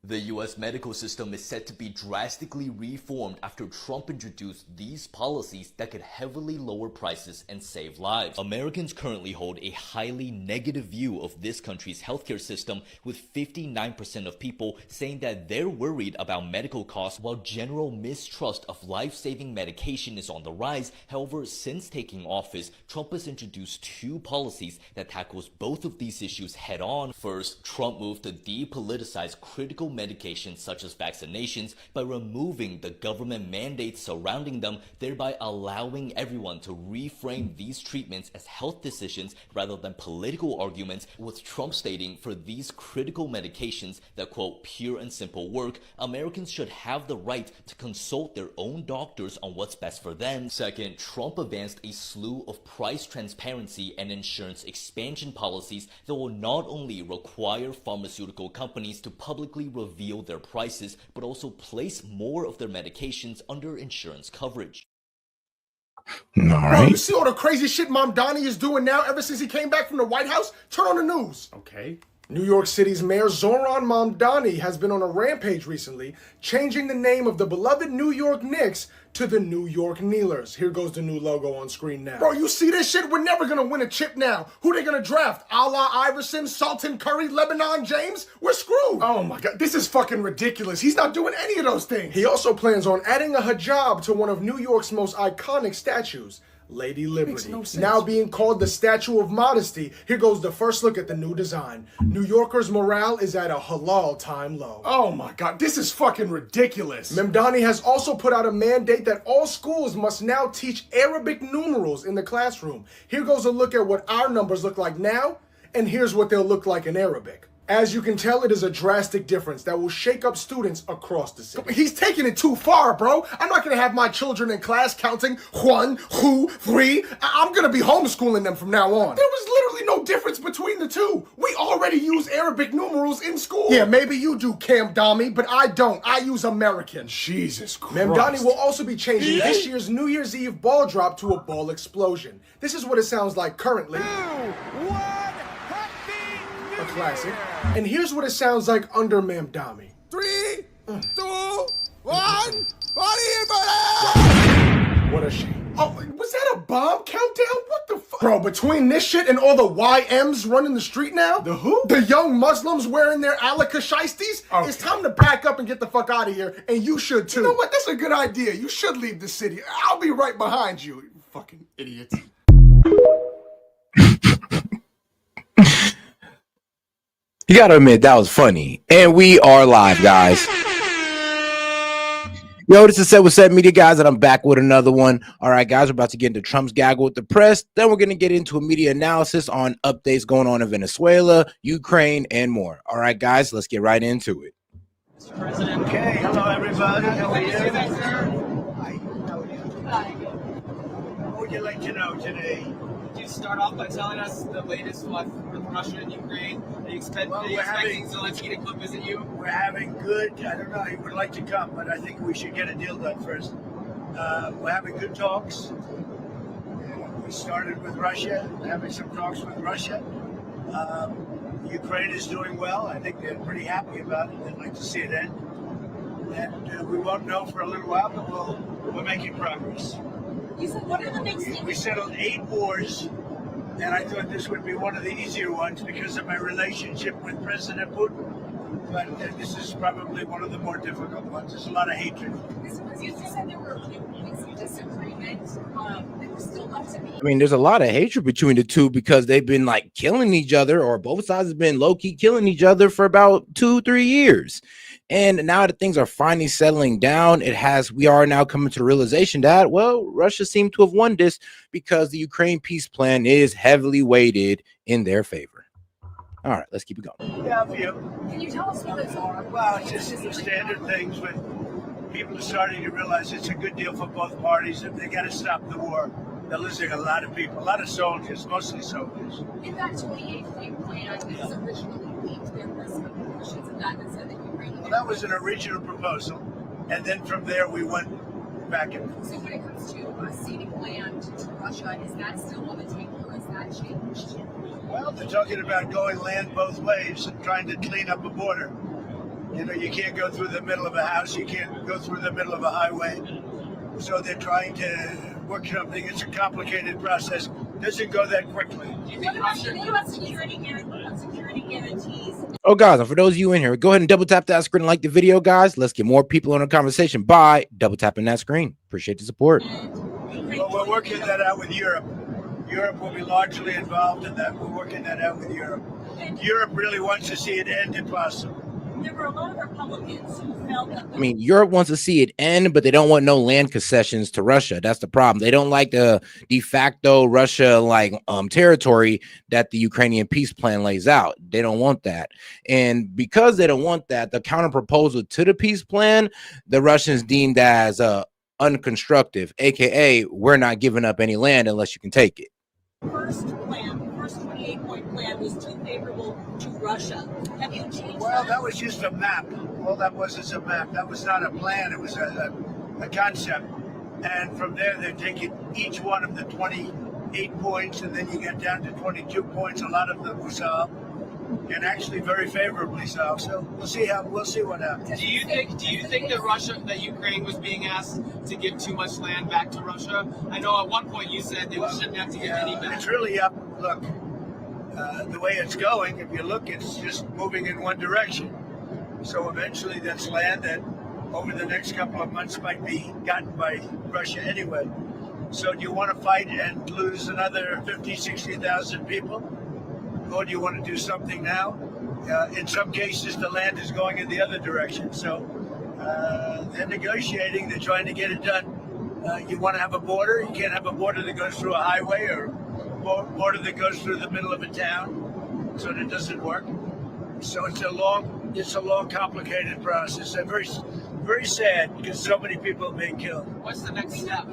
The US medical system is set to be drastically reformed after Trump introduced these policies that could heavily lower prices and save lives. Americans currently hold a highly negative view of this country's healthcare system, with 59% of people saying that they're worried about medical costs, while general mistrust of life-saving medication is on the rise. However, since taking office, Trump has introduced two policies that tackles both of these issues head-on. First, Trump moved to depoliticize critical medications such as vaccinations by removing the government mandates surrounding them, thereby allowing everyone to reframe these treatments as health decisions rather than political arguments, with Trump stating for these critical medications that, quote, pure and simple work, Americans should have the right to consult their own doctors on what's best for them. Second, Trump advanced a slew of price transparency and insurance expansion policies that will not only require pharmaceutical companies to publicly reveal their prices, but also place more of their medications under insurance coverage. All right. Bro, you see all the crazy shit Mamdani is doing now ever since he came back from the White House? Turn on the news. Okay. New York City's Mayor Zohran Mamdani has been on a rampage recently, changing the name of the beloved New York Knicks to the New York Kneelers. Here goes the new logo on screen now. Bro, you see this shit? We're never gonna win a chip now. Who they gonna draft? Alaa Iverson, Sultan Curry, Lebanon James? We're screwed. Oh my God, this is fucking ridiculous. He's not doing any of those things. He also plans on adding a hijab to one of New York's most iconic statues, Lady Liberty, now being called the Statue of Modesty. Here goes the first look at the new design. New Yorkers' morale is at a halal time low. Oh my God, this is fucking ridiculous. Mamdani has also put out a mandate that all schools must now teach Arabic numerals in the classroom. Here goes a look at what our numbers look like now, and here's what they'll look like in Arabic. As you can tell, it is a drastic difference that will shake up students across the city. He's taking it too far, bro. I'm not gonna have my children in class counting 1, 2, 3. I'm gonna be homeschooling them from now on. There was literally no difference between the two. We already use Arabic numerals in school. Yeah, maybe you do, Cam Dami, but I don't. I use American. Jesus Christ. Mamdani will also be changing this year's New Year's Eve ball drop to a ball explosion. This is what it sounds like currently. A classic. And here's what it sounds like under Mamdani. 3, 2, 1, what a shame. Oh, was that a bomb countdown? What the fuck? Bro, between this shit and all the YMs running the street now, the who? The young Muslims wearing their alaka shiesties, it's time to pack up and get the fuck out of here, and you should too. You know what? That's a good idea. You should leave the city. I'll be right behind you, you fucking idiots. You gotta admit, that was funny. And we are live, guys. Yo, this is S.E.T with S.E.T Media, guys, and I'm back with another one. All right, guys, we're about to get into Trump's gaggle with the press. Then we're going to get into a media analysis on updates going on in Venezuela, Ukraine, and more. All right, guys, let's get right into it. Mr. President. Okay, hello, everybody. How are you? What would you like to know today? Could you start off by telling us the latest with Russia and Ukraine? Are you expecting Zelensky to come visit you? We're having good, I don't know, he would like to come, but I think we should get a deal done first. We're having good talks. We started with Russia, having some talks with Russia. Ukraine is doing well. I think they're pretty happy about it. They'd like to see it end. And we won't know for a little while, but we're making progress. You said, what are the next things? We settled 8 wars, and I thought this would be one of the easier ones because of my relationship with President Putin. But this is probably one of the more difficult ones. There's a lot of hatred. You just said there were a few points of disagreement. They were still up to me. I mean, there's a lot of hatred between the two because they've been like killing each other, or both sides have been low-key killing each other for about 2-3 years. And now that things are finally settling down, we are now coming to the realization that, well, Russia seemed to have won this because the Ukraine peace plan is heavily weighted in their favor. All right, let's keep it going. Yeah, for you. Can you tell us what those are? Well, it's just the standard things when people are starting to realize it's a good deal for both parties. If they got to stop the war, they're losing a lot of people, a lot of soldiers, mostly soldiers. In that 28-point plan, it was originally leaked. There were some portions of that said that Ukraine. Well, that was an original proposal, and then from there we went back and forth. So when it comes to ceding land to Russia, is that still on the table, or has that changed? Well, they're talking about going land both ways and trying to clean up a border. You know, you can't go through the middle of a house. You can't go through the middle of a highway. So they're trying to work something. It's a complicated process. Doesn't go that quickly. What about security guarantees? Oh, guys, and for those of you in here, go ahead and double tap that screen and like the video, guys. Let's get more people on the conversation by double tapping that screen. Appreciate the support. Well, we're working that out with Europe. Europe will be largely involved in that. We're working that out with Europe. Europe really wants to see it end if possible. There were a lot of Republicans who felt that. I mean, Europe wants to see it end, but they don't want no land concessions to Russia. That's the problem. They don't like the de facto Russia territory that the Ukrainian peace plan lays out. They don't want that. And because they don't want that, the counter proposal to the peace plan, the Russians deemed as unconstructive, aka we're not giving up any land unless you can take it. First 28-point plan was too favorable to Russia. Have you changed Well, that was just a map. All that was is a map. That was not a plan. It was a concept. And from there, they're taking each one of the 28 points, and then you get down to 22 points. A lot of them were solved, and actually very favorably solved. So we'll see what happens. Do you think that Ukraine was being asked to give too much land back to Russia? I know at one point you said they shouldn't have to give any back. It's really up. Look, the way it's going, if you look, it's just moving in one direction. So eventually that's land that over the next couple of months might be gotten by Russia anyway. So do you want to fight and lose another 50, 60,000 people? Or do you want to do something now? In some cases, the land is going in the other direction. So they're negotiating. They're trying to get it done. You want to have a border? You can't have a border that goes through a highway or a border that goes through the middle of a town. So that doesn't work. So it's a long, complicated process. And very, very sad because so many people are being killed. What's the next step?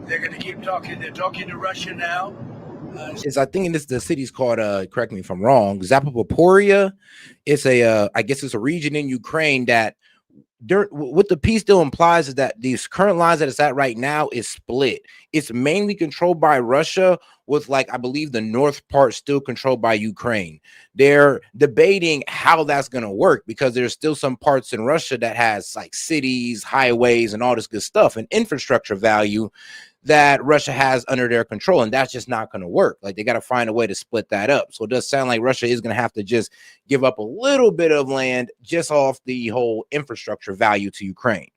They're going to keep talking. They're talking to Russia now. I think the city's called, correct me if I'm wrong, Zaporizhzhia. It's I guess it's a region in Ukraine that what the peace deal implies is that these current lines that it's at right now is split. It's mainly controlled by Russia, with I believe the north part still controlled by Ukraine. They're debating how that's going to work because there's still some parts in Russia that has cities, highways, and all this good stuff and infrastructure value that Russia has under their control, and that's just not going to work. They got to find a way to split that up. So it does sound like Russia is going to have to just give up a little bit of land just off the whole infrastructure value to Ukraine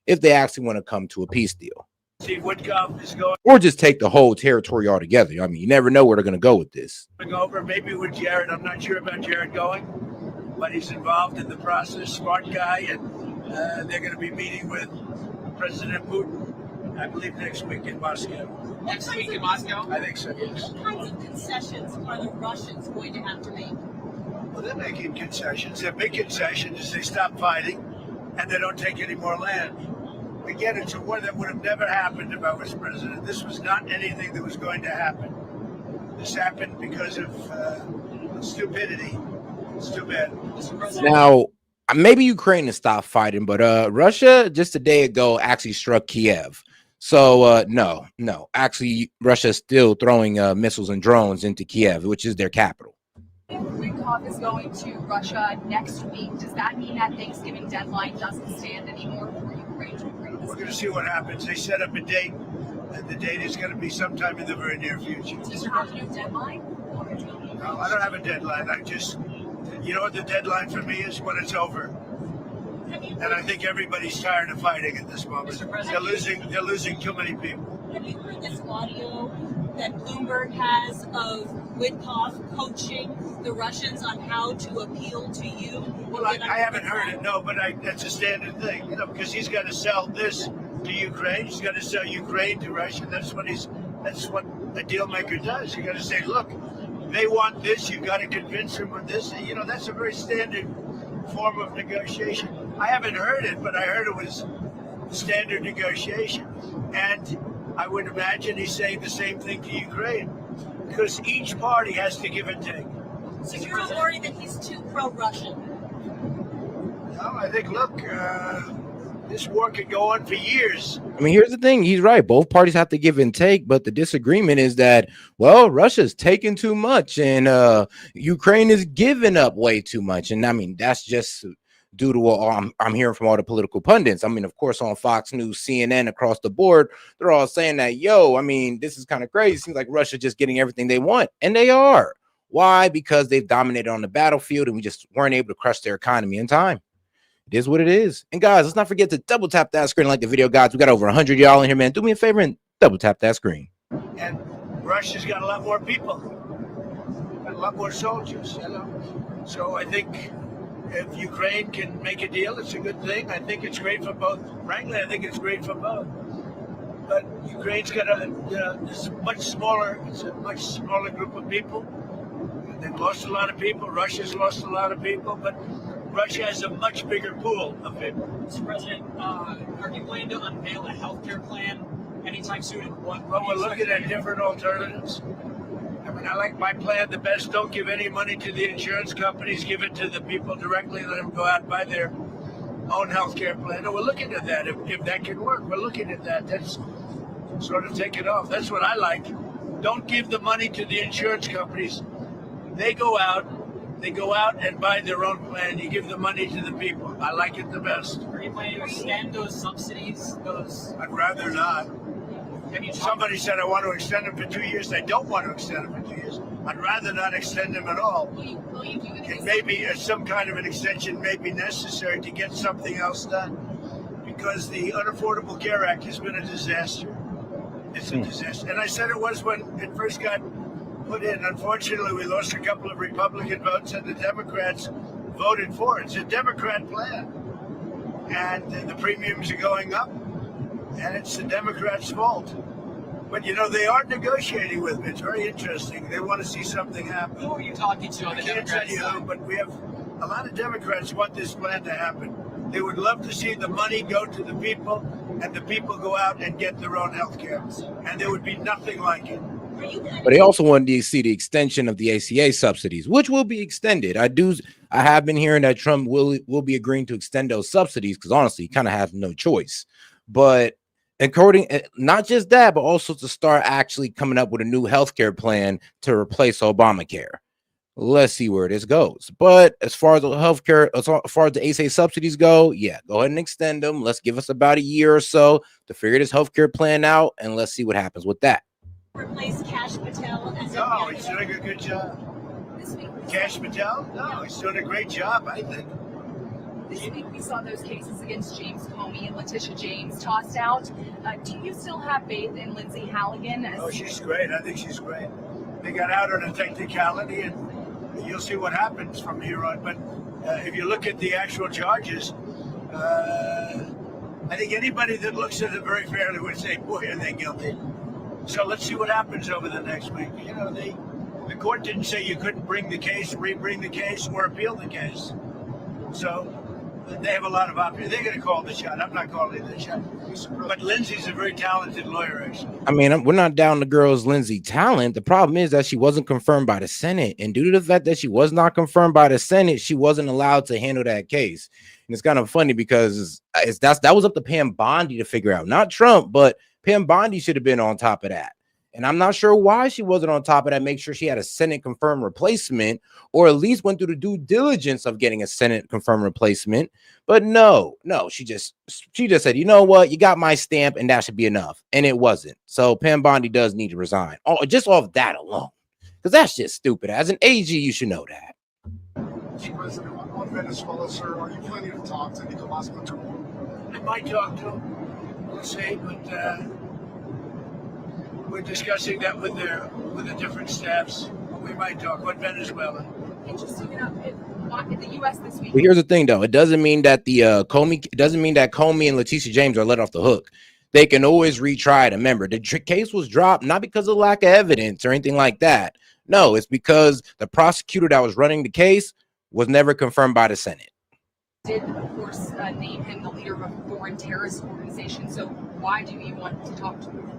if they actually want to come to a peace deal. See what is going or just take the whole territory altogether. I mean, you never know where they're going to go with this. over. Maybe with Jared. I'm not sure about Jared going, but he's involved in the process. Smart guy, and they're going to be meeting with President Putin, I believe, next week in Moscow. Next week in Moscow? I think so, yes. What kinds of concessions are the Russians going to have to make? Well, they're making concessions. Their big concession is they stop fighting and they don't take any more land. Again, it's a war that would have never happened if I was president. This was not anything that was going to happen. This happened because of stupidity. It's too bad. Now, maybe Ukraine has stopped fighting, but Russia just a day ago actually struck Kiev. So no, actually, Russia is still throwing missiles and drones into Kiev, which is their capital. Rykov is going to Russia next week. Does that mean that Thanksgiving deadline doesn't stand anymore for Ukraine to agree? We're going to see what happens. They set up a date, and the date is going to be sometime in the very near future. Does you have a new deadline? No, I don't have a deadline. You know what the deadline for me is? When it's over. And I think everybody's tired of fighting at this moment. They're losing too many people. Have you heard this audio that Bloomberg has of Witkoff coaching the Russians on how to appeal to you? Well, I haven't heard it, no, but that's a standard thing, because he's got to sell this to Ukraine. He's got to sell Ukraine to Russia. That's what a deal maker does. You got to say, look, they want this. You got to convince them with this. That's a very standard form of negotiation. I haven't heard it, but I heard it was standard negotiation. And I would imagine he's saying the same thing to Ukraine, because each party has to give and take. So you're not worried that he's too pro-Russian? No, I think, look, this war could go on for years. I mean, here's the thing. He's right. Both parties have to give and take, but the disagreement is that, well, Russia's taking too much and Ukraine is giving up way too much. And I mean, that's just due to what I'm hearing from all the political pundits. I mean, of course, on Fox News, CNN, across the board, they're all saying that, yo, I mean, this is kind of crazy. It seems like Russia just getting everything they want. And they are. Why? Because they've dominated on the battlefield and we just weren't able to crush their economy in time. It is what it is. And guys, let's not forget to double tap that screen, like the video, guys. We got over 100 y'all in here, man. Do me a favor and double tap that screen. And Russia's got a lot more people, got a lot more soldiers, you know. So I think if Ukraine can make a deal, it's a good thing. I think it's great for both. Frankly, I think it's great for both. But Ukraine's got it's much smaller. It's a much smaller group of people. They've lost a lot of people. Russia's lost a lot of people, but Russia has a much bigger pool of people. Mr. President, are you planning to unveil a healthcare plan anytime soon? Well, we're looking at different alternatives. I mean, I like my plan the best. Don't give any money to the insurance companies. Give it to the people directly. Let them go out and buy their own health care plan. And we're looking at that. If that can work, we're looking at that. That's sort of taken off. That's what I like. Don't give the money to the insurance companies. They go out and buy their own plan. You give the money to the people. I like it the best. Are you planning to extend those subsidies? I'd rather not. Somebody said I want to extend them for 2 years. I don't want to extend them for 2 years. I'd rather not extend them at all. Will you do this? Maybe some kind of an extension may be necessary to get something else done, because the Unaffordable Care Act has been a disaster. It's a disaster. And I said it was when it first got put in. Unfortunately, we lost a couple of Republican votes and the Democrats voted for it. It's a Democrat plan. And the premiums are going up, and it's the Democrats' fault. But, you know, they are negotiating with me. It's very interesting. They want to see something happen. Who are you talking to on the I can't tell Democrats you who, but we have a lot of Democrats want this plan to happen. They would love to see the money go to the people, and the people go out and get their own health care. And there would be nothing like it. But they also wanted to see the extension of the ACA subsidies, which will be extended. I have been hearing that Trump will be agreeing to extend those subsidies because honestly, he kind of has no choice. But according, not just that, but also to start actually coming up with a new healthcare plan to replace Obamacare. Let's see where this goes. But as far as the healthcare, as far as the ACA subsidies go, yeah, go ahead and extend them. Let's give us about a year or so to figure this healthcare plan out, and let's see what happens with that. Replace Cash Patel as No, he's doing a good job. Cash Patel? No, he's doing a great job, I think. This week we saw those cases against James Comey and Letitia James tossed out. Do you still have faith in Lindsay Halligan? Oh, she's great. I think she's great. They got out on a technicality, and you'll see what happens from here on. But if you look at the actual charges, I think anybody that looks at it very fairly would say, boy, are they guilty. So let's see what happens over the next week. You know, the court didn't say you couldn't bring the case, re-bring the case, or appeal the case. So they have a lot of options. They're going to call the shot. I'm not calling the shot. But Lindsay's a very talented lawyer, actually. I mean, we're not down the girl's Lindsay talent. The problem is that she wasn't confirmed by the Senate. And due to the fact that she was not confirmed by the Senate, she wasn't allowed to handle that case. And it's kind of funny because that was up to Pam Bondi to figure out. Not Trump, but Pam Bondi should have been on top of that. And I'm not sure why she wasn't on top of that. Make sure she had a Senate confirmed replacement, or at least went through the due diligence of getting a Senate confirmed replacement. But no, she just said, you know what? You got my stamp and that should be enough. And it wasn't. So Pam Bondi does need to resign. Oh, just off that alone, because that's just stupid. As an AG, you should know that. Mr. President, on Venezuela, sir, are you planning to talk to Nicolas Maduro? I might talk to him. We'll see, but we're discussing that with the different staffs. We might talk about Venezuela. Interesting enough, in the U.S. this week. But here's the thing, though. It doesn't mean that Comey and Letitia James are let off the hook. They can always retry it. Remember, the case was dropped not because of lack of evidence or anything like that. No, it's because the prosecutor that was running the case was never confirmed by the Senate. Did, of course, name him the leader of a foreign terrorist organization. So why do you want to talk to him?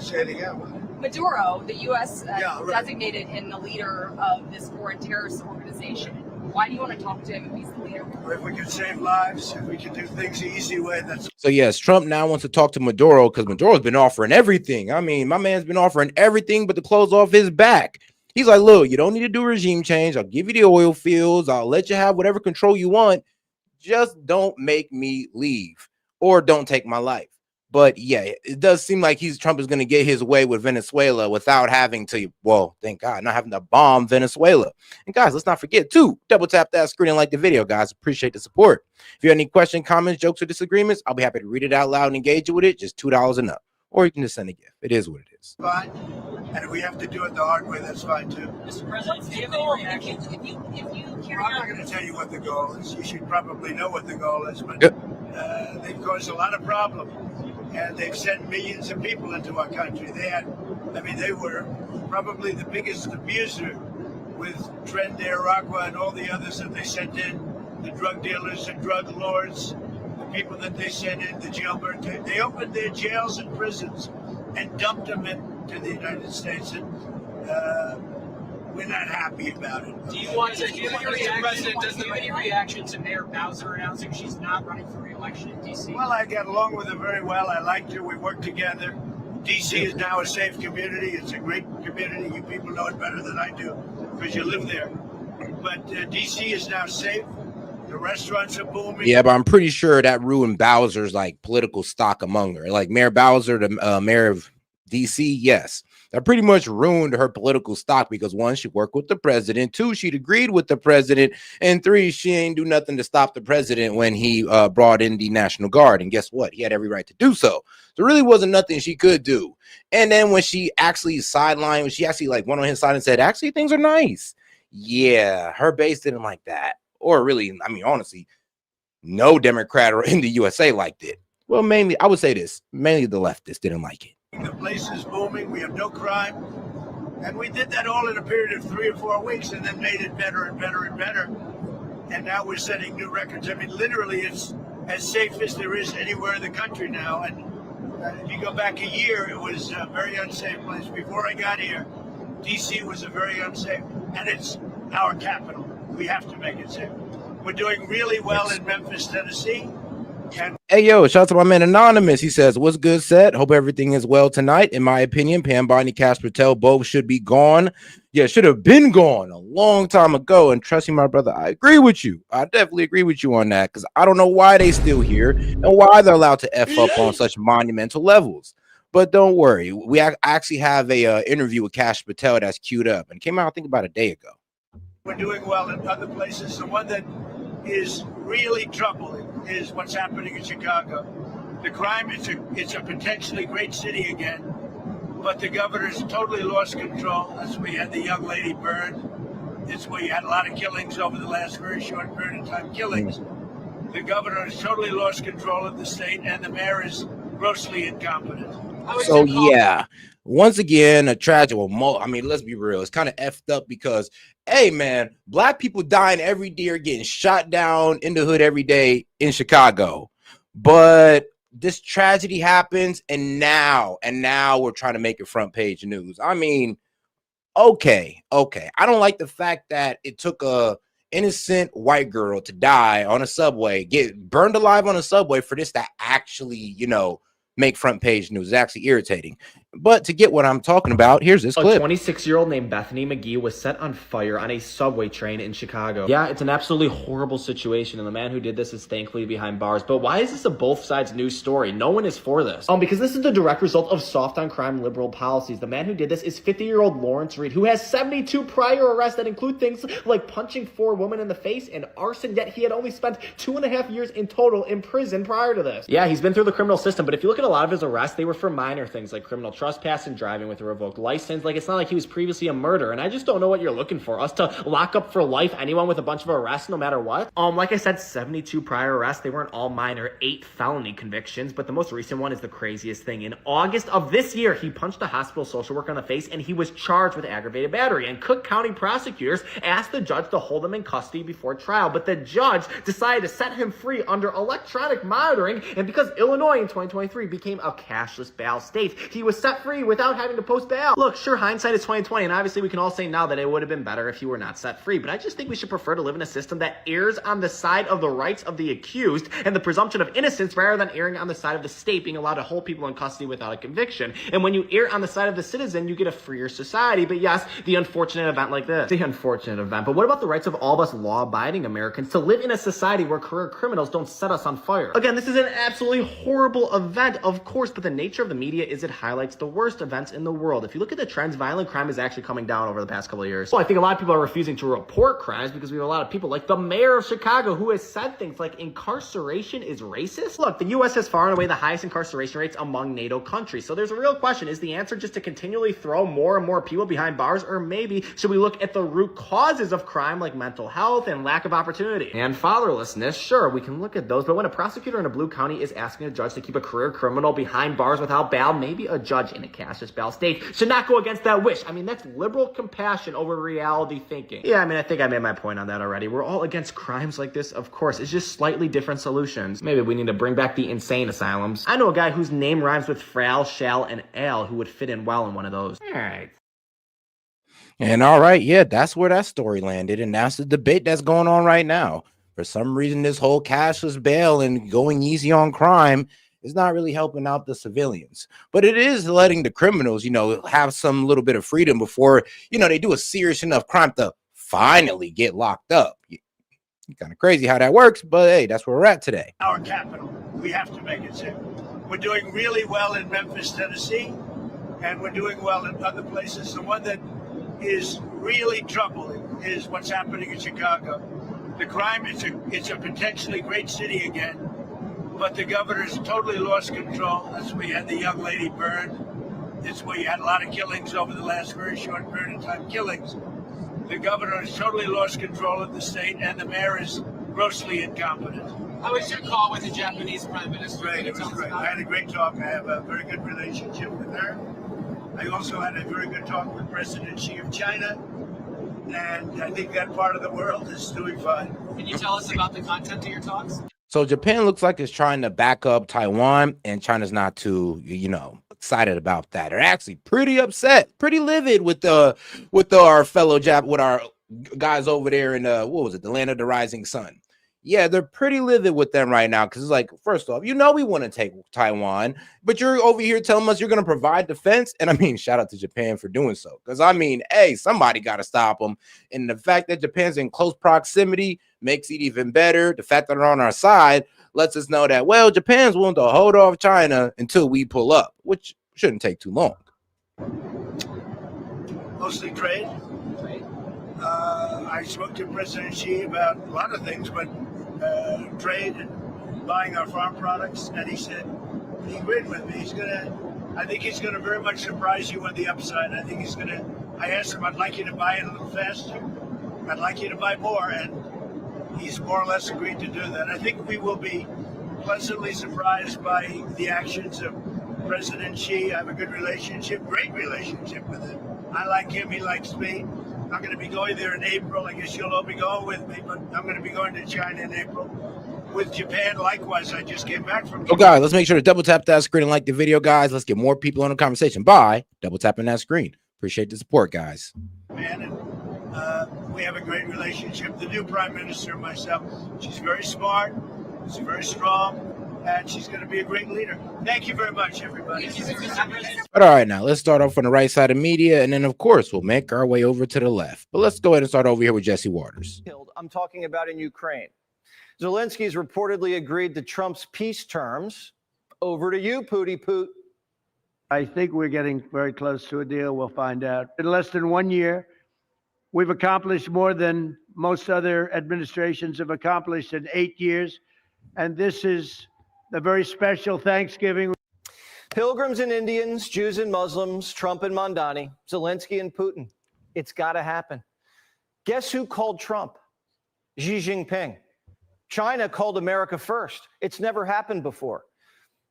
Say it again. Maduro, the U.S. Right. designated him the leader of this foreign terrorist organization. Why do you want to talk to him if he's the leader? If we can save lives, if we can do things the easy way, that's... So yes, Trump now wants to talk to Maduro because Maduro's been offering everything. I mean, my man's been offering everything but the clothes off his back. He's like, look, you don't need to do regime change. I'll give you the oil fields. I'll let you have whatever control you want. just don't make me leave or don't take my life. But yeah, it does seem like Trump is going to get his way with Venezuela without having to, well, thank God, not having to bomb Venezuela. And guys, let's not forget to double tap that screen and like the video, guys. Appreciate the support. If you have any questions, comments, jokes, or disagreements, I'll be happy to read it out loud and engage with it. Just $2 and up. Or you can just send a gift. It is what it is. Fine. And if we have to do it the hard way, that's fine too. Mr. President, do you have any reaction? If you carry I'm not out going to tell you what the goal is. You should probably know what the goal is, but they've caused a lot of problems. And they've sent millions of people into our country. They were probably the biggest abuser with Trend Aragua and all the others that they sent in, the drug dealers and drug lords, the people that they sent in, the jailbird. They opened their jails and prisons and dumped them into the United States. And we're not happy about it. Do you want to, Mr. President, does the any reaction to Mayor Bowser announcing she's not running for re-election in D.C.? Well, I got along with her very well. I liked her. We worked together. D.C. is now a safe community. It's a great community. You people know it better than I do because you live there. But D.C. is now safe. The restaurants are booming. Yeah, but I'm pretty sure that ruined Bowser's like political stock among her. Like Mayor Bowser, the mayor of D.C., yes. That pretty much ruined her political stock because 1, she worked with the president. 2, she'd agreed with the president. And 3, she ain't do nothing to stop the president when he brought in the National Guard. And guess what? He had every right to do so. So really wasn't nothing she could do. And then when she actually sidelined, when she actually like went on his side and said, actually, things are nice. Yeah, her base didn't like that. Or really, I mean, honestly, no Democrat in the USA liked it. Well, mainly, I would say this, mainly the leftists didn't like it. The place is booming. We have no crime. And we did that all in a period of 3 or 4 weeks and then made it better and better and better. And now we're setting new records. I mean, literally, it's as safe as there is anywhere in the country now. And if you go back a year, it was a very unsafe place. Before I got here, D.C. was a very unsafe, and it's our capital. We have to make it safe. We're doing really well in Memphis, Tennessee. Hey, yo, shout out to my man Anonymous. He says, what's good, Set? Hope everything is well tonight. In my opinion, Pam Bondi and Cash Patel both should be gone. Yeah, should have been gone a long time ago. And trust me, my brother, I agree with you. I definitely agree with you on that because I don't know why they still here and why they're allowed to F up on such monumental levels. But don't worry. We actually have a interview with Cash Patel that's queued up and came out, I think, about a day ago. We're doing well in other places. The one that is really troubling is what's happening in Chicago. The crime, it's a potentially great city again, but the governor's totally lost control. That's where you had the young lady burned. It's where you had a lot of killings over the last very short period of time. Killings. The governor has totally lost control of the state, and the mayor is grossly incompetent. So yeah, once again, a tragic. Well, I mean, let's be real. It's kind of effed up because, hey, man, black people dying every day or getting shot down in the hood every day in Chicago. But this tragedy happens, and now we're trying to make it front page news. I mean, okay. I don't like the fact that it took a innocent white girl to die on a subway, get burned alive on a subway for this to actually, make front page news. It's actually irritating. But to get what I'm talking about, here's this clip. A 26-year-old named Bethany McGee was set on fire on a subway train in Chicago. Yeah, it's an absolutely horrible situation, and the man who did this is thankfully behind bars. But why is this a both sides news story? No one is for this. Because this is the direct result of soft on crime liberal policies. The man who did this is 50-year-old Lawrence Reed, who has 72 prior arrests that include things like punching 4 women in the face and arson, yet he had only spent 2.5 years in total in prison prior to this. Yeah, he's been through the criminal system, but if you look at a lot of his arrests, they were for minor things like criminal trespass and driving with a revoked license. Like, it's not like he was previously a murderer, and I just don't know what you're looking for. Us to lock up for life anyone with a bunch of arrests no matter what? Like I said, 72 prior arrests. They weren't all minor, 8 felony convictions, but the most recent one is the craziest thing. In August of this year, he punched a hospital social worker in the face, and he was charged with aggravated battery, and Cook County prosecutors asked the judge to hold him in custody before trial, but the judge decided to set him free under electronic monitoring, and because Illinois in 2023 became a cashless bail state, he was set set free without having to post bail. Look, sure, hindsight is 20/20, and obviously we can all say now that it would have been better if you were not set free, but I just think we should prefer to live in a system that errs on the side of the rights of the accused and the presumption of innocence rather than erring on the side of the state being allowed to hold people in custody without a conviction. And when you err on the side of the citizen, you get a freer society. But yes, the unfortunate event like this. The unfortunate event. But what about the rights of all of us law-abiding Americans to live in a society where career criminals don't set us on fire? Again, this is an absolutely horrible event, of course, but the nature of the media is it highlights the worst events in the world. If you look at the trends, violent crime is actually coming down over the past couple of years. Well, I think a lot of people are refusing to report crimes because we have a lot of people like the mayor of Chicago who has said things like incarceration is racist. Look, the U.S. has far and away the highest incarceration rates among NATO countries. So there's a real question. Is the answer just to continually throw more and more people behind bars? Or maybe should we look at the root causes of crime like mental health and lack of opportunity? And fatherlessness, sure, we can look at those. But when a prosecutor in a blue county is asking a judge to keep a career criminal behind bars without bail, maybe a judge in a cashless bail state should not go against that wish. I mean, that's liberal compassion over reality thinking. Yeah, I mean, I think I made my point on that already. We're all against crimes like this, of course. It's just slightly different solutions. Maybe we need to bring back the insane asylums. I know a guy whose name rhymes with frail, shall, and ale who would fit in well in one of those. All right. And all right, yeah, that's where that story landed. And that's the debate that's going on right now. For some reason, this whole cashless bail and going easy on crime is not really helping out the civilians, but it is letting the criminals, have some little bit of freedom before, they do a serious enough crime to finally get locked up. Kind of crazy how that works, but hey, that's where we're at today. Our capital, we have to make it safe. We're doing really well in Memphis, Tennessee, and we're doing well in other places. The one that is really troubling is what's happening in Chicago. The crime, it's a potentially great city again, but the governor has totally lost control. That's where you had the young lady burned. It's where you had a lot of killings over the last very short period of time. Killings. The governor has totally lost control of the state, and the mayor is grossly incompetent. How was your call with the Japanese Prime Minister? Great, it was great. I had a great talk. I have a very good relationship with her. I also had a very good talk with President Xi of China, and I think that part of the world is doing fine. Can you tell us about the content of your talks? So Japan looks like it's trying to back up Taiwan, and China's not too, excited about that. They're actually pretty upset, pretty livid with our fellow with our guys over there in the land of the rising sun. Yeah, they're pretty livid with them right now because it's like, first off, we want to take Taiwan, but you're over here telling us you're going to provide defense. And I mean, shout out to Japan for doing so, because I mean, hey, somebody got to stop them. And the fact that Japan's in close proximity makes it even better. The fact that they're on our side lets us know that, well, Japan's willing to hold off China until we pull up, which shouldn't take too long. Mostly trade. I spoke to President Xi about a lot of things, but trade and buying our farm products, and he said he agreed with me. I think he's gonna very much surprise you on the upside. I asked him, I'd like you to buy it a little faster. I'd like you to buy more, and he's more or less agreed to do that. I think we will be pleasantly surprised by the actions of President Xi. I have a good relationship, great relationship with him. I like him, he likes me. I'm going to be going there in April. I guess you'll all be going with me, but I'm going to be going to China in April. With Japan, likewise, I just came back from Japan. Oh, guys, let's make sure to double tap that screen and like the video, guys. Let's get more people in the conversation by double tapping that screen. Appreciate the support, guys. Man, and we have a great relationship. The new Prime Minister, myself, she's very smart, she's very strong, and she's going to be a great leader. Thank you very much, everybody. But all right, now let's start off on the right side of media, and then, of course, we'll make our way over to the left. But let's go ahead and start over here with Jesse Waters. I'm talking about in Ukraine. Zelensky's reportedly agreed to Trump's peace terms. Over to you, Pooty Poot. I think we're getting very close to a deal. We'll find out. In less than 1 year, we've accomplished more than most other administrations have accomplished in 8 years. And this is a very special Thanksgiving. Pilgrims and Indians, Jews and Muslims, Trump and Mondani, Zelensky and Putin. It's got to happen. Guess who called Trump? Xi Jinping. China called America first. It's never happened before.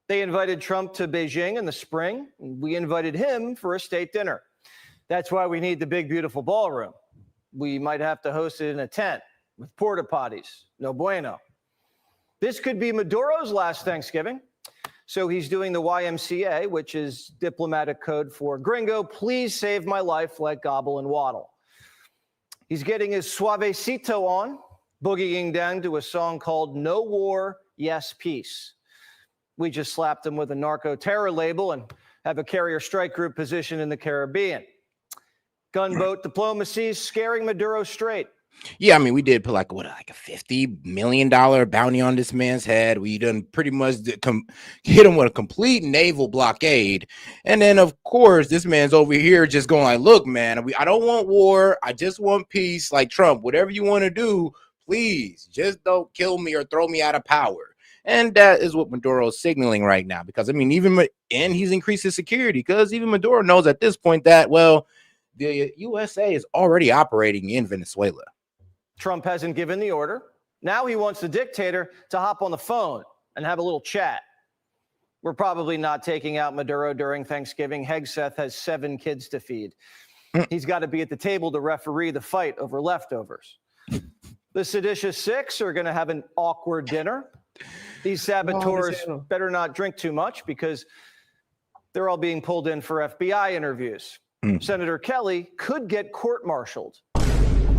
They invited Trump to Beijing in the spring. We invited him for a state dinner. That's why we need the big, beautiful ballroom. We might have to host it in a tent with porta potties. No bueno. This could be Maduro's last Thanksgiving. So he's doing the YMCA, which is diplomatic code for gringo, please save my life like gobble and waddle. He's getting his suavecito on, boogieing down to a song called No War, Yes Peace. We just slapped him with a narco-terror label and have a carrier strike group position in the Caribbean. Gunboat diplomacy is scaring Maduro straight. Yeah, I mean, we did put like a $50 million bounty on this man's head. We done pretty much hit him with a complete naval blockade. And then, of course, this man's over here just going like, look, man, I don't want war. I just want peace. Like Trump, whatever you want to do, please just don't kill me or throw me out of power. And that is what Maduro is signaling right now, because, I mean, and he's increased his security, because even Maduro knows at this point that, well, the USA is already operating in Venezuela. Trump hasn't given the order. Now he wants the dictator to hop on the phone and have a little chat. We're probably not taking out Maduro during Thanksgiving. Hegseth has 7 kids to feed. He's got to be at the table to referee the fight over leftovers. The seditious 6 are going to have an awkward dinner. These saboteurs better not drink too much, because they're all being pulled in for FBI interviews. Senator Kelly could get court-martialed.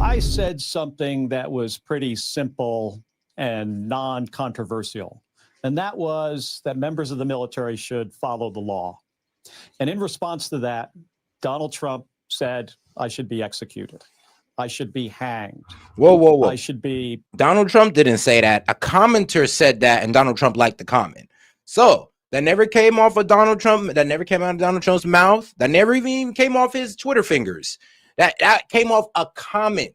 I said something that was pretty simple and non-controversial, and that was that members of the military should follow the law. And in response to that, Donald Trump said, I should be executed. I should be hanged. Whoa. I should be... Donald Trump didn't say that. A commenter said that, and Donald Trump liked the comment. So that never came off of Donald Trump. That never came out of Donald Trump's mouth. That never even came off his Twitter fingers. That came off a comment.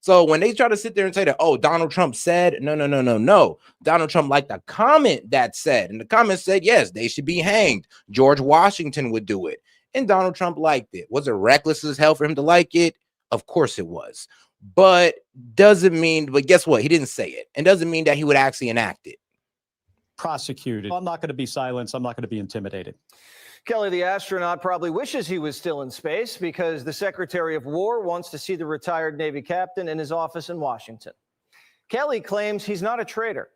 So when they try to sit there and say that, oh, Donald Trump said, no. Donald Trump liked a comment that said, and the comment said, yes, they should be hanged. George Washington would do it. And Donald Trump liked it. Was it reckless as hell for him to like it? Of course it was. But guess what? He didn't say it. And doesn't mean that he would actually enact it. Prosecuted. I'm not going to be silenced. I'm not going to be intimidated. Kelly, the astronaut, probably wishes he was still in space, because the Secretary of War wants to see the retired Navy captain in his office in Washington. Kelly claims he's not a traitor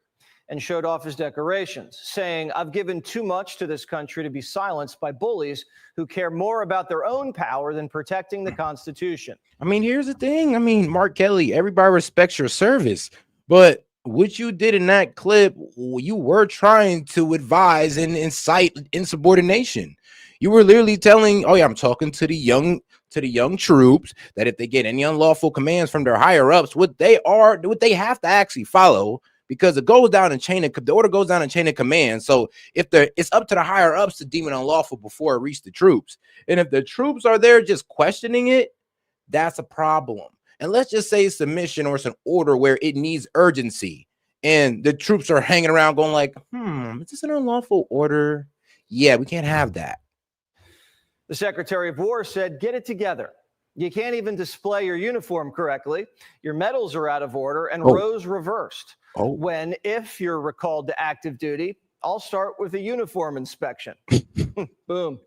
and showed off his decorations, saying, I've given too much to this country to be silenced by bullies who care more about their own power than protecting the Constitution. I mean, here's the thing. I mean, Mark Kelly, everybody respects your service, but what you did in that clip, you were trying to advise and incite insubordination. You were literally telling, oh yeah, I'm talking to the young troops, that if they get any unlawful commands from their higher ups, what they have to actually follow, because it goes down in the order goes down in chain of command. So it's up to the higher ups to deem it unlawful before it reaches the troops. And if the troops are there just questioning it, that's a problem. And let's just say it's a mission or it's an order where it needs urgency, and the troops are hanging around going like, is this an unlawful order? Yeah, we can't have that. The Secretary of War said, get it together. You can't even display your uniform correctly. Your medals are out of order and rows reversed. If you're recalled to active duty, I'll start with a uniform inspection. Boom.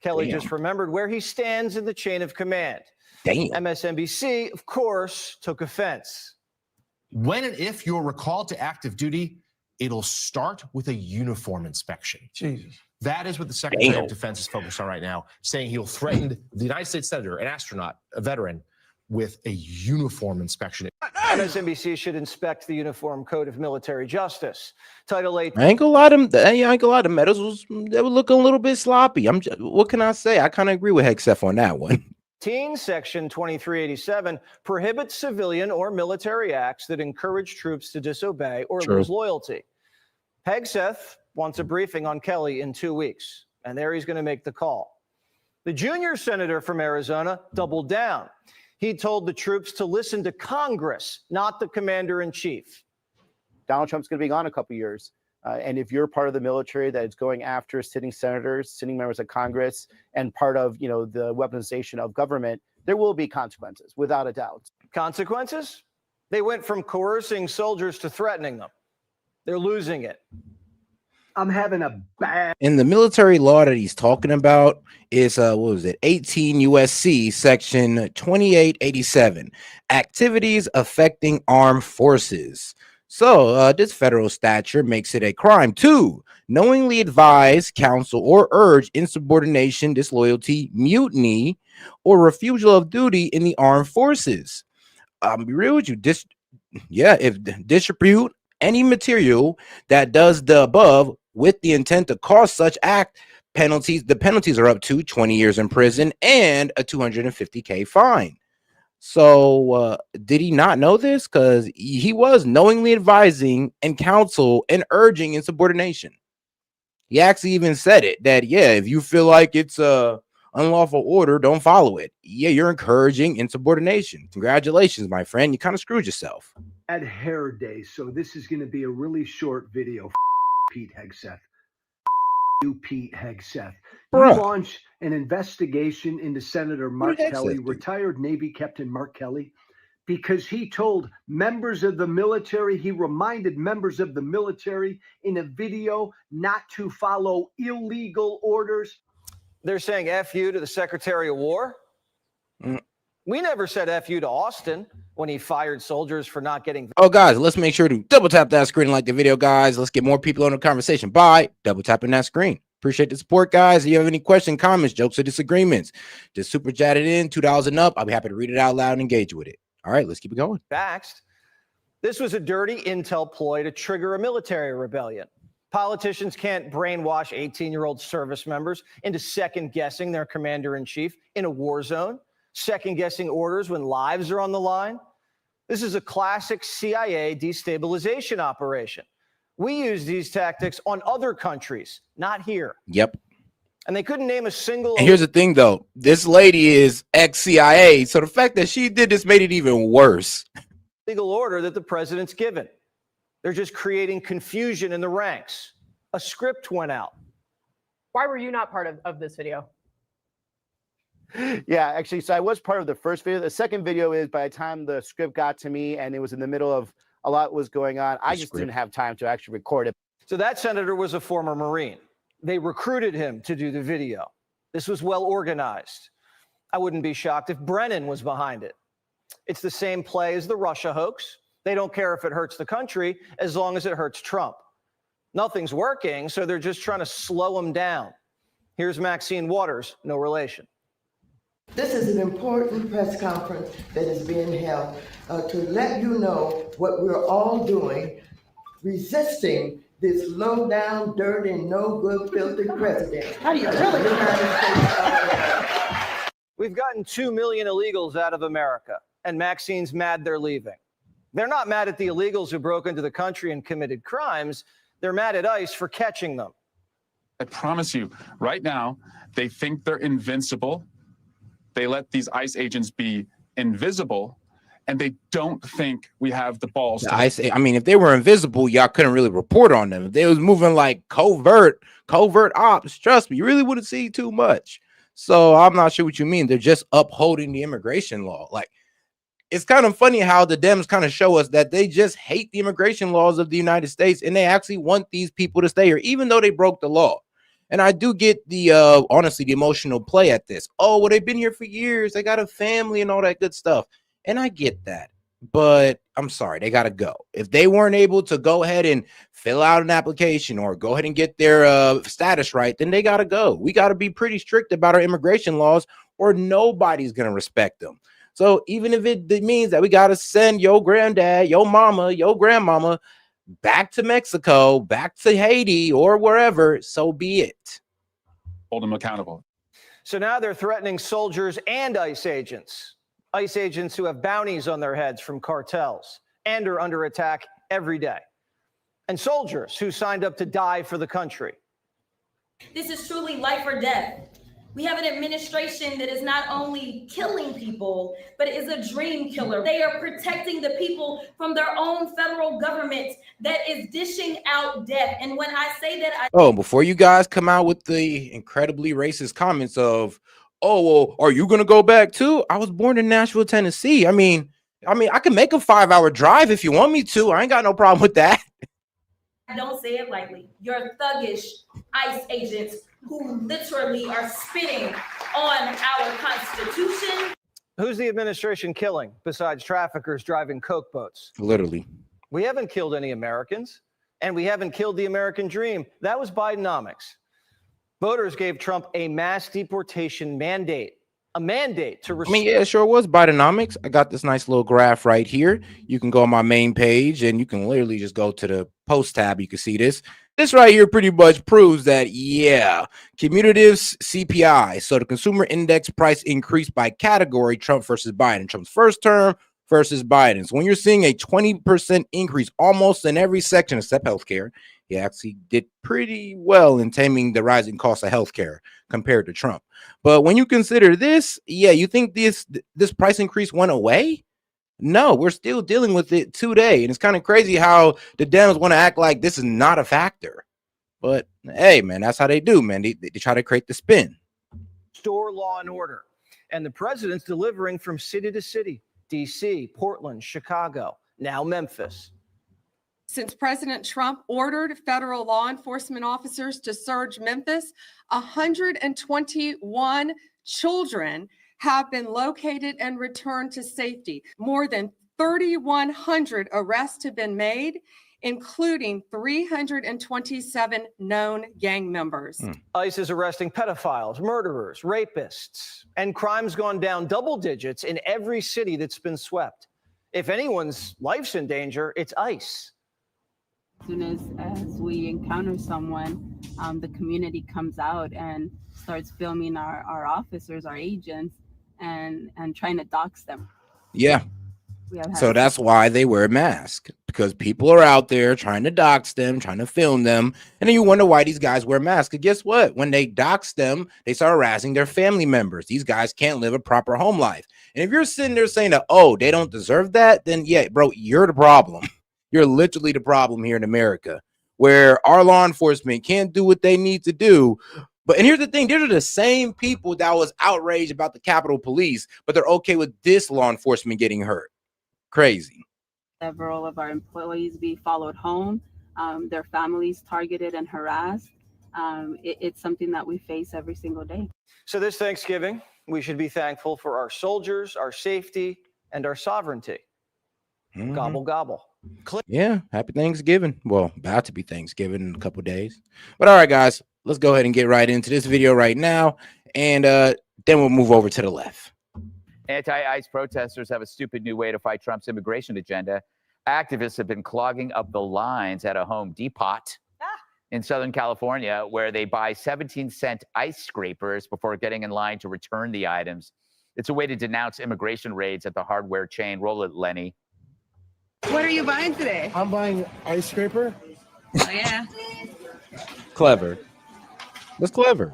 Kelly just remembered where he stands in the chain of command. MSNBC, of course, took offense. When and if you're recalled to active duty, it'll start with a uniform inspection. Jesus. That is what the Secretary of Defense is focused on right now, saying he'll threaten the United States Senator, an astronaut, a veteran, with a uniform inspection. MSNBC should inspect the Uniform Code of Military Justice. Title 8. I ain't gonna lie, the medals they were looking a little bit sloppy. What can I say? I kind of agree with Hegseth on that one. Section 2387 prohibits civilian or military acts that encourage troops to disobey or lose loyalty. Hegseth wants a briefing on Kelly in 2 weeks, and there he's going to make the call. The junior senator from Arizona doubled down. He told the troops to listen to Congress, not the commander-in-chief. Donald Trump's going to be gone a couple years. And if you're part of the military that is going after sitting senators, sitting members of Congress, and part of, the weaponization of government, there will be consequences, without a doubt. Consequences? They went from coercing soldiers to threatening them. They're losing it. I'm having a bad... In the military law that he's talking about is, 18 USC section 2887, activities affecting armed forces. So this federal statute makes it a crime to knowingly advise, counsel, or urge insubordination, disloyalty, mutiny, or refusal of duty in the armed forces. Be real with you. If distribute any material that does the above with the intent to cause such act, the penalties are up to 20 years in prison and a $250K fine. So did he not know this? Because he was knowingly advising and counsel and urging insubordination. He actually even said it that, yeah, if you feel like it's a unlawful order, don't follow it. Yeah, you're encouraging insubordination. Congratulations, my friend. You kind of screwed yourself. At Hair Day, so this is going to be a really short video. Pete Hegseth. You, Pete Hegseth. You launched an investigation into Senator Mark Kelly, retired Navy Captain Mark Kelly, because he told members of the military, he reminded members of the military in a video not to follow illegal orders. They're saying F you to the Secretary of War. We never said F you to Austin when he fired soldiers for not getting. Oh, guys, let's make sure to double tap that screen and like the video, guys. Let's get more people on the conversation by double tapping that screen. Appreciate the support, guys. If you have any questions, comments, jokes, or disagreements, just super chat it in, $2 and up. I'll be happy to read it out loud and engage with it. All right, let's keep it going. Faxed. This was a dirty intel ploy to trigger a military rebellion. Politicians can't brainwash 18-year-old service members into second-guessing their commander-in-chief in a war zone, second-guessing orders when lives are on the line. This is a classic CIA destabilization operation. We use these tactics on other countries, not here. Yep. And they couldn't name a single. And here's the thing, though. This lady is ex-CIA, so the fact that she did this made it even worse. Legal order that the president's given. They're just creating confusion in the ranks. A script went out. Why were you not part of this video? Yeah, actually, so I was part of the first video. The second video is by the time the script got to me and it was in the middle of a lot was going on, I just didn't have time to actually record it. So that senator was a former Marine. They recruited him to do the video. This was well organized. I wouldn't be shocked if Brennan was behind it. It's the same play as the Russia hoax. They don't care if it hurts the country as long as it hurts Trump. Nothing's working, so they're just trying to slow him down. Here's Maxine Waters, no relation. This is an important press conference that is being held to let you know what we're all doing, resisting this low down, dirty, no good, filthy president. How do you really? We've gotten 2 million illegals out of America, and Maxine's mad they're leaving. They're not mad at the illegals who broke into the country and committed crimes. They're mad at ICE for catching them. I promise you, right now, they think they're invincible. They let these ICE agents be invisible, and they don't think we have the balls. I mean, if they were invisible, y'all couldn't really report on them. If they was moving like covert ops, trust me, you really wouldn't see too much. So I'm not sure what you mean. They're just upholding the immigration law. Like, it's kind of funny how the Dems kind of show us that they just hate the immigration laws of the United States, and they actually want these people to stay here, even though they broke the law. And I do get the, honestly, the emotional play at this. Oh, well, they've been here for years. They got a family and all that good stuff. And I get that. But I'm sorry, they got to go. If they weren't able to go ahead and fill out an application or go ahead and get their status right, then they got to go. We got to be pretty strict about our immigration laws, or nobody's going to respect them. So even if it means that we got to send your granddad, your mama, your grandmama back to Mexico, back to Haiti, or wherever, so be it. Hold them accountable. So now they're threatening soldiers and ICE agents who have bounties on their heads from cartels and are under attack every day, and soldiers who signed up to die for the country. This is truly life or death. We have an administration that is not only killing people, but is a dream killer. They are protecting the people from their own federal government that is dishing out death. And when I say that, before you guys come out with the incredibly racist comments of, oh, well, are you going to go back too? I was born in Nashville, Tennessee. I mean, I can make a 5-hour drive if you want me to. I ain't got no problem with that. I don't say it lightly. You're thuggish ICE agents who literally are spitting on our Constitution. Who's the administration killing besides traffickers driving coke boats? Literally. We haven't killed any Americans. And we haven't killed the American dream. That was Bidenomics. Voters gave Trump a mass deportation mandate, a mandate to I mean, yeah, it sure was Bidenomics. I got this nice little graph right here. You can go on my main page and you can literally just go to the post tab. You can see this. This right here pretty much proves that, yeah, cumulative CPI. So the consumer index price increased by category, Trump versus Biden. Trump's first term versus Biden's. When you're seeing a 20% increase almost in every section except healthcare, he actually did pretty well in taming the rising cost of healthcare compared to Trump. But when you consider this, yeah, you think this price increase went away? No, we're still dealing with it today. And it's kind of crazy how the Dems want to act like this is not a factor. But hey, man, that's how they do, man. They try to create the spin. Restore law and order. And the president's delivering from city to city. D.C., Portland, Chicago, now Memphis. Since President Trump ordered federal law enforcement officers to search Memphis, 121 children have been located and returned to safety. More than 3,100 arrests have been made, including 327 known gang members. ICE is arresting pedophiles, murderers, rapists, and crime's gone down double digits in every city that's been swept. If anyone's life's in danger, it's ICE. As soon as we encounter someone, the community comes out and starts filming our officers, our agents, and trying to dox them. Yeah. So that's why they wear masks, because people are out there trying to dox them, trying to film them. And then you wonder why these guys wear masks. And guess what? When they dox them, they start harassing their family members. These guys can't live a proper home life. And if you're sitting there saying that, oh, they don't deserve that, then yeah, bro, you're the problem. You're literally the problem here in America, where our law enforcement can't do what they need to do. But and here's the thing, these are the same people that was outraged about the Capitol Police, but they're okay with this law enforcement getting hurt. Crazy. Several of our employees be followed home, their families targeted and harassed. It's something that we face every single day. So this Thanksgiving, we should be thankful for our soldiers, our safety, and our sovereignty. Gobble, gobble. Yeah, happy Thanksgiving. Well, about to be Thanksgiving in a couple days. But all right, guys, let's go ahead and get right into this video right now. And then we'll move over to the left. Anti-ICE protesters have a stupid new way to fight Trump's immigration agenda. Activists have been clogging up the lines at a Home Depot in Southern California, where they buy 17-cent ice scrapers before getting in line to return the items. It's a way to denounce immigration raids at the hardware chain. Roll it, Lenny. What are you buying today? I'm buying ice scraper. Oh, yeah. Clever. That's clever.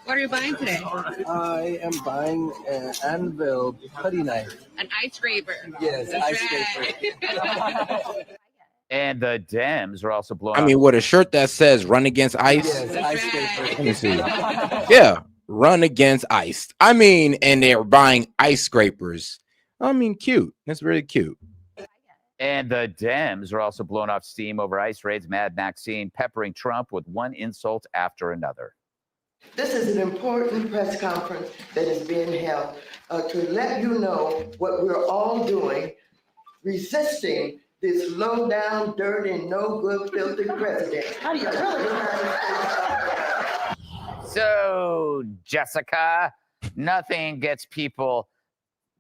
What are you buying today? I am buying an anvil putty knife. An ice scraper. Yes, That's ice right. scraper. And the Dems are also blowing I mean, what a shirt that says "Run Against ICE." Yes, ice scraper. Let me see. Yeah, run against ICE. I mean, and they're buying ice scrapers. I mean, cute. That's really cute. And the Dems are also blowing off steam over ICE raids. Mad Maxine peppering Trump with one insult after another. This is an important press conference that is being held to let you know what we're all doing, resisting this low down, dirty, no good, filthy president. How do you really So, Jessica, nothing gets people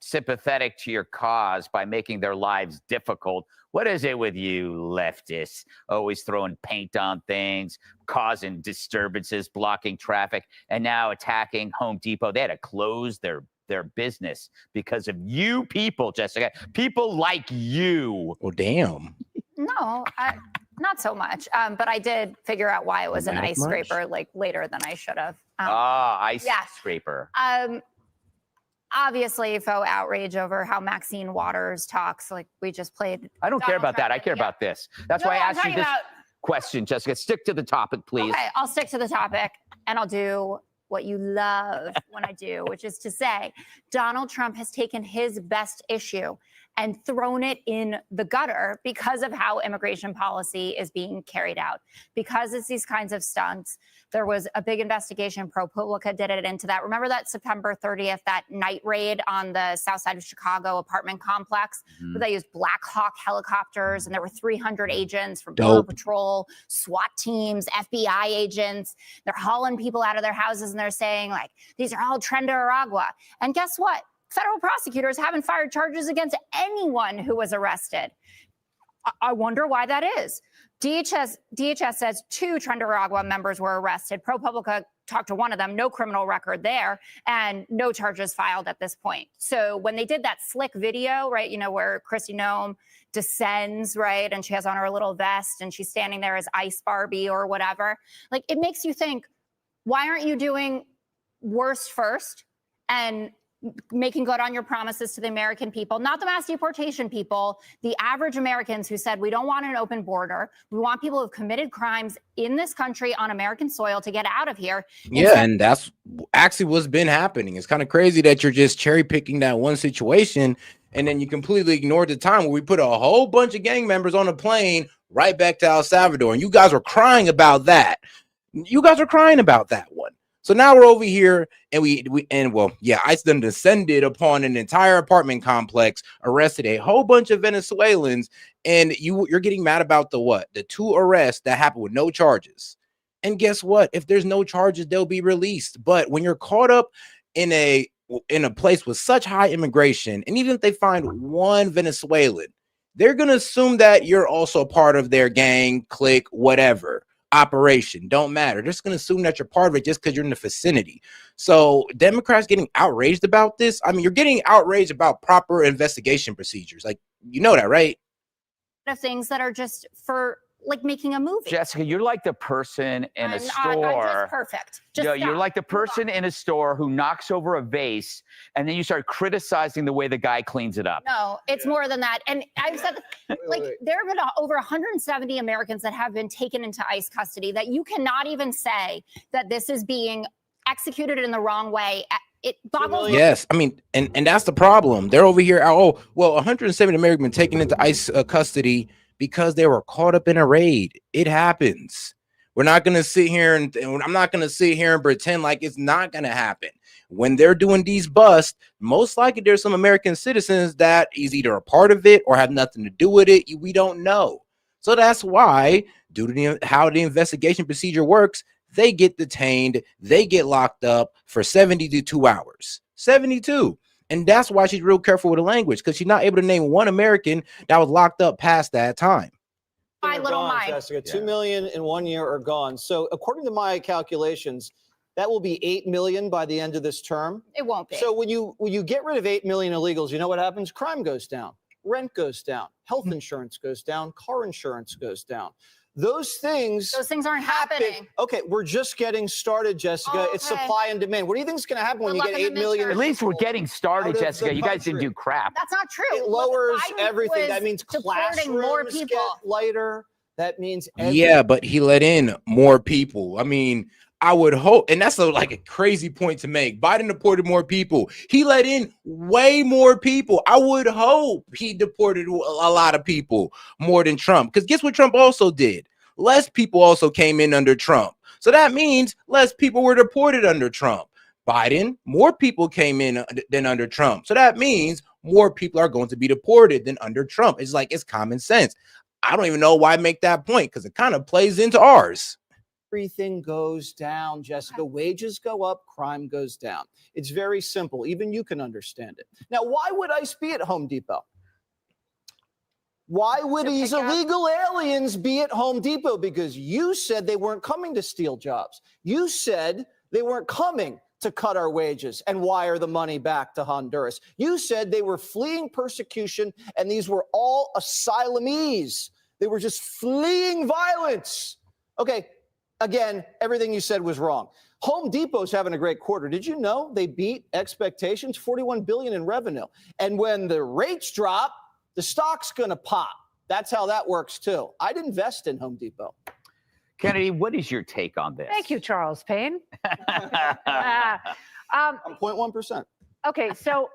sympathetic to your cause by making their lives difficult. What is it with you leftists? Always throwing paint on things, causing disturbances, blocking traffic, and now attacking Home Depot. They had to close their business because of you people, Jessica. People like you. Oh, damn. No, not so much. But I did figure out why it was an Not ice much. scraper like later than I should have. Ice yes. scraper. Obviously, faux outrage over how Maxine Waters talks. Like we just played. I don't care Donald about that. Trump. I care Yeah. about this. That's No, why I I'm asked you talking this about- question, Jessica. Stick to the topic, please. Okay, I'll stick to the topic and I'll do what you love when I do, which is to say Donald Trump has taken his best issue and thrown it in the gutter because of how immigration policy is being carried out. Because it's these kinds of stunts, there was a big investigation. ProPublica did it into that. Remember that September 30th, that night raid on the south side of Chicago apartment complex, where they used Black Hawk helicopters, and there were 300 agents from Border Patrol, SWAT teams, FBI agents. They're hauling people out of their houses, and they're saying, like, these are all Nicaragua. And guess what? Federal prosecutors haven't fired charges against anyone who was arrested. I wonder why that is. DHS says 2 Nicaragua members were arrested. ProPublica talked to one of them, no criminal record there, and no charges filed at this point. So when they did that slick video, right, you know, where Kristi Noem descends, right, and she has on her little vest and she's standing there as Ice Barbie or whatever, like, it makes you think, why aren't you doing worse first and making good on your promises to the American people, not the mass deportation people, the average Americans who said, we don't want an open border. We want people who've committed crimes in this country on American soil to get out of here. Yeah, and that's actually what's been happening. It's kind of crazy that you're just cherry picking that one situation, and then you completely ignored the time where we put a whole bunch of gang members on a plane right back to El Salvador. And you guys were crying about that. You guys are crying about that one. So now we're over here, and ICE then descended upon an entire apartment complex, arrested a whole bunch of Venezuelans, and you're getting mad about the 2 arrests that happened with no charges. And guess what? If there's no charges, they'll be released. But when you're caught up in a place with such high immigration, and even if they find one Venezuelan, they're gonna assume that you're also part of their gang, clique, whatever. Operation, don't matter. They're just going to assume that you're part of it just because you're in the vicinity. So Democrats getting outraged about this. I mean, you're getting outraged about proper investigation procedures. Like, you know that, right? Of things that are just for like making a movie. Jessica, you're like the person in a store. I'm just perfect. You're like the person in a store who knocks over a vase, and then you start criticizing the way the guy cleans it up. No, it's more than that. And I've said, there have been over 170 Americans that have been taken into ICE custody that you cannot even say that this is being executed in the wrong way. It boggles. Yes, I mean, and that's the problem. They're over here. 170 Americans taken into ICE custody because they were caught up in a raid. It happens. We're not going to sit here and I'm not going to sit here and pretend like it's not going to happen. When they're doing these busts, most likely there's some American citizens that is either a part of it or have nothing to do with it. We don't know. So that's why, due to how the investigation procedure works, they get detained, they get locked up for 72 hours. 72. And that's why she's real careful with the language, because she's not able to name one American that was locked up past that time. My little mind. Jessica, 2 million in 1 year are gone. So according to my calculations, that will be 8 million by the end of this term. It won't be. So when you get rid of 8 million illegals, you know what happens? Crime goes down, rent goes down, health insurance goes down, car insurance goes down. Those things aren't happening. Okay, we're just getting started, Jessica. It's supply and demand. What do you think is going to happen when you get 8 million? At least we're getting started, Jessica. You guys didn't do crap. That's not true. It lowers everything. That means deporting more classrooms people. get lighter. That means Yeah, but he let in more people. I mean, I would hope, and that's like a crazy point to make. Biden deported more people. He let in way more people. I would hope he deported a lot of people more than Trump. Because guess what Trump also did? Less people also came in under Trump. So that means less people were deported under Trump. Biden, more people came in than under Trump. So that means more people are going to be deported than under Trump. It's like, it's common sense. I don't even know why I make that point, because it kind of plays into ours. Everything goes down, Jessica. Wages go up, crime goes down. It's very simple. Even you can understand it. Now, why would ICE be at Home Depot? Why would these illegal aliens be at Home Depot? Because you said they weren't coming to steal jobs. You said they weren't coming to cut our wages and wire the money back to Honduras. You said they were fleeing persecution, and these were all asylees. They were just fleeing violence. Okay, again, everything you said was wrong. Home Depot's having a great quarter. Did you know they beat expectations? $41 billion in revenue. And when the rates drop, the stock's going to pop. That's how that works, too. I'd invest in Home Depot. Kennedy, what is your take on this? Thank you, Charles Payne. I'm 0.1%. Okay, so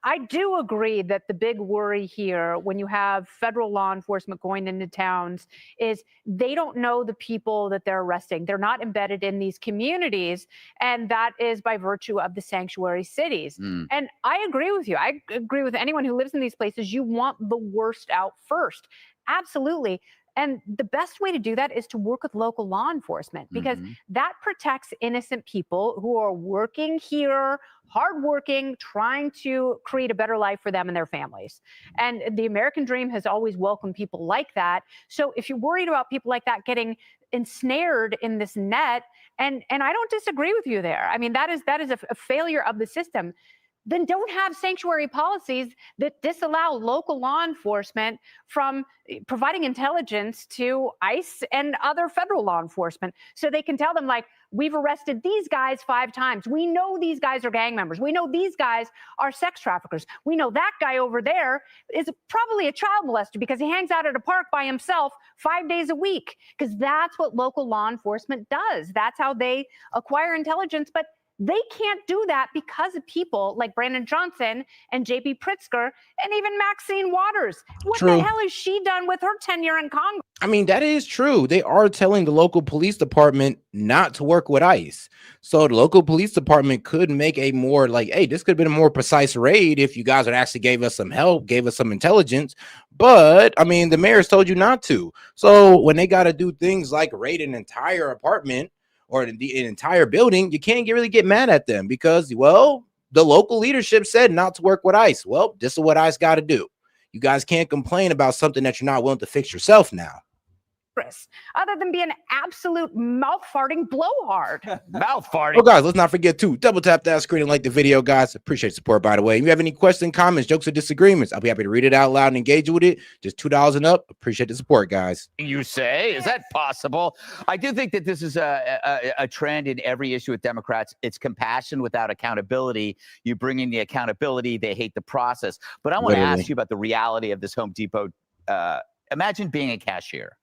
I do agree that the big worry here when you have federal law enforcement going into towns is they don't know the people that they're arresting. They're not embedded in these communities, and that is by virtue of the sanctuary cities. And I agree with you. I agree with anyone who lives in these places. You want the worst out first. Absolutely. And the best way to do that is to work with local law enforcement, because that protects innocent people who are working here, hardworking, trying to create a better life for them and their families. And the American dream has always welcomed people like that. So if you're worried about people like that getting ensnared in this net, and I don't disagree with you there. I mean, that is a failure of the system. Then don't have sanctuary policies that disallow local law enforcement from providing intelligence to ICE and other federal law enforcement, so they can tell them, like, we've arrested these guys 5 times. We know these guys are gang members. We know these guys are sex traffickers. We know that guy over there is probably a child molester because he hangs out at a park by himself 5 days a week, because that's what local law enforcement does. That's how they acquire intelligence. But they can't do that because of people like Brandon Johnson and J.B. Pritzker and even Maxine Waters. What True. the hell has she done with her tenure in Congress? I mean, that is true. They are telling the local police department not to work with ICE. So the local police department could make a more like, hey, this could have been a more precise raid if you guys would actually gave us some help, gave us some intelligence. But I mean, the mayor's told you not to. So when they got to do things like raid an entire apartment or an entire building, you can't really get mad at them because, well, the local leadership said not to work with ICE. Well, this is what ICE got to do. You guys can't complain about something that you're not willing to fix yourself now. Other than being absolute mouth farting blowhard. Mouth farting. Oh, guys, let's not forget to double tap that screen and like the video, guys. Appreciate the support, by the way. If you have any questions, comments, jokes, or disagreements, I'll be happy to read it out loud and engage with it. Just $2 and up. Appreciate the support, guys. You say? Is that possible? I do think that this is a trend in every issue with Democrats. It's compassion without accountability. You bring in the accountability, they hate the process. But I want to ask you about the reality of this Home Depot. Imagine being a cashier.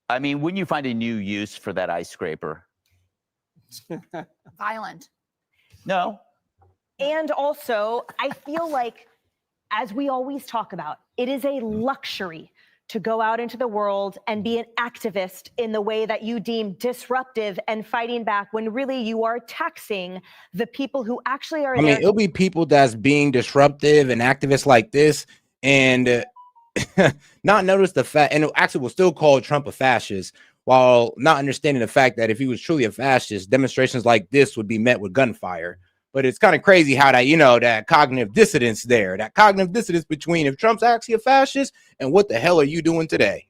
I mean, wouldn't you find a new use for that ice scraper? Violent. No. And also, I feel like, as we always talk about, it is a luxury to go out into the world and be an activist in the way that you deem disruptive and fighting back, when really you are taxing the people who actually are I mean, it'll be people that's being disruptive and activists like this and not notice the fact, and it actually will still call Trump a fascist, while not understanding the fact that if he was truly a fascist, demonstrations like this would be met with gunfire. But it's kind of crazy how that, you know, that cognitive dissonance there, that cognitive dissonance between if Trump's actually a fascist and what the hell are you doing today?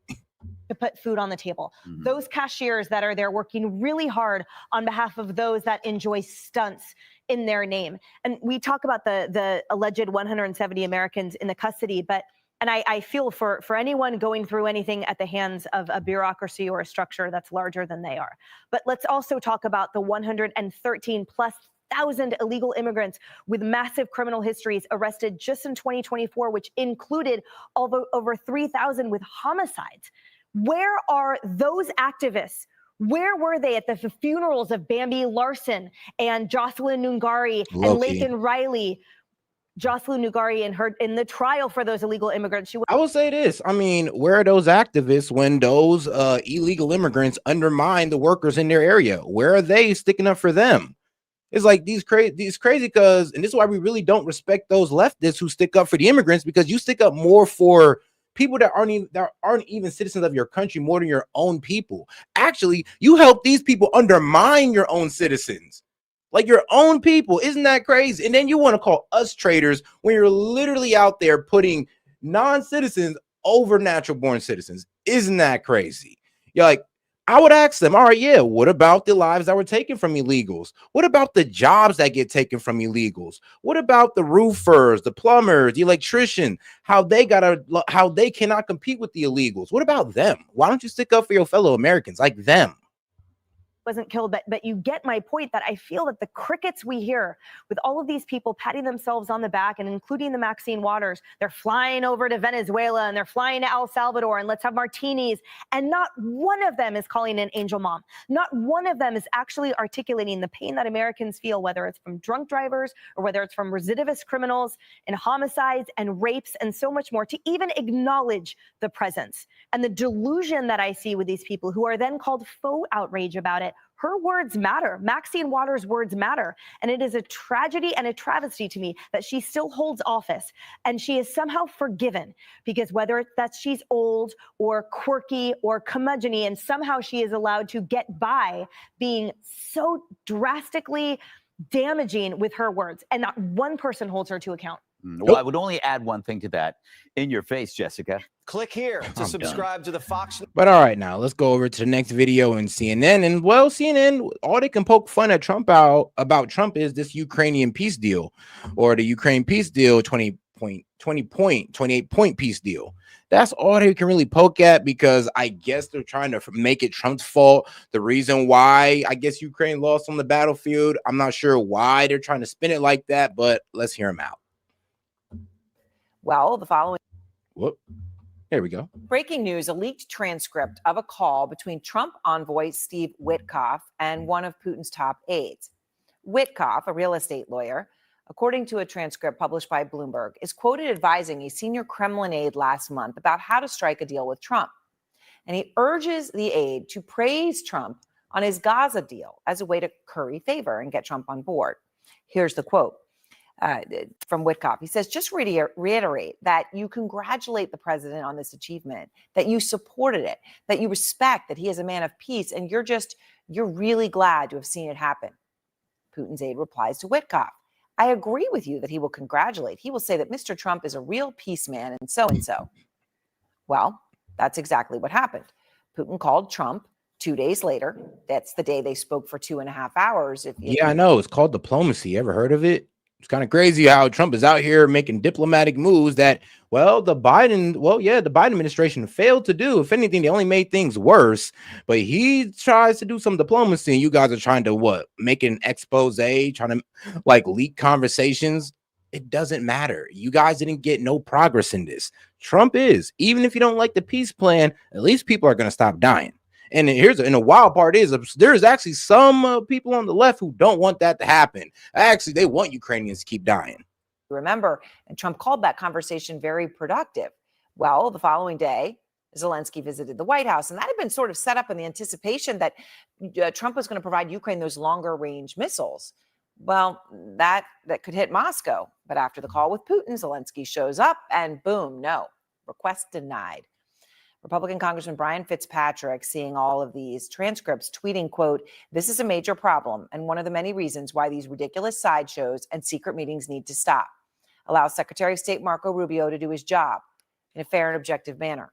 To put food on the table. Those cashiers that are there working really hard on behalf of those that enjoy stunts in their name. And we talk about the alleged 170 Americans in the custody, but and I feel for anyone going through anything at the hands of a bureaucracy or a structure that's larger than they are. But let's also talk about the 113,000+ illegal immigrants with massive criminal histories arrested just in 2024, which included over 3,000 with homicides. Where are those activists? Where were they at the funerals of Bambi Larson and Jocelyn Nungari and Laken Riley? Jocelyn Nugari in the trial for those illegal immigrants. I will say this. I mean, where are those activists when those illegal immigrants undermine the workers in their area? Where are they sticking up for them? It's like these crazy because, and this is why we really don't respect those leftists who stick up for the immigrants, because you stick up more for people that aren't even citizens of your country more than your own people. Actually, you help these people undermine your own citizens. Like your own people. Isn't that crazy? And then you want to call us traitors when you're literally out there putting non-citizens over natural born citizens. Isn't that crazy? You're like, I would ask them, all right, yeah, what about the lives that were taken from illegals? What about the jobs that get taken from illegals? What about the roofers, the plumbers, the electrician, how they cannot compete with the illegals? What about them? Why don't you stick up for your fellow Americans like them? wasn't killed, but you get my point that I feel that the crickets we hear with all of these people patting themselves on the back, and including the Maxine Waters, they're flying over to Venezuela and they're flying to El Salvador and let's have martinis, and not one of them is calling an angel mom. Not one of them is actually articulating the pain that Americans feel, whether it's from drunk drivers or whether it's from recidivist criminals and homicides and rapes and so much more, to even acknowledge the presence and the delusion that I see with these people who are then called faux outrage about it. Her words matter. Maxine Waters' words matter. And it is a tragedy and a travesty to me that she still holds office and she is somehow forgiven, because whether it's that she's old or quirky or curmudgeon-y, and somehow she is allowed to get by being so drastically damaging with her words, and not one person holds her to account. Well, I would only add one thing to that. In your face, Jessica. Click here to subscribe to the Fox. But all right, now let's go over to the next video in CNN. And well, CNN, all they can poke fun at Trump about Trump is this Ukrainian peace deal, or the Ukraine peace deal, 28-point peace deal. That's all they can really poke at, because I guess they're trying to make it Trump's fault. The reason why I guess Ukraine lost on the battlefield, I'm not sure why they're trying to spin it like that, but let's hear him out. Well, the following. Whoop. There we go. Breaking news, a leaked transcript of a call between Trump envoy Steve Witkoff and one of Putin's top aides. Witkoff, a real estate lawyer, according to a transcript published by Bloomberg, is quoted advising a senior Kremlin aide last month about how to strike a deal with Trump. And he urges the aide to praise Trump on his Gaza deal as a way to curry favor and get Trump on board. Here's the quote from Witkoff. He says, just reiterate that you congratulate the president on this achievement, that you supported it, that you respect that he is a man of peace, and you're really glad to have seen it happen. Putin's aide replies to Witkoff, I agree with you that he will congratulate. He will say that Mr. Trump is a real peace man and so and so. Well, that's exactly what happened. Putin called Trump 2 days later. That's the day they spoke for 2.5 hours. Yeah, I know. It's called diplomacy. Ever heard of it? It's kind of crazy how Trump is out here making diplomatic moves that, well, the Biden administration failed to do. If anything, they only made things worse. But he tries to do some diplomacy, and you guys are trying to make an expose, trying to like leak conversations. It doesn't matter. You guys didn't get no progress in this. Trump is. Even if you don't like the peace plan, at least people are going to stop dying. And the wild part is there's actually some people on the left who don't want that to happen. Actually, they want Ukrainians to keep dying. Remember, and Trump called that conversation very productive. Well, the following day, Zelensky visited the White House, and that had been sort of set up in the anticipation that Trump was going to provide Ukraine those longer range missiles. Well, that could hit Moscow. But after the call with Putin, Zelensky shows up and boom, no, request denied. Republican Congressman Brian Fitzpatrick, seeing all of these transcripts, tweeting, quote, this is a major problem and one of the many reasons why these ridiculous sideshows and secret meetings need to stop. Allow Secretary of State Marco Rubio to do his job in a fair and objective manner.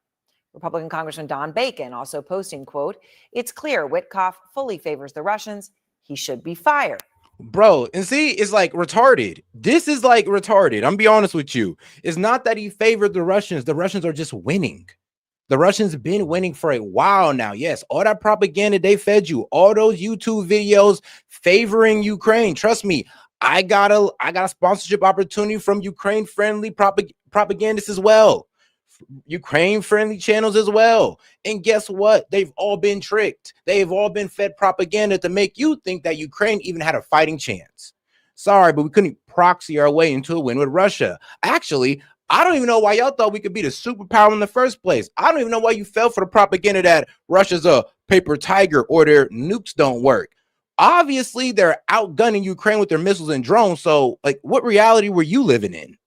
Republican Congressman Don Bacon also posting, quote, it's clear Witkoff fully favors the Russians. He should be fired. Bro, and see, it's like retarded. This is like retarded. I'm gonna be honest with you. It's not that he favored the Russians. The Russians are just winning. The Russians have been winning for a while now. Yes, all that propaganda they fed you, all those YouTube videos favoring Ukraine. Trust me, I got a sponsorship opportunity from Ukraine-friendly propagandists as well, Ukraine-friendly channels as well. And guess what? They've all been tricked. They've all been fed propaganda to make you think that Ukraine even had a fighting chance. Sorry, but we couldn't proxy our way into a win with Russia. Actually, I don't even know why y'all thought we could be the superpower in the first place. I don't even know why you fell for the propaganda that Russia's a paper tiger or their nukes don't work. Obviously, they're outgunning Ukraine with their missiles and drones. So, like, what reality were you living in?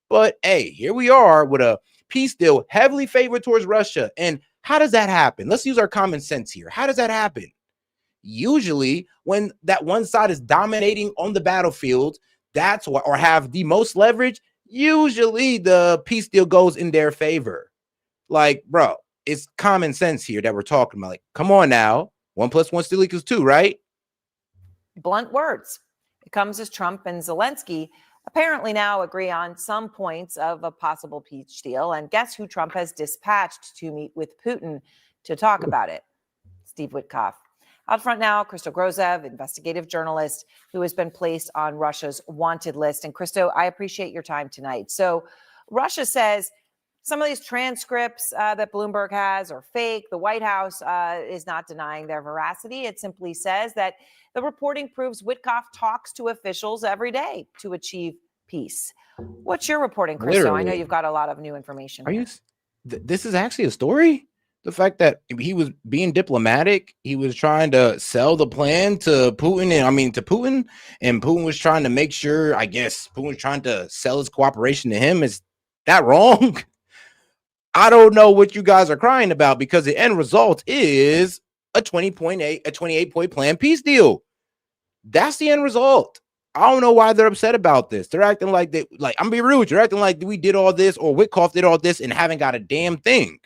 But, hey, here we are with a peace deal heavily favored towards Russia. And how does that happen? Let's use our common sense here. How does that happen? Usually, when that one side is dominating on the battlefield, that's what, or have the most leverage, usually the peace deal goes in their favor. Like, bro, it's common sense here that we're talking about. Like, come on now. 1 + 1 still equals 2, right? Blunt words. It comes as Trump and Zelensky apparently now agree on some points of a possible peace deal. And guess who Trump has dispatched to meet with Putin to talk about it? Steve Witkoff. Out front now, Christo Grozev, investigative journalist who has been placed on Russia's wanted list. And Christo, I appreciate your time tonight. So Russia says some of these transcripts that Bloomberg has are fake. The White House is not denying their veracity. It simply says that the reporting proves Witkoff talks to officials every day to achieve peace. What's your reporting, Christo? I know Literally. you've got a lot of new information. Are you? This is actually a story. The fact that he was being diplomatic, he was trying to sell the plan to Putin, to Putin, and Putin was trying to make sure. I guess Putin was trying to sell his cooperation to him. Is that wrong? I don't know what you guys are crying about, because the end result is a 28-point plan peace deal. That's the end result. I don't know why they're upset about this. They're acting like I'm gonna be real with you. They're acting like we did all this, or Witkoff did all this, and haven't got a damn thing.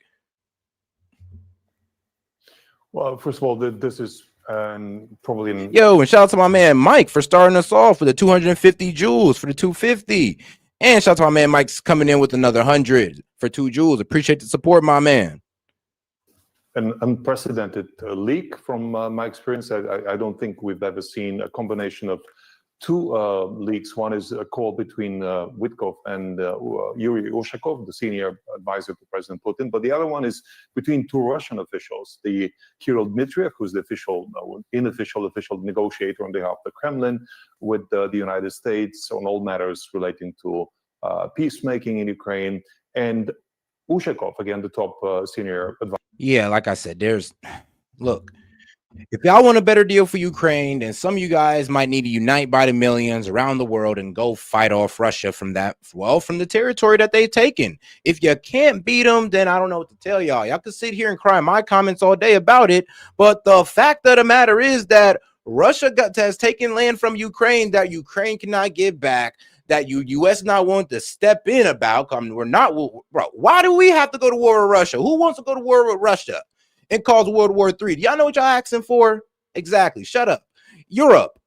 Well, first of all, this is probably Yo, and shout out to my man Mike for starting us off with the 250 joules for the 250, and shout out to my man Mike's coming in with another 100 for 2 joules. Appreciate the support, my man. an unprecedented leak from my experience. I don't think we've ever seen a combination of two leaks. One is a call between Witkoff and Yuri Ushakov, the senior advisor to President Putin. But the other one is between two Russian officials, the Kirill Dmitriev, who's the unofficial negotiator on behalf of the Kremlin with the United States on all matters relating to peacemaking in Ukraine, and Ushakov, again, the top senior advisor. Yeah, like I said, look, if y'all want a better deal for Ukraine, then some of you guys might need to unite by the millions around the world and go fight off Russia from the territory that they've taken. If you can't beat them, then I don't know what to tell y'all. Y'all can sit here and cry in my comments all day about it, but the fact of the matter is that Russia has taken land from Ukraine that Ukraine cannot give back, that U.S. not want to step in about. We're not, bro. Why do we have to go to war with Russia? Who wants to go to war with Russia and cause World War III? Do y'all know what y'all asking for? Exactly. Shut up. Europe,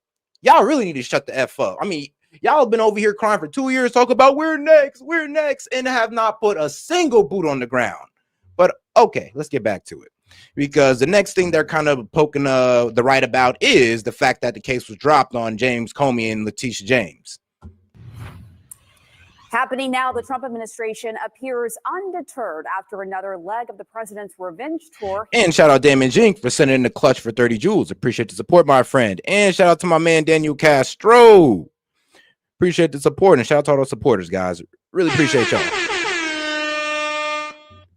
y'all really need to shut the F up. I mean, y'all have been over here crying for 2 years, talking about we're next, and have not put a single boot on the ground. But okay, let's get back to it, because the next thing they're kind of poking the right about is the fact that the case was dropped on James Comey and Letitia James. Happening now, the Trump administration appears undeterred after another leg of the president's revenge tour. And shout out Damon Jink for sending in the clutch for 30 joules. Appreciate the support, my friend. And shout out to my man Daniel Castro. Appreciate the support, and shout out to all those supporters, guys. Really appreciate y'all.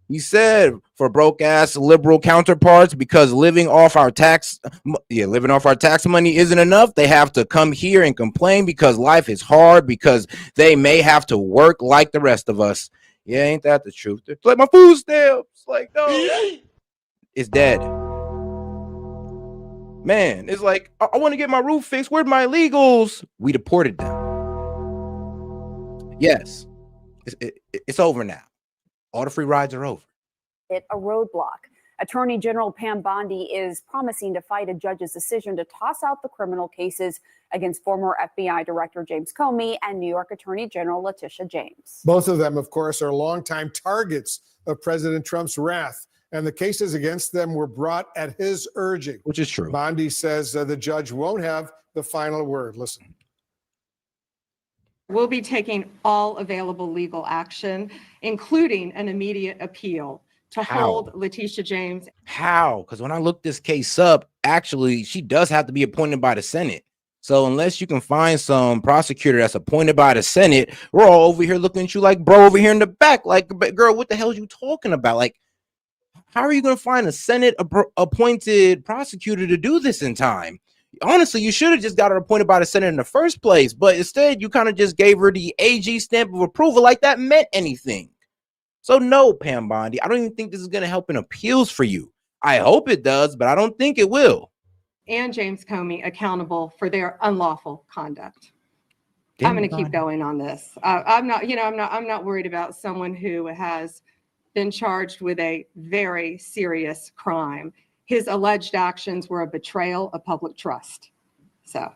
He said for broke ass liberal counterparts, because living off our tax money isn't enough, they have to come here and complain because life is hard, because they may have to work like the rest of us. Yeah, ain't that the truth? It's like my food stamps, like, no, it's dead. Man, it's like, I want to get my roof fixed. Where's my illegals? We deported them. Yes, it's over now. All the free rides are over. A roadblock. Attorney General Pam Bondi is promising to fight a judge's decision to toss out the criminal cases against former FBI Director James Comey and New York Attorney General Letitia James. Both of them, of course, are longtime targets of President Trump's wrath, and the cases against them were brought at his urging. Which is true. Bondi says the judge won't have the final word. Listen. We'll be taking all available legal action, including an immediate appeal to hold Letitia James. How? Because when I looked this case up, actually, she does have to be appointed by the Senate. So unless you can find some prosecutor that's appointed by the Senate, we're all over here looking at you like, bro, over here in the back, like, girl, what the hell are you talking about? Like, how are you going to find a Senate appointed prosecutor to do this in time? Honestly, you should have just got her appointed by the Senate in the first place, but instead you kind of just gave her the AG stamp of approval like that meant anything. So no, Pam Bondi, I don't even think this is going to help in appeals for you. I hope it does, but I don't think it will. And James Comey accountable for their unlawful conduct. Damn, I'm going to keep going on this. I'm not worried about someone who has been charged with a very serious crime. His alleged actions were a betrayal of public trust. So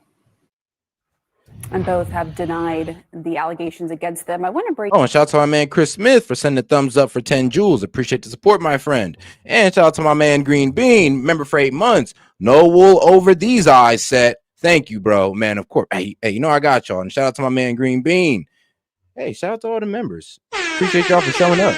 And both have denied the allegations against them. I want to break. Oh, and shout out to my man Chris Smith for sending a thumbs up for 10 jewels. Appreciate the support, my friend. And shout out to my man Green Bean, member for 8 months. No wool over these eyes, Set. Thank you, bro. Man, of course. Hey, you know I got y'all. And shout out to my man Green Bean. Hey, shout out to all the members. Appreciate y'all for showing up.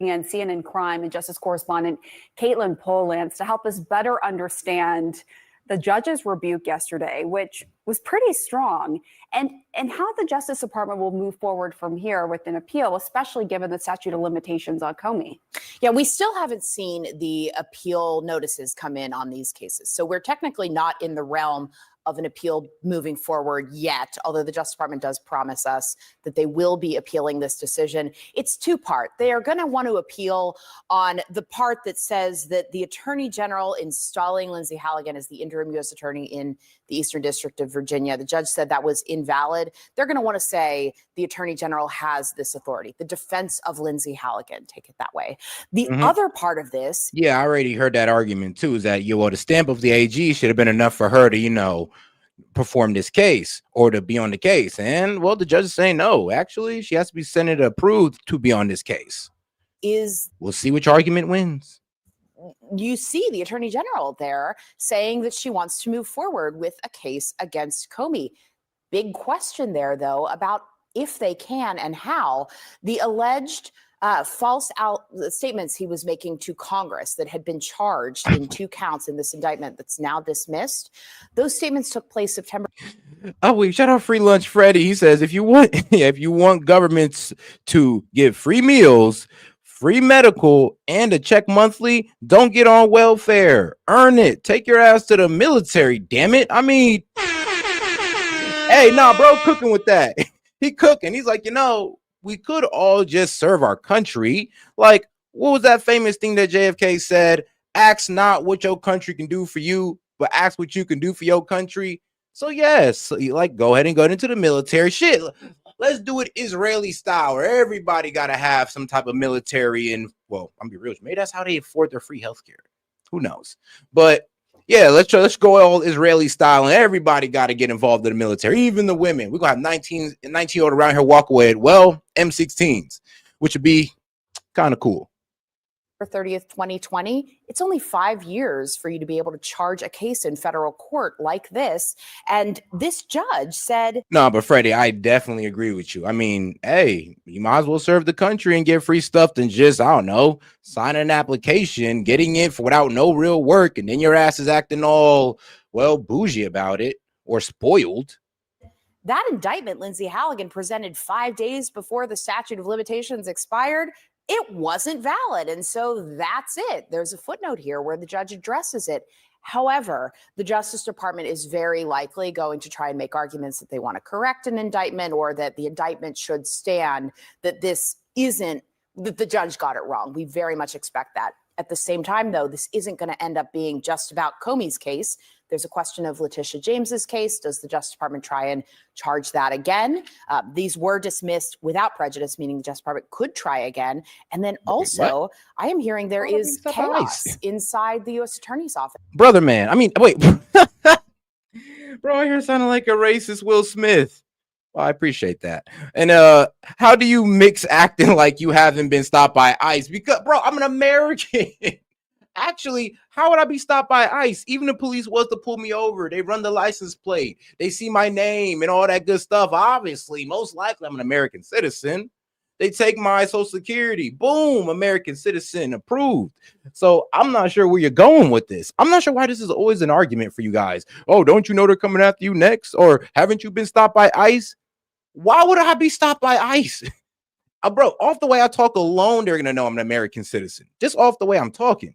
And CNN crime and justice correspondent Caitlin Polans to help us better understand the judge's rebuke yesterday, which was pretty strong, and how the Justice Department will move forward from here with an appeal, especially given the statute of limitations on Comey. Yeah, we still haven't seen the appeal notices come in on these cases. So we're technically not in the realm of an appeal moving forward yet, although the Justice Department does promise us that they will be appealing this decision. It's two-part. They are going to want to appeal on the part that says that the Attorney General installing Lindsay Halligan as the interim U.S. Attorney in the Eastern District of Virginia, the judge said that was invalid. They're going to want to say the Attorney General has this authority, the defense of Lindsay Halligan, take it that way. The other part of this. Yeah, I already heard that argument too, is that, the stamp of the AG should have been enough for her to, perform this case or to be on the case. And well, the judge is saying no, actually, she has to be Senate approved to be on this case. We'll see which argument wins. You see the Attorney General there saying that she wants to move forward with a case against Comey. Big question there, though, about if they can and how. The alleged false statements he was making to Congress that had been charged in 2 counts in this indictment that's now dismissed. Those statements took place September. Oh, wait, shout out Free Lunch Freddy. He says, if you want governments to give free meals, free medical, and a check monthly, don't get on welfare. Earn it. Take your ass to the military, damn it. I mean, hey, nah, bro, cooking with that. He cooking. He's like, we could all just serve our country. Like, what was that famous thing that JFK said? Ask not what your country can do for you, but ask what you can do for your country. So yes, go ahead and go into the military. Shit, let's do it Israeli style, where everybody got to have some type of military. And well, I'm be real, maybe that's how they afford their free healthcare. Who knows? But yeah, let's go all Israeli style, and everybody got to get involved in the military, even the women. We're gonna have 19-year-old around here walk away with M16s, which would be kind of cool. 30th, 2020, it's only 5 years for you to be able to charge a case in federal court like this. And this judge said, no, but Freddie, I definitely agree with you. I mean, hey, you might as well serve the country and get free stuff than just, I don't know, sign an application, getting it without no real work, and then your ass is acting all, well, bougie about it or spoiled. That indictment Lindsay Halligan presented 5 days before the statute of limitations expired, it wasn't valid. And so that's it. There's a footnote here where the judge addresses it. However, the Justice Department is very likely going to try and make arguments that they want to correct an indictment or that the indictment should stand, that this isn't, that the judge got it wrong. We very much expect that. At the same time, though, this isn't going to end up being just about Comey's case. There's a question of Letitia James's case. Does the Justice Department try and charge that again? These were dismissed without prejudice, meaning the Justice Department could try again. And then also, I am hearing there is chaos inside the U.S. Attorney's Office. Brother, man. I mean, wait. Bro, I hear sounding like a racist Will Smith. Well, I appreciate that. And how do you mix acting like you haven't been stopped by ICE? Because, bro, I'm an American. Actually, how would I be stopped by ICE? Even the police was to pull me over. They run the license plate. They see my name and all that good stuff. Obviously, most likely I'm an American citizen. They take my social security. Boom, American citizen approved. So I'm not sure where you're going with this. I'm not sure why this is always an argument for you guys. Oh, don't you know they're coming after you next? Or haven't you been stopped by ICE? Why would I be stopped by ICE? Bro, off the way I talk alone, they're going to know I'm an American citizen. Just off the way I'm talking.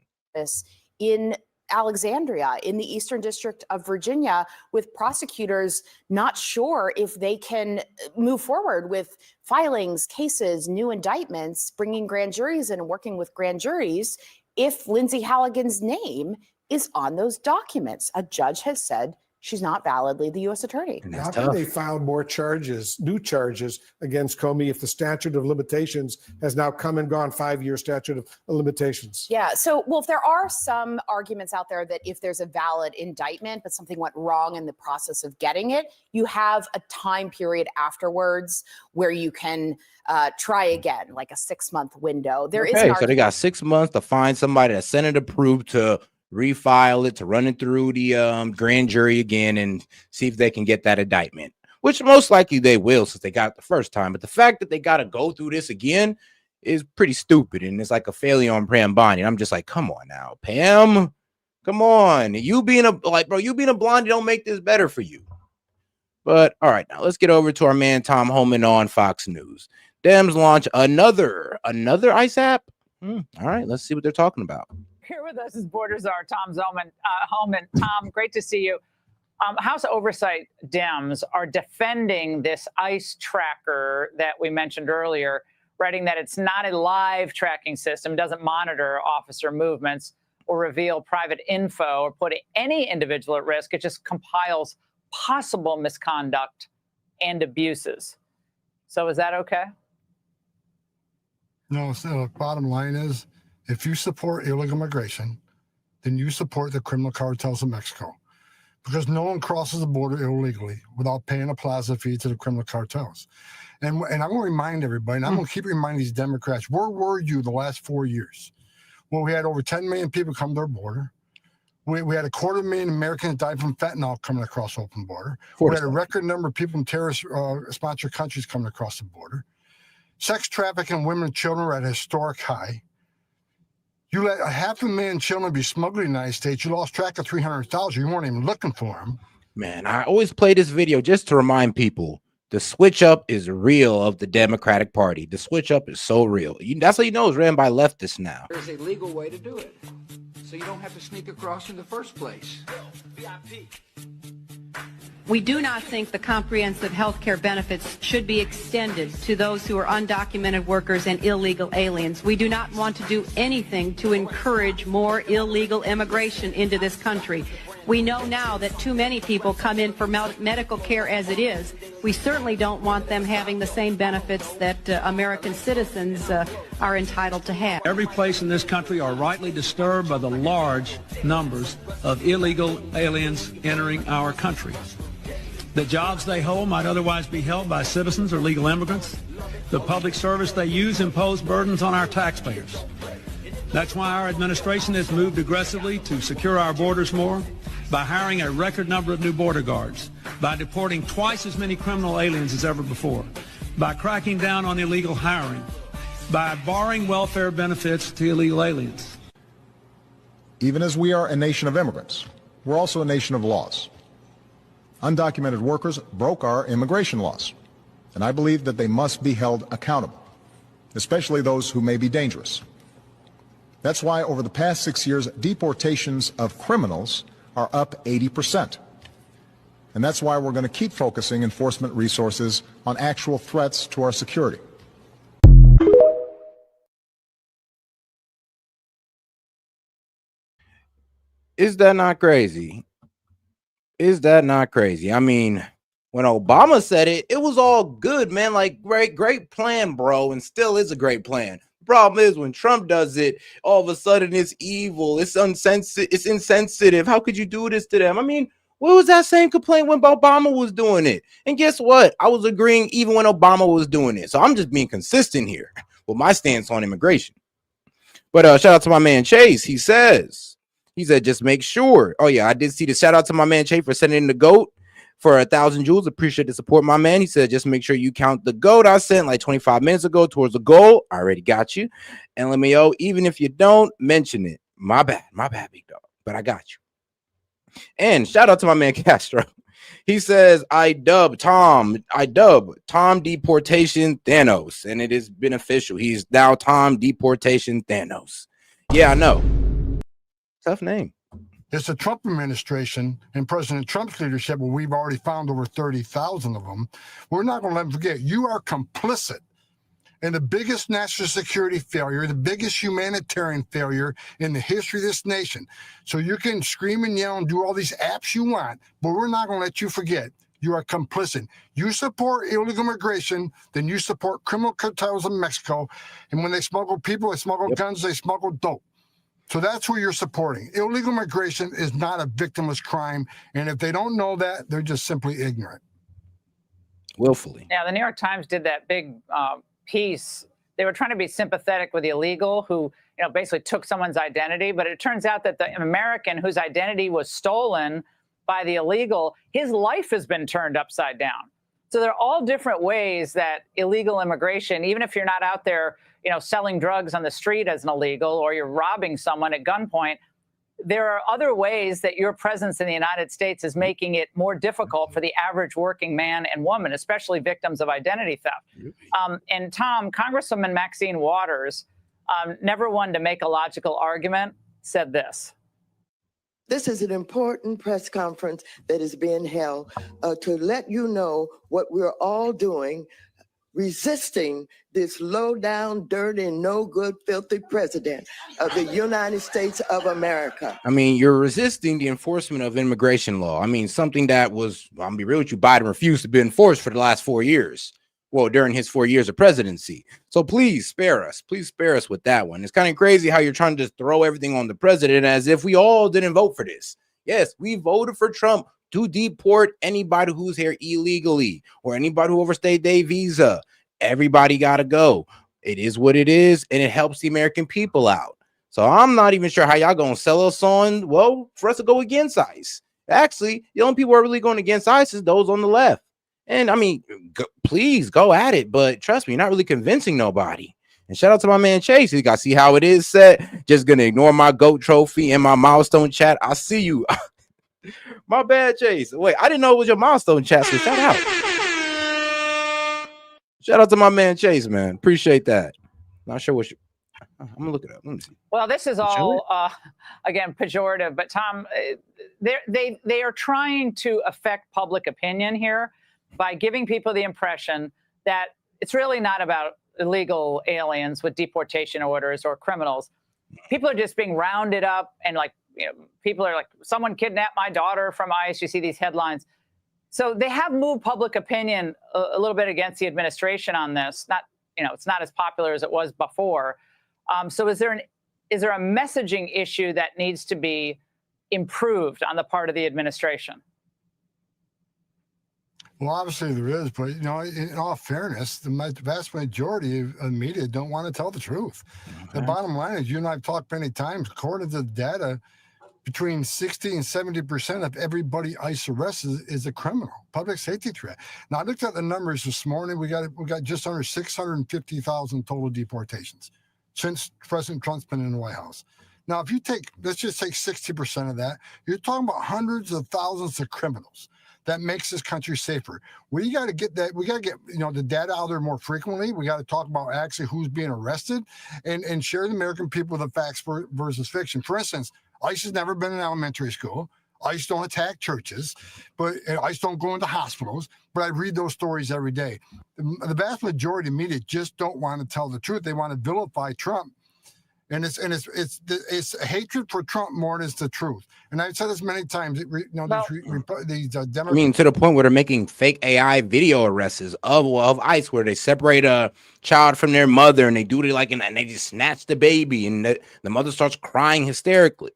In Alexandria, in the Eastern District of Virginia, with prosecutors not sure if they can move forward with filings, cases, new indictments, bringing grand juries in and working with grand juries if Lindsay Halligan's name is on those documents. A judge has said she's not validly the U.S. attorney. How can they file more charges, new charges against Comey if the statute of limitations has now come and gone, 5-year statute of limitations? Yeah. So, well, if there are some arguments out there that if there's a valid indictment, but something went wrong in the process of getting it, you have a time period afterwards where you can try again, like a 6-month window. There is an so they got 6 months to find somebody that Senate approved to refile it, to run it through the grand jury again and see if they can get that indictment, which most likely they will since they got it the first time. But the fact that they got to go through this again is pretty stupid, and it's like a failure on Pam Bondi. I'm just like, come on now, Pam, come on. You being a blondie don't make this better for you. But all right, now let's get over to our man Tom Homan on Fox News. Dems launch another ICE app. All right, let's see what they're talking about. Here with us is Border Czar Tom Homan. Tom, great to see you. House Oversight Dems are defending this ICE tracker that we mentioned earlier, writing that it's not a live tracking system, doesn't monitor officer movements or reveal private info or put any individual at risk. It just compiles possible misconduct and abuses. So is that okay? No, so the bottom line is, if you support illegal migration, then you support the criminal cartels of Mexico, because no one crosses the border illegally without paying a plaza fee to the criminal cartels. And I'm going to remind everybody, and I'm going to keep reminding these Democrats, where were you the last 4 years? Well, we had over 10 million people come to our border. We had 250,000 Americans died from fentanyl coming across open border. We had a record number of people from terrorist-sponsored countries coming across the border. Sex trafficking women and children were at a historic high. You let 500,000 children be smuggled in the United States. You lost track of 300,000. You weren't even looking for them. Man, I always play this video just to remind people the switch up is real of the Democratic Party. The switch up is so real. That's how you know it's ran by leftists now. There's a legal way to do it, so you don't have to sneak across in the first place. We do not think the comprehensive health care benefits should be extended to those who are undocumented workers and illegal aliens. We do not want to do anything to encourage more illegal immigration into this country. We know now that too many people come in for medical care as it is. We certainly don't want them having the same benefits that American citizens are entitled to have. Every place in this country are rightly disturbed by the large numbers of illegal aliens entering our country. The jobs they hold might otherwise be held by citizens or legal immigrants. The public service they use impose burdens on our taxpayers. That's why our administration has moved aggressively to secure our borders more, by hiring a record number of new border guards, by deporting twice as many criminal aliens as ever before, by cracking down on illegal hiring, by barring welfare benefits to illegal aliens. Even as we are a nation of immigrants, we're also a nation of laws. Undocumented workers broke our immigration laws, and I believe that they must be held accountable, especially those who may be dangerous. That's why over the past 6 years, deportations of criminals are up 80%. And that's why we're going to keep focusing enforcement resources on actual threats to our security. Is that not crazy? Is that not crazy? I mean, when Obama said it, it was all good, man. Like, great plan, bro, and still is a great plan. The problem is when Trump does it, all of a sudden it's evil, it's insensitive. How could you do this to them? I mean, what was that same complaint when Obama was doing it? And guess what? I was agreeing even when Obama was doing it. So I'm just being consistent here with my stance on immigration. But shout out to my man Chase. He said, just make sure. Oh, yeah, I did see the shout out to my man Chase for sending in the GOAT for 1,000 joules. Appreciate the support, my man. He said, just make sure you count the GOAT I sent like 25 minutes ago towards the goal. I already got you. And let me know, even if you don't mention it. My bad, big dog. But I got you. And shout out to my man Castro. He says, I dub Tom Deportation Thanos. And it is beneficial. He's now Tom Deportation Thanos. Yeah, I know. Tough name. It's the Trump administration and President Trump's leadership, where we've already found over 30,000 of them. We're not going to let them forget. You are complicit and the biggest national security failure, the biggest humanitarian failure in the history of this nation. So you can scream and yell and do all these apps you want, but we're not going to let you forget. You are complicit. You support illegal immigration, then you support criminal cartels in Mexico. And when they smuggle people, they smuggle guns, they smuggle dope. So that's who you're supporting. Illegal immigration is not a victimless crime. And if they don't know that, they're just simply ignorant. Willfully. Yeah, the New York Times did that big piece. They were trying to be sympathetic with the illegal who, basically took someone's identity. But it turns out that the American whose identity was stolen by the illegal, his life has been turned upside down. So there are all different ways that illegal immigration, even if you're not out there, selling drugs on the street as an illegal, or you're robbing someone at gunpoint, there are other ways that your presence in the United States is making it more difficult for the average working man and woman, especially victims of identity theft. And Tom, Congresswoman Maxine Waters, never one to make a logical argument, said this. This is an important press conference that is being held to let you know what we're all doing, resisting this low-down, dirty, no-good, filthy president of the United States of America. I mean, you're resisting the enforcement of immigration law. I mean, something that was, I'll be real with you, Biden refused to be enforced for the last 4 years. Well, during his 4 years of presidency. So please spare us. Please spare us with that one. It's kind of crazy how you're trying to just throw everything on the president as if we all didn't vote for this. Yes, we voted for Trump to deport anybody who's here illegally or anybody who overstayed their visa. Everybody got to go. It is what it is, and it helps the American people out. So I'm not even sure how y'all going to sell us on, well, for us to go against ICE. Actually, the only people who are really going against ICE is those on the left. And I mean, please go at it. But trust me, you're not really convincing nobody. And shout out to my man Chase. You got to see how it is set. Just going to ignore my GOAT trophy and my milestone chat. I see you. My bad, Chase. Wait, I didn't know it was your milestone chat. So shout out. Shout out to my man Chase, man. Appreciate that. Not sure what you. I'm going to look it up. Let me see. Well, this is all, again, pejorative. But Tom, they are trying to affect public opinion here by giving people the impression that it's really not about illegal aliens with deportation orders or criminals. People are just being rounded up and people are like, someone kidnapped my daughter from ICE. You see these headlines. So they have moved public opinion a little bit against the administration on this. Not, it's not as popular as it was before. So is there a messaging issue that needs to be improved on the part of the administration? Well, obviously there is, but in all fairness, the vast majority of the media don't want to tell the truth. The bottom line is, you and I've talked many times, according to the data, between 60 and 70% of everybody ICE arrests is a criminal, public safety threat. Now, I looked at the numbers this morning. We got just under 650,000 total deportations since President Trump's been in the White House. Now, if you let's just take 60% of that, you're talking about hundreds of thousands of criminals. That makes this country safer. We got to get that. We got to get the data out there more frequently. We got to talk about actually who's being arrested, and share the American people the facts versus fiction. For instance, ICE has never been in elementary school. ICE don't attack churches, but ICE don't go into hospitals. But I read those stories every day. The vast majority of media just don't want to tell the truth. They want to vilify Trump. And it's hatred for Trump more than it's the truth. And I've said this many times. These Democrats. I mean, to the point where they're making fake AI video arrests of ICE, where they separate a child from their mother and they do it and they just snatch the baby, and the mother starts crying hysterically,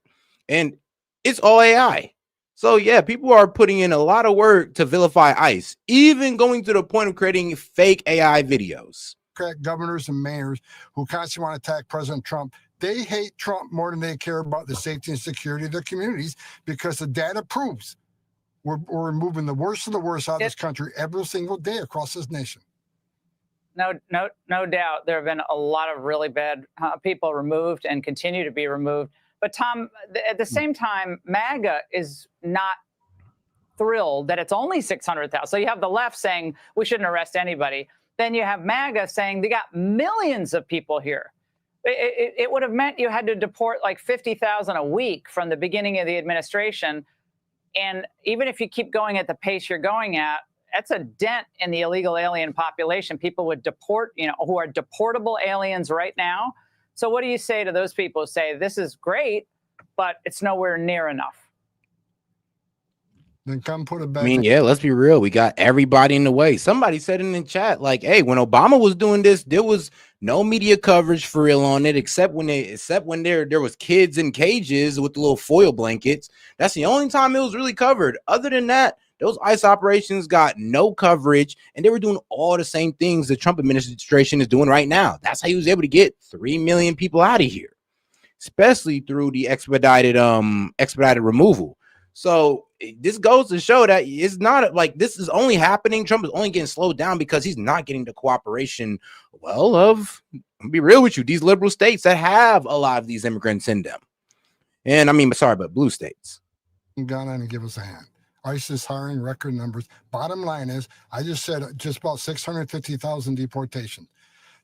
and it's all AI. So yeah, people are putting in a lot of work to vilify ICE, even going to the point of creating fake AI videos. Governors and mayors who constantly want to attack President Trump, they hate Trump more than they care about the safety and security of their communities, because the data proves we're removing the worst of the worst out of this country every single day across this nation. No doubt there have been a lot of really bad people removed and continue to be removed. But Tom, at the same time, MAGA is not thrilled that it's only 600,000. So you have the left saying we shouldn't arrest anybody. Then you have MAGA saying they got millions of people here. It would have meant you had to deport like 50,000 a week from the beginning of the administration. And even if you keep going at the pace you're going at, that's a dent in the illegal alien population. People would deport, who are deportable aliens right now. So what do you say to those people who say this is great, but it's nowhere near enough? Then come put it back. I mean, yeah, let's be real. We got everybody in the way. Somebody said in the chat, like, hey, when Obama was doing this, there was no media coverage for real on it, except when there was kids in cages with the little foil blankets. That's the only time it was really covered. Other than that, those ICE operations got no coverage, and they were doing all the same things the Trump administration is doing right now. That's how he was able to get 3 million people out of here, especially through the expedited removal. So this goes to show that it's not like this is only happening. Trump is only getting slowed down because he's not getting the cooperation, well, of, I'll be real with you, these liberal states that have a lot of these immigrants in them. And I mean, sorry, but blue states. Gone on and give us a hand. ICE is hiring record numbers. Bottom line is, I just said just about 650,000 deportations.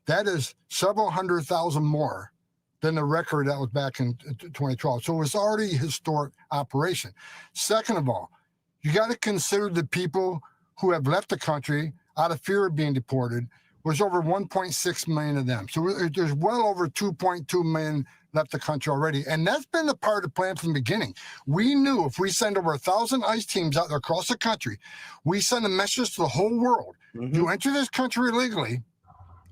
That is several 100,000 more than the record that was back in 2012. So it's already a historic operation. Second of all, you got to consider the people who have left the country out of fear of being deported. There's over 1.6 million of them. So there's well over 2.2 million left the country already. And that's been a part of the plan from the beginning. We knew if we send over 1,000 ICE teams out there across the country, we send a message to the whole world. You enter this country illegally,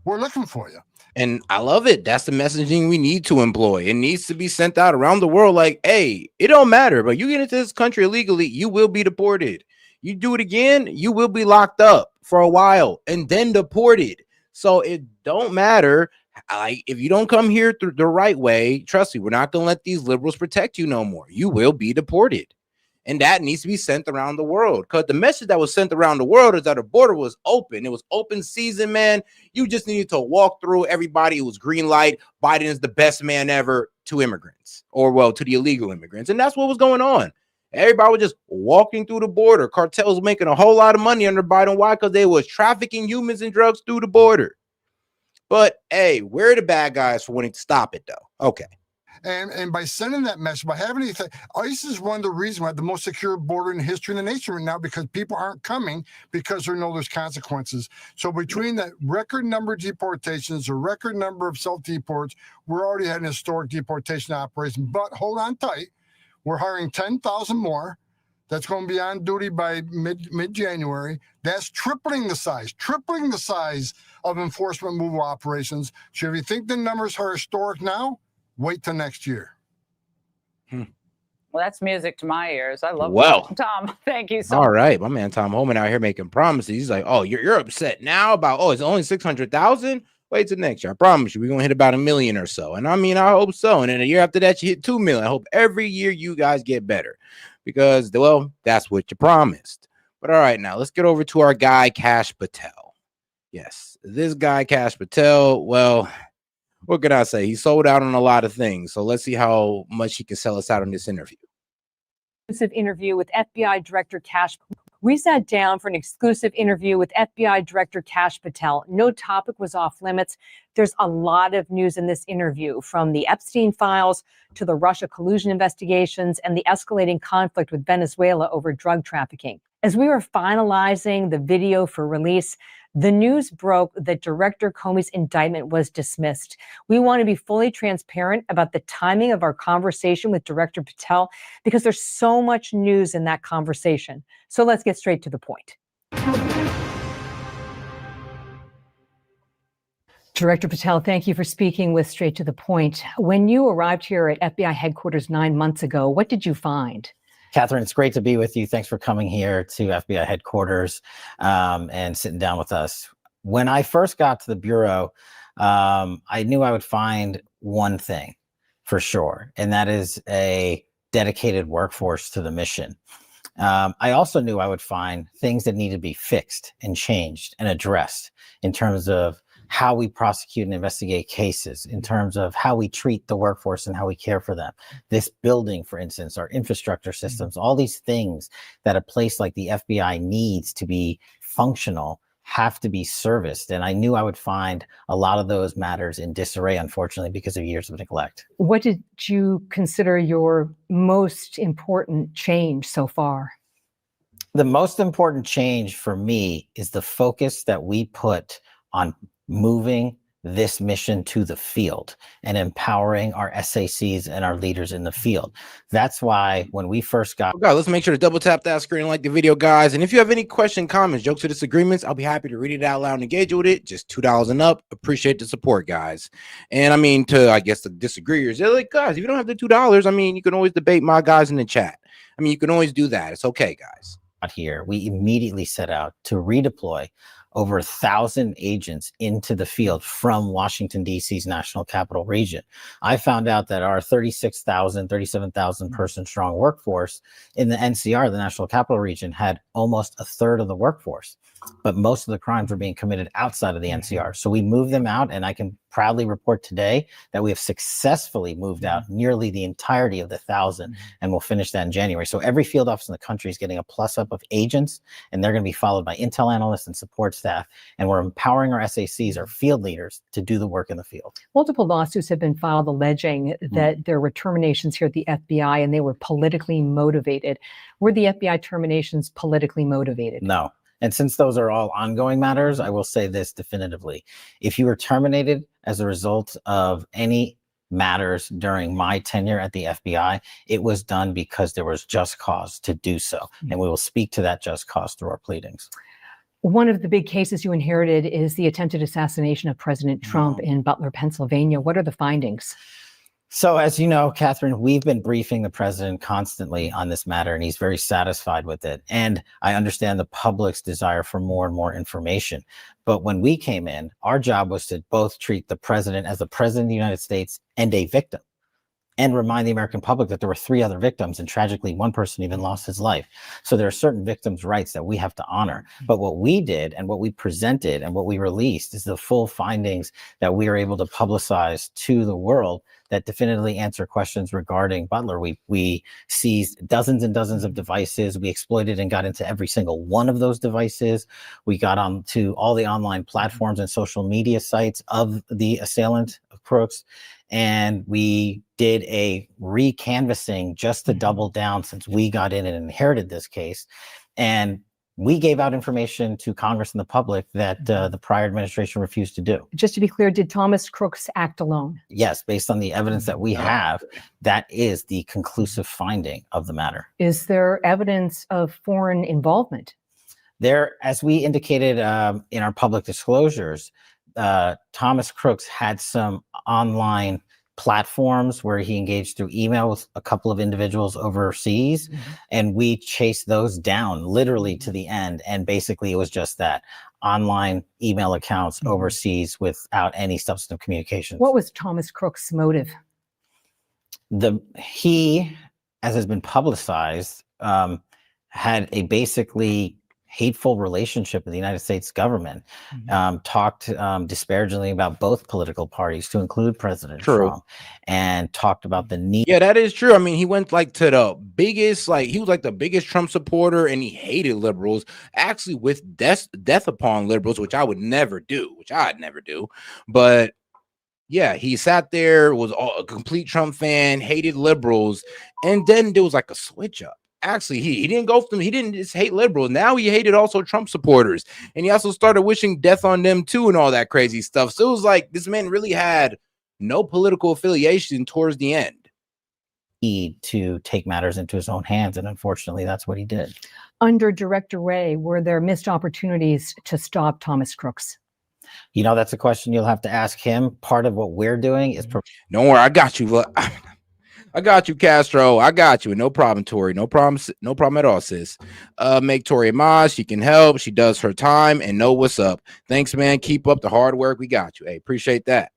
we're looking for you. And I love it. That's the messaging we need to employ. It needs to be sent out around the world like, hey, it don't matter, but you get into this country illegally, you will be deported. You do it again, you will be locked up for a while and then deported. So it don't matter. If you don't come here through the right way, trust me, we're not going to let these liberals protect you no more. You will be deported. And that needs to be sent around the world, because the message that was sent around the world is that the border was open. It was open season, man. You just needed to walk through. Everybody, it was green light. Biden is the best man ever to immigrants, or well, to the illegal immigrants. And that's what was going on. Everybody was just walking through the border. Cartels making a whole lot of money under Biden. Why? Because they was trafficking humans and drugs through the border. But hey, where are the bad guys for wanting to stop it, though? Okay. And by sending that message, by having anything, ICE is one of the reasons we have the most secure border in the history of the nation right now, because people aren't coming because they know there's consequences. So between that record number of deportations, a record number of self-deports, we're already had an historic deportation operation. But hold on tight. We're hiring 10,000 more. That's going to be on duty by mid-January. That's tripling the size of enforcement removal operations. So if you think the numbers are historic now, wait till next year. Well, that's music to my ears. I love that. Tom, thank you so much. All right, my man Tom Holman out here making promises. He's like, oh, you're upset now about, oh, it's only 600,000? Wait till next year. I promise you, we're going to hit about 1 million or so. And I mean, I hope so. And then a year after that, you hit 2 million. I hope every year you guys get better, because, well, that's what you promised. But all right, now let's get over to our guy, Kash Patel. Yes, this guy, Kash Patel, well, what can I say? He sold out on a lot of things. So let's see how much he can sell us out on this interview. Exclusive interview with FBI Director Kash. We sat down for an exclusive interview with FBI Director Kash Patel. No topic was off limits. There's a lot of news in this interview, from the Epstein files to the Russia collusion investigations and the escalating conflict with Venezuela over drug trafficking. As we were finalizing the video for release, the news broke that Director Comey's indictment was dismissed. We want to be fully transparent about the timing of our conversation with Director Patel, because there's so much news in that conversation. So let's get straight to the point. Director Patel, thank you for speaking with Straight to the Point. When you arrived here at FBI headquarters 9 months ago, what did you find? Catherine, it's great to be with you. Thanks for coming here to FBI headquarters and sitting down with us. When I first got to the Bureau, I knew I would find one thing for sure, and that is a dedicated workforce to the mission. I also knew I would find things that need to be fixed and changed and addressed in terms of how we prosecute and investigate cases, in terms of how we treat the workforce and how we care for them. This building, for instance, our infrastructure systems, all these things that a place like the FBI needs to be functional have to be serviced. And I knew I would find a lot of those matters in disarray, unfortunately, because of years of neglect. What did you consider your most important change so far? The most important change for me is the focus that we put on moving this mission to the field and empowering our SACs and our leaders in the field. That's why when we first got... God, let's make sure to double tap that screen and like the video, guys. And if you have any question, comments, jokes, or disagreements, I'll be happy to read it out loud and engage with it. Just $2 and up. Appreciate the support, guys. And I mean, I guess the disagreeers, they're like, guys, if you don't have the $2, I mean, you can always debate my guys in the chat. I mean, you can always do that. It's okay, guys. Here, we immediately set out to redeploy over 1,000 agents into the field from Washington, D.C.'s National Capital Region. I found out that our 37,000 person strong workforce in the NCR, the National Capital Region, had almost a third of the workforce. But most of the crimes were being committed outside of the NCR. So we moved them out, and I can proudly report today that we have successfully moved out nearly the entirety of the 1,000, and we'll finish that in January. So every field office in the country is getting a plus up of agents, and they're going to be followed by intel analysts and support staff. And we're empowering our SACs, our field leaders, to do the work in the field. Multiple lawsuits have been filed alleging that there were terminations here at the FBI and they were politically motivated. Were the FBI terminations politically motivated? No. And since those are all ongoing matters, I will say this definitively. If you were terminated as a result of any matters during my tenure at the FBI, it was done because there was just cause to do so. And we will speak to that just cause through our pleadings. One of the big cases you inherited is the attempted assassination of President Trump in Butler, Pennsylvania. What are the findings? So as you know, Catherine, we've been briefing the president constantly on this matter, and he's very satisfied with it. And I understand the public's desire for more and more information. But when we came in, our job was to both treat the president as the president of the United States and a victim, and remind the American public that there were 3 other victims, and tragically one person even lost his life. So there are certain victims' rights that we have to honor. But what we did and what we presented and what we released is the full findings that we are able to publicize to the world that definitively answer questions regarding Butler. We seized dozens and dozens of devices. We exploited and got into every single one of those devices. We got onto all the online platforms and social media sites of the assailant of Crooks. And we did a recanvassing just to double down since we got in and inherited this case. And we gave out information to Congress and the public that the prior administration refused to do. Just to be clear, did Thomas Crooks act alone? Yes, based on the evidence that we have, that is the conclusive finding of the matter. Is there evidence of foreign involvement? There, as we indicated in our public disclosures, Thomas Crooks had some online platforms where he engaged through email with a couple of individuals overseas, and we chased those down literally to the end. And basically it was just that, online email accounts overseas without any substantive communications. What was Thomas Crooks' motive? He, as has been publicized, had a basically hateful relationship with the United States government, talked disparagingly about both political parties, to include President Trump, and talked about the need. Yeah, that is true. I mean, he went like to the biggest, he was like the biggest Trump supporter, and he hated liberals, actually with death upon liberals, which I would never do, But yeah, he sat there, was a complete Trump fan, hated liberals, and then there was like a switch up. Actually, he didn't go from, he didn't just hate liberals. Now he hated also Trump supporters, and he also started wishing death on them too, and all that crazy stuff. So it was like this man really had no political affiliation towards the end. To take matters into his own hands, and unfortunately, that's what he did. Under Director Wray, were there missed opportunities to stop Thomas Crooks? You know, that's a question you'll have to ask him. Part of what we're doing is... Don't worry, I got you. I got you, Castro. I got you. No problem, Tori. No problem at all, sis. Make Tori a mod. She can help. She does her time and know what's up. Thanks, man. Keep up the hard work. We got you. Hey, appreciate that.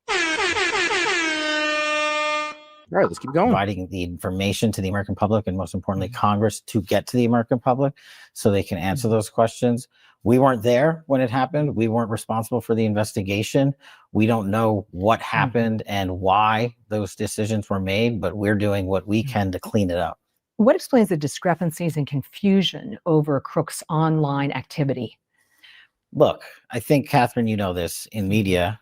All right, let's keep going. Providing the information to the American public, and most importantly, Congress, to get to the American public so they can answer those questions. We weren't there when it happened. We weren't responsible for the investigation. We don't know what happened and why those decisions were made, but we're doing what we can to clean it up. What explains the discrepancies and confusion over Crooks' online activity? Look, I think, Catherine, you know this, in media,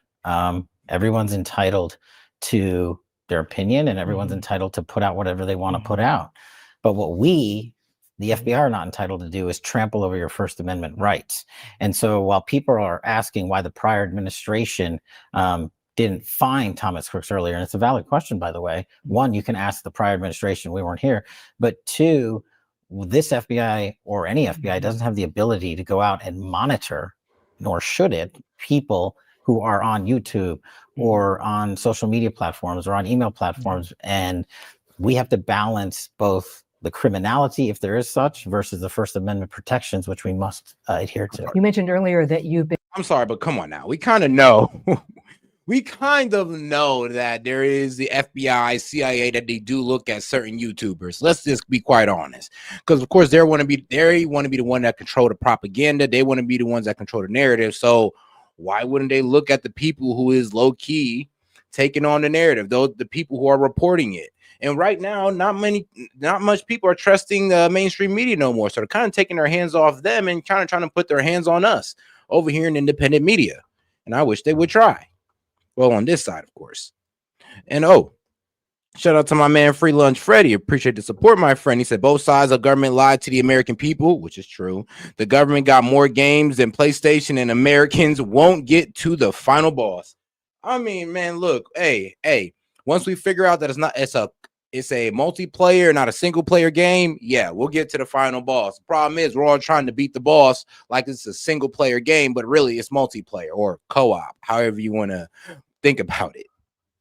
everyone's entitled to their opinion, and everyone's entitled to put out whatever they want to put out. But what we the FBI are not entitled to do is trample over your First Amendment rights. And so while people are asking why the prior administration didn't find Thomas Crooks earlier, and it's a valid question, by the way. One, you can ask the prior administration, we weren't here. But two, this FBI or any FBI doesn't have the ability to go out and monitor, nor should it, people who are on YouTube or on social media platforms or on email platforms. And we have to balance both the criminality, if there is such, versus the First Amendment protections, which we must adhere to. You mentioned earlier that you've been. I'm sorry, but come on now. We kind of know. We kind of know that there is the FBI, CIA, that they do look at certain YouTubers. Let's just be quite honest, because of course they want to be the one that control the propaganda. They want to be the ones that control the narrative. So why wouldn't they look at the people who is low key taking on the narrative? Those the people who are reporting it. And right now, not much people are trusting the mainstream media no more. So they're kind of taking their hands off them and kind of trying to put their hands on us over here in independent media. And I wish they would try. Well, on this side, of course. And shout out to my man Free Lunch Freddy. Appreciate the support, my friend. He said both sides of government lied to the American people, which is true. The government got more games than PlayStation, and Americans won't get to the final boss. I mean, man, look, hey. Once we figure out that it's a multiplayer, not a single player game, yeah, we'll get to the final boss. The problem is we're all trying to beat the boss like it's a single player game, but really it's multiplayer or co-op, however you want to think about it.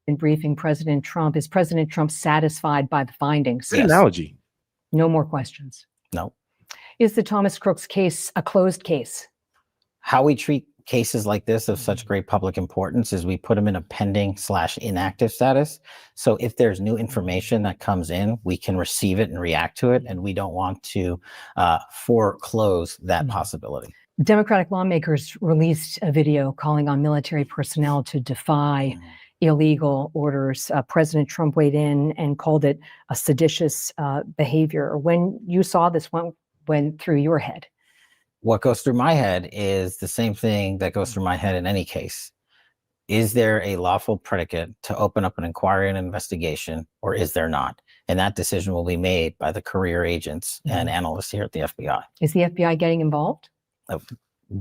In briefing President Trump, is President Trump satisfied by the findings? Good analogy. No more questions. No. Is the Thomas Crooks case a closed case? How we treat cases like this of such great public importance is we put them in a pending/inactive status. So if there's new information that comes in, we can receive it and react to it. And we don't want to foreclose that possibility. Democratic lawmakers released a video calling on military personnel to defy illegal orders. President Trump weighed in and called it a seditious behavior. When you saw this, what went through your head? What goes through my head is the same thing that goes through my head in any case. Is there a lawful predicate to open up an inquiry and investigation, or is there not? And that decision will be made by the career agents and analysts here at the FBI. Is the FBI getting involved?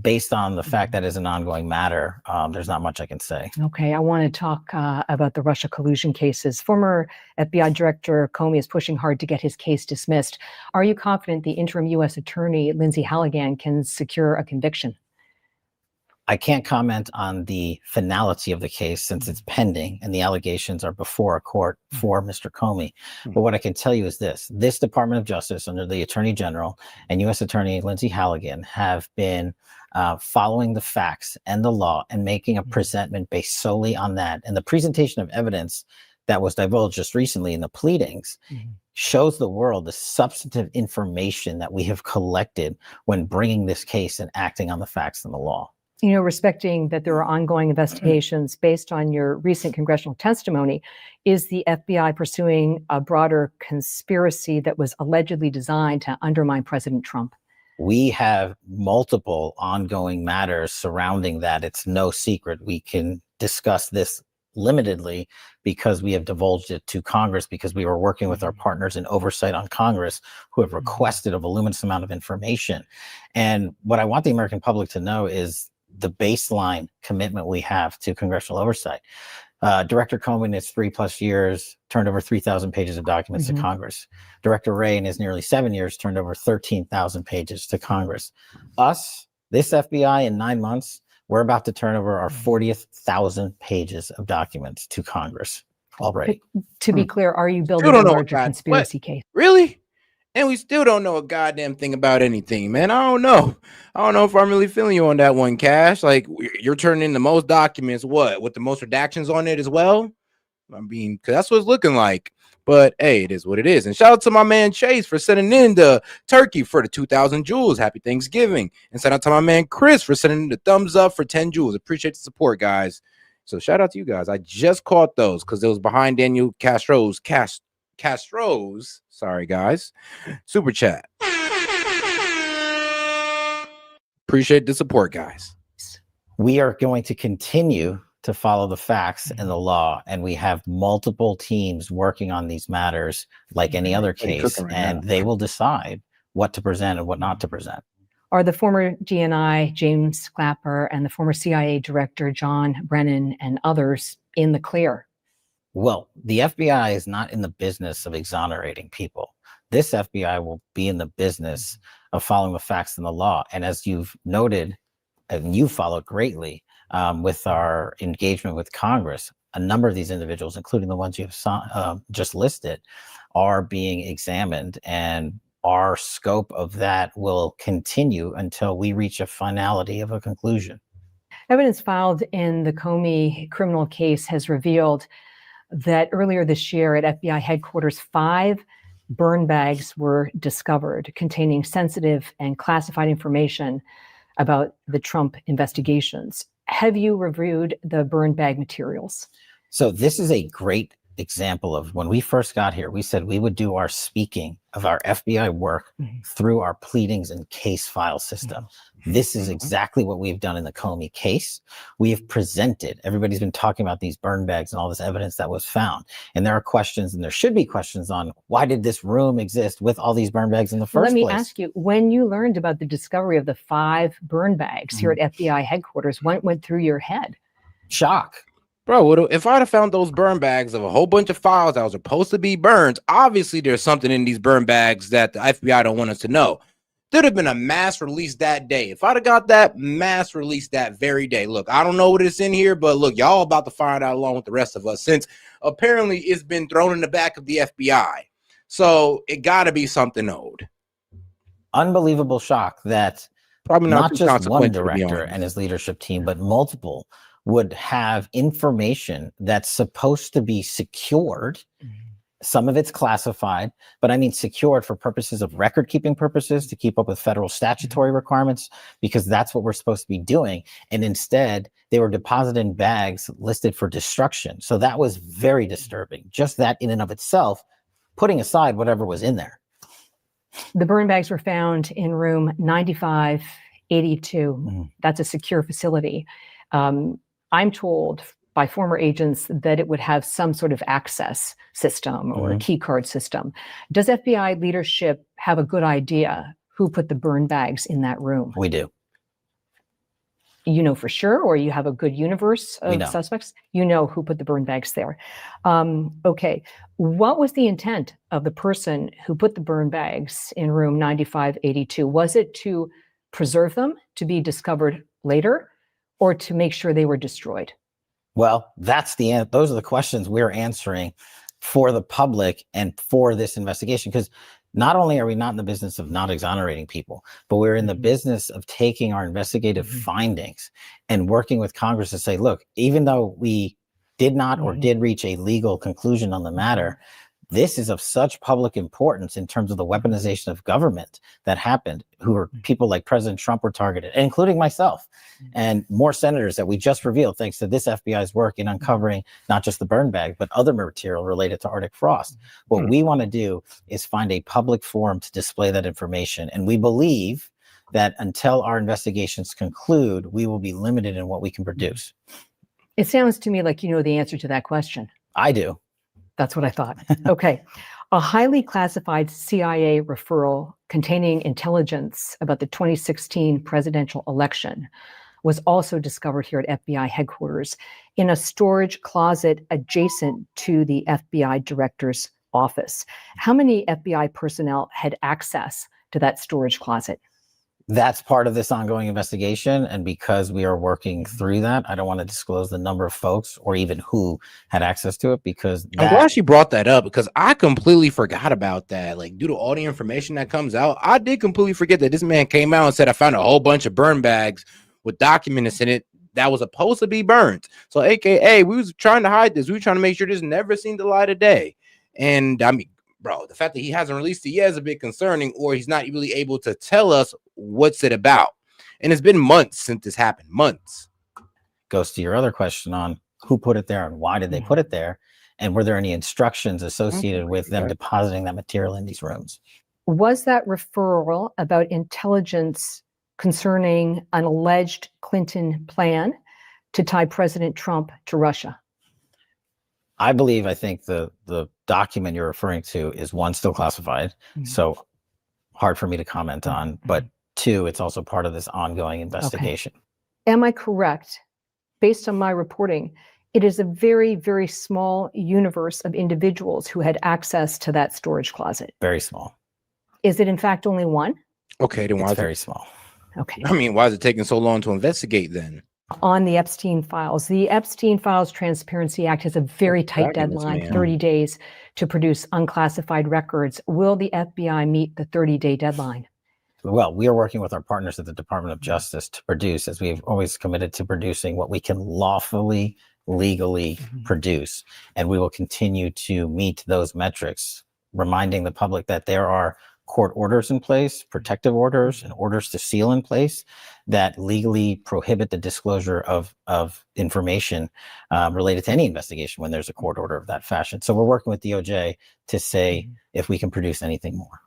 Based on the fact that it's an ongoing matter, there's not much I can say. Okay, I want to talk about the Russia collusion cases. Former FBI Director Comey is pushing hard to get his case dismissed. Are you confident the interim U.S. Attorney, Lindsay Halligan, can secure a conviction? I can't comment on the finality of the case since it's pending and the allegations are before a court for Mr. Comey. But what I can tell you is this Department of Justice under the Attorney General and U.S. Attorney Lindsay Halligan have been following the facts and the law and making a presentment based solely on that. And the presentation of evidence that was divulged just recently in the pleadings shows the world the substantive information that we have collected when bringing this case and acting on the facts and the law. You know, respecting that there are ongoing investigations based on your recent congressional testimony, is the FBI pursuing a broader conspiracy that was allegedly designed to undermine President Trump? We have multiple ongoing matters surrounding that. It's no secret. We can discuss this limitedly because we have divulged it to Congress because we were working with our partners in oversight on Congress who have requested a voluminous amount of information. And what I want the American public to know is the baseline commitment we have to congressional oversight. Director Comey in his 3+ years turned over 3,000 pages of documents to Congress. Director Wray in his nearly 7 years turned over 13,000 pages to Congress. Us, this FBI in 9 months, we're about to turn over our 40th 1,000 pages of documents to Congress already. To be clear, are you building a larger conspiracy case? Really? And we still don't know a goddamn thing about anything, man. I don't know if I'm really feeling you on that one, Cash. Like, you're turning in the most documents, with the most redactions on it as well? I mean, because that's what it's looking like. But, hey, it is what it is. And shout out to my man Chase for sending in the turkey for the 2,000 jewels. Happy Thanksgiving. And shout out to my man Chris for sending in the thumbs up for 10 jewels. Appreciate the support, guys. So shout out to you guys. I just caught those because it was behind Daniel Castro's sorry guys, super chat. Appreciate the support, guys. We are going to continue to follow the facts and the law, and we have multiple teams working on these matters like any other case, and they will decide what to present and what not to present. Are the former GNI, James Clapper, and the former CIA director, John Brennan, and others in the clear? Well, the FBI is not in the business of exonerating people. This FBI will be in the business of following the facts and the law. And as you've noted, and you followed greatly with our engagement with Congress, a number of these individuals, including the ones you've just listed, are being examined, and our scope of that will continue until we reach a finality of a conclusion. Evidence filed in the Comey criminal case has revealed that earlier this year at FBI headquarters, 5 burn bags were discovered containing sensitive and classified information about the Trump investigations. Have you reviewed the burn bag materials? So this is a great example of when we first got here, we said we would do our speaking of our FBI work through our pleadings and case file system. This is exactly what we've done in the Comey case. We have presented, everybody's been talking about these burn bags and all this evidence that was found. And there are questions, and there should be questions on why did this room exist with all these burn bags in the first place? Let me ask you, when you learned about the discovery of the 5 burn bags here at FBI headquarters, what went through your head? Shock. Bro, if I'd have found those burn bags of a whole bunch of files that was supposed to be burned, obviously there's something in these burn bags that the FBI don't want us to know. There'd have been a mass release that day. If I'd have got that mass release that very day. Look, I don't know what is in here, but look, y'all about to find out along with the rest of us, since apparently it's been thrown in the back of the FBI. So it got to be something old. Unbelievable shock that probably not just one director and his leadership team, but multiple would have information that's supposed to be secured. Some of it's classified, but I mean secured for purposes of record keeping purposes, to keep up with federal statutory requirements, because that's what we're supposed to be doing. And instead, they were deposited in bags listed for destruction. So that was very disturbing. Just that in and of itself, putting aside whatever was in there. The burn bags were found in room 9582. That's a secure facility. I'm told by former agents that it would have some sort of access system or a key card system. Does FBI leadership have a good idea who put the burn bags in that room? We do. You know for sure, or you have a good universe of suspects? You know who put the burn bags there. Okay. What was the intent of the person who put the burn bags in room 9582? Was it to preserve them to be discovered later, or to make sure they were destroyed? Well, those are the questions we're answering for the public and for this investigation, because not only are we not in the business of not exonerating people, but we're in the business of taking our investigative findings and working with Congress to say, look, even though we did not or did reach a legal conclusion on the matter, this is of such public importance in terms of the weaponization of government that happened, who are people like President Trump were targeted, including myself and more senators that we just revealed thanks to this FBI's work in uncovering not just the burn bag, but other material related to Arctic frost. What we want to do is find a public forum to display that information. And we believe that until our investigations conclude, we will be limited in what we can produce. It sounds to me like you know the answer to that question. I do. That's what I thought. Okay. A highly classified CIA referral containing intelligence about the 2016 presidential election was also discovered here at FBI headquarters in a storage closet adjacent to the FBI director's office. How many FBI personnel had access to that storage closet? That's part of this ongoing investigation. And because we are working through that, I don't want to disclose the number of folks or even who had access to it, because I'm glad she brought that up, because I completely forgot about that. Like, due to all the information that comes out, I did completely forget that this man came out and said, I found a whole bunch of burn bags with documents in it that was supposed to be burned. So AKA, we was trying to hide this. We were trying to make sure this never seen the light of day. And I mean, bro, the fact that he hasn't released it yet is a bit concerning, or he's not really able to tell us what's it about. And it's been months since this happened. Months. Goes to your other question on who put it there and why did they put it there? And were there any instructions associated with them depositing that material in these rooms? Was that referral about intelligence concerning an alleged Clinton plan to tie President Trump to Russia? I think the document you're referring to is one still classified. So hard for me to comment on. But two, it's also part of this ongoing investigation. Am I correct? Based on my reporting, it is a very, very small universe of individuals who had access to that storage closet. Very small. Is it in fact only one? Okay, then why It's is very it small. Okay. I mean, why is it taking so long to investigate then? On the Epstein files, the Epstein Files Transparency Act has a very tight dragging this deadline, man. 30 days to produce unclassified records. Will the FBI meet the 30-day deadline? Well, we are working with our partners at the Department of Justice to produce, as we've always committed to producing what we can lawfully, legally produce. And we will continue to meet those metrics, reminding the public that there are court orders in place, protective orders, and orders to seal in place that legally prohibit the disclosure of information related to any investigation when there's a court order of that fashion. So we're working with DOJ to say if we can produce anything more.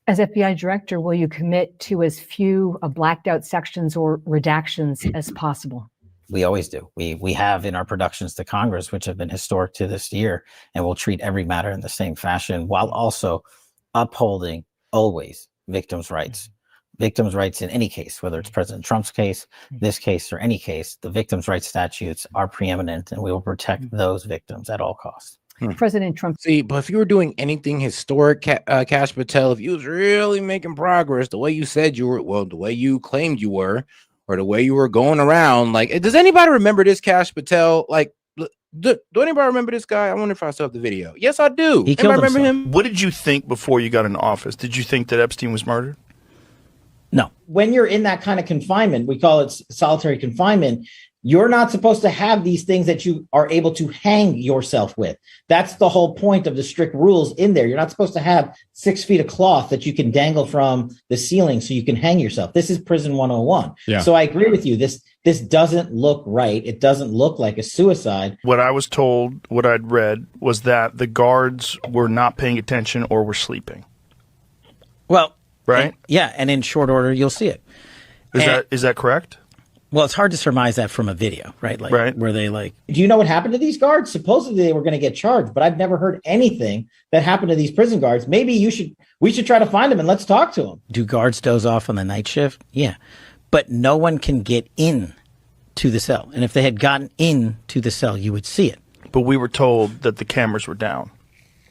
As FBI director, will you commit to as few blacked out sections or redactions as possible? We always do. We have in our productions to Congress, which have been historic to this year, and we'll treat every matter in the same fashion while also upholding always victims' rights. Victims' rights in any case, whether it's President Trump's case, this case, or any case, the victims' rights statutes are preeminent, and we will protect those victims at all costs. President Trump. See, but if you were doing anything historic, Kash Patel, if you was really making progress the way you said you were, well, the way you claimed you were, or the way you were going around, like, does anybody remember this Kash Patel? Like, do anybody remember this guy? I wonder if I still have the video. Yes, I do. He killed remember him? What did you think before you got into office? Did you think that Epstein was murdered? No. When you're in that kind of confinement, we call it solitary confinement, you're not supposed to have these things that you are able to hang yourself with. That's the whole point of the strict rules in there. You're not supposed to have 6 feet of cloth that you can dangle from the ceiling so you can hang yourself. This is prison 101. Yeah. So I agree with you. This doesn't look right. It doesn't look like a suicide. What I was told, what I'd read, was that the guards were not paying attention or were sleeping. Well, right? And in short order, you'll see it. Is that correct? Well, it's hard to surmise that from a video, right? Like, right. Where they do you know what happened to these guards? Supposedly they were going to get charged, but I've never heard anything that happened to these prison guards. Maybe we should try to find them and let's talk to them. Do guards doze off on the night shift? Yeah. But no one can get in to the cell. And if they had gotten in to the cell, you would see it. But we were told that the cameras were down.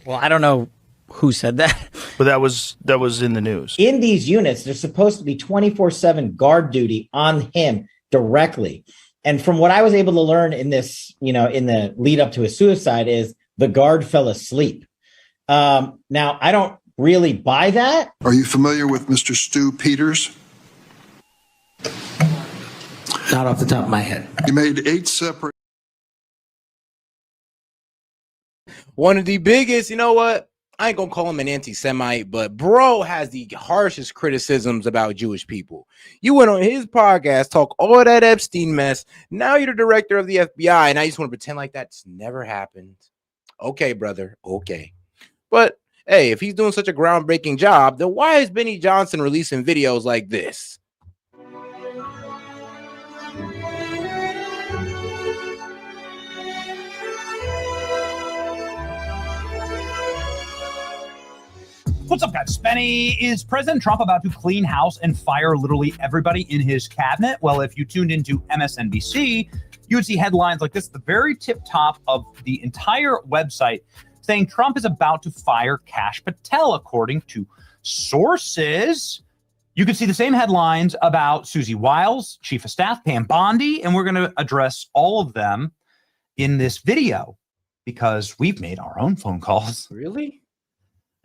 Well, I don't know who said that. But that was in the news. In these units, there's supposed to be 24/7 guard duty on him directly. And from what I was able to learn in this, in the lead up to his suicide, is the guard fell asleep. Now, I don't really buy that. Are you familiar with Mr. Stu Peters? Not off the top of my head. He made 8 separate. One of the biggest, you know what? I ain't gonna call him an anti-Semite, but bro has the harshest criticisms about Jewish people. You went on his podcast, talk all that Epstein mess. Now you're the director of the FBI, and I just want to pretend like that's never happened. Okay, brother. Okay. But hey, if he's doing such a groundbreaking job, then why is Benny Johnson releasing videos like this? What's up, guys? Benny, is President Trump about to clean house and fire literally everybody in his cabinet? Well, if you tuned into MSNBC, you would see headlines like this at the very tip top of the entire website saying Trump is about to fire Kash Patel, according to sources. You could see the same headlines about Susie Wiles, Chief of Staff, Pam Bondi, and we're going to address all of them in this video because we've made our own phone calls. Really?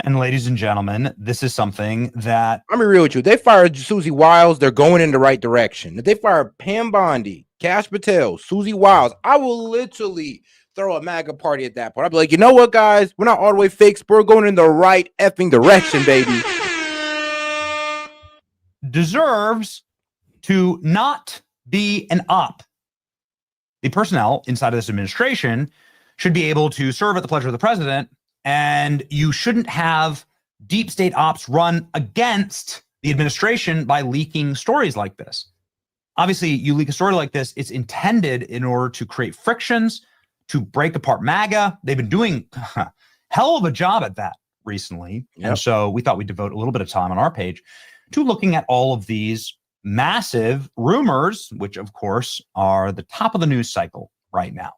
And ladies and gentlemen, this is something that... I'm real with you. They fired Susie Wiles. They're going in the right direction. If they fire Pam Bondi, Kash Patel, Susie Wiles, I will literally throw a MAGA party at that point. I'll be like, you know what, guys? We're not all the way fakes. We're going in the right effing direction, baby. Deserves to not be an op. The personnel inside of this administration should be able to serve at the pleasure of the president, and you shouldn't have deep state ops run against the administration by leaking stories like this. Obviously, you leak a story like this, it's intended in order to create frictions, to break apart MAGA. They've been doing hell of a job at that recently. Yep. And so we thought we'd devote a little bit of time on our page to looking at all of these massive rumors, which of course are the top of the news cycle right now.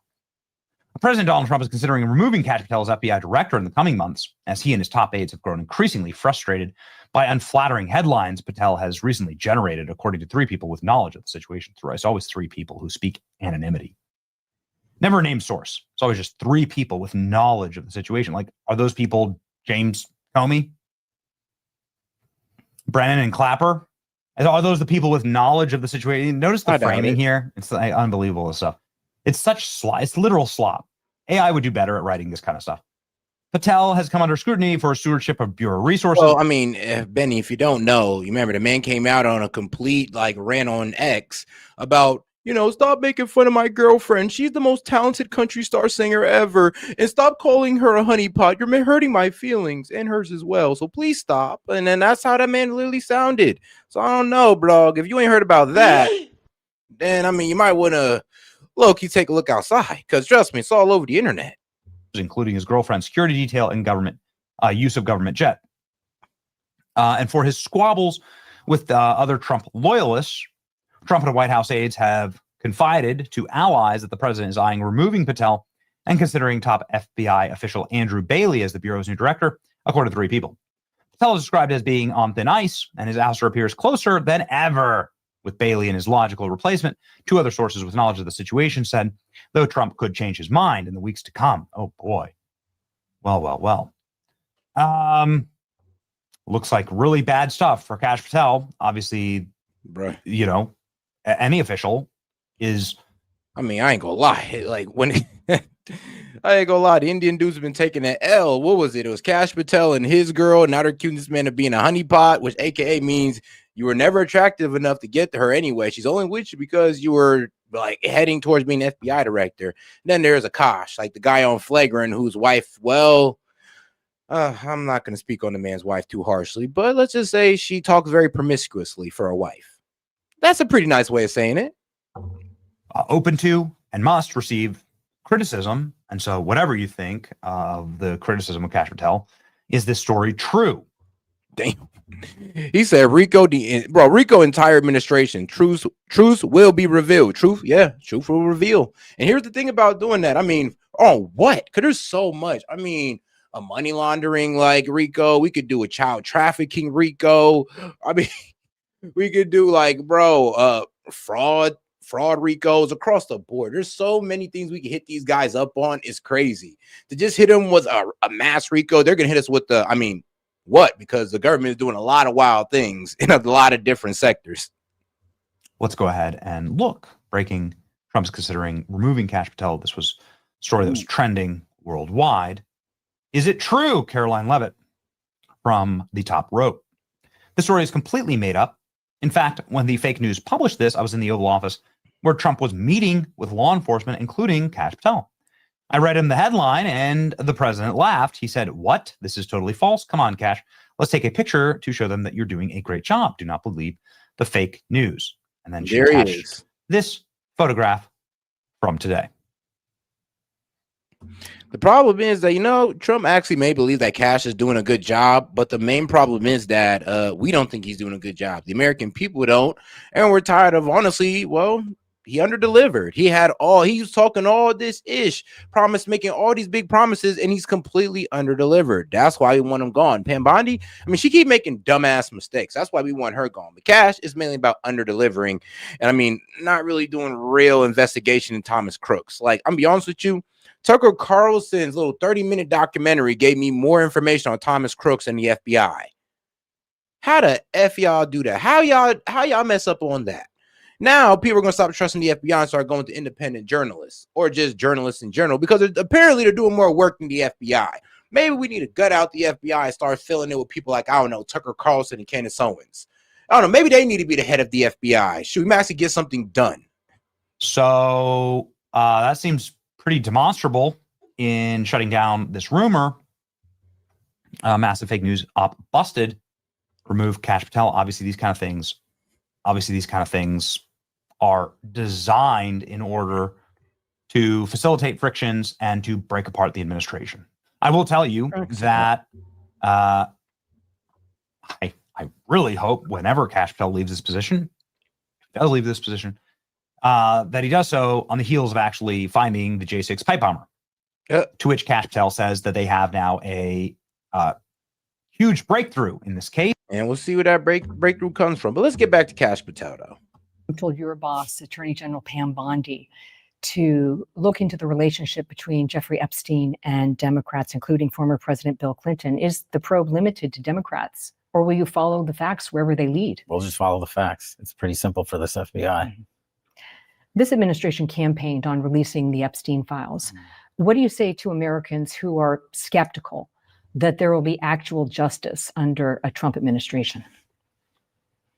President Donald Trump is considering removing Kash Patel as FBI director in the coming months, as he and his top aides have grown increasingly frustrated by unflattering headlines Patel has recently generated, according to 3 people with knowledge of the situation. It's always 3 people who speak anonymity. Never a named source. It's always just 3 people with knowledge of the situation. Like, are those people James Comey, Brennan, and Clapper? Are those the people with knowledge of the situation? Notice the framing here. It's like unbelievable stuff. It's such slop. It's literal slop. AI would do better at writing this kind of stuff. Patel has come under scrutiny for stewardship of Bureau resources. Well, I mean, Benny, if you don't know, you remember the man came out on a complete rant on X about, stop making fun of my girlfriend. She's the most talented country star singer ever. And stop calling her a honeypot. You're hurting my feelings and hers as well. So please stop. And then that's how that man literally sounded. So I don't know, bro. If you ain't heard about that, then, I mean, you might want to look, you take a look outside, because trust me, it's all over the internet. Including his girlfriend's security detail and government use of government jet. And for his squabbles with other Trump loyalists, Trump and White House aides have confided to allies that the president is eyeing removing Patel and considering top FBI official Andrew Bailey as the Bureau's new director, according to 3 people. Patel is described as being on thin ice, and his ouster appears closer than ever with Bailey and his logical replacement. 2 other sources with knowledge of the situation said, though Trump could change his mind in the weeks to come. Oh, boy. Well. Looks like really bad stuff for Kash Patel. Obviously, any official is... I mean, I ain't gonna lie. I ain't gonna lie. The Indian dudes have been taking that L. What was it? It was Kash Patel and his girl. Now they're accusing this man of being a honeypot, which AKA means you were never attractive enough to get to her anyway. She's only with you because you were heading towards being FBI director. And then there's a Kash, the guy on Flagrant, whose wife, I'm not going to speak on the man's wife too harshly, but let's just say she talks very promiscuously for a wife. That's a pretty nice way of saying it. Open to and must receive criticism. And so whatever you think of the criticism of Kash Patel, is this story true? Damn. He said, Rico entire administration, truth will be revealed. Truth will reveal. And here's the thing about doing that. I mean, what? Because there's so much. I mean, a money laundering Rico. We could do a child trafficking Rico. I mean, we could do fraud Ricos across the board. There's so many things we can hit these guys up on. It's crazy. To just hit them with a mass Rico, they're going to hit us with because the government is doing a lot of wild things in a lot of different sectors. Let's go ahead and look. Breaking: Trump's considering removing Kash Patel. This was a story that was trending worldwide. Is it true? Caroline Levitt from the Top wrote. The story is completely made up. In fact, when the fake news published this, I was in the Oval Office where Trump was meeting with law enforcement, including Kash Patel. I read him the headline and the president laughed. He said, "What? This is totally false. Come on, Kash. Let's take a picture to show them that you're doing a great job. Do not believe the fake news." And then she attached this photograph from today. The problem is that, Trump actually may believe that Kash is doing a good job, but the main problem is that we don't think he's doing a good job. The American people don't, and we're tired of, honestly, he underdelivered. He was talking all this making all these big promises, and he's completely underdelivered. That's why we want him gone. Pam Bondi, she keep making dumbass mistakes. That's why we want her gone. But Kash is mainly about underdelivering, and not really doing real investigation in Thomas Crooks. I'm be honest with you, Tucker Carlson's little 30-minute documentary gave me more information on Thomas Crooks and the FBI. How the F y'all do that? How y'all mess up on that? Now people are going to stop trusting the FBI and start going to independent journalists or just journalists in general, because apparently they're doing more work than the FBI. Maybe we need to gut out the FBI and start filling it with people like, Tucker Carlson and Candace Owens. I don't know. Maybe they need to be the head of the FBI. Should we actually get something done? So that seems pretty demonstrable in shutting down this rumor. Massive fake news op busted. Remove Kash Patel. Obviously, these kind of things are designed in order to facilitate frictions and to break apart the administration. I will tell you that I really hope whenever Kash Patel leaves this position, that he does so on the heels of actually finding the J6 pipe bomber. To which Kash Patel says that they have now a huge breakthrough in this case. And we'll see where that breakthrough comes from. But let's get back to Kash Patel, though. You told your boss, Attorney General Pam Bondi, to look into the relationship between Jeffrey Epstein and Democrats, including former President Bill Clinton. Is the probe limited to Democrats, or will you follow the facts wherever they lead? We'll just follow the facts. It's pretty simple for this FBI. This administration campaigned on releasing the Epstein files. What do you say to Americans who are skeptical that there will be actual justice under a Trump administration?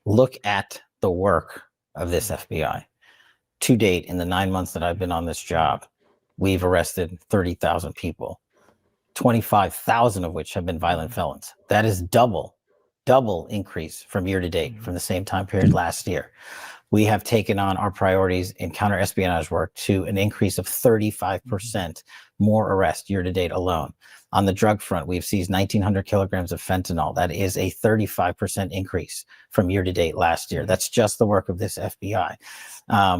Look at the work of this FBI. To date, in the 9 months that I've been on this job, we've arrested 30,000 people, 25,000 of which have been violent felons. That is double increase from year to date from the same time period last year. We have taken on our priorities in counter-espionage work to an increase of 35% more arrests year to date alone. On the drug front, we've seized 1,900 kilograms of fentanyl. That is a 35% increase from year to date last year. That's just the work of this FBI.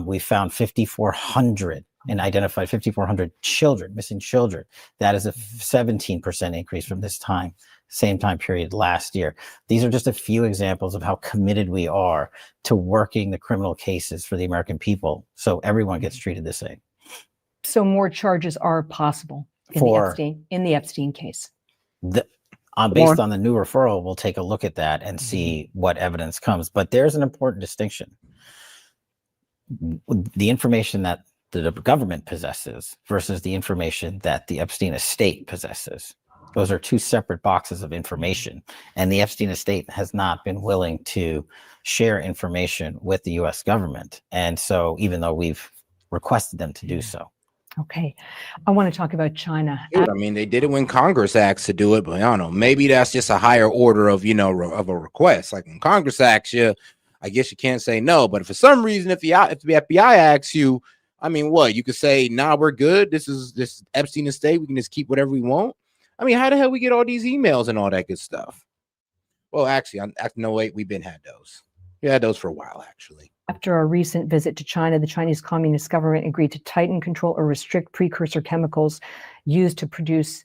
We found 5,400 and identified 5,400 children, missing children. That is a 17% increase from this time, same time period last year. These are just a few examples of how committed we are to working the criminal cases for the American people so everyone gets treated the same. So more charges are possible in the Epstein case. Based on the new referral, we'll take a look at that and see what evidence comes. But there's an important distinction. The information that the government possesses versus the information that the Epstein estate possesses. Those are two separate boxes of information. And the Epstein estate has not been willing to share information with the US government. And so even though we've requested them to do so. Okay. I want to talk about China. Dude, I mean, they did it when Congress asked to do it, but I don't know. Maybe that's just a higher order of, of a request. Like when Congress asks you, I guess you can't say no. But for some reason, if the FBI asks you, I mean, what? You could say, nah, we're good. This is this Epstein estate. We can just keep whatever we want. I mean, how the hell we get all these emails and all that good stuff? Well, actually, no, wait, we've been had those. We had those for a while, actually. After a recent visit to China, the Chinese Communist government agreed to tighten control or restrict precursor chemicals used to produce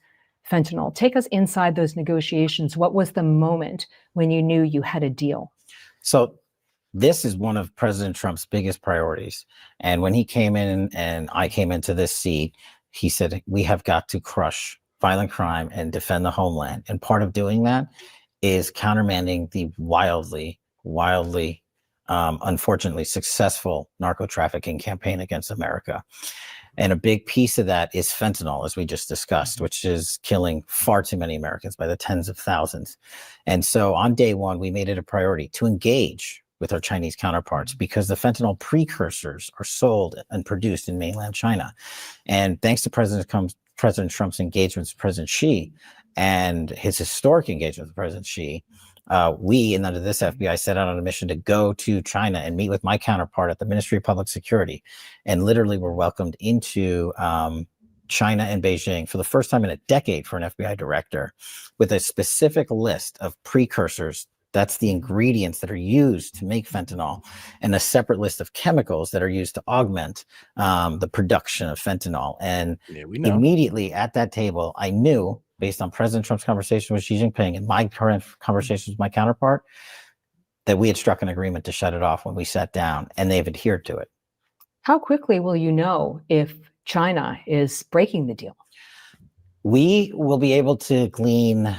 fentanyl. Take us inside those negotiations. What was the moment when you knew you had a deal? So this is one of President Trump's biggest priorities. And when he came in and I came into this seat, he said, we have got to crush violent crime and defend the homeland. And part of doing that is countermanding the wildly, unfortunately successful narco trafficking campaign against America. And a big piece of that is fentanyl, as we just discussed, which is killing far too many Americans by the tens of thousands. And so on day one, we made it a priority to engage with our Chinese counterparts because the fentanyl precursors are sold and produced in mainland China. And thanks to President Trump's engagement with President Xi and his historic engagement with President Xi, we, and under this FBI, set out on a mission to go to China and meet with my counterpart at the Ministry of Public Security, and literally were welcomed into China and Beijing for the first time in a decade for an FBI director with a specific list of precursors. That's the ingredients that are used to make fentanyl, and a separate list of chemicals that are used to augment the production of fentanyl. And immediately at that table, I knew, based on President Trump's conversation with Xi Jinping and my current conversations with my counterpart, that we had struck an agreement to shut it off when we sat down, and they've adhered to it. How quickly will you know if China is breaking the deal? We will be able to glean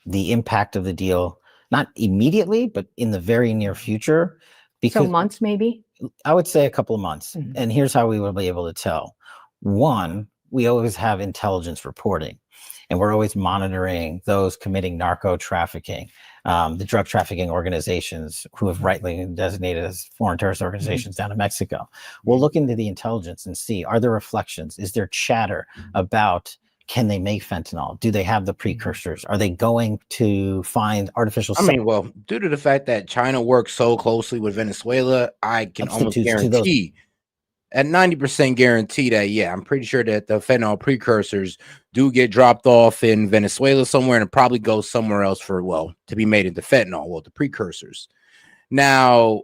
the impact of the deal, not immediately, but in the very near future. So months, maybe? I would say a couple of months. Mm-hmm. And here's how we will be able to tell. One, we always have intelligence reporting, and we're always monitoring those committing narco trafficking, the drug trafficking organizations who have rightly been designated as foreign terrorist organizations down in Mexico. We'll look into the intelligence and see, are there reflections? Is there chatter about, can they make fentanyl? Do they have the precursors? Are they going to find artificial? I mean, well, due to the fact that China works so closely with Venezuela, I can almost guarantee at 90% guarantee that, yeah, I'm pretty sure that the fentanyl precursors do get dropped off in Venezuela somewhere and probably go somewhere else for, well, to be made into fentanyl, well, the precursors. Now,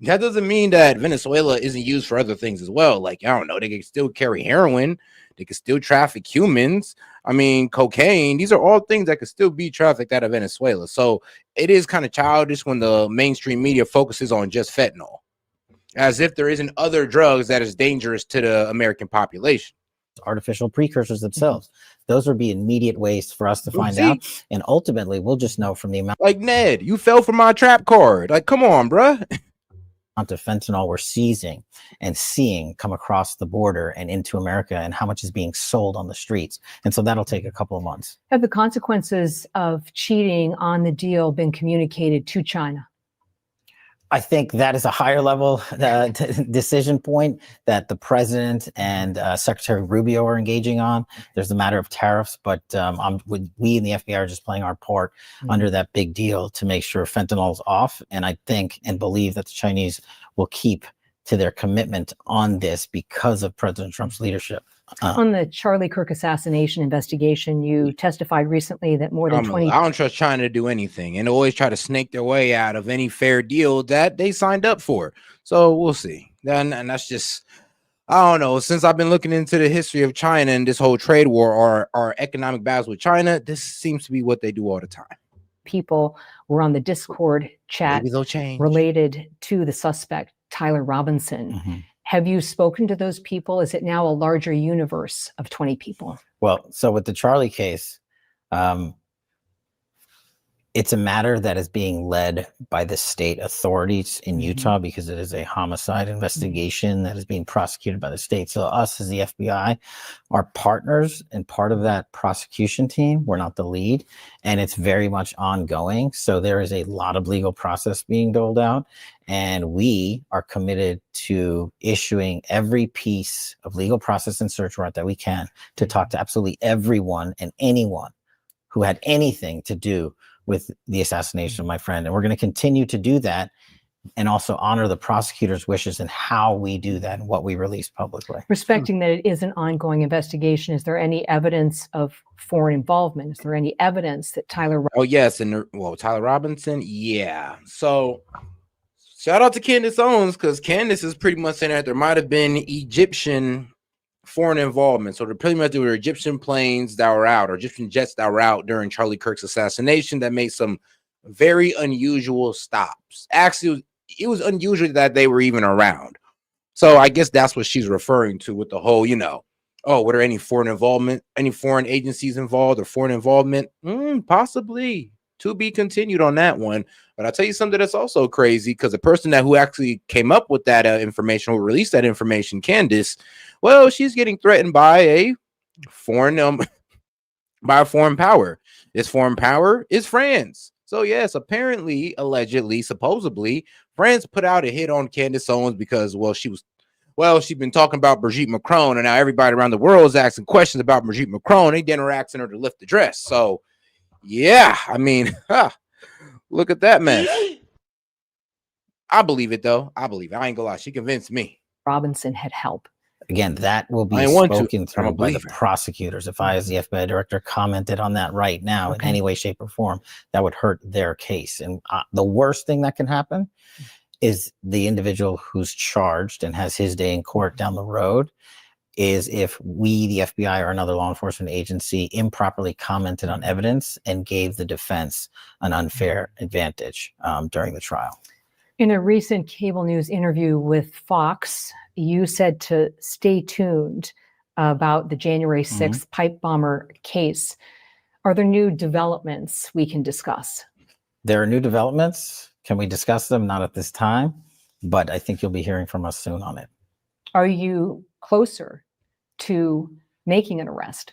that doesn't mean that Venezuela isn't used for other things as well. Like, I don't know, they can still carry heroin, they can still traffic humans. I mean, cocaine, these are all things that could still be trafficked out of Venezuela. So it is kind of childish when the mainstream media focuses on just fentanyl, as if there isn't other drugs that is dangerous to the American population. Artificial precursors themselves. Those would be immediate ways for us to find out. And ultimately, we'll just know from the amount. Like, Ned, you fell for my trap card. Like, come on, bruh. Of fentanyl we're seizing and seeing come across the border and into America, and how much is being sold on the streets. And so that'll take a couple of months. Have the consequences of cheating on the deal been communicated to China? I think that is a higher level decision point that the president and Secretary Rubio are engaging on. There's the matter of tariffs, but we in the FBI are just playing our part under that big deal to make sure fentanyl is off. And I think and believe that the Chinese will keep to their commitment on this because of President Trump's leadership. On the Charlie Kirk assassination investigation, you testified recently that more than 20. I don't trust China to do anything, and always try to snake their way out of any fair deal that they signed up for. So we'll see. And that's just, I don't know. Since I've been looking into the history of China and this whole trade war or our economic battles with China, this seems to be what they do all the time. People were on the Discord chat related to the suspect, Tyler Robinson. Have you spoken to those people? Is it now a larger universe of 20 people? Well, so with the Charlie case, it's a matter that is being led by the state authorities in Utah because it is a homicide investigation that is being prosecuted by the state. So us as the FBI are partners and part of that prosecution team. We're not the lead, and it's very much ongoing. So there is a lot of legal process being doled out, and we are committed to issuing every piece of legal process and search warrant that we can to talk to absolutely everyone and anyone who had anything to do with the assassination of my friend. And we're going to continue to do that and also honor the prosecutor's wishes and how we do that and what we release publicly. Respecting that it is an ongoing investigation, is there any evidence of foreign involvement? Is there any evidence that Tyler? Oh, yes. And Tyler Robinson. Yeah. So shout out to Candace Owens, because Candace is pretty much saying that there might have been Egyptian foreign involvement. So they're pretty much there were Egyptian planes that were out, or Egyptian jets that were out during Charlie Kirk's assassination that made some very unusual stops. Actually, it was unusual that they were even around. So I guess that's what she's referring to with the whole, oh, were there any foreign involvement, any foreign agencies involved or foreign involvement? Possibly. To be continued on that one. But I'll tell you something that's also crazy, because the person who actually came up with that information, who released that information, Candace, well, she's getting threatened by a foreign power. This foreign power is France. So yes, apparently, allegedly, supposedly, France put out a hit on Candace Owens because, she'd been talking about Brigitte Macron, and now everybody around the world is asking questions about Brigitte Macron. They then are asking her to lift the dress. So yeah, I mean, look at that mess. I believe it, though. I believe it. I ain't gonna lie. She convinced me. Robinson had help. Again, that will be spoken through by the prosecutors. If I, as the FBI director, commented on that right now in any way, shape, or form, that would hurt their case. And the worst thing that can happen is the individual who's charged and has his day in court down the road is if we, the FBI, or another law enforcement agency improperly commented on evidence and gave the defense an unfair advantage during the trial. In a recent cable news interview with Fox, you said to stay tuned about the January 6th pipe bomber case. Are there new developments we can discuss? There are new developments. Can we discuss them? Not at this time, but I think you'll be hearing from us soon on it. Are you closer to making an arrest?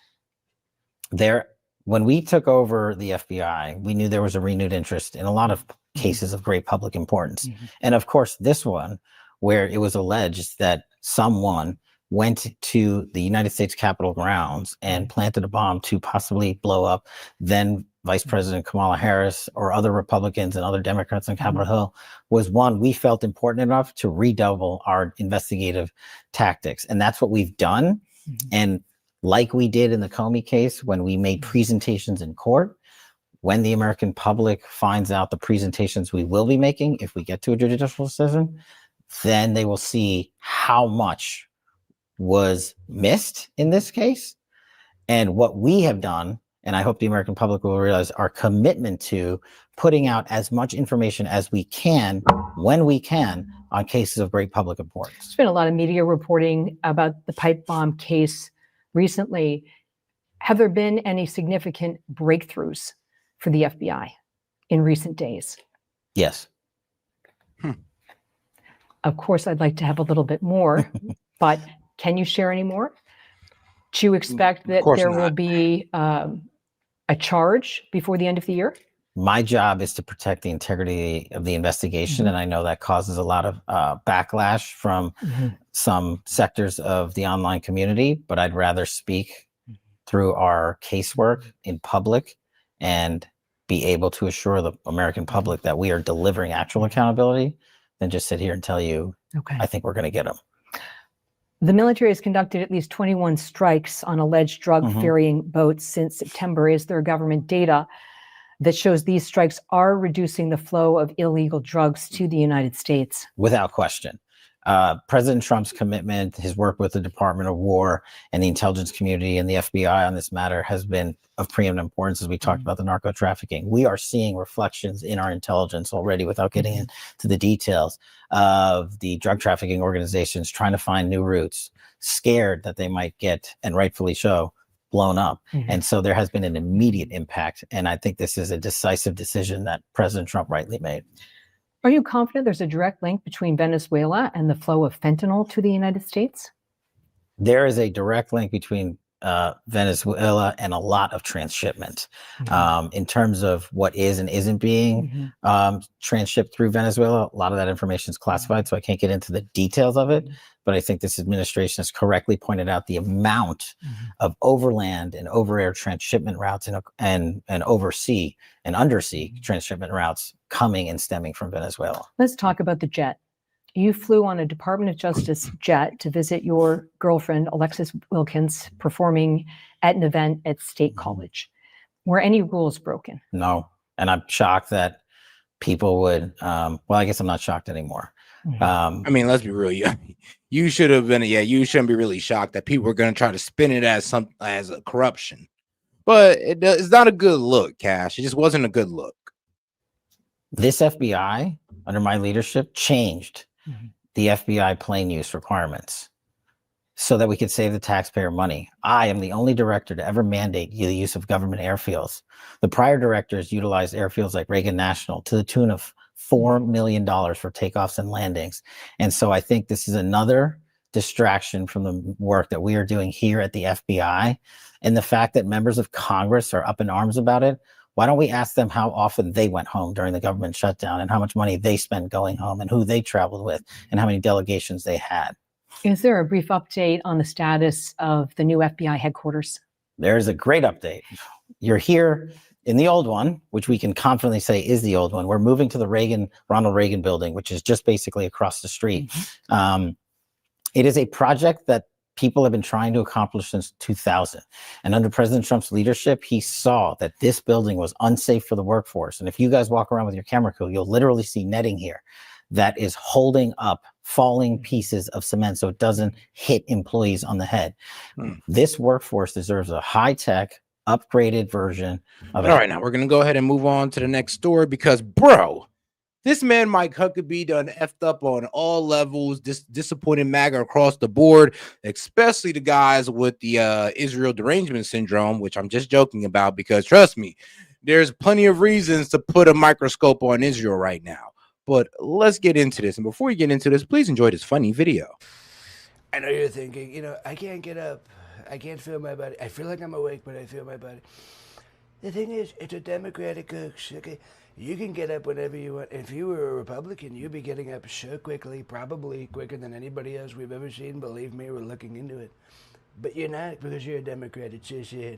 When we took over the FBI, we knew there was a renewed interest in a lot of cases of great public importance. And of course, this one, where it was alleged that someone went to the United States Capitol grounds and planted a bomb to possibly blow up then Vice President Kamala Harris or other Republicans and other Democrats on Capitol Hill was one we felt important enough to redouble our investigative tactics. And that's what we've done. And like we did in the Comey case, when we made presentations in court, when the American public finds out the presentations we will be making, if we get to a judicial decision, then they will see how much was missed in this case. And what we have done, and I hope the American public will realize our commitment to putting out as much information as we can, when we can, on cases of great public importance. There's been a lot of media reporting about the pipe bomb case recently. Have there been any significant breakthroughs for the FBI in recent days? Yes. Of course, I'd like to have a little bit more, but can you share any more? Do you expect that there will be a charge before the end of the year? My job is to protect the integrity of the investigation, and I know that causes a lot of backlash from some sectors of the online community, but I'd rather speak through our casework in public and be able to assure the American public that we are delivering actual accountability than just sit here and tell you, I think we're going to get them. The military has conducted at least 21 strikes on alleged drug ferrying boats since September. Is there government data that shows these strikes are reducing the flow of illegal drugs to the United States? Without question. President Trump's commitment, his work with the Department of War and the intelligence community and the FBI on this matter has been of preeminent importance as we talked about the narco trafficking. We are seeing reflections in our intelligence already, without getting into the details, of the drug trafficking organizations trying to find new routes, scared that they might get, and rightfully so, blown up. And so there has been an immediate impact. And I think this is a decisive decision that President Trump rightly made. Are you confident there's a direct link between Venezuela and the flow of fentanyl to the United States? There is a direct link between Venezuela and a lot of transshipment. In terms of what is and isn't being transshipped through Venezuela, a lot of that information is classified, so I can't get into the details of it. But I think this administration has correctly pointed out the amount of overland and over-air transshipment routes and oversea and undersea transshipment routes coming and stemming from Venezuela. Let's talk about the jet. You flew on a Department of Justice jet to visit your girlfriend, Alexis Wilkins, performing at an event at State College. Were any rules broken? No. And I'm shocked that people would, well, I guess I'm not shocked anymore. I mean, let's be real. You should have been, you shouldn't be really shocked that people are going to try to spin it as a corruption. But it's not a good look, Cash. It just wasn't a good look. This FBI, under my leadership, changed the FBI plane use requirements so that we could save the taxpayer money. I am the only director to ever mandate the use of government airfields. The prior directors utilized airfields like Reagan National to the tune of $4 million for takeoffs and landings. And so I think this is another distraction from the work that we are doing here at the FBI. And the fact that members of Congress are up in arms about it, why don't we ask them how often they went home during the government shutdown and how much money they spent going home and who they traveled with and how many delegations they had? Is there a brief update on the status of the new FBI headquarters? There's a great update. You're here in the old one, which we can confidently say is the old one. We're moving to the Ronald Reagan building, which is just basically across the street. It is a project that people have been trying to accomplish since 2000. And under President Trump's leadership, he saw that this building was unsafe for the workforce. And if you guys walk around with your camera crew, you'll literally see netting here that is holding up falling pieces of cement so it doesn't hit employees on the head. This workforce deserves a high-tech, upgraded version of it. All right, now we're going to go ahead and move on to the next story because, bro, this man, Mike Huckabee, done effed up on all levels, disappointed MAGA across the board, especially the guys with the Israel derangement syndrome, which I'm just joking about because, trust me, there's plenty of reasons to put a microscope on Israel right now. But let's get into this. And before we get into this, please enjoy this funny video. I know you're thinking, I can't get up. I can't feel my body. I feel like I'm awake, but I feel my body. The thing is, it's a democratic country, okay? You can get up whenever you want. If you were a Republican, you'd be getting up so quickly, probably quicker than anybody else we've ever seen. Believe me, we're looking into it. But you're not because you're a Democrat. It's so sad.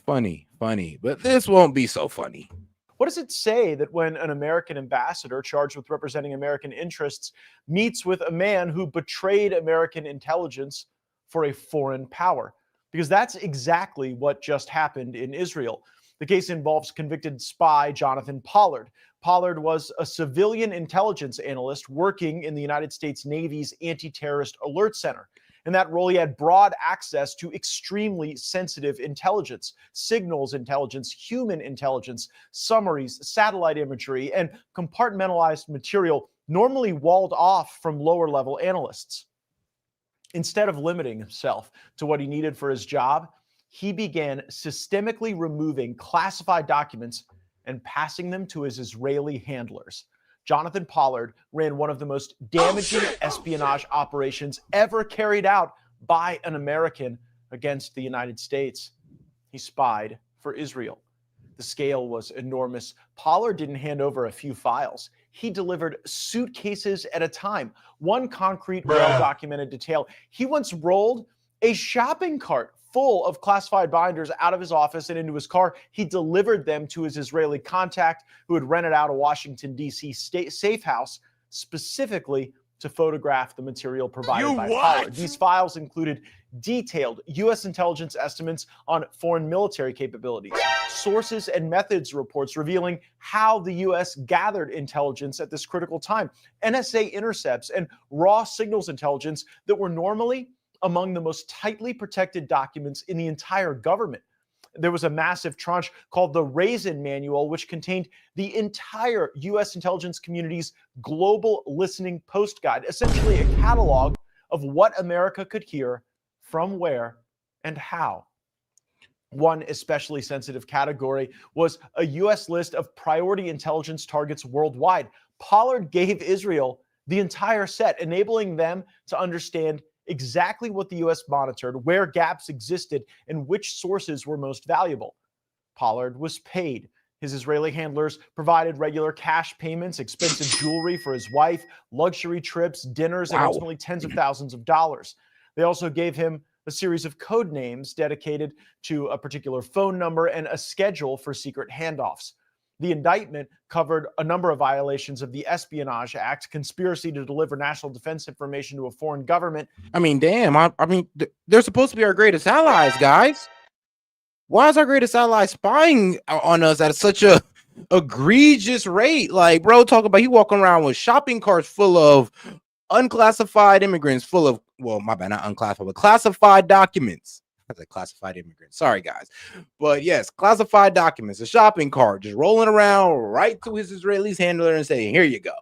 Funny, but this won't be so funny. What does it say that when an American ambassador charged with representing American interests meets with a man who betrayed American intelligence for a foreign power? Because that's exactly what just happened in Israel. The case involves convicted spy Jonathan Pollard. Pollard was a civilian intelligence analyst working in the United States Navy's Anti-Terrorist Alert Center. In that role, he had broad access to extremely sensitive intelligence, signals intelligence, human intelligence, summaries, satellite imagery, and compartmentalized material normally walled off from lower-level analysts. Instead of limiting himself to what he needed for his job, he began systemically removing classified documents and passing them to his Israeli handlers. Jonathan Pollard ran one of the most damaging espionage operations ever carried out by an American against the United States. He spied for Israel. The scale was enormous. Pollard didn't hand over a few files. He delivered suitcases at a time. One concrete, well-documented detail: he once rolled a shopping cart full of classified binders out of his office and into his car. He delivered them to his Israeli contact who had rented out a Washington, D.C. safe house specifically to photograph the material provided by Pollard. These files included detailed U.S. intelligence estimates on foreign military capabilities, sources and methods reports revealing how the U.S. gathered intelligence at this critical time, NSA intercepts, and raw signals intelligence that were normally among the most tightly protected documents in the entire government. There was a massive tranche called the Raisin Manual, which contained the entire U.S. intelligence community's global listening post guide, essentially a catalog of what America could hear, from where, and how. One especially sensitive category was a U.S. list of priority intelligence targets worldwide. Pollard gave Israel the entire set, enabling them to understand exactly what the U.S. monitored, where gaps existed, and which sources were most valuable. Pollard was paid. His Israeli handlers provided regular cash payments, expensive jewelry for his wife, luxury trips, dinners, and ultimately tens of thousands of dollars. They also gave him a series of code names dedicated to a particular phone number and a schedule for secret handoffs. The indictment covered a number of violations of the Espionage Act, conspiracy to deliver national defense information to a foreign government. I mean, damn, they're supposed to be our greatest allies, guys. Why is our greatest ally spying on us at such a egregious rate? Like, bro, talk about he walking around with shopping carts full of unclassified immigrants, full of, well, my bad, not unclassified, but classified documents. That's a classified immigrant. Sorry, guys. But yes, classified documents, a shopping cart, just rolling around right to his Israeli handler and saying, here you go.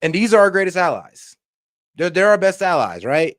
And these are our greatest allies. They're our best allies, right?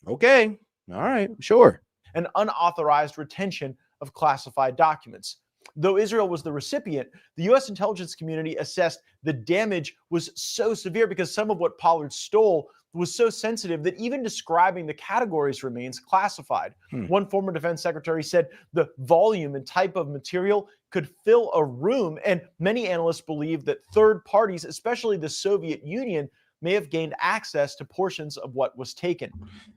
Okay. All right, sure. An unauthorized retention of classified documents. Though Israel was the recipient, the U.S. intelligence community assessed the damage was so severe because some of what Pollard stole was so sensitive that even describing the categories remains classified. One former defense secretary said the volume and type of material could fill a room, and many analysts believe that third parties, especially the Soviet Union, may have gained access to portions of what was taken.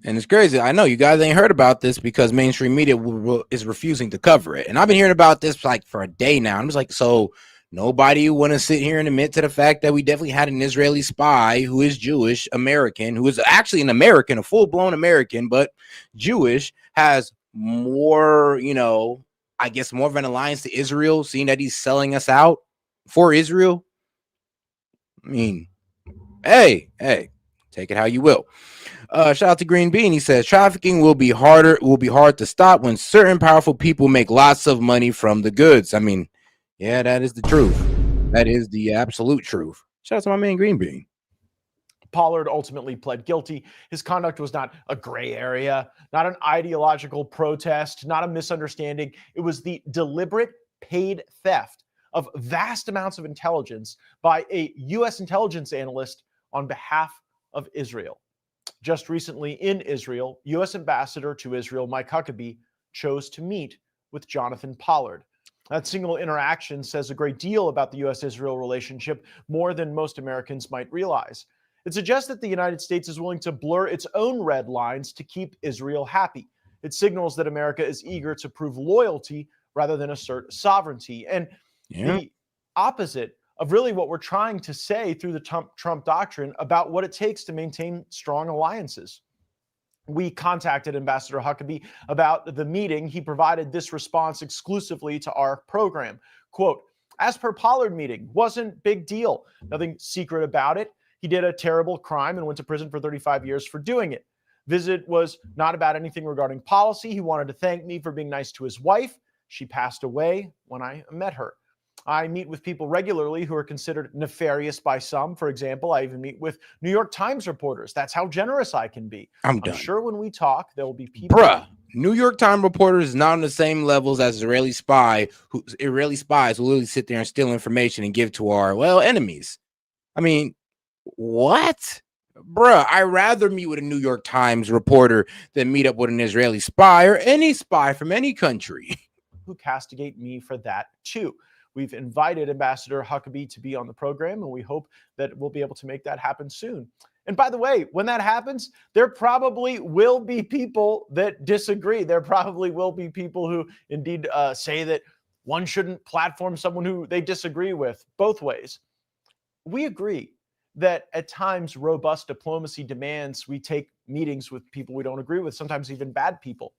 And it's crazy. I know you guys ain't heard about this because mainstream media is refusing to cover it. And I've been hearing about this like for a day now. I'm just like, so nobody want to sit here and admit to the fact that we definitely had an Israeli spy who is Jewish American, who is actually an American, a full-blown American, but Jewish, has more, I guess more of an alliance to Israel, seeing that he's selling us out for Israel. I mean, hey, take it how you will. Shout out to Green Bean. He says trafficking will be hard to stop when certain powerful people make lots of money from the goods. I mean, yeah, that is the truth. That is the absolute truth. Shout out to my man Green Bean. Pollard ultimately pled guilty. His conduct was not a gray area, not an ideological protest, not a misunderstanding. It was the deliberate paid theft of vast amounts of intelligence by a U.S. intelligence analyst on behalf of Israel. Just recently in Israel, U.S. Ambassador to Israel Mike Huckabee chose to meet with Jonathan Pollard. That single interaction says a great deal about the U.S.-Israel relationship, more than most Americans might realize. It suggests that the United States is willing to blur its own red lines to keep Israel happy. It signals that America is eager to prove loyalty rather than assert sovereignty. And the opposite of really what we're trying to say through the Trump doctrine about what it takes to maintain strong alliances. We contacted Ambassador Huckabee about the meeting. He provided this response exclusively to our program. Quote, as per Pollard meeting, wasn't big deal. Nothing secret about it. He did a terrible crime and went to prison for 35 years for doing it. Visit was not about anything regarding policy. He wanted to thank me for being nice to his wife. She passed away when I met her. I meet with people regularly who are considered nefarious by some. For example, I even meet with New York Times reporters. That's how generous I can be. I'm done. Sure when we talk, there will be people. Bruh, New York Times reporters is not on the same levels as Israeli spies who literally sit there and steal information and give to our, well, enemies. I mean, what? Bruh, I'd rather meet with a New York Times reporter than meet up with an Israeli spy or any spy from any country. Who castigate me for that too. We've invited Ambassador Huckabee to be on the program, and we hope that we'll be able to make that happen soon. And by the way, when that happens, there probably will be people that disagree. There probably will be people who indeed say that one shouldn't platform someone who they disagree with both ways. We agree that at times robust diplomacy demands we take meetings with people we don't agree with, sometimes even bad people.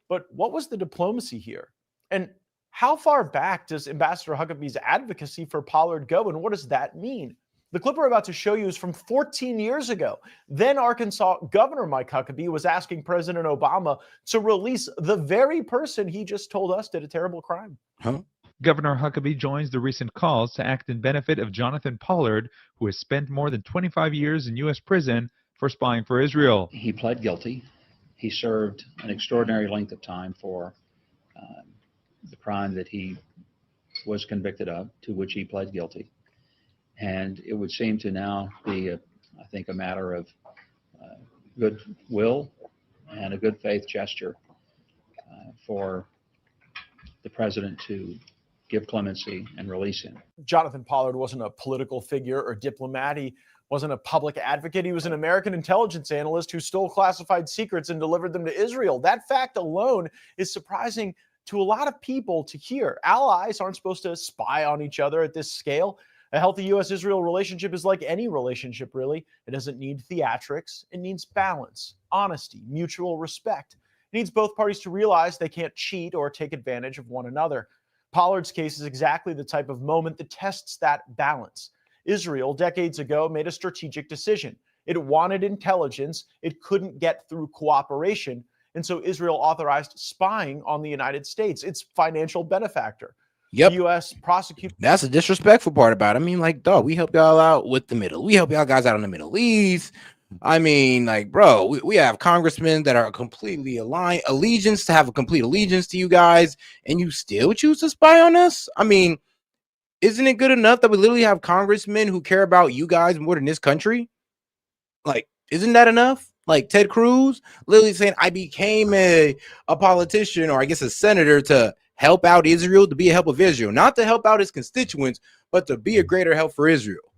But what was the diplomacy here? And how far back does Ambassador Huckabee's advocacy for Pollard go, and what does that mean? The clip we're about to show you is from 14 years ago. Then Arkansas Governor Mike Huckabee was asking President Obama to release the very person he just told us did a terrible crime. Governor Huckabee joins the recent calls to act in benefit of Jonathan Pollard, who has spent more than 25 years in U.S. prison for spying for Israel. He pled guilty. He served an extraordinary length of time for the crime that he was convicted of, to which he pled guilty. And it would seem to now be, I think, a matter of goodwill and a good faith gesture for the president to give clemency and release him. Jonathan Pollard wasn't a political figure or diplomat. He wasn't a public advocate. He was an American intelligence analyst who stole classified secrets and delivered them to Israel. That fact alone is surprising to a lot of people to hear. Allies aren't supposed to spy on each other at this scale. A healthy U.S.-Israel relationship is like any relationship, really. It doesn't need theatrics. It needs balance, honesty, mutual respect. It needs both parties to realize they can't cheat or take advantage of one another. Pollard's case is exactly the type of moment that tests that balance. Israel, decades ago, made a strategic decision. It wanted intelligence. It couldn't get through cooperation. And so Israel authorized spying on the United States, its financial benefactor. Yep. The U.S. prosecute. That's the disrespectful part about it. I mean, like, dog, we help y'all out with the Middle. We help y'all guys out in the Middle East. I mean, like, bro, we have congressmen that are completely allegiance to you guys, and you still choose to spy on us? I mean, isn't it good enough that we literally have congressmen who care about you guys more than this country? Like, isn't that enough? Like Ted Cruz literally saying, I became a politician, or I guess a senator, to help out Israel, to be a help of Israel, not to help out his constituents, but to be a greater help for Israel.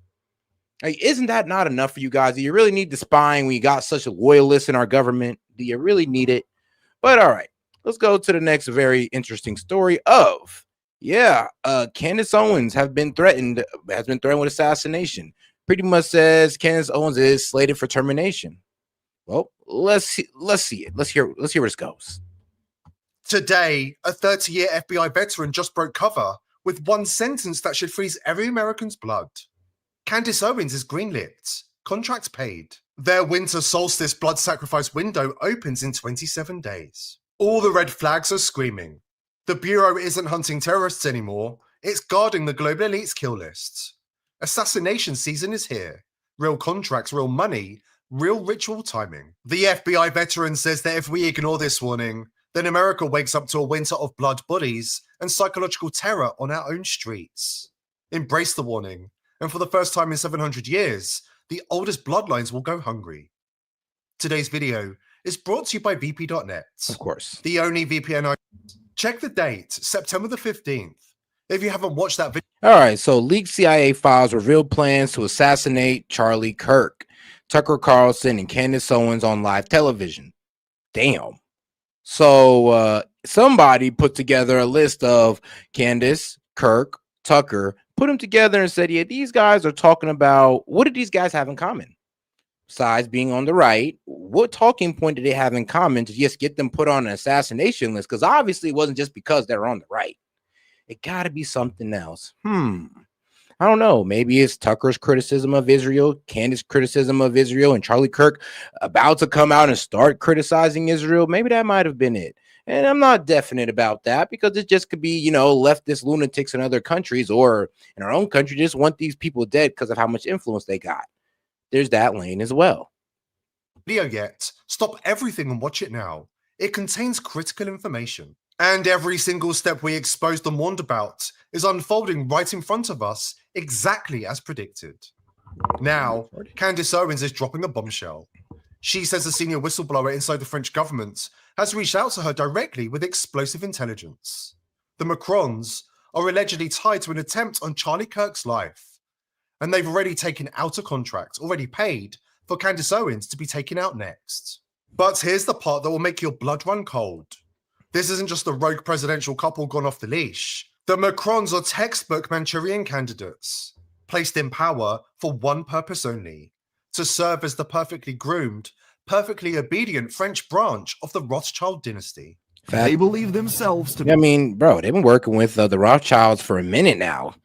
Like, isn't that not enough for you guys? Do you really need the spying when you got such a loyalist in our government? Do you really need it? But all right, let's go to the next very interesting story of, Candace Owens has been threatened with assassination. Pretty much says Candace Owens is slated for termination. Well, let's see it. Let's hear where this goes. Today, a 30-year FBI veteran just broke cover with one sentence that should freeze every American's blood. Candace Owens is greenlit, contract paid. Their winter solstice blood sacrifice window opens in 27 days. All the red flags are screaming. The Bureau isn't hunting terrorists anymore, it's guarding the global elite's kill lists. Assassination season is here. Real contracts, real money, real ritual timing. The FBI veteran says that if we ignore this warning, then America wakes up to a winter of blood, bodies, and psychological terror on our own streets. Embrace the warning, and for the first time in 700 years, the oldest bloodlines will go hungry. Today's video is brought to you by VP.net. Of course. The only VPN. Check the date, September the 15th. If you haven't watched that video. All right, so leaked CIA files reveal plans to assassinate Charlie Kirk. Tucker Carlson, and Candace Owens on live television. Damn. So somebody put together a list of Candace, Kirk, Tucker, put them together and said, yeah, these guys are talking about, what did these guys have in common? Besides being on the right, what talking point did they have in common to just get them put on an assassination list? Because obviously it wasn't just because they're on the right. It got to be something else. I don't know. Maybe it's Tucker's criticism of Israel, Candace's criticism of Israel, and Charlie Kirk about to come out and start criticizing Israel. Maybe that might have been it. And I'm not definite about that because it just could be, you know, leftist lunatics in other countries or in our own country just want these people dead because of how much influence they got. There's that lane as well. Video yet. Stop everything and watch it now. It contains critical information. And every single step we exposed and warned about is unfolding right in front of us, exactly as predicted. Now, Candace Owens is dropping a bombshell. She says a senior whistleblower inside the French government has reached out to her directly with explosive intelligence. The Macrons are allegedly tied to an attempt on Charlie Kirk's life, and they've already taken out a contract, already paid, for Candace Owens to be taken out next. But here's the part that will make your blood run cold. This isn't just a rogue presidential couple gone off the leash. The Macrons are textbook Manchurian candidates, placed in power for one purpose only, to serve as the perfectly groomed, perfectly obedient French branch of the Rothschild dynasty. They believe themselves to be. I mean, bro, they've been working with the Rothschilds for a minute now.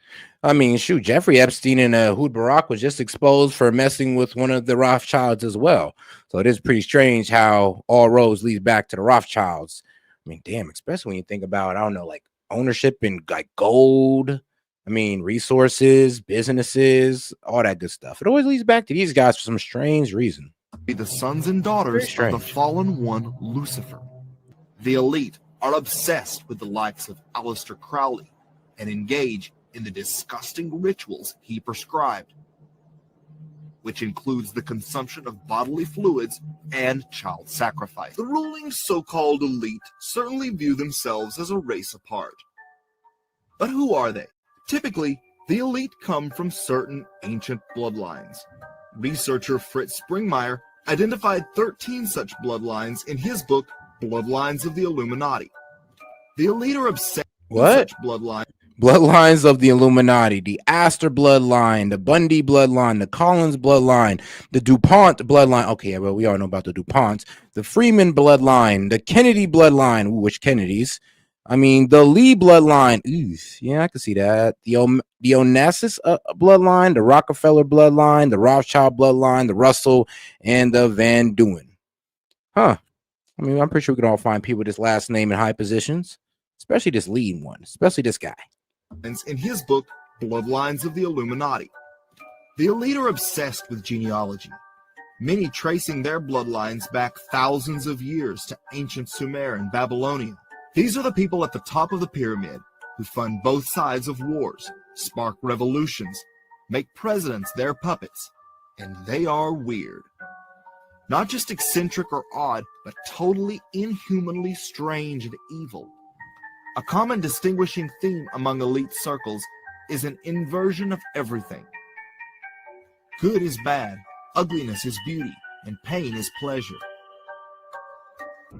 I mean, shoot, Jeffrey Epstein and Ehud Barak was just exposed for messing with one of the Rothschilds as well. So it is pretty strange how all roads lead back to the Rothschilds. I mean, damn, especially when you think about, I don't know, like ownership in like gold, I mean, resources, businesses, all that good stuff. It always leads back to these guys for some strange reason. Be the sons and daughters of the fallen one, Lucifer. The elite are obsessed with the likes of Aleister Crowley and engage in the disgusting rituals he prescribed, which includes the consumption of bodily fluids and child sacrifice. The ruling so-called elite certainly view themselves as a race apart. But who are they? Typically, the elite come from certain ancient bloodlines. Researcher Fritz Springmeier identified 13 such bloodlines in his book, Bloodlines of the Illuminati. The elite are obsessed with such bloodlines. Bloodlines of the Illuminati, the Astor bloodline, the Bundy bloodline, the Collins bloodline, the DuPont bloodline. Okay, well, we all know about the DuPonts, the Freeman bloodline, the Kennedy bloodline. Ooh, which Kennedys? I mean, the Lee bloodline. Ooh, yeah, I can see that. The Onassis bloodline, the Rockefeller bloodline, the Rothschild bloodline, the Russell, and the Van Duyn. Huh. I mean, I'm pretty sure we can all find people with this last name in high positions, especially this lead one, especially this guy. In his book, Bloodlines of the Illuminati. The elite are obsessed with genealogy, many tracing their bloodlines back thousands of years to ancient Sumer and Babylonia. These are the people at the top of the pyramid who fund both sides of wars, spark revolutions, make presidents their puppets, and they are weird. Not just eccentric or odd, but totally inhumanly strange and evil. A common distinguishing theme among elite circles is an inversion of everything. Good is bad, ugliness is beauty, and pain is pleasure.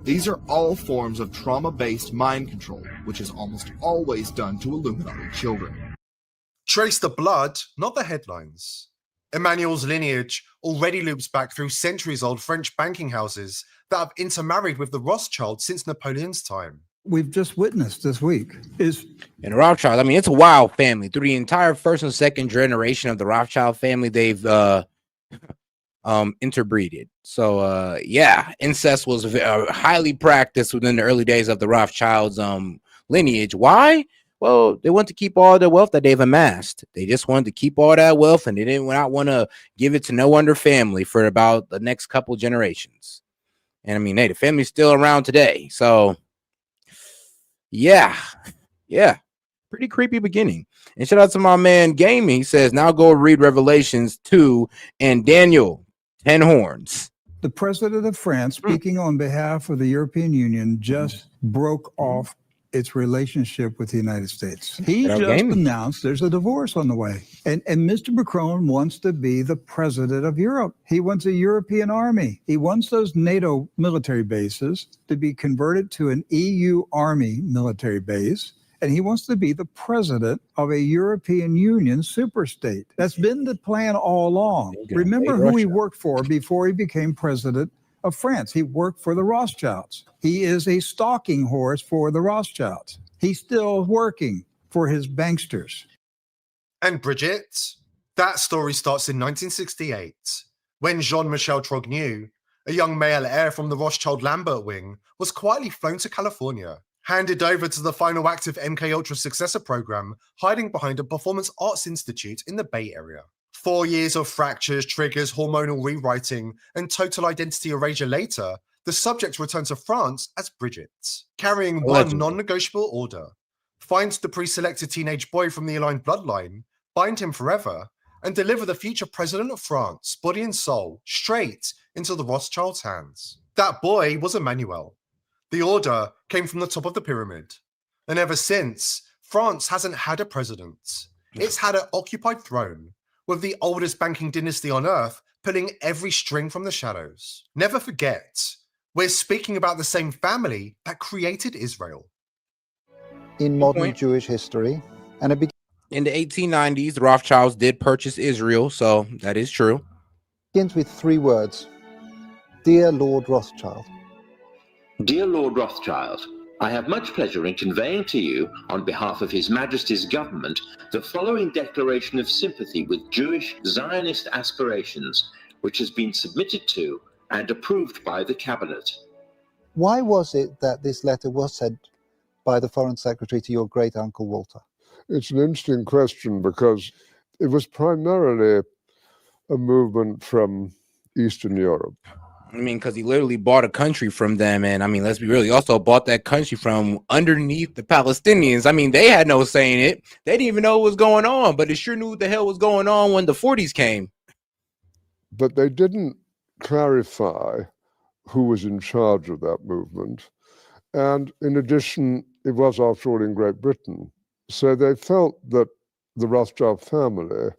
These are all forms of trauma-based mind control, which is almost always done to Illuminati children. Trace the blood, not the headlines. Emmanuel's lineage already loops back through centuries-old French banking houses that have intermarried with the Rothschilds since Napoleon's time. We've just witnessed this week is in the Rothschild. I mean, it's a wild family. Through the entire first and second generation of the Rothschild family, they've interbreeded. So yeah, incest was highly practiced within the early days of the Rothschilds lineage. Why? Well, they want to keep all the wealth that they've amassed. They just wanted to keep all that wealth, and they did not want to give it to no other family for about the next couple generations. And I mean, hey, the family's still around today. So yeah, pretty creepy beginning. And shout out to my man Gaming. He says, now go read Revelations 2 and Daniel 10 horns. the president of France, speaking on behalf of the European Union, just broke off its relationship with the United States. He Without just gaming. announced there's a divorce on the way. And Mr. Macron wants to be the president of Europe. He wants a European army. He wants those NATO military bases to be converted to an EU army military base. And he wants to be the president of a European Union superstate. That's been the plan all along. Remember who he worked for before he became president of France. He worked for the Rothschilds. He is a stalking horse for the Rothschilds. He's still working for his banksters. And Bridget, that story starts in 1968, when Jean-Michel Trogneux, a young male heir from the Rothschild Lambert wing, was quietly flown to California, handed over to the final act of MKUltra's successor program, hiding behind a performance arts institute in the Bay Area. 4 years of fractures, triggers, hormonal rewriting, and total identity erasure later, the subject returned to France as Bridget, carrying one non-negotiable order: find the pre-selected teenage boy from the aligned bloodline, bind him forever, and deliver the future president of France, body and soul, straight into the Rothschilds' hands. That boy was Emmanuel. The order came from the top of the pyramid. And ever since, France hasn't had a president. It's had an occupied throne, with the oldest banking dynasty on earth pulling every string from the shadows. Never forget, we're speaking about the same family that created Israel. In modern Jewish history, and it in the 1890s, the Rothschilds did purchase Israel, so that is true. begins with 3 words: Dear Lord Rothschild. Dear Lord Rothschild, I have much pleasure in conveying to you, on behalf of His Majesty's government, the following declaration of sympathy with Jewish Zionist aspirations, which has been submitted to and approved by the Cabinet. Why was it that this letter was sent by the Foreign Secretary to your great uncle Walter? It's an interesting question because it was primarily a movement from Eastern Europe. I mean, because he literally bought a country from them. And I mean, let's be real, he also bought that country from underneath the Palestinians. I mean, they had no say in it. They didn't even know what was going on, but it sure knew what the hell was going on when the 40s came. But they didn't clarify who was in charge of that movement. And in addition, it was, after all, in Great Britain. So they felt that the Rothschild family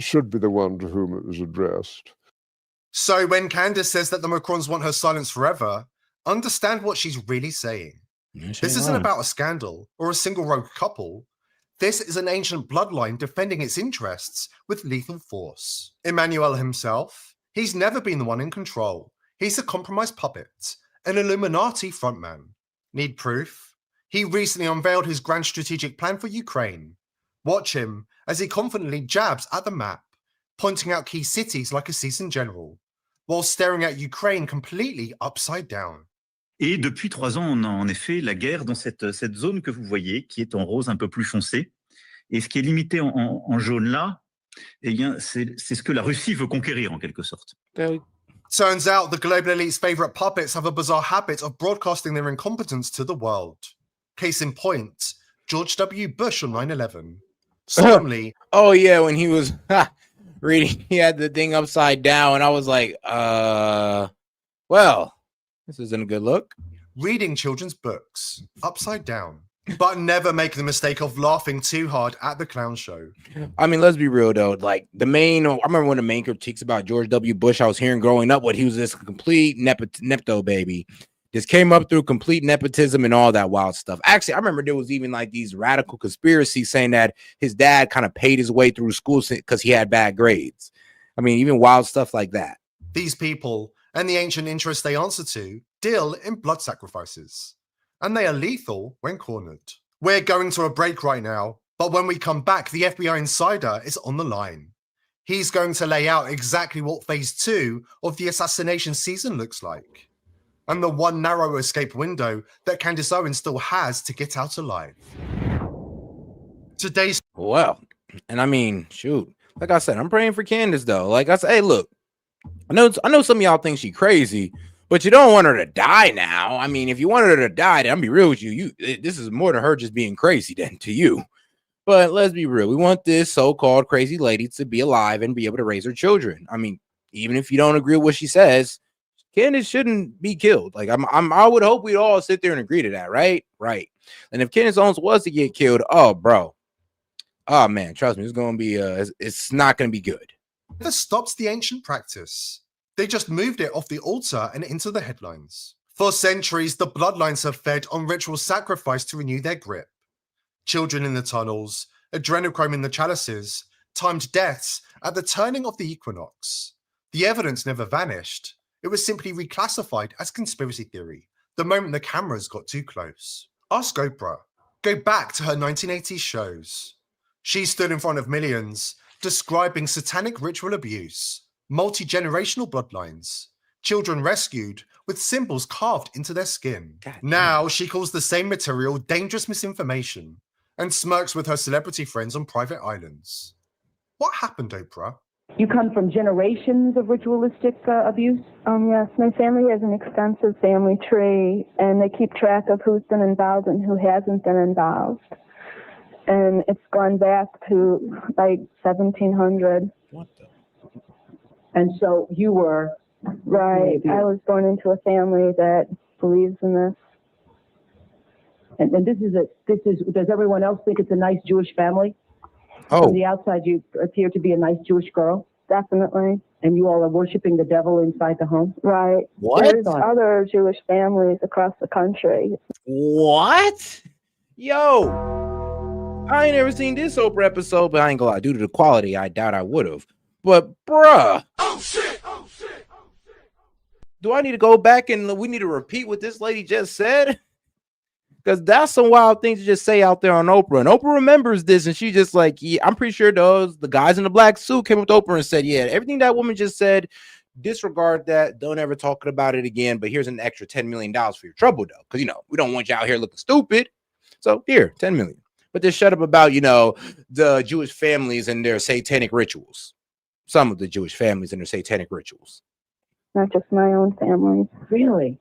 should be the one to whom it was addressed. So when Candace says that the Macrons want her silence forever, understand what she's really saying. This isn't about a scandal or a single rogue couple. This is an ancient bloodline defending its interests with lethal force. Emmanuel himself, he's never been the one in control. He's a compromised puppet, an Illuminati frontman. Need proof? He recently unveiled his grand strategic plan for Ukraine. Watch him as he confidently jabs at the map, pointing out key cities like a seasoned general, while staring at Ukraine completely upside down. Et depuis 3 ans, on a en effet la guerre dans cette zone que vous voyez, qui est en rose un peu plus foncé. Et ce qui est limité en jaune là, eh bien, c'est ce que la Russie veut conquérir en quelque sorte. Turns out the global elite's favorite puppets have a bizarre habit of broadcasting their incompetence to the world. Case in point, George W. Bush on 9/11. Solemnly. Oh yeah, when he was reading, he had the thing upside down, and I was like, well, this isn't a good look. Reading children's books upside down. But never make the mistake of laughing too hard at the clown show. I mean, let's be real though. Like I remember when the main critiques about George W. Bush I was hearing growing up, what he was this complete nepto baby. Just came up through complete nepotism and all that wild stuff. Actually, I remember there was even like these radical conspiracies saying that his dad kind of paid his way through school because he had bad grades. I mean, even wild stuff like that. These people and the ancient interests they answer to deal in blood sacrifices. And they are lethal when cornered. We're going to a break right now, but when we come back, the FBI insider is on the line. He's going to lay out exactly what phase 2 of the assassination season looks like, and the one narrow escape window that Candace Owens still has to get out alive. Today's well, and I mean, shoot, like I said, I'm praying for Candace though. Like I said, hey, look, I know some of y'all think she crazy, but you don't want her to die now. I mean, if you wanted her to die, then I'll be real with you. This is more than her just being crazy than to you. But let's be real. We want this so-called crazy lady to be alive and be able to raise her children. I mean, even if you don't agree with what she says, Candace shouldn't be killed. Like I would hope we'd all sit there and agree to that, right? Right. And if Candace Owens was to get killed, oh, bro. Oh, man, trust me, it's going to be, it's not going to be good. Never stops the ancient practice. They just moved it off the altar and into the headlines. For centuries, the bloodlines have fed on ritual sacrifice to renew their grip. Children in the tunnels, adrenochrome in the chalices, timed deaths at the turning of the equinox. The evidence never vanished. It was simply reclassified as conspiracy theory the moment the cameras got too close. Ask Oprah. Go back to her 1980s shows. She stood in front of millions, describing satanic ritual abuse, multi-generational bloodlines, children rescued with symbols carved into their skin. Now she calls the same material dangerous misinformation and smirks with her celebrity friends on private islands. What happened, Oprah? You come from generations of ritualistic abuse? Yes, my family has an extensive family tree, and they keep track of who's been involved and who hasn't been involved. And it's gone back to like 1700. What the? And so you were... Right. I was born into a family that believes in this. And does everyone else think it's a nice Jewish family? Oh. From the outside, you appear to be a nice Jewish girl. Definitely. And you all are worshiping the devil inside the home? Right. What? There's other Jewish families across the country. What? Yo, I ain't ever seen this Oprah episode, but I ain't gonna lie. Due to the quality, I doubt I would have. But, bruh. Oh, shit. Oh, shit. Oh, shit. Do I need to go back and we need to repeat what this lady just said? Because that's some wild things to just say out there on Oprah. And Oprah remembers this, and she just like, yeah, I'm pretty sure the guys in the black suit came with Oprah and said, yeah, everything that woman just said, disregard that. Don't ever talk about it again. But here's an extra $10 million for your trouble, though. Because, we don't want you out here looking stupid. So here, 10 million. But just shut up about, the Jewish families and their satanic rituals. Some of the Jewish families and their satanic rituals. Not just my own family. Really?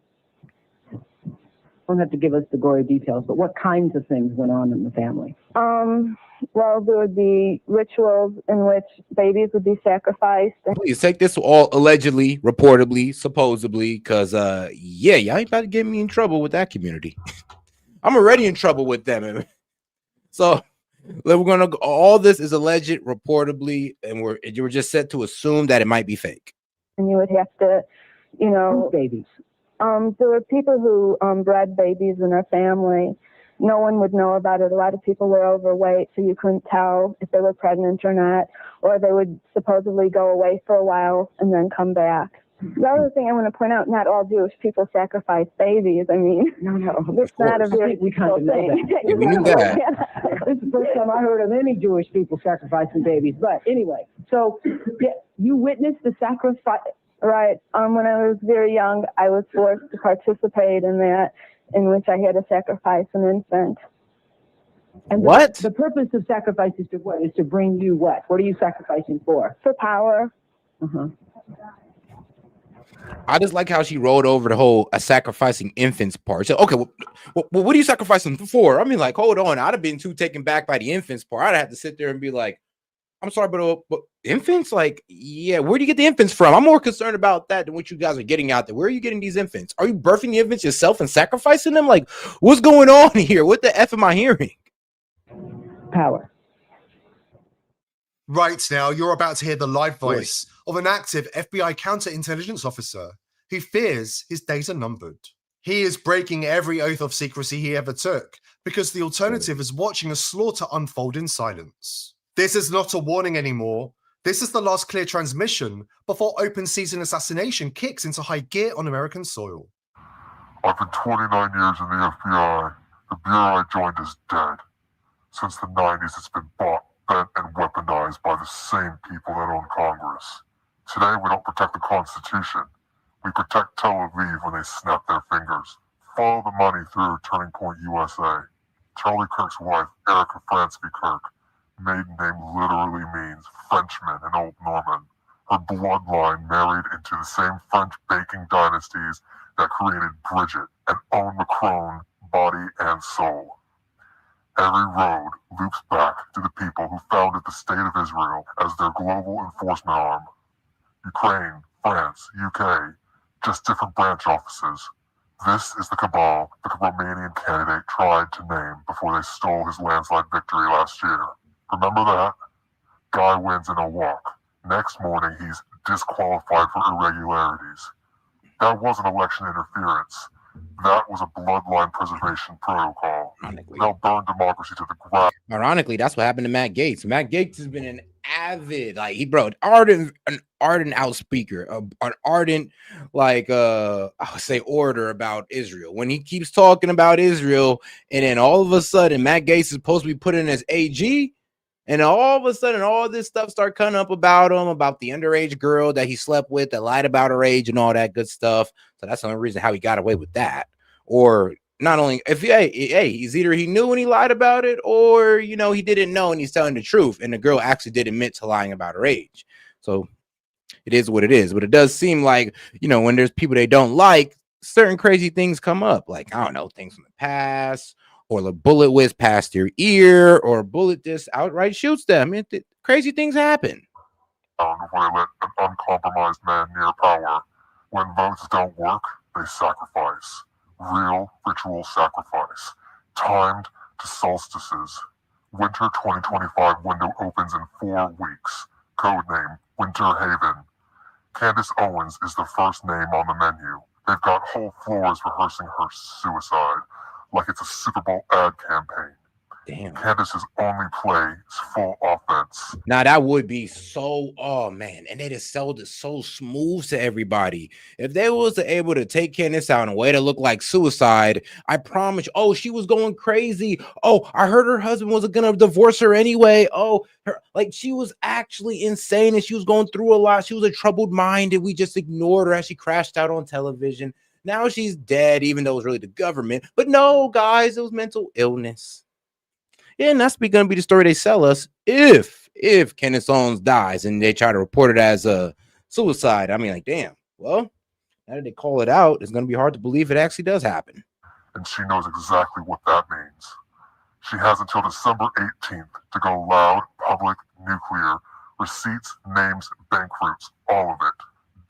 Don't have to give us the gory details, but what kinds of things went on in the family? Well, there would be rituals in which babies would be sacrificed. Please take this all allegedly, reportedly, supposedly, because y'all ain't about to get me in trouble with that community. I'm already in trouble with them. So we're gonna all this is alleged, reportedly, and you were just set to assume that it might be fake. And you would have to, babies. There were people who bred babies in their family. No one would know about it. A lot of people were overweight, so you couldn't tell if they were pregnant or not. Or they would supposedly go away for a while and then come back. The other thing I want to point out, not all Jewish people sacrifice babies. I mean, no, it's not a very we kind of know thing. Yeah, we knew that. This is the first time I heard of any Jewish people sacrificing babies. But anyway, so you witnessed the sacrifice. Right. When I was very young, I was forced to participate in that, in which I had to sacrifice an infant. And what? The purpose of sacrifice is to what? Is to bring you what? What are you sacrificing for? For power. Uh-huh. I just like how she rolled over the whole sacrificing infants part. So, okay, well, what are you sacrificing for? I mean, like, hold on. I'd have been too taken back by the infants part. I'd have to sit there and be like, I'm sorry, but infants? Like, yeah, where do you get the infants from? I'm more concerned about that than what you guys are getting out there. Where are you getting these infants? Are you birthing the infants yourself and sacrificing them? Like, what's going on here? What the F am I hearing? Power. Right now, you're about to hear the live voice of an active FBI counterintelligence officer who fears his days are numbered. He is breaking every oath of secrecy he ever took because the alternative is watching a slaughter unfold in silence. This is not a warning anymore. This is the last clear transmission before open season assassination kicks into high gear on American soil. I've been 29 years in the FBI. The bureau I joined is dead. Since the 90s, it's been bought, bent, and weaponized by the same people that own Congress. Today, we don't protect the Constitution. We protect Tel Aviv when they snap their fingers. Follow the money through Turning Point USA. Charlie Kirk's wife, Erica Fransky Kirk, maiden name literally means Frenchman in Old Norman. Her bloodline married into the same French baking dynasties that created Bridget and owned Macron, body and soul. Every road loops back to the people who founded the State of Israel as their global enforcement arm. Ukraine, France, UK, just different branch offices. This is the cabal the Romanian candidate tried to name before they stole his landslide victory last year. Remember that? Guy wins in a walk. Next morning, he's disqualified for irregularities. That wasn't election interference. That was a bloodline preservation protocol. They'll burn democracy to the ground. Ironically, that's what happened to Matt Gaetz. Matt Gaetz has been an avid, like an ardent outspeaker, an ardent, I would say, orator about Israel. When he keeps talking about Israel, and then all of a sudden, Matt Gaetz is supposed to be put in as AG, and all of a sudden, all this stuff start coming up about him, about the underage girl that he slept with, that lied about her age, and all that good stuff. So that's the only reason how he got away with that. Or not only if he's either he knew when he lied about it, or he didn't know and he's telling the truth, and the girl actually did admit to lying about her age. So it is what it is. But it does seem like when there's people they don't like, certain crazy things come up, like I don't know, things from the past, or the bullet whizzes past your ear, or a bullet just outright shoots them. Crazy things happen. Before they let an uncompromised man near power. When votes don't work, they sacrifice. Real ritual sacrifice. Timed to solstices. Winter 2025 window opens in 4 weeks. Codename Winter Haven. Candace Owens is the first name on the menu. They've got whole floors rehearsing her suicide, like it's a Super Bowl ad campaign. Damn. Candace's only play is full offense. Now that would be so, oh man, and they just sold it so smooth to everybody. If they was able to take Candace out in a way that looked like suicide, I promise. Oh, she was going crazy. Oh, I heard her husband was gonna divorce her anyway. Oh, she was actually insane and she was going through a lot. She was a troubled mind, and we just ignored her as she crashed out on television. Now she's dead, even though it was really the government. But no, guys, it was mental illness. Yeah, and that's going to be the story they sell us if Candace Owens dies and they try to report it as a suicide. I mean, damn. Well, now that they call it out, it's going to be hard to believe it actually does happen. And she knows exactly what that means. She has until December 18th to go loud, public, nuclear, receipts, names, bank routes, all of it.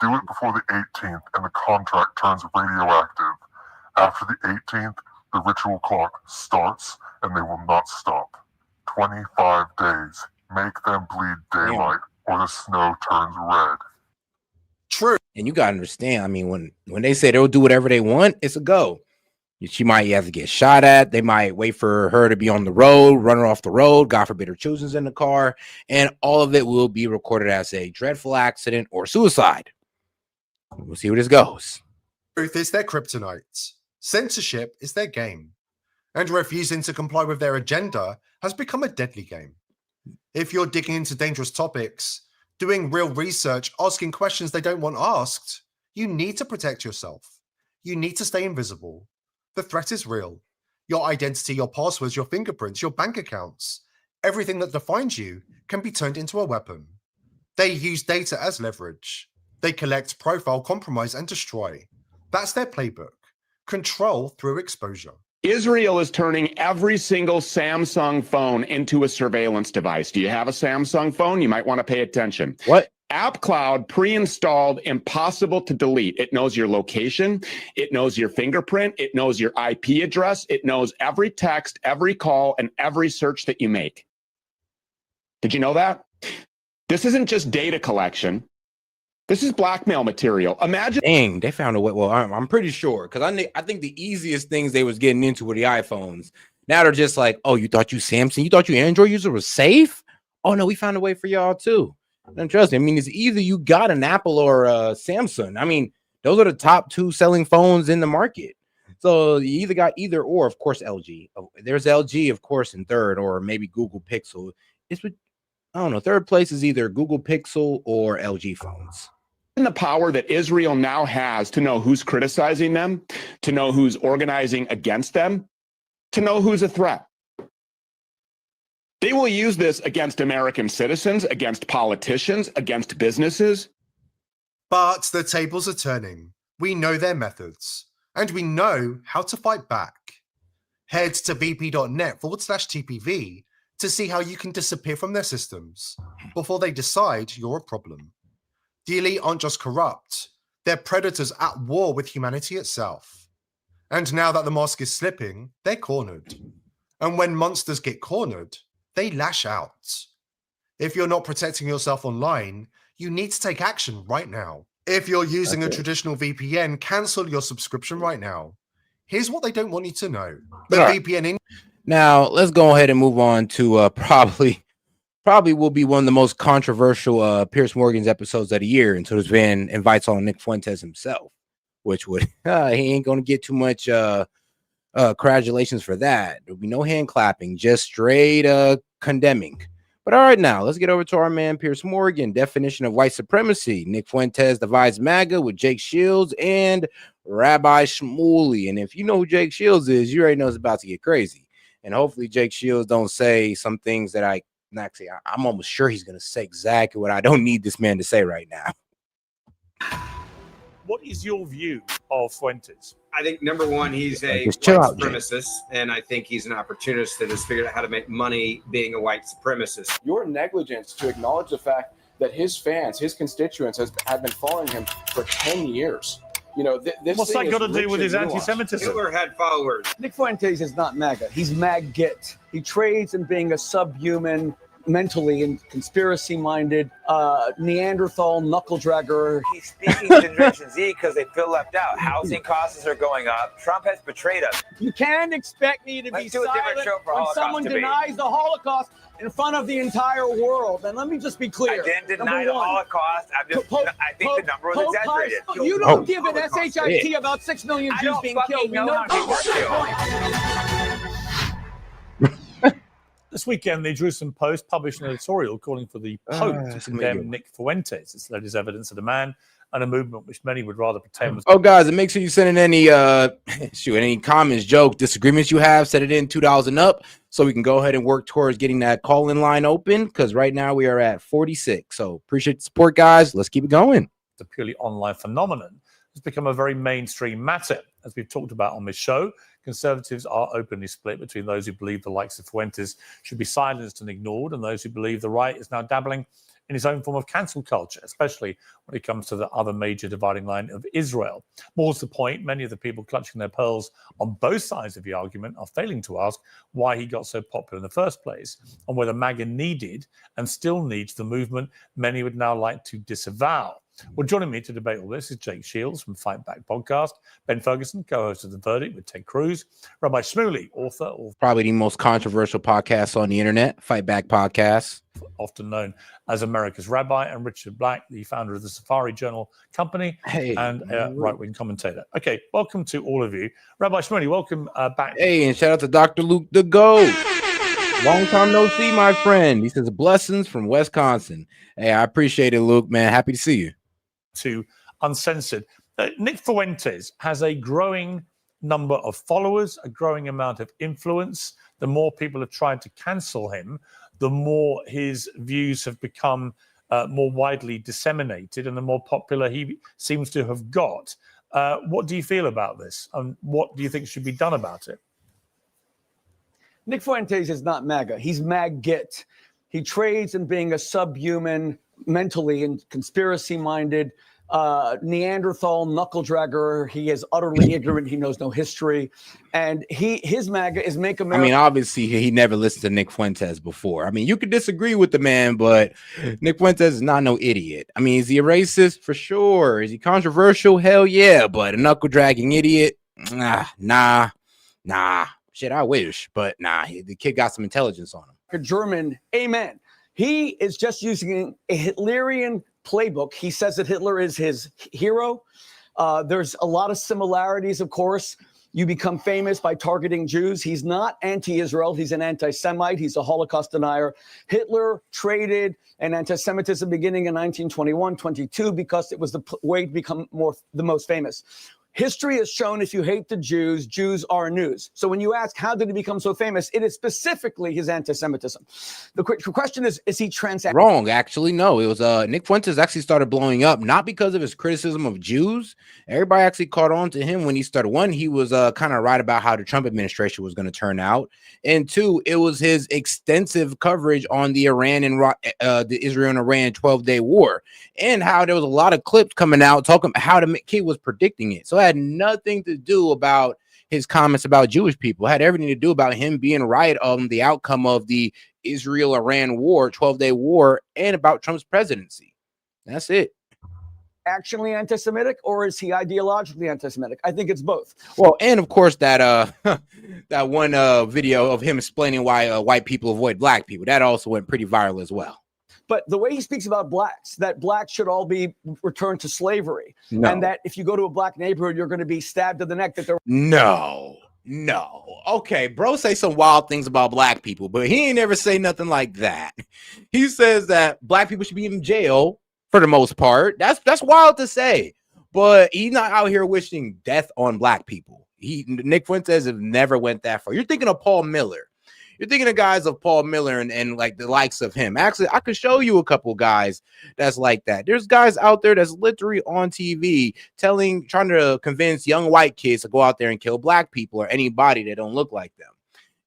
Do it before the 18th and the contract turns radioactive. After the 18th, the ritual clock starts and they will not stop. 25 days. Make them bleed daylight or the snow turns red. True. And you got to understand, I mean, when they say they'll do whatever they want, it's a go. She might have to get shot at. They might wait for her to be on the road, run her off the road. God forbid her children's in the car. And all of it will be recorded as a dreadful accident or suicide. We'll see where this goes. Truth is their kryptonite. Censorship is their game. And refusing to comply with their agenda has become a deadly game. If you're digging into dangerous topics, doing real research, asking questions they don't want asked, you need to protect yourself. You need to stay invisible. The threat is real. Your identity, your passwords, your fingerprints, your bank accounts, everything that defines you can be turned into a weapon. They use data as leverage. They collect, profile, compromise, and destroy. That's their playbook. Control through exposure. Israel is turning every single Samsung phone into a surveillance device. Do you have a Samsung phone? You might want to pay attention. What? App Cloud pre-installed, impossible to delete. It knows your location. It knows your fingerprint. It knows your IP address. It knows every text, every call, and every search that you make. Did you know that? This isn't just data collection. This is blackmail material. Imagine. Dang, they found a way. Well, I'm pretty sure, because I think the easiest things they was getting into were the iPhones. Now they're just like, oh, you thought you Samsung, you thought you Android user was safe? Oh no, we found a way for y'all too. And trust me, I mean, it's either you got an Apple or a Samsung. I mean, those are the top 2 selling phones in the market. So you either got either or. Of course, LG. There's LG, of course, in third, or maybe Google Pixel. I don't know. Third place is either Google Pixel or LG phones. The power that Israel now has to know who's criticizing them, to know who's organizing against them, to know who's a threat. They will use this against American citizens, against politicians, against businesses. But the tables are turning. We know their methods, and we know how to fight back. Head to bp.net/TPV to see how you can disappear from their systems before they decide you're a problem. The elite aren't just corrupt, They're predators at war with humanity itself. And now that the mosque is slipping, they're cornered. And when monsters get cornered, they lash out. If you're not protecting yourself online, you need to take action right now. If you're using a traditional VPN, cancel your subscription right now. Here's what they don't want you to know. The VPN Now, let's go ahead and move on to probably will be one of the most controversial Piers Morgan's episodes of the year until this van invites on Nick Fuentes himself, which would he ain't going to get too much congratulations for that. There'll be no hand clapping, just straight condemning. But all right, now let's get over to our man Piers Morgan. Definition of white supremacy. Nick Fuentes divides MAGA with Jake Shields and Rabbi Shmuley. And if you know who Jake Shields is, you already know it's about to get crazy. And hopefully Jake Shields don't say some things that I'm almost sure he's going to say exactly what I don't need this man to say right now. What is your view of Fuentes? I think number one, he's a white supremacist, and I think he's an opportunist that has figured out how to make money being a white supremacist. Your negligence to acknowledge the fact that his fans, his constituents, have been following him for 10 years. You know, this what's that got to do with his anti-Semitism? Hitler had followers. Nick Fuentes is not MAGA. He's mag-git. He trades in being a subhuman, mentally and conspiracy-minded Neanderthal knuckle-dragger. He's speaking to Generation Z because they feel left out. Housing costs are going up. Trump has betrayed us. You can't expect me to be silent when someone denies the Holocaust in front of the entire world. And let me just be clear. I didn't deny the Holocaust. I think the number was exaggerated. You don't give an S.H.I.T. about 6 million Jews being killed. We know This weekend, the Jerusalem Post published an editorial calling for the Pope to condemn Nick Fuentes. It's that is evidence of a man and a movement which many would rather pretend was. Oh, guys, and make sure you send in any any comments, jokes, disagreements you have. Set it in $2 and up so we can go ahead and work towards getting that call-in line open, because right now we are at 46. So appreciate the support, guys. Let's keep it going. The purely online phenomenon has become a very mainstream matter. As we've talked about on this show, conservatives are openly split between those who believe the likes of Fuentes should be silenced and ignored and those who believe the right is now dabbling in its own form of cancel culture, especially when it comes to the other major dividing line of Israel. More to the point, many of the people clutching their pearls on both sides of the argument are failing to ask why he got so popular in the first place and whether MAGA needed and still needs the movement many would now like to disavow. Well, joining me to debate all this is Jake Shields from Fight Back Podcast, Ben Ferguson, co-host of The Verdict with Ted Cruz, Rabbi Shmuley, author of probably the most controversial podcast on the internet, Fight Back Podcast, often known as America's Rabbi, and Richard Black, the founder of the Safari Journal Company and a right-wing commentator. Okay, welcome to all of you. Rabbi Shmuley, welcome back. Hey, and shout out to Dr. Luke the Goat. Long time no see, my friend. He says blessings from Wisconsin. Hey, I appreciate it, Luke, man. Happy to see you. To Uncensored. Nick Fuentes has a growing number of followers, a growing amount of influence. The more people have tried to cancel him, the more his views have become more widely disseminated and the more popular he seems to have got. What do you feel about this? And what do you think should be done about it? Nick Fuentes is not MAGA. He's mag-git. He trades in being a subhuman, mentally and conspiracy-minded Neanderthal knuckle-dragger. He is utterly ignorant. He knows no history. And his MAGA is make America. I mean, obviously, he never listened to Nick Fuentes before. I mean, you could disagree with the man, but Nick Fuentes is not no idiot. I mean, is he a racist? For sure. Is he controversial? Hell yeah. But a knuckle-dragging idiot? Nah. Shit, I wish. But nah, the kid got some intelligence on him. A German, amen. He is just using a Hitlerian playbook. He says that Hitler is his hero. There's a lot of similarities, of course. You become famous by targeting Jews. He's not anti-Israel. He's an anti-Semite. He's a Holocaust denier. Hitler traded an anti-Semitism beginning in 1921, 22, because it was the way to become the most famous. history has shown if you hate the Jews, Jews are news. So when you ask how did he become so famous, it is specifically his anti-Semitism. The question is he Wrong, actually. No, it was Nick Fuentes actually started blowing up, not because of his criticism of Jews. Everybody actually caught on to him when he started. One, he was kind of right about how the Trump administration was going to turn out. And two, it was his extensive coverage on the Iran and the Israel and Iran 12-day war, and how there was a lot of clips coming out talking about how the kid was predicting it. So it had nothing to do about his comments about Jewish people. It had everything to do about him being right on the outcome of the Israel-Iran war, 12-day war, and about Trump's presidency. That's it. Actually anti-Semitic, or is he ideologically anti-Semitic? I think it's both. Well, and of course that that one video of him explaining why white people avoid black people, that also went pretty viral as well. But the way he speaks about blacks, that blacks should all be returned to slavery, No. and that if you go to a black neighborhood, you're going to be stabbed in the neck. That they're No. Okay, bro say some wild things about black people, but he ain't never say nothing like that. He says that black people should be in jail for the most part. That's wild to say, but he's not out here wishing death on black people. Nick Fuentes have never went that far. You're thinking of Paul Miller. You're thinking of guys of Paul Miller and like the likes of him. Actually, I could show you a couple guys that's like that. There's guys out there that's literally on TV trying to convince young white kids to go out there and kill black people or anybody that don't look like them.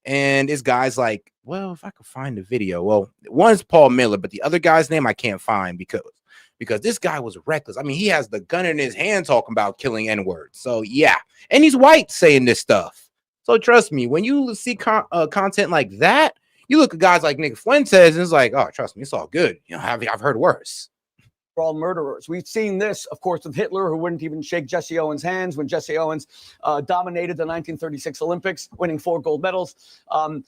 And it's guys like, well, if I could find the video. Well, one's Paul Miller, but the other guy's name I can't find because this guy was reckless. I mean, he has the gun in his hand talking about killing N-words. So yeah, and he's white saying this stuff. So trust me, when you see content like that, you look at guys like Nick Fuentes and it's like, oh, trust me, it's all good. You know, I've heard worse. We're all murderers. We've seen this, of course, with Hitler, who wouldn't even shake Jesse Owens' hands when Jesse Owens dominated the 1936 Olympics, winning 4 gold medals. And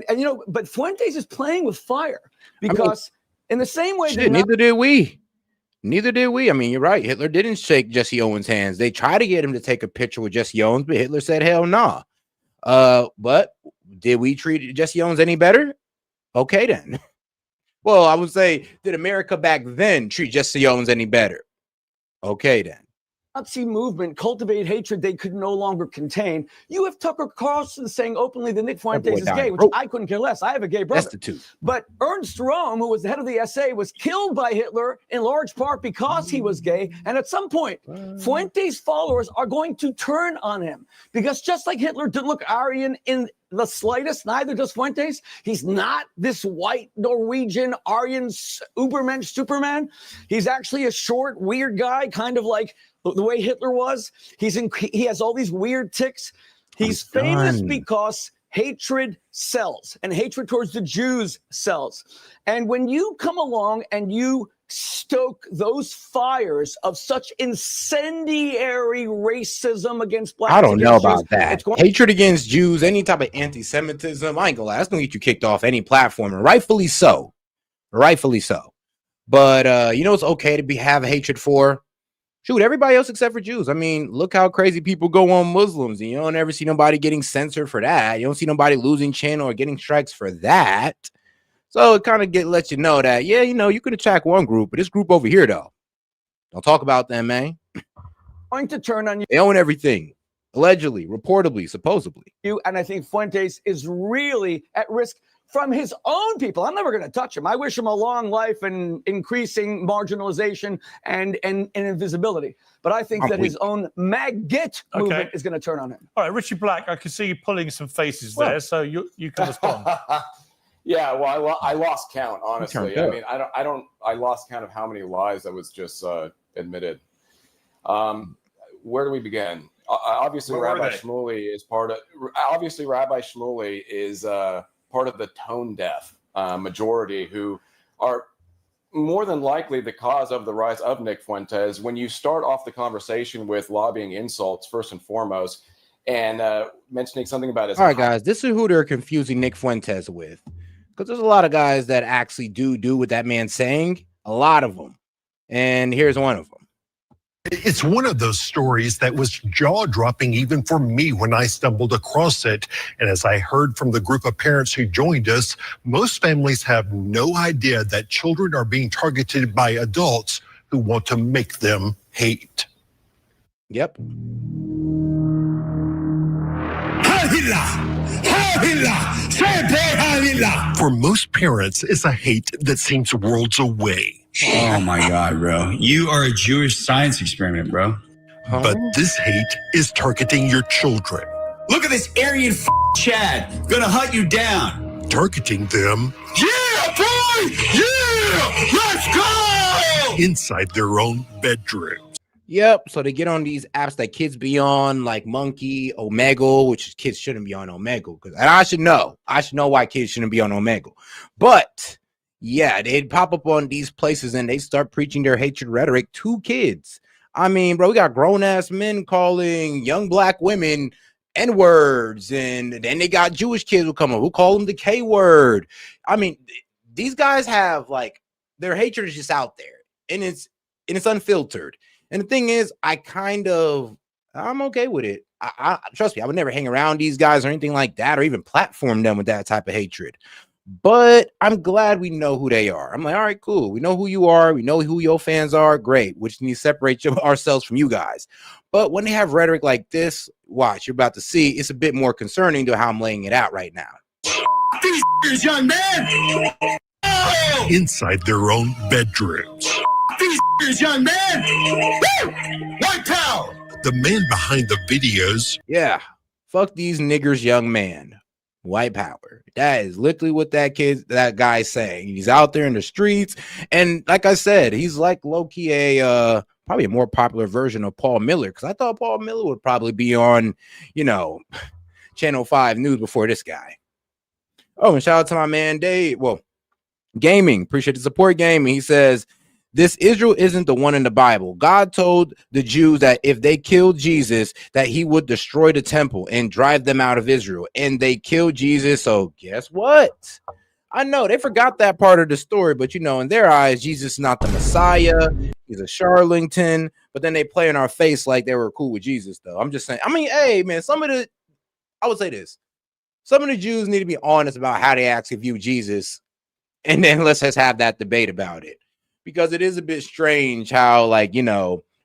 you know, but Fuentes is playing with fire because in the same way, neither did we. Neither did we. I mean, you're right. Hitler didn't shake Jesse Owens' hands. They tried to get him to take a picture with Jesse Owens, but Hitler said, hell nah. But did we treat Jesse Owens any better? Okay, then. Well, I would say, did America back then treat Jesse Owens any better? Okay, then. Nazi movement cultivate hatred they could no longer contain. You have Tucker Carlson saying openly that Nick Fuentes is gay, which I couldn't care less. I have a gay brother. Destitute. But Ernst Röhm, who was the head of the SA, was killed by Hitler in large part because he was gay. And at some point, Fuentes' followers are going to turn on him because just like Hitler didn't look Aryan in the slightest, neither does Fuentes. He's not this white Norwegian Aryan Ubermensch Superman. He's actually a short, weird guy, kind of like the way Hitler was. He has all these weird tics. He's famous because hatred sells, and hatred towards the Jews sells. And when you come along and you stoke those fires of such incendiary racism against blacks, I don't know about Jews, that. Hatred against Jews, any type of anti-Semitism, I ain't gonna lie, that's gonna get you kicked off any platform, and rightfully so. Rightfully so. But you know it's okay to have hatred for? Shoot, everybody else except for Jews. I mean, look how crazy people go on Muslims, and you don't ever see nobody getting censored for that. You don't see nobody losing channel or getting strikes for that. So it kind of lets you know that, yeah, you know, you could attack one group, but this group over here, though, don't talk about them, man. Going to turn on you. They own everything, allegedly, reportedly, supposedly. And I think Fuentes is really at risk from his own people. I'm never going to touch him. I wish him a long life and increasing marginalization and invisibility. But I think that his own maggot movement is going to turn on him. All right, Richie Black, I can see you pulling some faces there, so you can respond. Yeah, well, I lost count, honestly. I mean, I lost count of how many lies that was just admitted. Where do we begin? Obviously, Rabbi Shmuley is part of the tone deaf majority who are more than likely the cause of the rise of Nick Fuentes. When you start off the conversation with lobbying insults, first and foremost, and mentioning something about his... All right, guys, this is who they're confusing Nick Fuentes with. Because there's a lot of guys that actually do what that man's saying. A lot of them. And here's one of them. It's one of those stories that was jaw-dropping even for me when I stumbled across it. And as I heard from the group of parents who joined us, most families have no idea that children are being targeted by adults who want to make them hate. Yep. For most parents, it's a hate that seems worlds away. Oh my God, bro. You are a Jewish science experiment, bro. But this hate is targeting your children. Look at this Aryan Chad. Gonna hunt you down. Targeting them. Yeah, boy! Yeah! Let's go! Inside their own bedrooms. Yep. So they get on these apps that kids be on, like Monkey, Omegle, which kids shouldn't be on Omegle. And I should know why kids shouldn't be on Omegle. But yeah, they'd pop up on these places and they start preaching their hatred rhetoric to kids. I mean, bro, we got grown-ass men calling young black women N-words, and then they got Jewish kids who come up who call them the K-word. I mean, these guys have, like, their hatred is just out there, and it's unfiltered. And the thing is, I'm okay with it. I trust me, I would never hang around these guys or anything like that, or even platform them with that type of hatred. But I'm glad we know who they are. I'm like, all right, cool. We know who you are. We know who your fans are. Great. Which needs to separate ourselves from you guys. But when they have rhetoric like this, watch, you're about to see, it's a bit more concerning to how I'm laying it out right now. These young man! Oh! Inside their own bedrooms. These young man! Woo! White power! The man behind the videos. Yeah. Fuck these niggers, young man. White power. That is literally what that guy's saying. He's out there in the streets, and like I said, he's like low-key probably a more popular version of Paul Miller, because I thought Paul Miller would probably be on, Channel 5 News before this guy. Oh, and shout out to my man Dave. Well, Gaming, appreciate the support. Gaming. He says, this Israel isn't the one in the Bible. God told the Jews that if they killed Jesus, that he would destroy the temple and drive them out of Israel. And they killed Jesus. So guess what? I know they forgot that part of the story, but in their eyes, Jesus is not the Messiah. He's a charlatan. But then they play in our face like they were cool with Jesus, though. I'm just saying. I mean, hey, man, I would say this. Some of the Jews need to be honest about how they actually view Jesus. And then let's just have that debate about it. Because it is a bit strange how,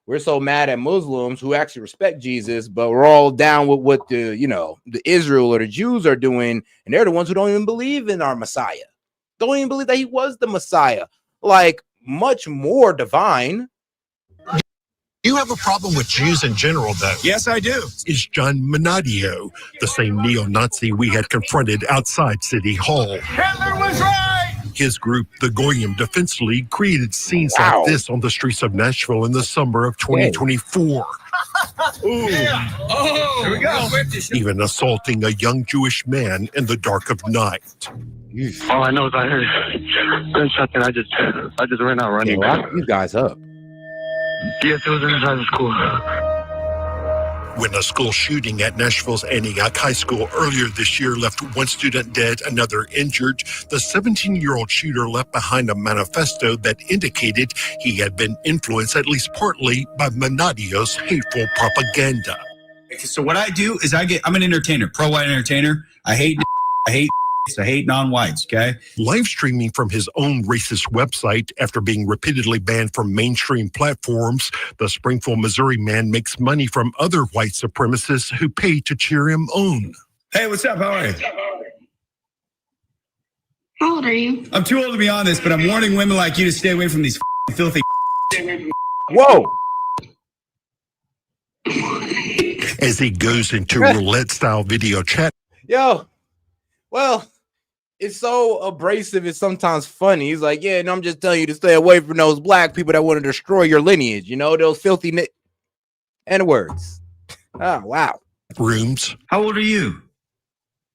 we're so mad at Muslims who actually respect Jesus, but we're all down with what the Israel or the Jews are doing, and they're the ones who don't even believe in our Messiah. Don't even believe that he was the Messiah. Like, much more divine. You have a problem with Jews in general, though. Yes, I do. Is John Menadio, the same neo-Nazi we had confronted outside City Hall. Hitler was right! His group, the Goyim Defense League, created scenes like this on the streets of Nashville in the summer of 2024. Ooh. Yeah. Oh, here we go. Even assaulting a young Jewish man in the dark of night. All I know is I heard gunshots and I just ran out running. Lock these guys up. Yes, it was inside the school. When a school shooting at Nashville's Antioch High School earlier this year left one student dead, another injured, the 17-year-old shooter left behind a manifesto that indicated he had been influenced at least partly by Menadio's hateful propaganda. So what I do is I'm an entertainer, pro-white entertainer. I hate non-whites, okay? Live streaming from his own racist website after being repeatedly banned from mainstream platforms, the Springfield, Missouri man makes money from other white supremacists who pay to cheer him on. Hey, what's up? How are you? How old are you? I'm too old to be on this, but I'm warning women like you to stay away from these filthy. Whoa! As he goes into roulette-style video chat. Yo, well, it's so abrasive, it's sometimes funny. He's like, yeah, no, I'm just telling you to stay away from those black people that want to destroy your lineage, those filthy N-words. Oh, wow. Rooms. How old are you?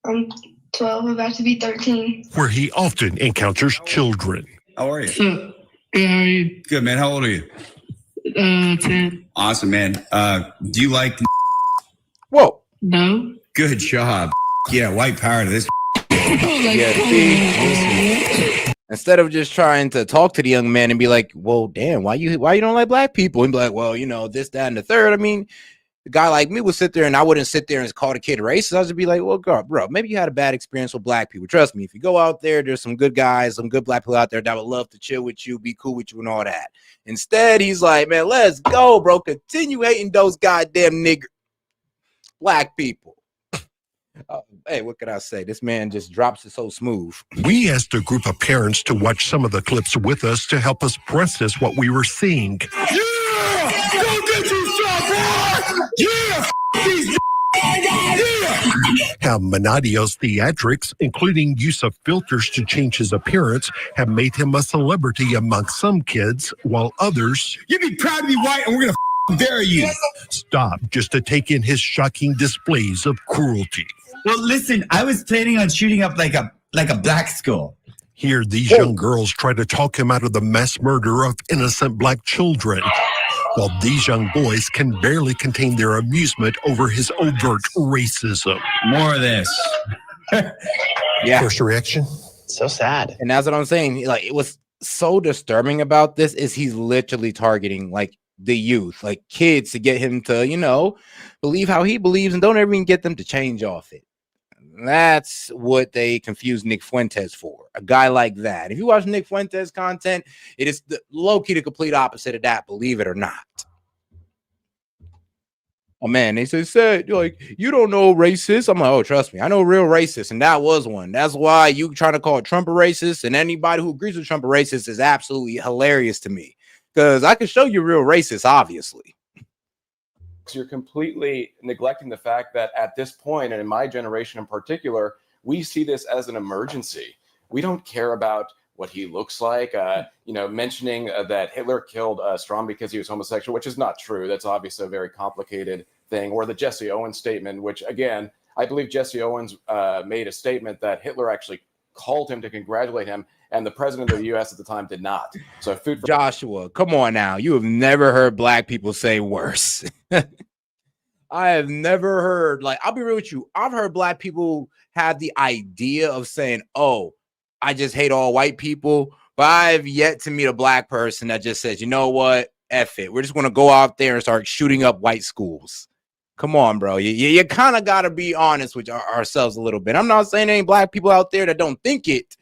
I'm 12, about to be 13. Where he often encounters children. How are you? Good, how are you? Good, man. How old are you? 10. Awesome, man. Do you like... Whoa. No. Good job. Yeah, white power to this. Yeah, see, instead of just trying to talk to the young man and be like, well, damn, why you don't like black people? And be like, well, this, that, and the third. I mean, a guy like me would sit there and I wouldn't sit there and call the kid racist. I would just be like, well, girl, bro, maybe you had a bad experience with black people. Trust me, if you go out there, there's some good guys, some good black people out there that would love to chill with you, be cool with you and all that. Instead, he's like, man, let's go, bro. Continue hating those goddamn nigger black people. Hey, what could I say? This man just drops it so smooth. We asked a group of parents to watch some of the clips with us to help us process what we were seeing. Yeah! Go get you some, boy! Yeah! These yeah! How Manadio's theatrics, including use of filters to change his appearance, have made him a celebrity among some kids, while others, You be proud to be white, and we're gonna bury you. stop just to take in his shocking displays of cruelty. Well, listen, I was planning on shooting up like a black skull. Here, these young girls try to talk him out of the mass murder of innocent black children, while these young boys can barely contain their amusement over his overt racism. More of this. Yeah. First reaction? So sad. And that's what I'm saying. Like, it was so disturbing about this is he's literally targeting like the youth, like kids, to get him to, you know, believe how he believes and don't ever even get them to change off it. That's what they confuse Nick Fuentes for. A guy like that. If you watch Nick Fuentes content, it is low-key the complete opposite of that, believe it or not. Oh man, they said like, you don't know racist. I'm like, oh, trust me, I know real racist, and that was one. That's why you trying to call Trump a racist, and anybody who agrees with Trump a racist is absolutely hilarious to me, because I can show you real racist, obviously. You're completely neglecting the fact that at this point, and in my generation in particular, we see this as an emergency. We don't care about what he looks like. You know, mentioning that Hitler killed Strom because he was homosexual, which is not true. That's obviously a very complicated thing. Or the Jesse Owens statement, which again, I believe Jesse Owens made a statement that Hitler actually called him to congratulate him, and the president of the U.S. at the time did not. So food for Joshua, come on now. You have never heard black people say worse. I have never heard, like, I'll be real with you. I've heard black people have the idea of saying, oh, I just hate all white people. But I've yet to meet a black person that just says, you know what? F it. We're just going to go out there and start shooting up white schools. Come on, bro. You kind of got to be honest with ourselves a little bit. I'm not saying any black people out there that don't think it,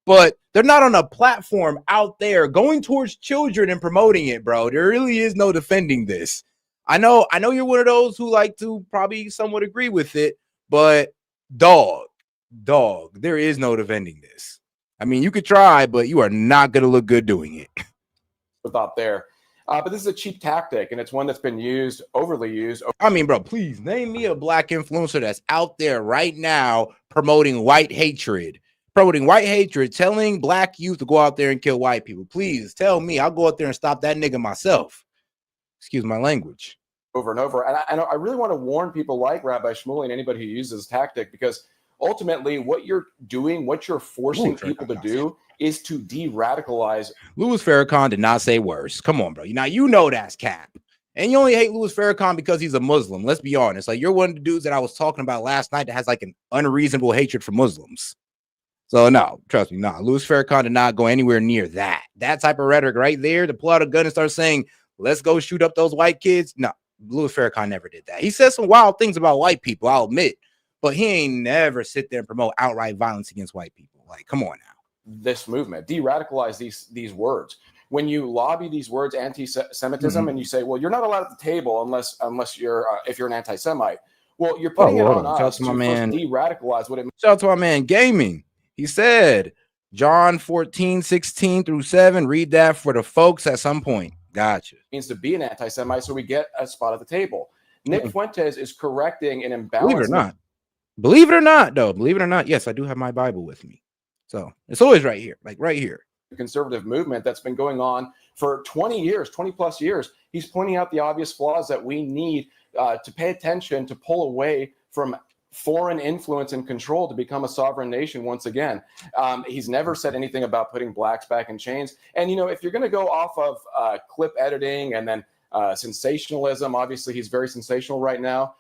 but they're not on a platform out there going towards children and promoting it, bro. There really is no defending this. I know you're one of those who like to probably somewhat agree with it, but dog, there is no defending this. I mean, you could try, but you are not going to look good doing it. thought there. But this is a cheap tactic, and it's one that's been used, overly used. I mean, bro, please name me a black influencer that's out there right now promoting white hatred, telling black youth to go out there and kill white people. Please tell me. I'll go out there and stop that nigga myself. Excuse my language. Over and over. And I really want to warn people like Rabbi Shmuley and anybody who uses this tactic, because ultimately what you're doing, what you're forcing people to do is to de-radicalize. Louis Farrakhan did not say worse. Come on, bro. Now, you know that's cap. And you only hate Louis Farrakhan because he's a Muslim. Let's be honest. Like, you're one of the dudes that I was talking about last night that has like an unreasonable hatred for Muslims. So no, trust me, no. Louis Farrakhan did not go anywhere near that. That type of rhetoric right there, to pull out a gun and start saying, let's go shoot up those white kids. No, Louis Farrakhan never did that. He said some wild things about white people, I'll admit, but he ain't never sit there and promote outright violence against white people. Like, come on now. This movement, de-radicalize these words. When you lobby these words, anti-Semitism, and you say, well, you're not allowed at the table unless you're if you're an anti-Semite. Well, you're putting it on us to de-radicalize what it means. Shout out to my man Gaming. He said, John 14:16-7. Read that for the folks at some point. Gotcha. Means to be an anti-Semite, so we get a spot at the table. Nick Fuentes is correcting an imbalance. Believe it or not, yes, I do have my Bible with me. So it's always right here, like right here. The conservative movement that's been going on for 20 plus years. He's pointing out the obvious flaws that we need to pay attention, to pull away from foreign influence and control to become a sovereign nation once again. He's never said anything about putting blacks back in chains. And, you know, if you're going to go off of clip editing and then sensationalism, obviously he's very sensational right now.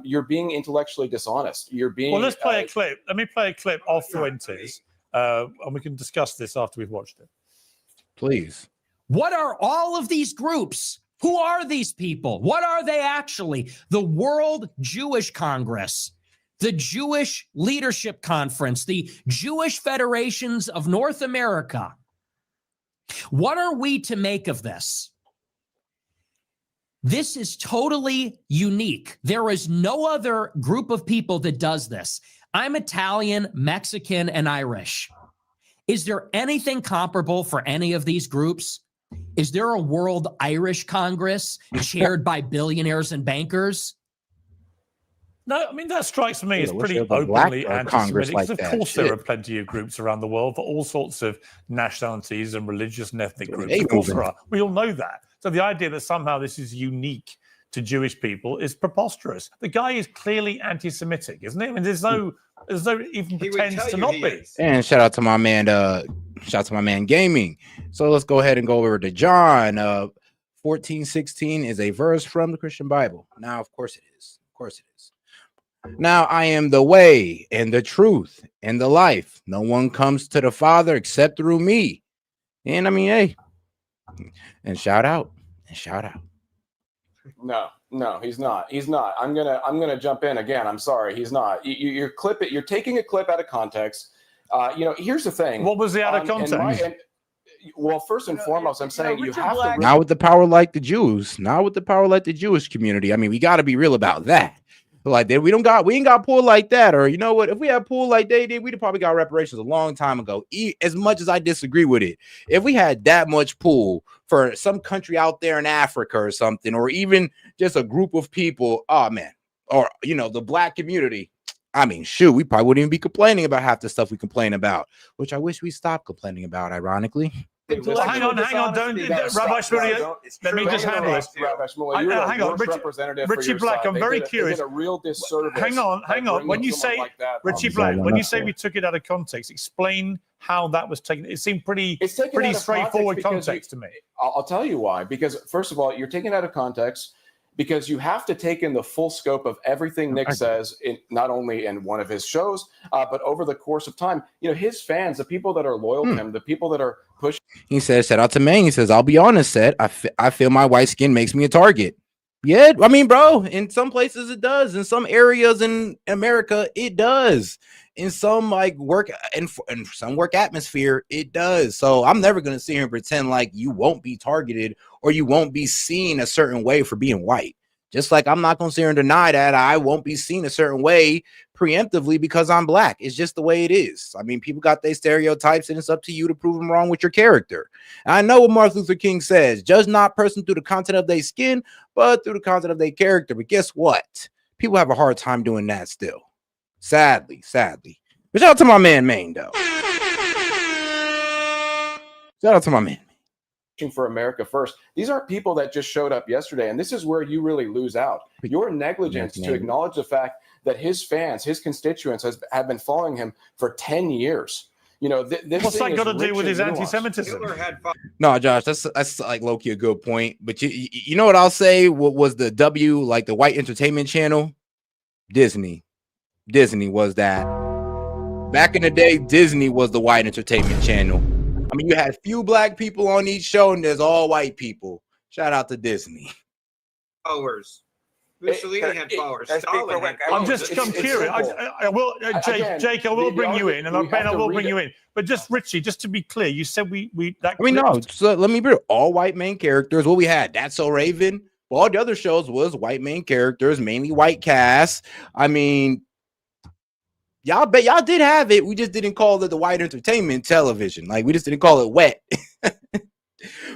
You're being intellectually dishonest. You're being... Well, let's play a clip. Let me play a clip of Fuentes, and we can discuss this after we've watched it. Please. What are all of these groups Who are these people? What are they actually? The World Jewish Congress, the Jewish Leadership Conference, the Jewish Federations of North America. What are we to make of this? This is totally unique. There is no other group of people that does this. I'm Italian, Mexican, and Irish. Is there anything comparable for any of these groups? Is there a World Irish Congress chaired by billionaires and bankers? No, I mean, that strikes me as pretty Black openly Congress anti-Semitic. like Of that. course, there are plenty of groups around the world for all sorts of nationalities and religious and ethnic groups. they Of course, moving. there are. We all know that. So the idea that somehow this is unique to Jewish people is preposterous. The guy is clearly anti-Semitic, isn't he? I mean, there's no even pretends to not be. And shout out to my man, Gaming. So let's go ahead and go over to John. 14:16 is a verse from the Christian Bible. Now, of course it is. Of course it is. Now I am the way and the truth and the life. No one comes to the Father except through me. And I mean, hey, and shout out. No, he's not. He's not. I'm gonna jump in again. I'm sorry, he's not. You're taking a clip out of context. Here's the thing. What was the out of context? Well, first and foremost, I'm saying you have to. Not with the power like the Jews. Not with the power like the Jewish community. I mean, we got to be real about that. Like that, we ain't got pulled like that. Or you know what? If we had pulled like they did, we'd have probably got reparations a long time ago. As much as I disagree with it, if we had that much pull for some country out there in Africa or something, or even just a group of people, oh man, or the black community. I mean, shoot, we probably wouldn't even be complaining about half the stuff we complain about, which I wish we stopped complaining about, ironically. Hang on, don't, Rabbi Shmuley, let me just handle this. Hang on, Richie Black, I'm very curious. A real disservice. Hang on. When you say, Richie Black, when you say we took it out of context, explain how that was taken. It seemed pretty straightforward context to me. I'll tell you why. Because first of all, you're taking it out of context because you have to take in the full scope of everything Nick says, not only in one of his shows, but over the course of time. His fans, the people that are loyal to him, the people that are pushing. He says, shout out to Maine. He says, I'll be honest, Seth. I feel my white skin makes me a target. Yeah, I mean, bro, in some places it does. In some areas in America, it does. In some work and some work atmosphere, it does. So I'm never going to sit here and pretend like you won't be targeted or you won't be seen a certain way for being white. Just like I'm not going to sit here and deny that I won't be seen a certain way preemptively because I'm black. It's just the way it is. I mean, people got their stereotypes, and it's up to you to prove them wrong with your character. And I know what Martin Luther King says, judge not person through the content of their skin, but through the content of their character. But guess what? People have a hard time doing that still. Sadly. But shout out to my man, Maine, though. Shout out to my man. For America first. These aren't people that just showed up yesterday, and this is where you really lose out. Your negligence to acknowledge the fact that his fans, his constituents, have been following him for 10 years. This what's that got to do with his anti-Semitism? No, Josh, that's like low-key a good point. But you know what I'll say? What was the the white entertainment channel? Disney was that. Back in the day, Disney was the white entertainment channel. I mean, you had few black people on each show, and there's all white people. Shout out to Disney. Followers. Mussolini had followers. Stalin had followers. I'm curious. I will, Jake, I will bring you in, and Ben, I will bring you in. But just Richie, just to be clear, you said no. So let me be all white main characters. What we had, That's So Raven. All the other shows was white main characters, mainly white cast. I mean, y'all did have it. We just didn't call it the white entertainment television. Like, we just didn't call it wet.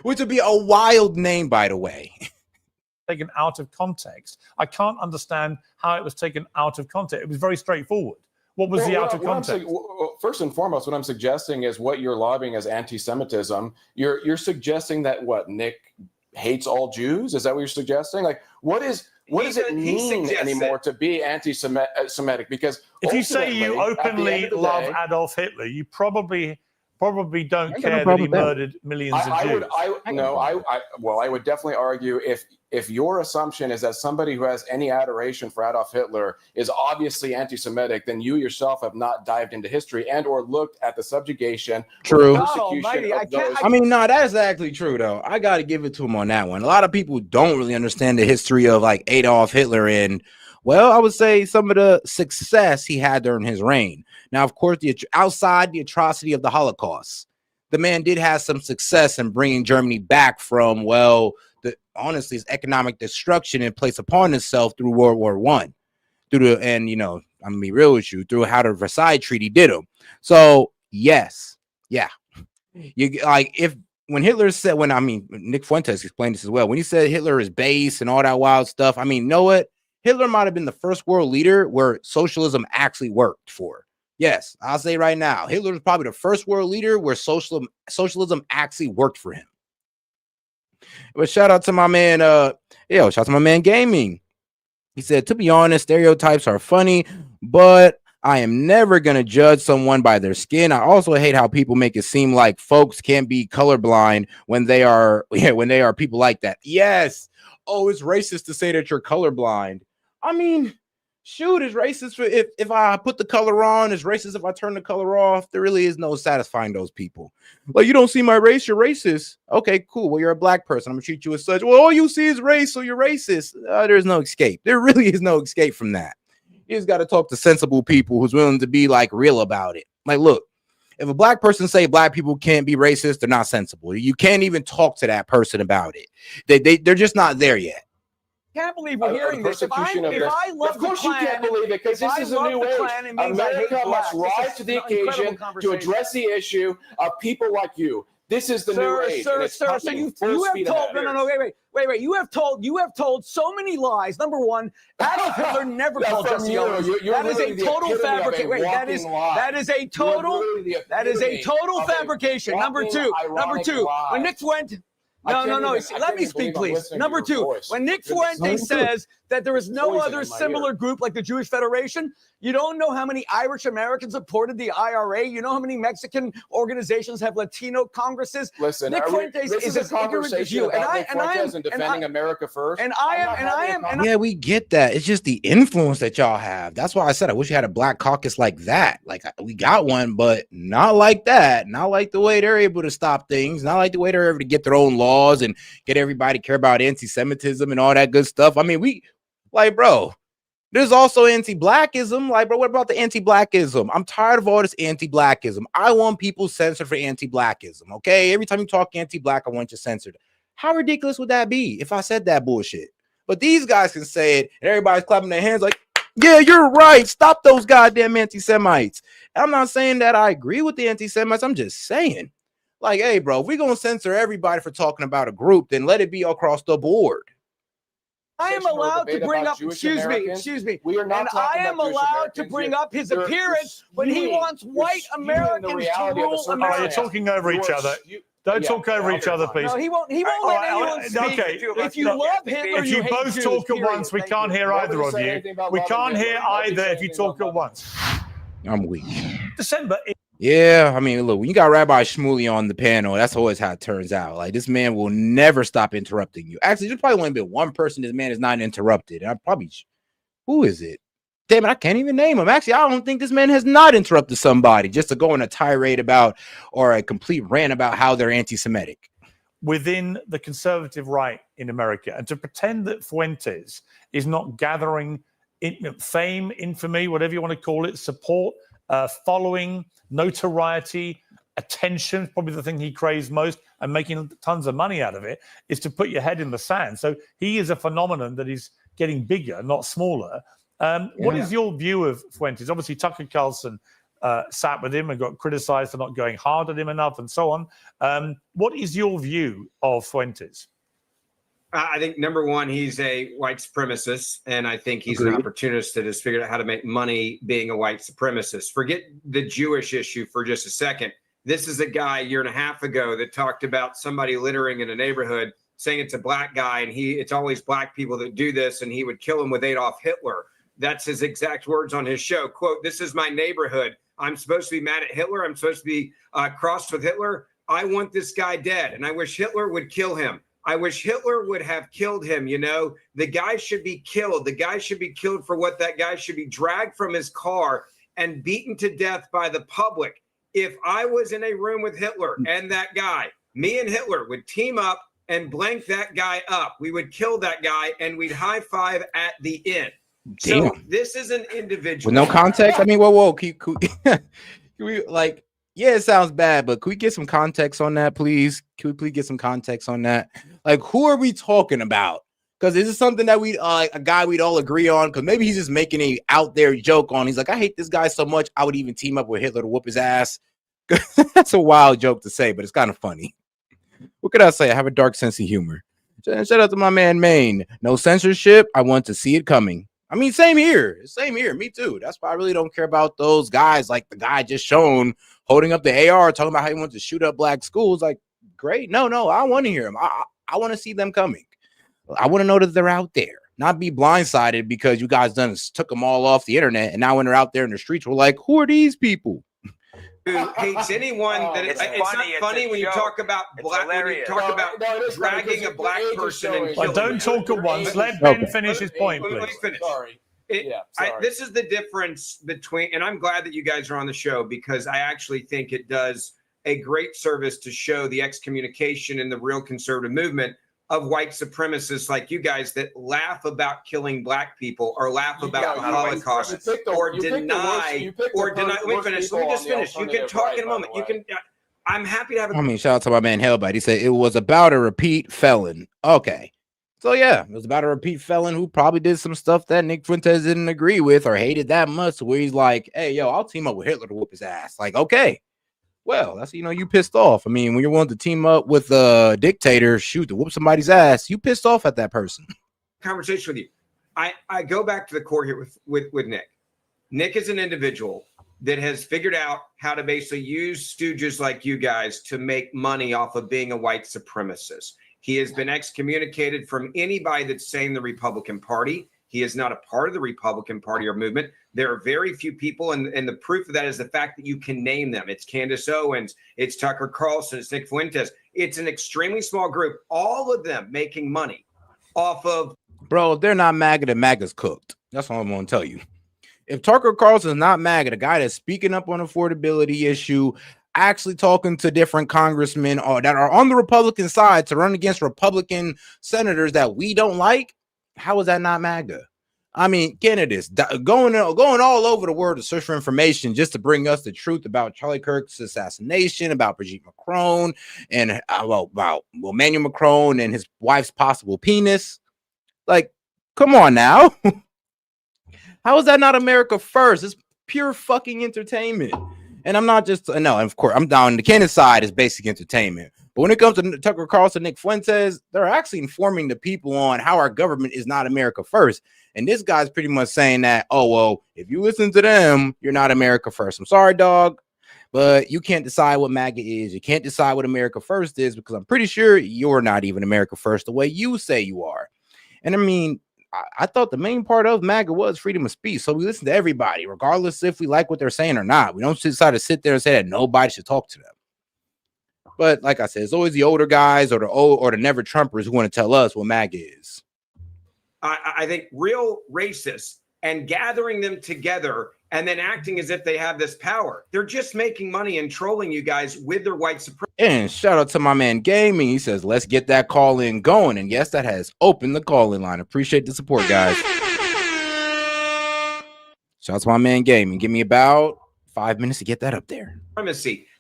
Which would be a wild name, by the way. Taken out of context. I can't understand how it was taken out of context. It was very straightforward. What was the out of context? First and foremost, what I'm suggesting is what you're lobbying as anti-Semitism. You're suggesting that Nick hates all Jews? Is that what you're suggesting? Like, what does it mean anymore to be anti-Semitic? Because if you say you openly love Adolf Hitler, you probably probably don't no care that problem he with that. murdered millions of Jews. I would definitely argue if your assumption is that somebody who has any adoration for Adolf Hitler is obviously anti-Semitic, then you yourself have not dived into history and or looked at the subjugation True. or persecution of those. I mean, no, that's exactly true, though. I got to give it to him on that one. A lot of people don't really understand the history of like Adolf Hitler and, well, I would say some of the success he had during his reign. Now, of course, outside the atrocity of the Holocaust, the man did have some success in bringing Germany back from, well, honestly, his economic destruction and placed upon itself through World War I. I'm gonna be real with you, through how the Versailles Treaty did him. So yes, yeah, you like when Hitler said, Nick Fuentes explained this as well. When he said Hitler is base and all that wild stuff, I mean, you know what? Hitler might have been the first world leader where socialism actually worked for. Yes, I'll say right now, Hitler was probably the first world leader where socialism actually worked for him. But shout out to my man, shout out to my man Gaming. He said, to be honest, stereotypes are funny, but I am never going to judge someone by their skin. I also hate how people make it seem like folks can't be colorblind when they are people like that. Yes. Oh, it's racist to say that you're colorblind. I mean, shoot, it's racist if I put the color on. It's racist if I turn the color off. There really is no satisfying those people. Like, you don't see my race, you're racist. Okay, cool. Well, you're a black person. I'm gonna treat you as such. Well, all you see is race, so you're racist. There's no escape. There really is no escape from that. You just got to talk to sensible people who's willing to be like real about it. Like, look, if a black person say black people can't be racist, they're not sensible. You can't even talk to that person about it. They're just not there yet. Can't believe we're hearing this. If I love of course the Klan, you can't believe it, because this is a new age. America must rise to the occasion to address the issue of people like you. This is the new age. Sir, so you have told wait. You have told so many lies. Number one, Adolf Hitler never called Jesse Owens. That is a total fabrication. Wait, that is a total fabrication. Number two, when Nick Fuentes. No. Let me speak, please. Number two, when Nick Fuentes says that there is no other similar group like the Jewish Federation, you don't know how many Irish Americans supported the IRA. You know how many Mexican organizations have Latino congresses. Listen, Nick Fuentes is as ignorant as you. And defending America first. Yeah, we get that. It's just the influence that y'all have. That's why I said I wish you had a black caucus like that. Like, we got one, but not like that. Not like the way they're able to stop things. Not like the way they're able to get their own laws and get everybody to care about anti-Semitism and all that good stuff. I mean, bro, there's also anti-blackism. Like, bro, what about the anti-blackism? I'm tired of all this anti-blackism. I want people censored for anti-blackism, okay? Every time you talk anti-black, I want you censored. How ridiculous would that be if I said that bullshit? But these guys can say it, and everybody's clapping their hands like, yeah, you're right. Stop those goddamn anti-Semites. And I'm not saying that I agree with the anti-Semites. I'm just saying, like, hey, bro, if we're going to censor everybody for talking about a group, then let it be across the board. I am allowed to bring up, excuse me. We are not and I am allowed to bring up his appearance when he wants white Americans to rule America. You're talking over each other. Don't talk over each other, please. No, he won't let anyone speak. Okay. If you love Hitler, if you both talk at once, we can't hear either of you. We can't hear either if you talk at once. I'm weak. December. Yeah, I mean, look, when you got Rabbi Shmuley on the panel, that's always how it turns out. Like, this man will never stop interrupting you. Actually, there's probably only been one person this man is not interrupted. Who is it? Damn it, I can't even name him. Actually, I don't think this man has not interrupted somebody just to go on a tirade about or a complete rant about how they're anti-Semitic. Within the conservative right in America, and to pretend that Fuentes is not gathering fame, infamy, whatever you want to call it, support, following, notoriety, attention, probably the thing he craves most, and making tons of money out of it, is to put your head in the sand. So he is a phenomenon that is getting bigger, not smaller. What is your view of Fuentes? Obviously, Tucker Carlson sat with him and got criticized for not going hard at him enough and so on. What is your view of Fuentes? I think, number one, he's a white supremacist, and I think he's an opportunist that has figured out how to make money being a white supremacist. Forget the Jewish issue for just a second. This is a guy a year and a half ago that talked about somebody littering in a neighborhood, saying it's a black guy, and it's always black people that do this, and he would kill him with Adolf Hitler. That's his exact words on his show. Quote, "This is my neighborhood. I'm supposed to be mad at Hitler. I'm supposed to be crossed with Hitler. I want this guy dead, and I wish Hitler would kill him. I wish Hitler would have killed him. You know, the guy should be killed. The guy should be killed for what that guy should be dragged from his car and beaten to death by the public. If I was in a room with Hitler and that guy, me and Hitler would team up and blank that guy up. We would kill that guy and we'd high five at the end. Damn. So this is an individual. With no context? I mean, whoa. Can we, like, yeah, it sounds bad, but can we get some context on that, please? Can we please get some context on that? Like, who are we talking about? Because is this something that we, a guy we'd all agree on? Because maybe he's just making a out there joke on. He's like, I hate this guy so much, I would even team up with Hitler to whoop his ass. That's a wild joke to say, but it's kind of funny. What could I say? I have a dark sense of humor. Shout out to my man Maine. No censorship. I want to see it coming. I mean, same here. Same here. Me too. That's why I really don't care about those guys like the guy just shown holding up the AR, talking about how he wants to shoot up black schools. Like, great. No, I want to hear them. I want to see them coming. I want to know that they're out there, not be blindsided because you guys took them all off the internet. And now when they're out there in the streets, we're like, who are these people? Who hates anyone that it's not funny when you talk about black, when you talk about dragging a black person and killing don't talk at once. Let Ben finish his point, please. Let me finish. Sorry. This is the difference between, and I'm glad that you guys are on the show because I actually think it does a great service to show the excommunication and the real conservative movement of white supremacists like you guys that laugh about killing black people or laugh about the Holocaust or deny. Let me finish. Let me just finish. You can talk in a moment. You can. I'm happy to have. I mean, shout out to my man Hellbite. He said it was about a repeat felon. Okay. So yeah, it was about a repeat felon who probably did some stuff that Nick Fuentes didn't agree with or hated that much, where he's like, "Hey, yo, I'll team up with Hitler to whoop his ass." Like, okay, well, that's you pissed off. I mean, when you're willing to team up with a dictator, to whoop somebody's ass, you pissed off at that person. Conversation with you. I go back to the core here with Nick. Nick is an individual that has figured out how to basically use stooges like you guys to make money off of being a white supremacist. He has been excommunicated from anybody that's saying the Republican Party. He is not a part of the Republican Party or movement. There are very few people, and the proof of that is the fact that you can name them. It's Candace Owens, it's Tucker Carlson, it's Nick Fuentes. It's an extremely small group, all of them making money off of. Bro, if they're not MAGA, then MAGA's cooked. That's all I'm going to tell you. If Tucker Carlson is not MAGA, the guy that's speaking up on affordability issue, actually talking to different congressmen that are on the Republican side to run against Republican senators that we don't like, how is that not MAGA? I mean, candidates going all over the world to search for information just to bring us the truth about Charlie Kirk's assassination, about Brigitte Macron, and about Emmanuel Macron and his wife's possible penis. Like, come on now. How is that not America first? It's pure fucking entertainment. And I'm not just, no, of course, I'm down. The Candace side is basic entertainment. But when it comes to Tucker Carlson, Nick Fuentes, they're actually informing the people on how our government is not America first. And this guy's pretty much saying that, oh, well, if you listen to them, you're not America first. I'm sorry, dog, but you can't decide what MAGA is. You can't decide what America first is because I'm pretty sure you're not even America first the way you say you are. And I mean, I thought the main part of MAGA was freedom of speech. So we listen to everybody, regardless if we like what they're saying or not. We don't decide to sit there and say that nobody should talk to them. But like I said, it's always the older guys or the never Trumpers who want to tell us what MAGA is. I think real racists and gathering them together and then acting as if they have this power. They're just making money and trolling you guys with their white supremacy. And shout out to my man Gaming. He says, let's get that call in going. And yes, that has opened the call in line. Appreciate the support, guys. Shout out to my man Gaming. Give me about 5 minutes to get that up there.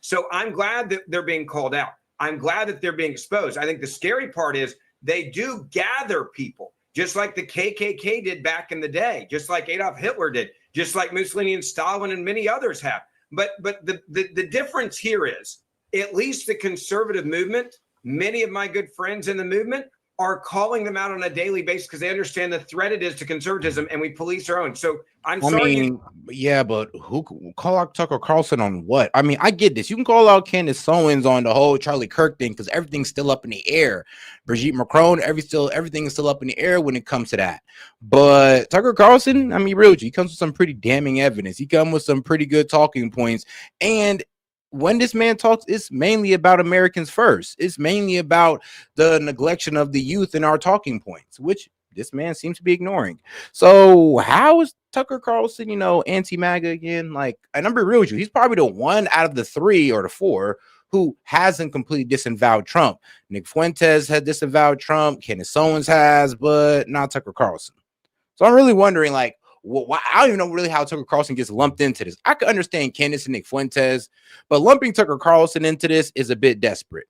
So I'm glad that they're being called out. I'm glad that they're being exposed. I think the scary part is they do gather people, just like the KKK did back in the day, just like Adolf Hitler did, just like Mussolini and Stalin and many others have. But the difference here is, at least the conservative movement, many of my good friends in the movement are calling them out on a daily basis because they understand the threat it is to conservatism, and we police our own. So I'm I sorry. mean, yeah, but who call out Tucker Carlson on what? I mean, I get this. You can call out Candace Owens on the whole Charlie Kirk thing because everything's still up in the air. Brigitte Macron, everything is still up in the air when it comes to that. But Tucker Carlson, I mean, really, he comes with some pretty damning evidence. He comes with some pretty good talking points. And when this man talks, it's mainly about Americans first. It's mainly about the neglection of the youth in our talking points, which this man seems to be ignoring. So how is Tucker Carlson, anti-MAGA again? Like, and I'm be real with you, he's probably the one out of the 3 or the 4 who hasn't completely disavowed Trump. Nick Fuentes had disavowed Trump, Candace Owens has, but not Tucker Carlson. So I'm really wondering, like, why, I don't even know really how Tucker Carlson gets lumped into this. I could understand Candace and Nick Fuentes, but lumping Tucker Carlson into this is a bit desperate.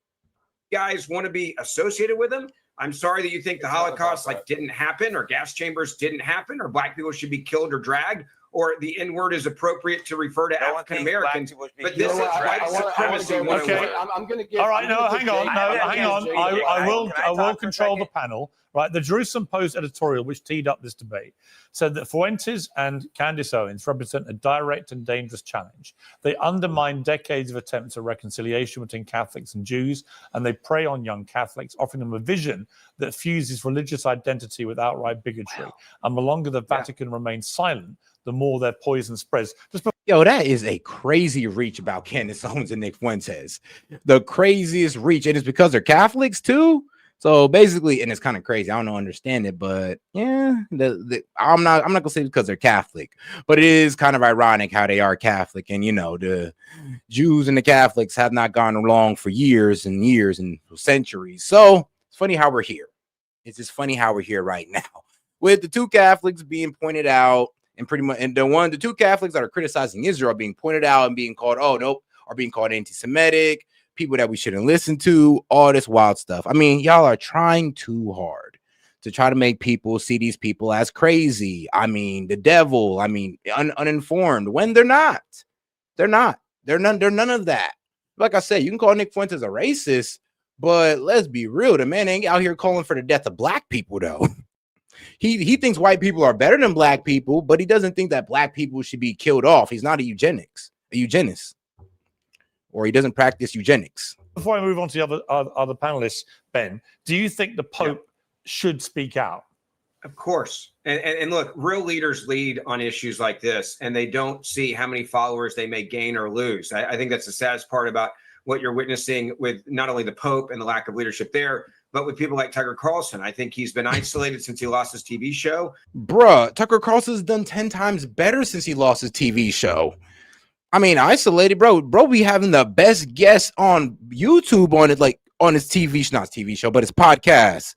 Guys want to be associated with him. I'm sorry that you think the Holocaust didn't happen, or gas chambers didn't happen, or black people should be killed or dragged, or the N-word is appropriate to refer to African Americans. But this is white supremacy. Okay. I'm going to give. All right, no, hang on. I will control the panel. Right, the Jerusalem Post editorial, which teed up this debate, said that Fuentes and Candace Owens represent a direct and dangerous challenge. They undermine decades of attempts at reconciliation between Catholics and Jews, and they prey on young Catholics, offering them a vision that fuses religious identity with outright bigotry. And the longer the Vatican remains silent, the more their poison spreads. Yo, that is a crazy reach about Candace Owens and Nick Fuentes. The craziest reach, and it's because they're Catholics too. So basically, and it's kind of crazy. I don't understand it, but yeah, I'm not gonna say because they're Catholic, but it is kind of ironic how they are Catholic, and the Jews and the Catholics have not gone along for years and years and centuries. So it's funny how we're here. It's just funny how we're here right now with the 2 Catholics being pointed out, and pretty much, and the 2 Catholics that are criticizing Israel being pointed out and being called, are being called anti-Semitic, people that we shouldn't listen to, all this wild stuff. I mean, y'all are trying too hard to try to make people see these people as crazy. I mean, the devil. I mean, uninformed, when they're not. They're not. They're none of that. Like I said, you can call Nick Fuentes a racist, but let's be real. The man ain't out here calling for the death of black people, though. He thinks white people are better than black people, but he doesn't think that black people should be killed off. He's not a eugenist. Or he doesn't practice eugenics. Before I move on to the other panelists, Ben, do you think the Pope should speak out? Of course. And look, real leaders lead on issues like this, and they don't see how many followers they may gain or lose. I think that's the saddest part about what you're witnessing with not only the Pope and the lack of leadership there, but with people like Tucker Carlson. I think he's been isolated since he lost his TV show. Bruh, Tucker Carlson's done 10 times better since he lost his TV show. I mean, isolated, bro, be having the best guests on YouTube on it, like on his not TV show, but his podcast.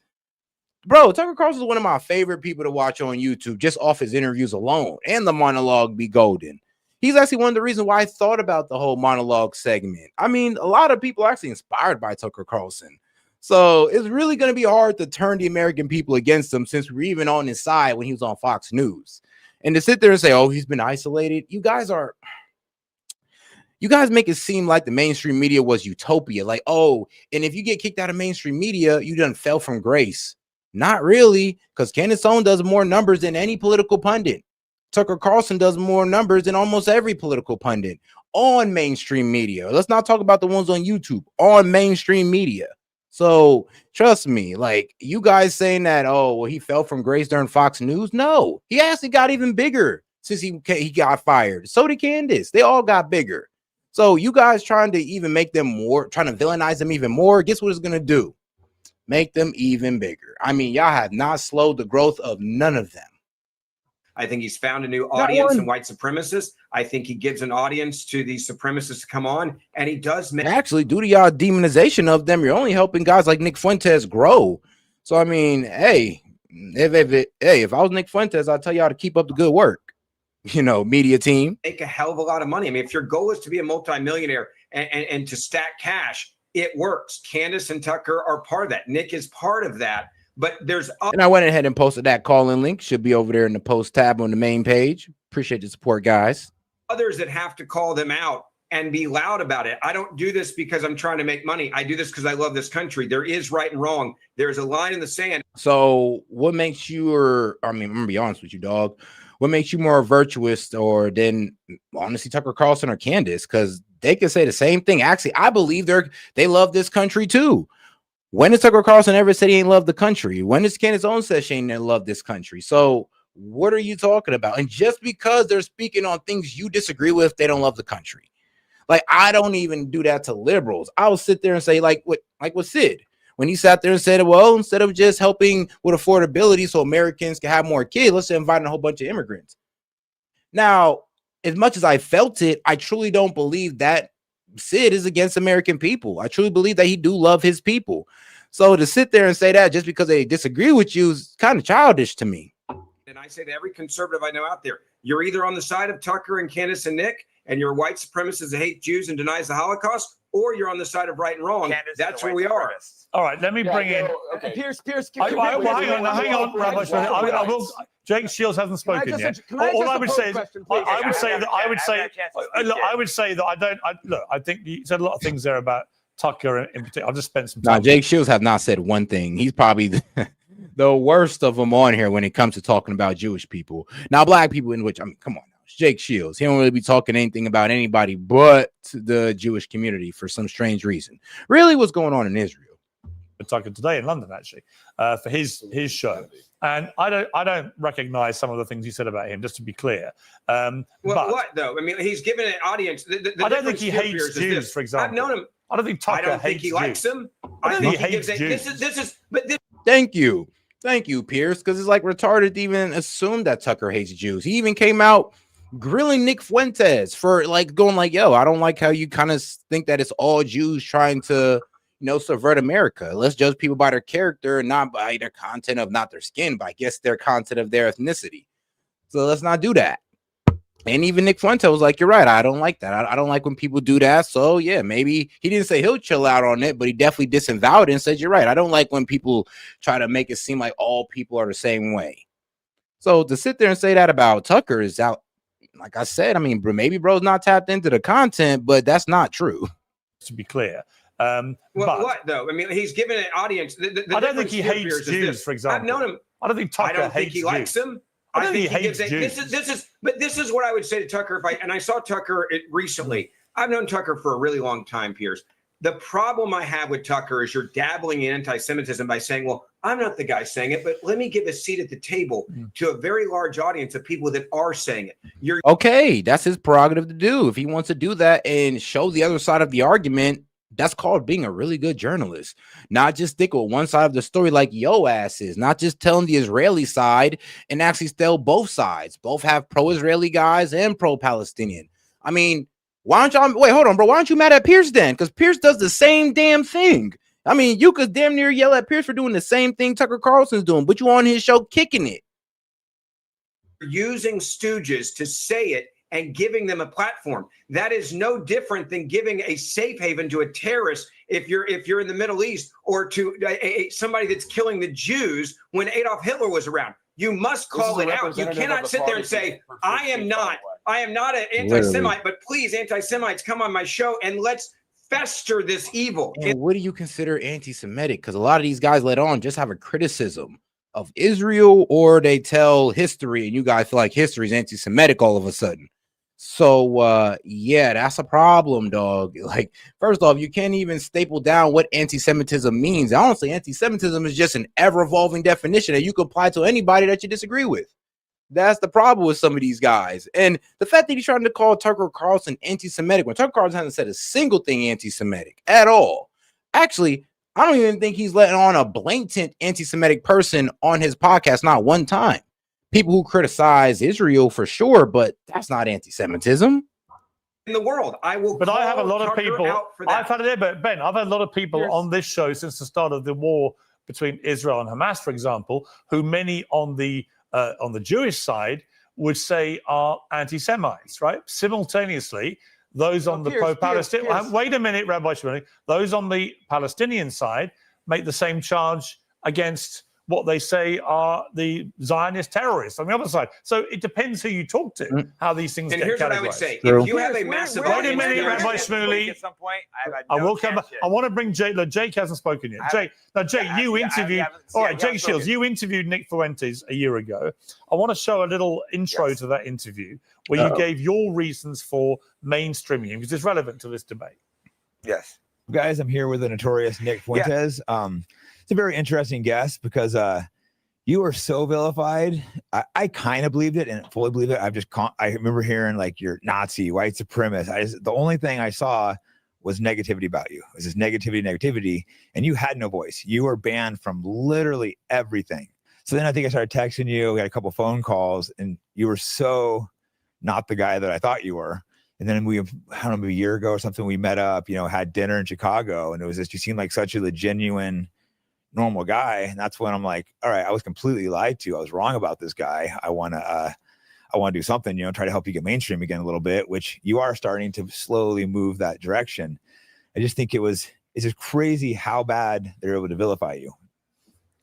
Bro, Tucker Carlson is one of my favorite people to watch on YouTube, just off his interviews alone, and the monologue be golden. He's actually one of the reasons why I thought about the whole monologue segment. I mean, a lot of people are actually inspired by Tucker Carlson. So it's really going to be hard to turn the American people against him, since we're even on his side when he was on Fox News. And to sit there and say, oh, he's been isolated. You guys make it seem like the mainstream media was utopia. Like, oh, and if you get kicked out of mainstream media, you done fell from grace. Not really, because Candace Owens does more numbers than any political pundit. Tucker Carlson does more numbers than almost every political pundit on mainstream media. Let's not talk about the ones on YouTube, on mainstream media. So trust me, like, you guys saying that, oh, well, he fell from grace during Fox News. No, he actually got even bigger since he got fired. So did Candace. They all got bigger. So you guys trying to even make them more, trying to villainize them even more, guess what it's going to do? Make them even bigger. I mean, y'all have not slowed the growth of none of them. I think he's found a new audience in white supremacists. I think he gives an audience to these supremacists to come on, and he does make... Actually, due to y'all demonization of them, you're only helping guys like Nick Fuentes grow. So, I mean, hey, if I was Nick Fuentes, I'd tell y'all to keep up the good work. Media team. Make a hell of a lot of money. I mean, if your goal is to be a multimillionaire and to stack cash, it works. Candace and Tucker are part of that. Nick is part of that. But there's... And I went ahead and posted that call-in link. Should be over there in the post tab on the main page. Appreciate the support, guys. Others that have to call them out and be loud about it. I don't do this because I'm trying to make money. I do this because I love this country. There is right and wrong. There's a line in the sand. So what makes you, I'm gonna be honest with you, dog. What makes you more virtuous or than honestly Tucker Carlson or Candace? Because they can say the same thing. Actually, I believe they love this country too. When has Tucker Carlson ever said he ain't love the country? When has Candace Owens said she ain't love this country? So what are you talking about? And just because they're speaking on things you disagree with, they don't love the country. Like, I don't even do that to liberals. I'll sit there and say, like with Sid, when he sat there and said, well, instead of just helping with affordability so Americans can have more kids, let's invite a whole bunch of immigrants. Now, as much as I felt it, I truly don't believe that Sid is against American people. I truly believe that he do love his people. So to sit there and say that just because they disagree with you is kind of childish to me. And I say to every conservative I know out there, you're either on the side of Tucker and Candace and Nick, and you're a white supremacist that hates Jews and denies the Holocaust, or you're on the side of right and wrong. Candace That's where we are. All right, let me bring in. Okay. Pierce. Hang on, Rabbi. Jake Shields hasn't spoken yet. All I would say is, I would say that I don't. Look, I think you said a lot of things there about Tucker in particular. I've just spent some time. Now, Jake Shields have not said one thing. He's probably the worst of them on here when it comes to talking about Jewish people. Now, black people, in which, I mean, come on now, it's Jake Shields. He don't really be talking anything about anybody but the Jewish community for some strange reason. Really, what's going on in Israel? Tucker today in London, actually, for his show, and I don't recognize some of the things he said about him. Just to be clear, well, what though? I mean, he's given an audience. I don't think he hates Jews, for example. I've known him. I don't think Tucker hates he likes Jews. them. I think he hates Jews. Thank you, Pierce, because it's like retarded to even assume that Tucker hates Jews. He even came out grilling Nick Fuentes for like going like, yo, I don't like how you kind of think that it's all Jews trying to, subvert America. Let's judge people by their character and not by their content of not their skin, but I guess their content of their ethnicity. So let's not do that. And even Nick Fuentes was like, you're right. I don't like that. I don't like when people do that. So yeah, maybe he didn't say he'll chill out on it, but he definitely disavowed it and said, you're right. I don't like when people try to make it seem like all people are the same way. So to sit there and say that about Tucker is out. Like I said, I mean, maybe bro's not tapped into the content, but that's not true. To be clear. What though? I mean, he's given an audience. I don't think he hates Jews, for example. I've known him. I don't think Tucker hates he likes Jews. them. I don't think he hates Jews. This is what I would say to Tucker. I saw Tucker recently. I've known Tucker for a really long time, Pierce. The problem I have with Tucker is you're dabbling in anti-Semitism by saying, well, I'm not the guy saying it, but let me give a seat at the table to a very large audience of people that are saying it. You're okay. That's his prerogative to do. If he wants to do that and show the other side of the argument, that's called being a really good journalist. Not just stick with one side of the story like yo ass is, not just telling the Israeli side and actually tell both sides. Both have pro-Israeli guys and pro-Palestinian. I mean, why aren't y'all, wait, hold on, bro. Why aren't you mad at Pierce then? Because Pierce does the same damn thing. I mean, you could damn near yell at Pierce for doing the same thing Tucker Carlson's doing, but you on his show kicking it. Using stooges to say it and giving them a platform. That is no different than giving a safe haven to a terrorist if you're in the Middle East, or to somebody that's killing the Jews when Adolf Hitler was around. You must call it out. You cannot sit there and say, I am not an anti-Semite, but please, anti-Semites, come on my show and let's fester this evil. And what do you consider anti-Semitic? Because a lot of these guys let on just have a criticism of Israel, or they tell history and you guys feel like history is anti-Semitic all of a sudden. So yeah, that's a problem, dog. Like, first off, you can't even staple down what anti-Semitism means. Honestly, anti-Semitism is just an ever-evolving definition that you can apply to anybody that you disagree with. That's the problem with some of these guys. And the fact that he's trying to call Tucker Carlson anti-Semitic when Tucker Carlson hasn't said a single thing anti-Semitic at all. Actually, I don't even think he's letting on a blatant anti-Semitic person on his podcast, not one time. People who criticize Israel for sure, but that's not anti-Semitism. In the world, I will. But I have a lot of people. I've had it, but Ben, I've had a lot of people on this show since the start of the war between Israel and Hamas, for example, who many on the Jewish side would say are anti-Semites, right? Simultaneously, those on the pro-Palestinian. Wait a minute, Rabbi Shmuley. Those on the Palestinian side make the same charge against what they say are the Zionist terrorists on the other side. So it depends who you talk to, how these things And get here's categorized. what I would say: if you have a massive Wait a audience, minute, here- Rabbi Shmuley. At some point, I will come back. I want to bring Jake. Look, Jake hasn't spoken yet. Jake, you interviewed. All right, Jake Shields, you interviewed Nick Fuentes a year ago. I want to show a little intro to that interview where you gave your reasons for mainstreaming because it's relevant to this debate. Yes, guys, I'm here with the notorious Nick Fuentes. It's a very interesting guest because you were so vilified. I kind of believed it and fully believe it. I remember hearing like you're Nazi, white supremacist. The only thing I saw was negativity about you. It was this negativity, and you had no voice. You were banned from literally everything. So then I think I started texting you. We had a couple phone calls, and you were so not the guy that I thought you were. And then I don't know, a year ago or something, we met up, had dinner in Chicago, and it was just, you seemed like such a genuine, normal guy. And that's when I'm like, all right, I was completely lied to. I was wrong about this guy. I want to do something, try to help you get mainstream again a little bit, which you are starting to slowly move that direction. I just think it's just crazy how bad they're able to vilify you.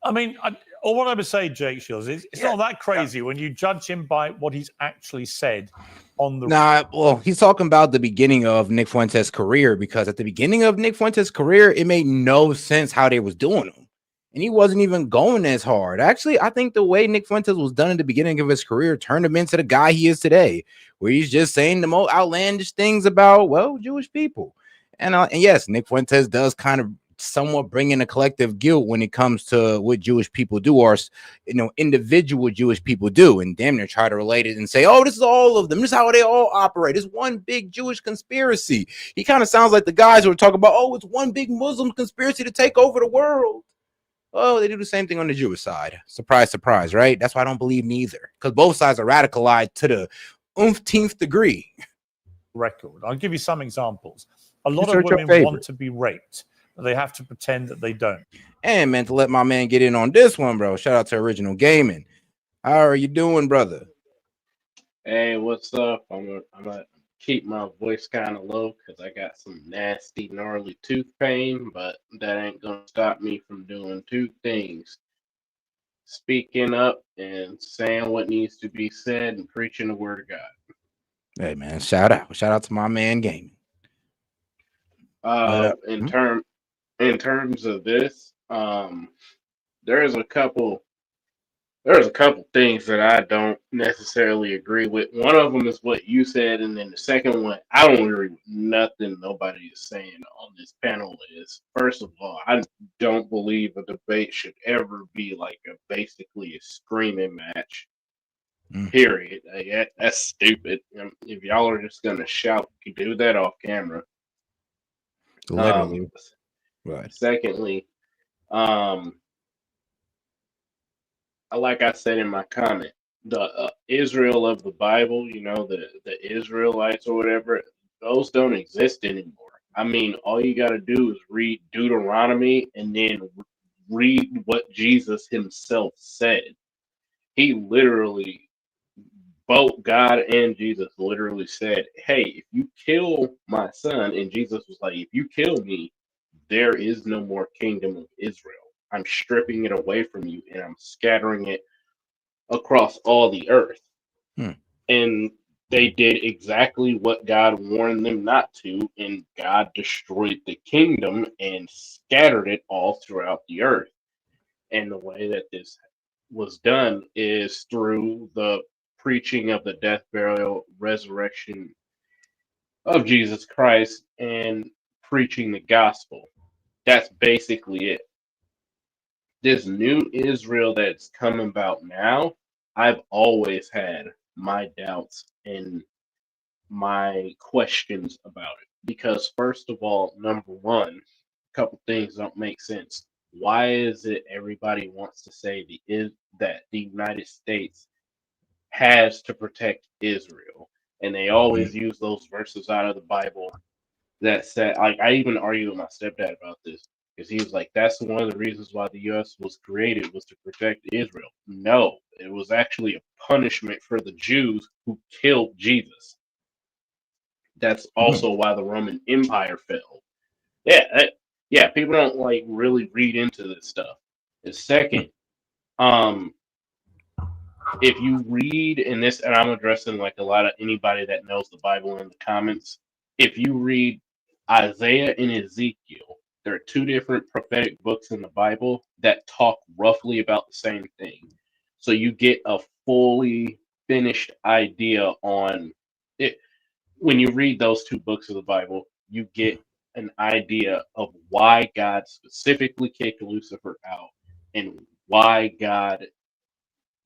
I mean, what I would say, Jake Shields, it's not that crazy when you judge him by what he's actually said on the. Well, he's talking about the beginning of Nick Fuentes' career, because at the beginning of Nick Fuentes' career, it made no sense how they was doing him. And he wasn't even going as hard. Actually, I think the way Nick Fuentes was done at the beginning of his career turned him into the guy he is today, where he's just saying the most outlandish things about, Jewish people. And yes, Nick Fuentes does kind of somewhat bring in a collective guilt when it comes to what Jewish people do, or individual Jewish people do, and damn near try to relate it and say, oh, this is all of them, this is how they all operate, it's one big Jewish conspiracy. He kind of sounds like the guys who are talking about, oh, it's one big Muslim conspiracy to take over the world. Oh, they do the same thing on the Jewish side. Surprise, surprise, right? That's why I don't believe neither, because both sides are radicalized to the umpteenth degree. Record. I'll give you some examples. A lot of women want to be raped. They have to pretend that they don't. And man, to let my man get in on this one, bro. Shout out to Original Gaming. How are you doing, brother? Hey, what's up? I'm gonna keep my voice kind of low because I got some nasty, gnarly tooth pain, but that ain't gonna stop me from doing two things: speaking up and saying what needs to be said and preaching the word of God. Hey man, shout out to my man Gaming. In terms of this, there's a couple things that I don't necessarily agree with. One of them is what you said, and then the second one, I don't agree with nothing nobody is saying on this panel. Is, first of all, I don't believe a debate should ever be like basically a screaming match. Period. That's stupid. If y'all are just gonna shout, you can do that off camera. Literally. Right. Secondly, like I said in my comment, the Israel of the Bible, the Israelites or whatever, those don't exist anymore. I mean, all you got to do is read Deuteronomy and then read what Jesus himself said. He literally, both God and Jesus literally said, hey, if you kill my son, and Jesus was like, if you kill me, there is no more kingdom of Israel. I'm stripping it away from you and I'm scattering it across all the earth. And they did exactly what God warned them not to, and God destroyed the kingdom and scattered it all throughout the earth. And the way that this was done is through the preaching of the death, burial, resurrection of Jesus Christ and preaching the gospel. That's basically it. This new Israel that's coming about now, I've always had my doubts and my questions about it. Because first of all, number one, a couple things don't make sense. Why is it everybody wants to say that the United States has to protect Israel? And they always use those verses out of the Bible that said, like, I even argued with my stepdad about this, because he was like, that's one of the reasons why the U.S. was created, was to protect Israel. No, it was actually a punishment for the Jews who killed Jesus. That's also why the Roman Empire fell. Yeah, people don't like really read into this stuff. The second, If you read in this, and I'm addressing like a lot of anybody that knows the Bible in the comments, if you read Isaiah and Ezekiel, there are two different prophetic books in the Bible that talk roughly about the same thing. So you get a fully finished idea on it. When you read those two books of the Bible, you get an idea of why God specifically kicked Lucifer out and why God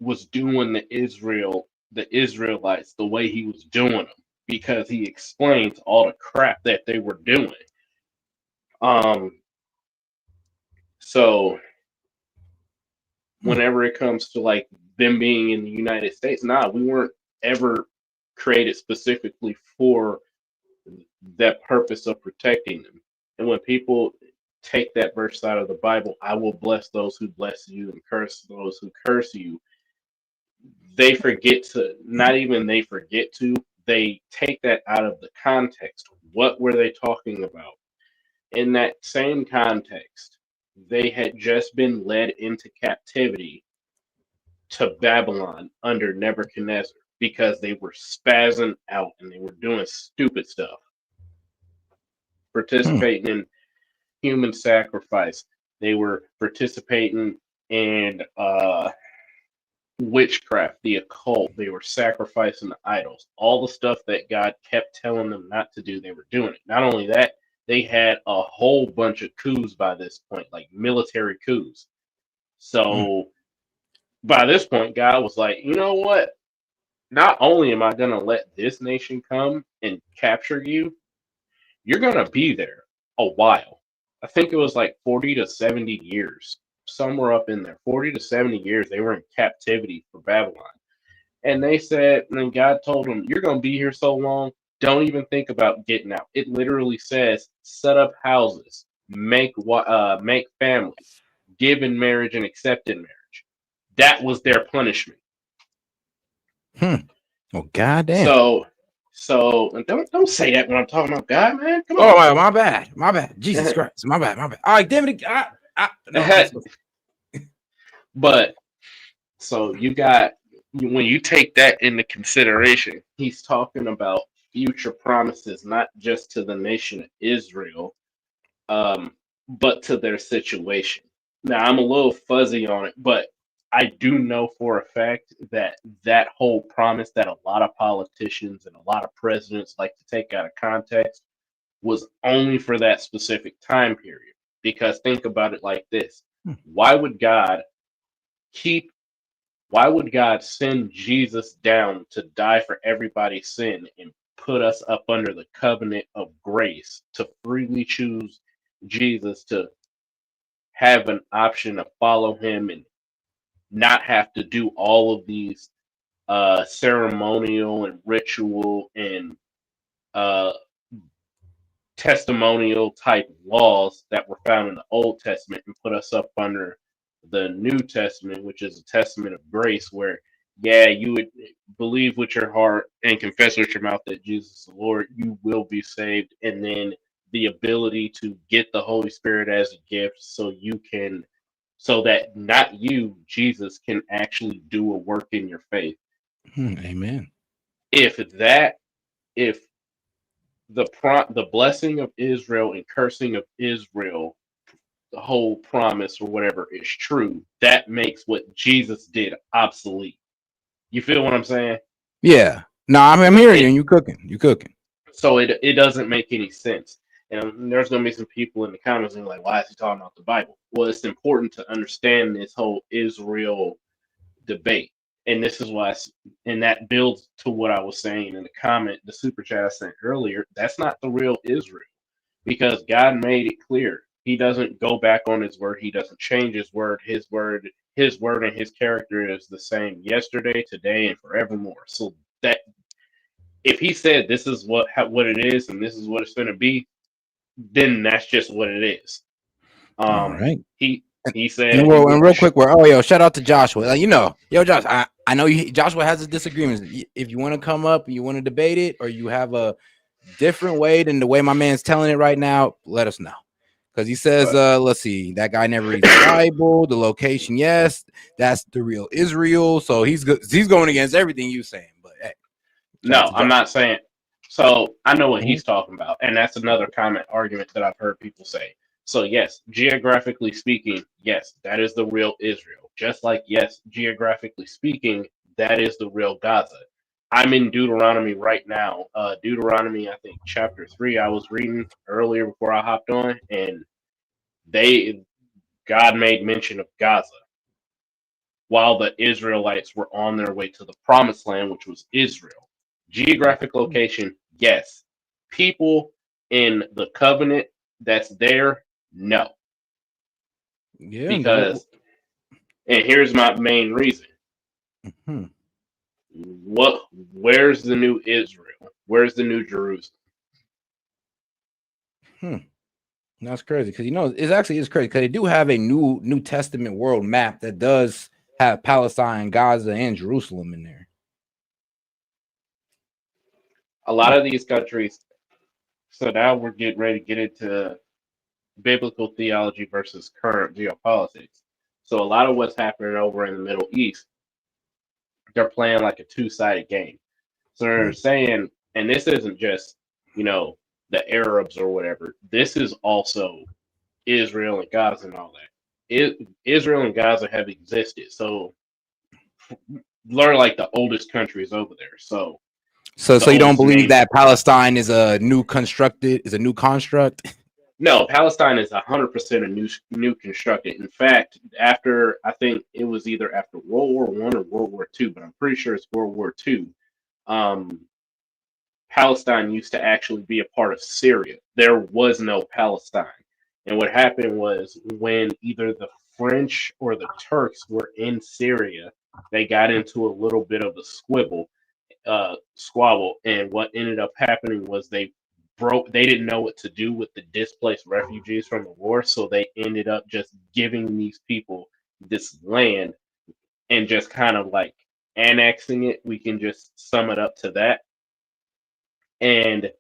was doing the Israelites the way he was doing them, because he explains all the crap that they were doing. So whenever it comes to like them being in the United States, we weren't ever created specifically for that purpose of protecting them. And when people take that verse out of the Bible, I will bless those who bless you and curse those who curse you, they forget to, not even they forget to, they take that out of the context. What were they talking about? In that same context, they had just been led into captivity to Babylon under Nebuchadnezzar because they were spazzing out and they were doing stupid stuff, participating in human sacrifice. They were participating in witchcraft, the occult. They were sacrificing the idols. All the stuff that God kept telling them not to do, they were doing it. Not only that, they had a whole bunch of coups by this point, like military coups. So by this point, God was like, you know what? Not only am I going to let this nation come and capture you, you're going to be there a while. I think it was like 40 to 70 years, somewhere up in there. 40 to 70 years they were in captivity for Babylon. And they said, and God told them, you're going to be here so long, don't even think about getting out. It literally says, set up houses, make families, give in marriage and accept in marriage. That was their punishment. Oh, goddamn. So and don't say that when I'm talking about God, man. Come on. Oh, my bad. Jesus Christ, my bad. All right, damn it. But so you got, when you take that into consideration, he's talking about future promises, not just to the nation of Israel, but to their situation. Now, I'm a little fuzzy on it, but I do know for a fact that that whole promise that a lot of politicians and a lot of presidents like to take out of context was only for that specific time period. Because think about it like this. Why would God send Jesus down to die for everybody's sin and put us up under the covenant of grace to freely choose Jesus, to have an option to follow him and not have to do all of these ceremonial and ritual and testimonial type laws that were found in the Old Testament, and put us up under the New Testament, which is a testament of grace, where you would believe with your heart and confess with your mouth that Jesus is the Lord, you will be saved, and then the ability to get the Holy Spirit as a gift, so that not you, Jesus, can actually do a work in your faith. Amen. If the blessing of Israel and cursing of Israel, the whole promise or whatever, is true, that makes what Jesus did obsolete. You feel what I'm saying? Yeah. No, I'm hearing you. And you cooking. So it doesn't make any sense. And there's going to be some people in the comments and like, why is he talking about the Bible? Well, it's important to understand this whole Israel debate. And this is why, and that builds to what I was saying in the comment, the super chat I sent earlier. That's not the real Israel, because God made it clear. He doesn't go back on his word. He doesn't change his word. His word and his character is the same yesterday, today, and forevermore. So that if he said this is what it is and this is what it's going to be, then that's just what it is. All right. He said, and real quick, shout out to Joshua. Josh, I know Joshua has his disagreements. If you want to come up, you want to debate it, or you have a different way than the way my man's telling it right now, let us know. Because he says, let's see, that guy never reads the Bible. The location, yes, that's the real Israel. So he's going against everything you saying. But hey, No, I'm not saying. So I know what Mhm. he's talking about, and that's another common argument that I've heard people say. So yes, geographically speaking, yes, that is the real Israel. Just like yes, geographically speaking, that is the real Gaza. I'm in Deuteronomy right now. Deuteronomy, I think chapter 3. I was reading earlier before I hopped on, and God made mention of Gaza while the Israelites were on their way to the promised land, which was Israel. Geographic location, yes. People in the covenant that's there, no. Yeah. Because, and here's my main reason. Mhm. Where's the new Israel? Where's the new Jerusalem? That's crazy because it actually is crazy because they do have a New Testament world map that does have Palestine, Gaza, and Jerusalem in there. A lot of these countries. So now we're getting ready to get into biblical theology versus current geopolitics. So a lot of what's happening over in the Middle East, they're playing like a two-sided game. So they're saying, and this isn't just, the Arabs or whatever. This is also Israel and Gaza and all that. Israel and Gaza have existed. So learn like the oldest countries over there. So you don't believe nation. that Palestine is a new construct? No, Palestine is 100% a new constructed. In fact, after I think it was either after World War I or World War II, but I'm pretty sure it's World War II. Palestine used to actually be a part of Syria. There was no Palestine, and what happened was when either the French or the Turks were in Syria, they got into a little bit of a squabble, and what ended up happening was they didn't know what to do with the displaced refugees from the war, so they ended up just giving these people this land and just kind of like annexing it. We can just sum it up to that, and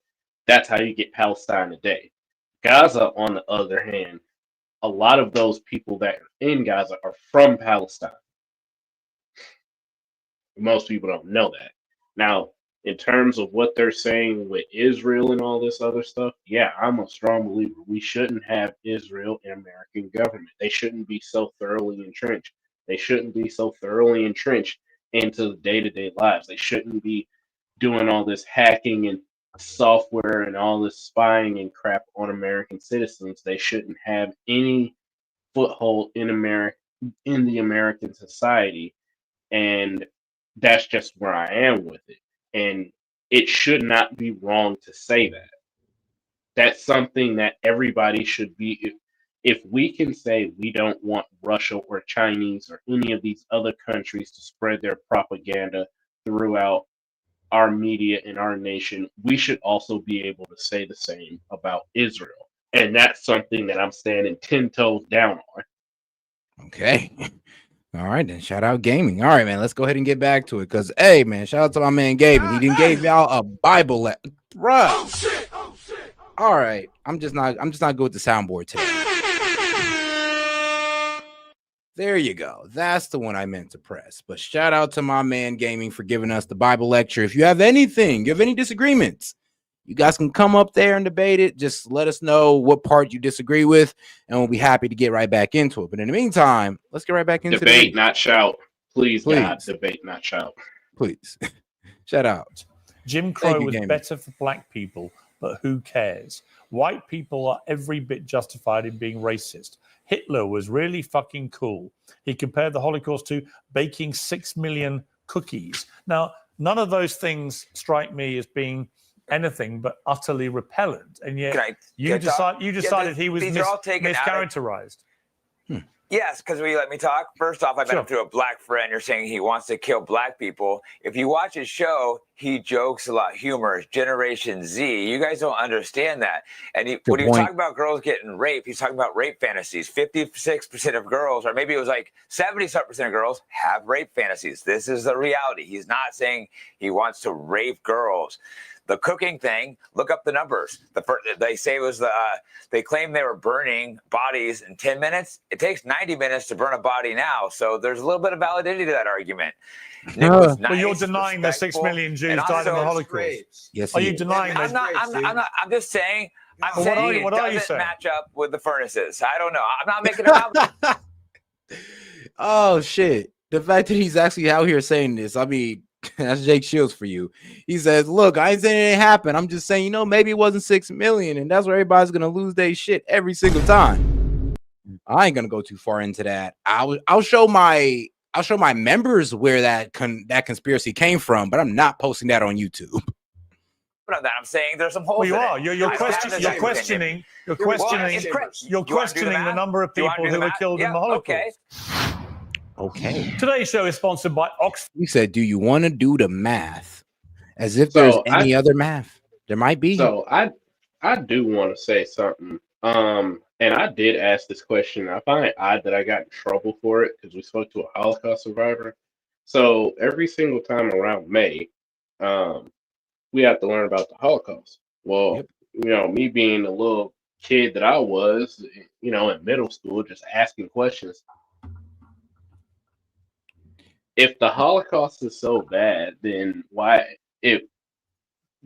that's how you get Palestine today. Gaza, on the other hand, a lot of those people that are in Gaza are from Palestine. Most people don't know that. Now, in terms of what they're saying with Israel and all this other stuff, yeah, I'm a strong believer. We shouldn't have Israel and American government. They shouldn't be so thoroughly entrenched. They shouldn't be so thoroughly entrenched into the day-to-day lives. They shouldn't be doing all this hacking and software and all this spying and crap on American citizens. They shouldn't have any foothold in the American society. And that's just where I am with it. And it should not be wrong to say that. That's something that everybody should be. If we can say we don't want Russia or Chinese or any of these other countries to spread their propaganda throughout our media in our nation, we should also be able to say the same about Israel. And that's something that I'm standing 10 toes down on. Okay. All right, then shout out gaming. All right, man, let's go ahead and get back to it. Because hey, man, shout out to my man gaming. He didn't gave y'all a Bible bruh. Oh shit. All right. I'm just not good with the soundboard today. There you go. That's the one I meant to press. But shout out to my man gaming for giving us the Bible lecture. If you have any disagreements, you guys can come up there and debate it. Just let us know what part you disagree with, and we'll be happy to get right back into it. But in the meantime, let's get right back into debate, not shout. Please, God, Please. debate, not shout. Please. Shout out. Jim Crow was better for black people, but who cares? White people are every bit justified in being racist. Hitler was really fucking cool. He compared the Holocaust to baking 6 million cookies. Now, none of those things strike me as being anything but utterly repellent. And yet you decided he was mischaracterized. Yes, because will you let me talk? First off, I met him through a black friend. You're saying he wants to kill black people. If you watch his show, he jokes a lot. Humor, Generation Z. You guys don't understand that. And when you talk about girls getting raped, he's talking about rape fantasies. 56% of girls, or maybe it was like 70% of girls, have rape fantasies. This is the reality. He's not saying he wants to rape girls. The cooking thing, look up the numbers. They say it was they claim they were burning bodies in 10 minutes. It takes 90 minutes to burn a body now. So there's a little bit of validity to that argument. Nick was nice, but you're denying that 6 million Jews died in the Holocaust. Yes, are you denying that? I'm just saying. I'm Well, saying what are you it doesn't saying? match up with the furnaces. I don't know. I'm not making it up. Oh shit! The fact that he's actually out here saying this, I mean, that's Jake Shields for you. He says, "Look, I ain't saying it didn't happen. I'm just saying, maybe it wasn't 6 million, and that's where everybody's gonna lose their shit every single time." I ain't gonna go too far into that. I'll show my members where that conspiracy came from, but I'm not posting that on YouTube. On that, I'm saying there's some holes. Well, you in are. it. You're questioning the number of people who were killed in the Holocaust. Okay. Today's show is sponsored by Oxford. You said, "Do you want to do the math?" As if there's any other math. There might be. So I do want to say something. And I did ask this question. I find it odd that I got in trouble for it because we spoke to a Holocaust survivor. So every single time around May, we have to learn about the Holocaust. Well, me being a little kid that I was, in middle school, just asking questions. If the Holocaust is so bad, then why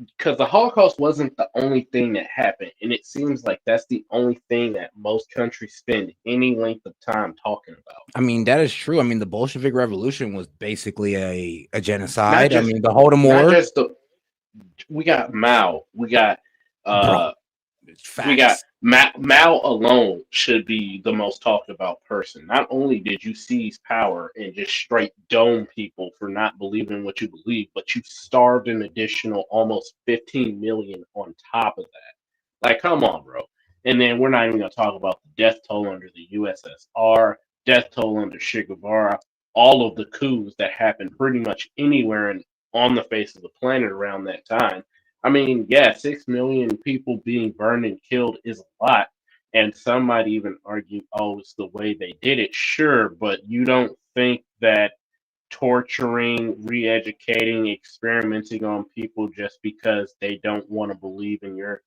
because the Holocaust wasn't the only thing that happened, and it seems like that's the only thing that most countries spend any length of time talking about. I mean, that is true. I mean, the Bolshevik Revolution was basically a genocide. I mean, the Holodomor. We got Mao. We got Mao alone should be the most talked about person. Not only did you seize power and just straight dome people for not believing what you believe, but you starved an additional almost 15 million on top of that. Like, come on, bro. And then we're not even going to talk about the death toll under the USSR, death toll under Che Guevara, all of the coups that happened pretty much anywhere on the face of the planet around that time. I mean, 6 million people being burned and killed is a lot. And some might even argue, it's the way they did it. Sure, but you don't think that torturing, re-educating, experimenting on people just because they don't want to believe in your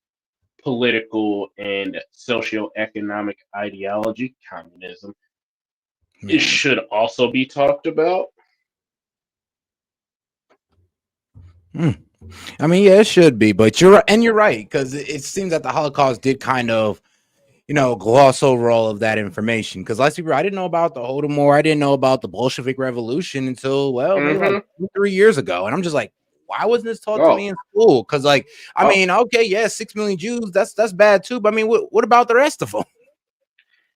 political and socioeconomic ideology, communism, it should also be talked about? I mean, yeah, it should be, but you're right, because it seems that the Holocaust did kind of, gloss over all of that information. Because I didn't know about the Holodomor, I didn't know about the Bolshevik Revolution until maybe like 2-3 years ago, and I'm just like, why wasn't this taught to me in school? Because I mean, okay, 6 million Jews, that's bad too, but I mean, what about the rest of them?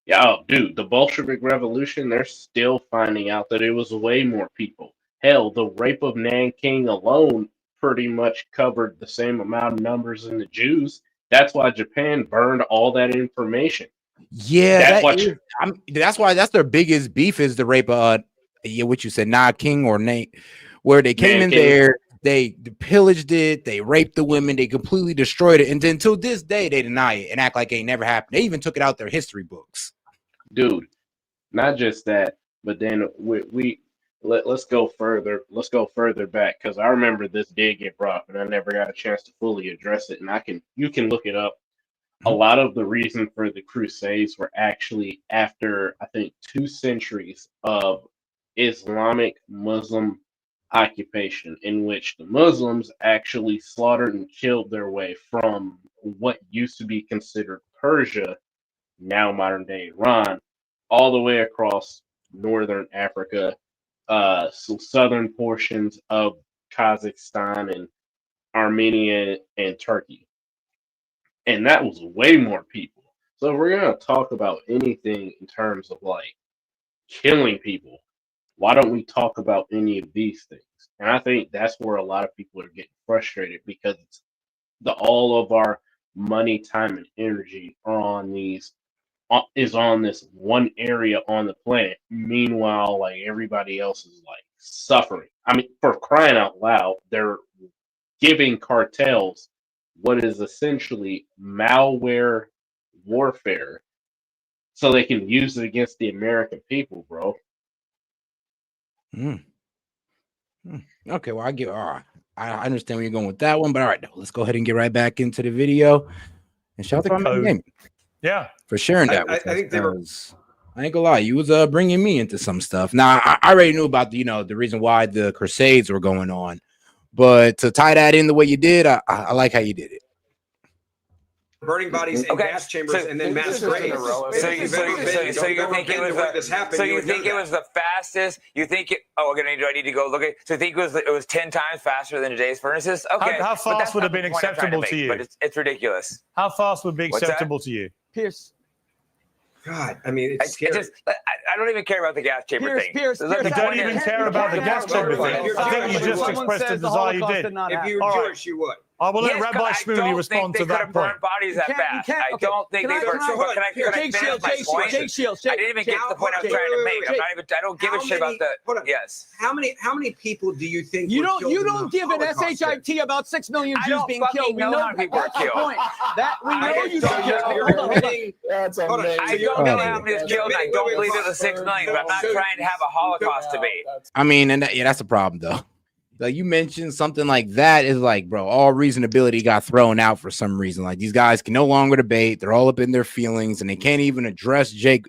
Yeah, dude, the Bolshevik Revolution, they're still finding out that it was way more people. Hell, the rape of Nanking alone pretty much covered the same amount of numbers in the Jews. That's why Japan burned all that information. Yeah, that's why that's their biggest beef is the rape of what you said, Nanking or Nate, where they came in there, they pillaged it, they raped the women, they completely destroyed it, and then to this day they deny it and act like it ain't never happened. They even took it out their history books. Dude, not just that, but then let's go further. Let's go further back, because I remember this did get brought up, and I never got a chance to fully address it. And you can look it up. A lot of the reason for the Crusades were actually after, I think, 2 centuries of Islamic Muslim occupation, in which the Muslims actually slaughtered and killed their way from what used to be considered Persia, now modern day Iran, all the way across northern Africa, southern portions of Kazakhstan and Armenia and Turkey. And that was way more people. So if we're going to talk about anything in terms of like killing people, why don't we talk about any of these things? And I think that's where a lot of people are getting frustrated, because all of our money, time, and energy is on this one area on the planet. Meanwhile, like, everybody else is like suffering. I mean, for crying out loud, they're giving cartels what is essentially malware warfare so they can use it against the American people, bro. Okay, well, I understand where you're going with that one, but all right, let's go ahead and get right back into the video. And shout out to my game. Yeah, for sharing that. I think they were. I ain't gonna lie, you was bringing me into some stuff. Now I already knew about the reason why the Crusades were going on, but to tie that in the way you did, I like how you did it. Burning bodies in gas chambers and then mass graves. So you think it was the fastest? You think it? Oh, do I need to go look at? So you think it was 10 times faster than today's furnaces? Okay. How fast would have been acceptable to you? But it's ridiculous. How fast would be acceptable to you? Pierce. God, I mean, it's scary. I don't even care about the gas chamber thing. Pierce, you don't even care about the gas chamber thing. I think you just expressed a desire you did. If you were Jewish, you would. I will let Rabbi Shmuley respond to that point. Bodies that fast. I don't think they were. Can I finish my point? Jake Shields. I didn't even get to the point I was trying to make. I don't give a shit about the. Yes. How many people do you think? You don't give an SHIT about 6 million Jews being killed. We know how many were killed. That we know you don't. That's amazing. I don't know how many was killed. I don't believe it was 6 million. But I'm not trying to have a Holocaust debate. I mean, and that's a problem though. Like you mentioned, something like that is like, bro, all reasonability got thrown out for some reason. Like these guys can no longer debate. They're all up in their feelings, and they can't even address Jake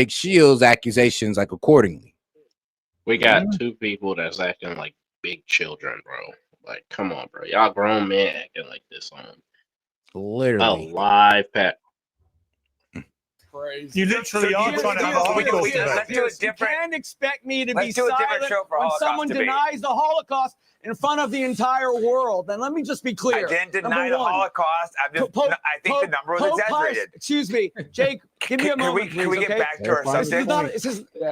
Shields' accusations like accordingly. We got two people that's acting like big children, bro. Like, come on, bro. Y'all grown men acting like this on literally a live pat. You literally are trying to have a Holocaust debate. You can't expect me to be silent when someone denies the Holocaust in front of the entire world. And let me just be clear. I didn't deny the Holocaust. I think the number was exaggerated. Excuse me, Jake. Give me a moment, Can we get back to our subject?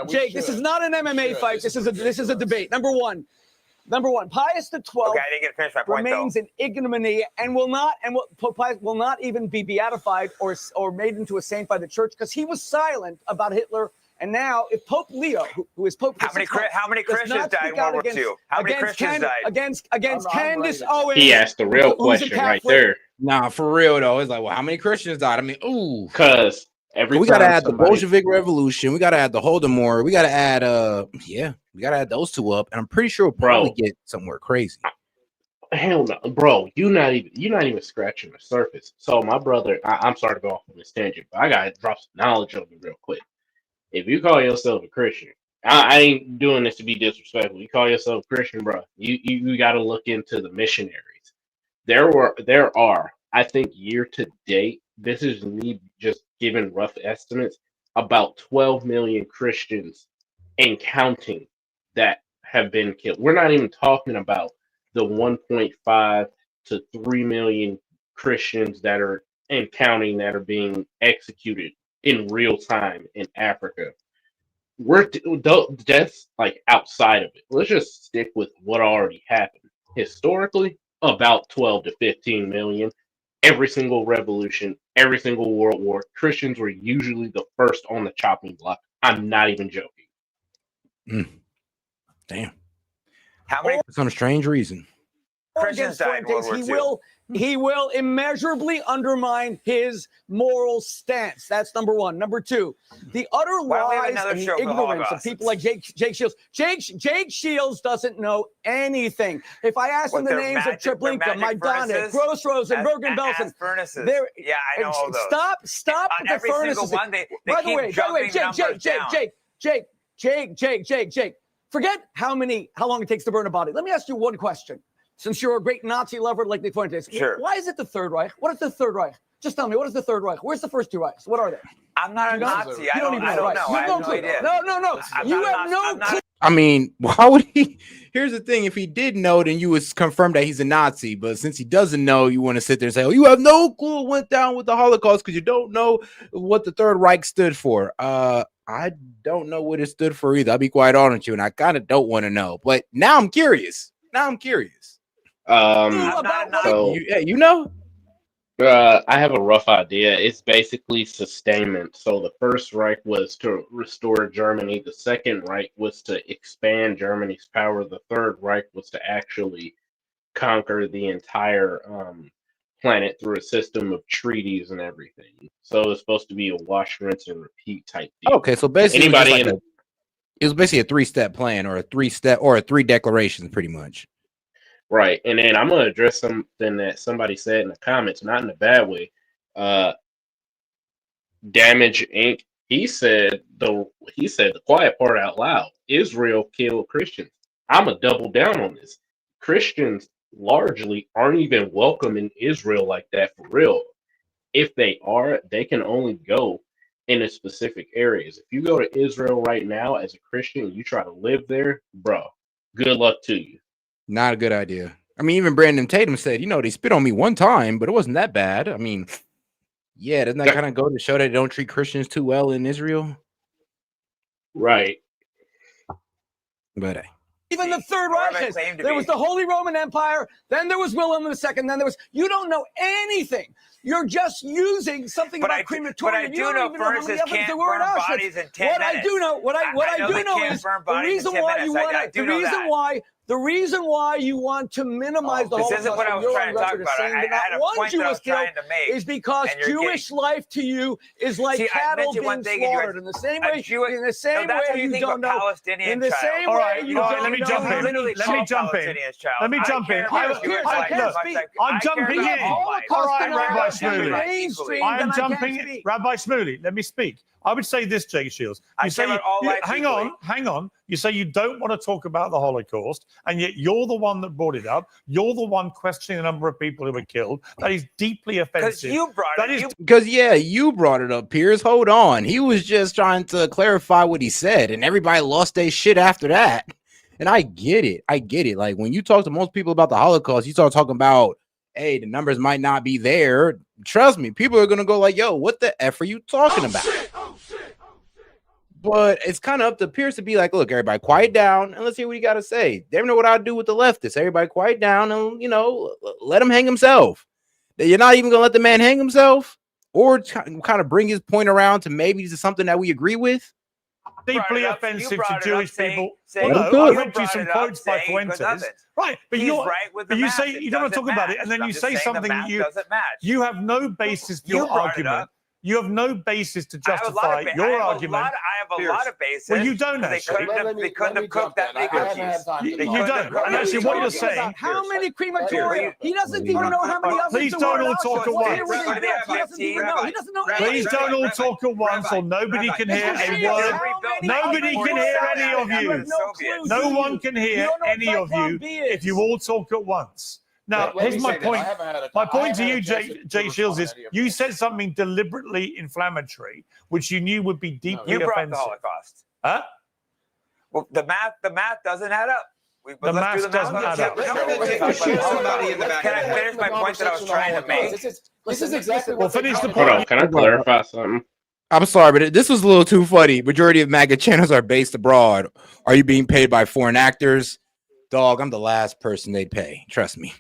Jake, this is not an MMA fight. This is a debate. Number one, Pius XII I didn't get to finish my point, remains in ignominy and will not even be beatified or made into a saint by the church because he was silent about Hitler. And now, if Pope Leo, who is Pope, how many Christians died in World War II? How many Christians died? Against Candace Owens. He asked the real question right there. Nah, for real though, it's like, well, how many Christians died? I mean, ooh, because we gotta add the Bolshevik Revolution. We gotta add the Holodomor. We gotta add we gotta add those two up, and I'm pretty sure we'll probably get somewhere crazy. Hell no, bro. You're not even scratching the surface. So my brother, I'm sorry to go off on this tangent, but I gotta drop some knowledge on you real quick. If you call yourself a Christian, I ain't doing this to be disrespectful. You call yourself a Christian, bro. You got to look into the missionaries. There are, I think, year to date. This is me just giving rough estimates. About 12 million Christians and counting that have been killed. We're not even talking about the 1.5 to 3 million Christians that are and counting that are being executed in real time in Africa. That's like outside of it. Let's just stick with what already happened. Historically, about 12 to 15 million. Every single revolution, every single world war, Christians were usually the first on the chopping block. I'm not even joking. Damn. How many? For some strange reason. Christians died in World War II. He will immeasurably undermine his moral stance. That's number one. Number two, the utter lies and the ignorance of people like Jake Shields. Jake Shields doesn't know anything. If I ask him the names of Treblinka, Majdanek, Grossrosen, Bergen-Belsen, yeah, I know all those. Stop on the every furnaces. Single one, they by the way, Jake, forget how long it takes to burn a body. Let me ask you one question. Since you're a great Nazi lover like Nick Fuentes, why is it the Third Reich? What is the Third Reich? Just tell me, what is the Third Reich? Where's the first two Reichs? What are they? I'm not a Nazi. I don't know. You have no clue. No. You have no clue. I mean, why would he? Here's the thing: if he did know, then you would confirm that he's a Nazi. But since he doesn't know, you want to sit there and say, "Oh, you have no clue what went down with the Holocaust because you don't know what the Third Reich stood for." I don't know what it stood for either. I'll be quite honest with you, and I kind of don't want to know. But now I'm curious. You know? I have a rough idea. It's basically sustainment. So the First Reich was to restore Germany. The Second Reich was to expand Germany's power. The Third Reich was to actually conquer the entire planet through a system of treaties and everything. So it's supposed to be a wash, rinse, and repeat type deal. Okay, so basically, it was basically a 3-step plan or a 3 declarations, pretty much. Right. And then I'm gonna address something that somebody said in the comments, not in a bad way. Damage Inc. He said the quiet part out loud. Israel killed Christians. I'm a double down on this. Christians largely aren't even welcome in Israel like that for real. If they are, they can only go in a specific areas. If you go to Israel right now as a Christian, you try to live there, bro. Good luck to you. Not a good idea. I mean, even Brandon Tatum said, they spit on me one time, but it wasn't that bad. I mean, yeah, doesn't that kind of go to show that they don't treat Christians too well in Israel? Right. But hey. Even the Third Reich. There was the Holy Roman Empire. Then there was William II. Then there was. You don't know anything. You're just using something about crematorium. But I do know furnaces can't burn bodies in 10 minutes. What I do know, what I do know is the reason why you want the reason why you want to minimize the Holocaust. This isn't what I was trying to talk about. I had a point that I was trying to make. Is because Jewish life to you is like cattle being slaughtered. In the same way, in the same way you don't know. In the same way you don't know. Let me jump in. Let me jump in. I'm jumping in. All right, Rabbi Shmuley. I am jumping in. Rabbi Shmuley, let me speak. I would say this, Jake Shields. Hang on. You say you don't want to talk about the Holocaust, and yet you're the one that brought it up. You're the one questioning the number of people who were killed. That is deeply offensive. Because you brought it up, Piers. Hold on. He was just trying to clarify what he said, and everybody lost their shit after that. And I get it. Like, when you talk to most people about the Holocaust, you start talking about, hey, the numbers might not be there. Trust me, people are going to go like, yo, what the F are you talking about? But it's kind of up to Pierce to be like, look, everybody quiet down and let's hear what you got to say. They don't know what I'd do with the leftists. Everybody quiet down and, let him hang himself. You're not even going to let the man hang himself or kind of bring his point around to maybe to something that we agree with. Deeply offensive to Jewish people. I read you some quotes by Fuentes. Right, but you say you don't want to talk about it, and then you say something you have no basis for your argument. You have no basis to justify your argument. I have a lot of basis. Well, you don't actually. They couldn't have cooked that many cookies. You don't. And actually, what you're saying. How many crematorium? He doesn't even know how many ovens. Please don't all talk at once. He doesn't know. Please don't all talk at once, or nobody can hear a word. Nobody can hear any of you. No one can hear any of you if you all talk at once. Now, here's my point. My point to you, Jay Shields, is you said something deliberately inflammatory, which you knew would be deeply offensive. You brought the Holocaust. Huh? Well, the math doesn't add up. The math doesn't add up. Can I finish my point that I was trying to make? This is exactly. Well, finish the point. Hold on, can I clarify something? I'm sorry, but this was a little too funny. Majority of MAGA channels are based abroad. Are you being paid by foreign actors? Dog, I'm the last person they'd pay. Trust me.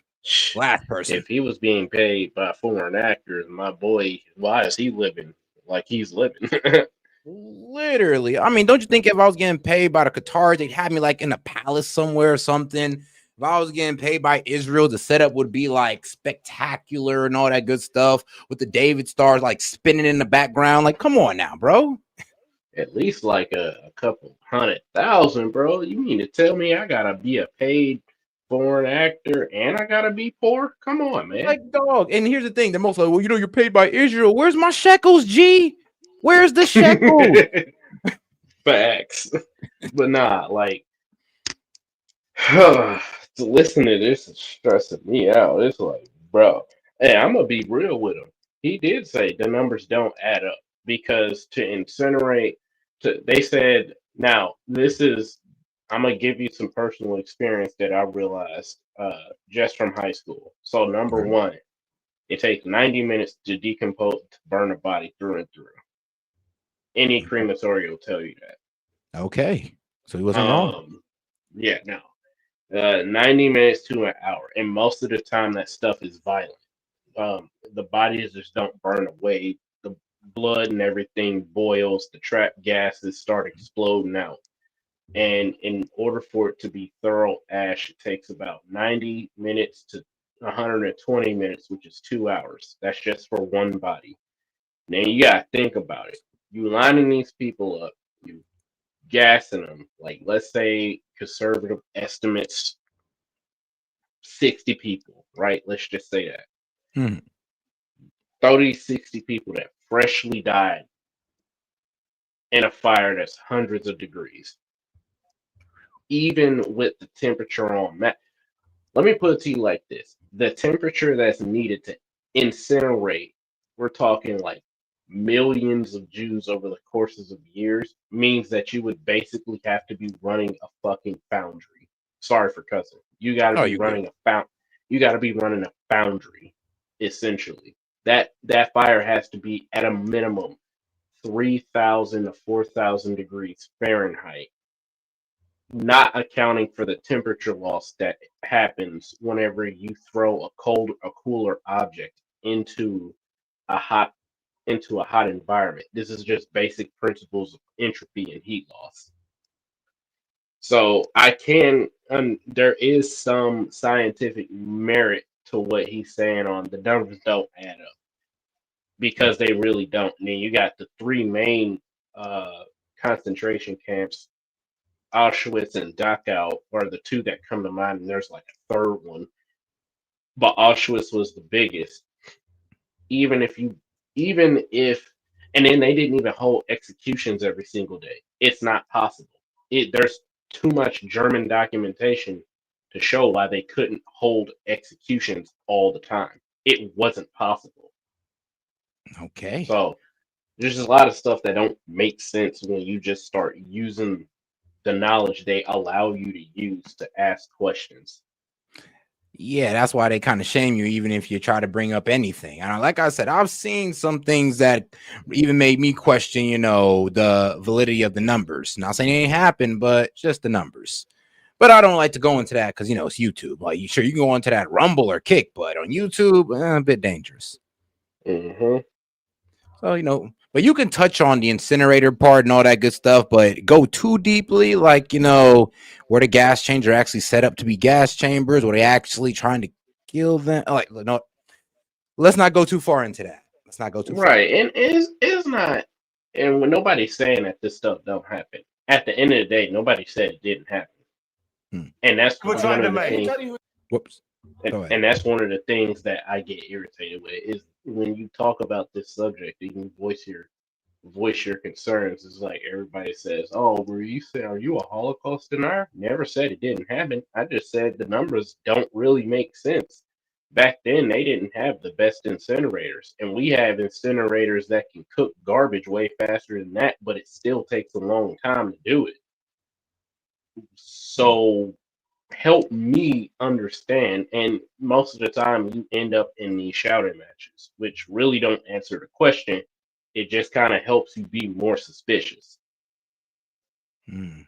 Last person. If he was being paid by foreign actors, my boy, why is he living like he's living? Literally. I mean, don't you think if I was getting paid by the Qatars, they'd have me like in a palace somewhere or something? If I was getting paid by Israel, the setup would be like spectacular and all that good stuff with the David stars like spinning in the background. Like, come on now, bro. At least like a couple 100,000, bro. You mean to tell me I gotta be a paid foreign actor and I gotta be poor? Come on, man. Like, dog. And here's the thing: they're most like, well, you're paid by Israel. Where's my shekels, G? Where's the shekels? Facts. But nah, like, to listen to this is stressing me out. It's like, bro, hey, I'm gonna be real with him. He did say the numbers don't add up because to incinerate, they said, now this is. I'm going to give you some personal experience that I realized just from high school. So number one, it takes 90 minutes to decompose, to burn a body through and through. Any crematory will tell you that. Okay. So he wasn't wrong. Yeah, no. 90 minutes to an hour. And most of the time that stuff is violent. The bodies just don't burn away. The blood and everything boils. The trapped gases start exploding out. And in order for it to be thorough ash, it takes about 90 minutes to 120 minutes, which is 2 hours. That's just for one body. Now you gotta think about it. You lining these people up, you gassing them. Like, let's say conservative estimates 60 people, right? Let's just say that. Hmm. Throw these 60 people that freshly died in a fire that's hundreds of degrees. Even with the temperature on that, let me put it to you like this. The temperature that's needed to incinerate, we're talking like millions of Jews over the courses of years, means that you would basically have to be running a fucking foundry. Sorry for cussing. You got to Oh, be you good. running You got to be running a foundry, essentially. That fire has to be at a minimum 3,000 to 4,000 degrees Fahrenheit, not accounting for the temperature loss that happens whenever you throw a cooler object a hot into a hot environment. This is just basic principles of entropy and heat loss. So there is some scientific merit to what he's saying on the numbers don't add up, because they really don't. I mean, you got the three main concentration camps, Auschwitz and Dachau are the two that come to mind, and there's like a third one, but Auschwitz was the biggest. Even if, and then they didn't even hold executions every single day. It's not possible. There's too much German documentation to show why they couldn't hold executions all the time. It wasn't possible. Okay. So there's just a lot of stuff that don't make sense when you just start using the knowledge they allow you to use to ask questions. Yeah, that's why they kind of shame you, even if you try to bring up anything. And like I said, I've seen some things that even made me question, the validity of the numbers. Not saying it ain't happened, but just the numbers. But I don't like to go into that because it's YouTube. Like, you can go into that Rumble or Kick, but on YouTube, a bit dangerous. Mm-hmm. So but you can touch on the incinerator part and all that good stuff, but go too deeply, like where the gas chambers are actually set up to be gas chambers, where they actually trying to kill them. Like, no, let's not go too far into that. Let's not go too far. Right, and it's not. And when nobody's saying that this stuff don't happen, at the end of the day, nobody said it didn't happen. And that's We're one trying of to the make. things. Whoops. Go ahead. And that's one of the things that I get irritated with is when you talk about this subject, you can voice your concerns. It's like everybody says, "Oh, are you a Holocaust denier?" Never said it didn't happen. I just said the numbers don't really make sense. Back then, they didn't have the best incinerators, and we have incinerators that can cook garbage way faster than that, but it still takes a long time to do it. So help me understand. And most of the time, you end up in these shouting matches, which really don't answer the question. It just kind of helps you be more suspicious. I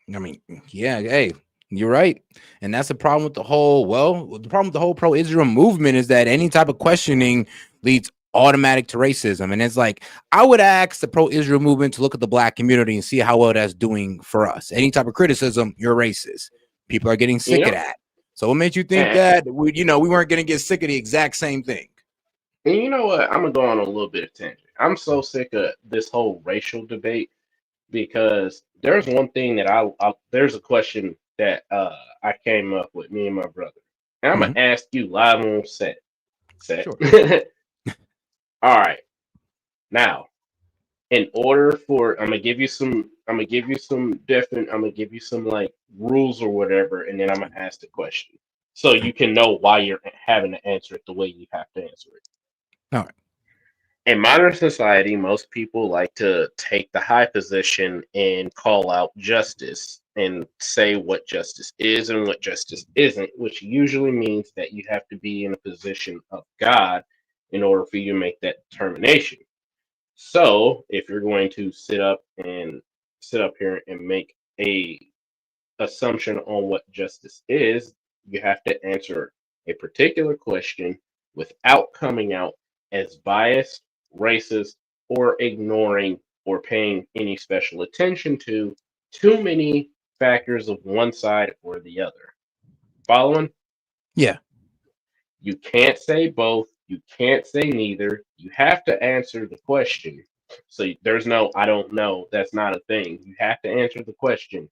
mean, yeah, hey, you're right. And that's the problem with the whole pro-Israel movement is that any type of questioning leads automatic to racism. And it's like, I would ask the pro-Israel movement to look at the black community and see how well that's doing for us. Any type of criticism, you're racist. People are getting sick of that. So what made you think that we weren't going to get sick of the exact same thing? And you know what? I'm going to go on a little bit of tangent. I'm so sick of this whole racial debate because there's one thing that there's a question that I came up with, me and my brother. And I'm going to ask you live on set. Sure. All right. Now, in order for I'm gonna give you some like rules or whatever, and then I'm gonna ask the question so you can know why you're having to answer it the way you have to answer it. All right. In modern society, most people like to take the high position and call out justice and say what justice is and what justice isn't, which usually means that you have to be in a position of God in order for you to make that determination. So if you're going to sit up here and make a assumption on what justice is, you have to answer a particular question without coming out as biased, racist, or ignoring or paying any special attention to too many factors of one side or the other. Following? Yeah. You can't say both. You can't say neither. You have to answer the question. So there's no, I don't know. That's not a thing. You have to answer the question.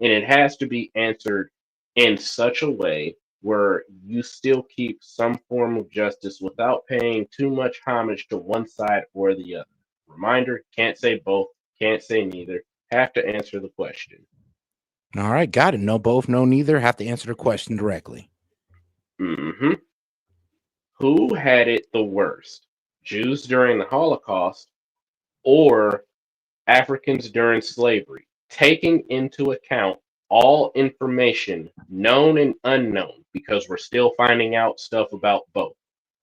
And it has to be answered in such a way where you still keep some form of justice without paying too much homage to one side or the other. Reminder, can't say both, can't say neither, have to answer the question. All right, got it. No both, no neither. Have to answer the question directly. Mm-hmm. Who had it the worst? Jews during the Holocaust or Africans during slavery, taking into account all information, known and unknown, because we're still finding out stuff about both.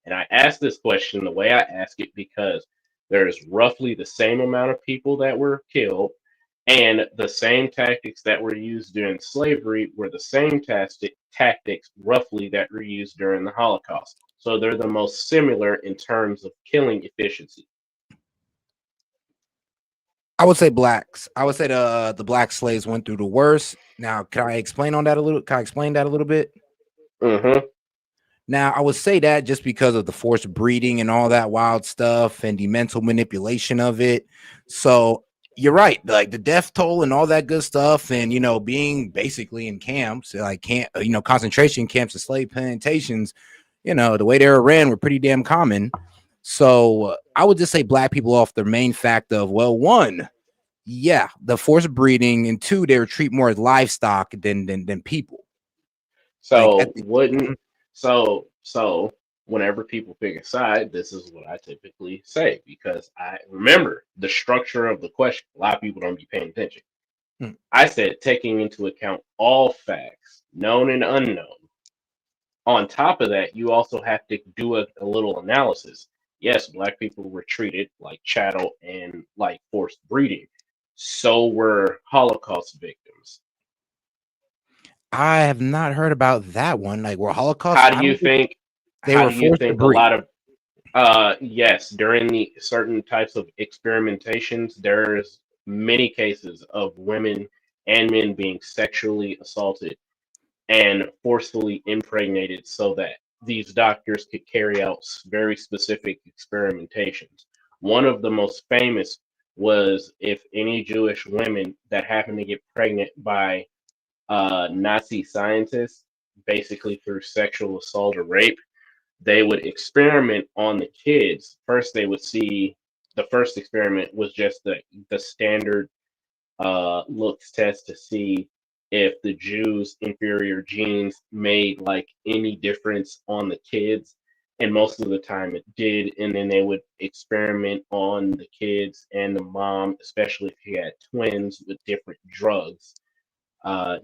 And I ask this question the way I ask it because there's roughly the same amount of people that were killed, and the same tactics that were used during slavery were the same tactics roughly that were used during the Holocaust. So they're the most similar in terms of killing efficiency. I would say blacks. I would say the black slaves went through the worst. Now, can I explain on that a little? Can I explain that a little bit? Mm-hmm. Now, I would say that just because of the forced breeding and all that wild stuff and the mental manipulation of it. So you're right, like the death toll and all that good stuff, and being basically in camps, like concentration camps and slave plantations. The way they were ran were pretty damn common. So I would just say black people off their main fact of, well, one, yeah, the forced breeding, and two, they were treated more as livestock than people. So so whenever people pick a side, this is what I typically say because I remember the structure of the question. A lot of people don't be paying attention. I said taking into account all facts, known and unknown. On top of that, you also have to do a little analysis. Yes, black people were treated like chattel and like forced breeding. So were Holocaust victims. I have not heard about that one. Like, were Holocaust? How do you think? They How were do you forced to think a breed? lot of yes, during the certain types of experimentations, there's many cases of women and men being sexually assaulted and forcefully impregnated so that these doctors could carry out very specific experimentations. One of the most famous was if any Jewish women that happened to get pregnant by Nazi scientists, basically through sexual assault or rape, they would experiment on the kids. First, they would see the first experiment was just the standard looks test to see if the Jews' inferior genes made like any difference on the kids. And most of the time it did. And then they would experiment on the kids and the mom, especially if he had twins with different drugs,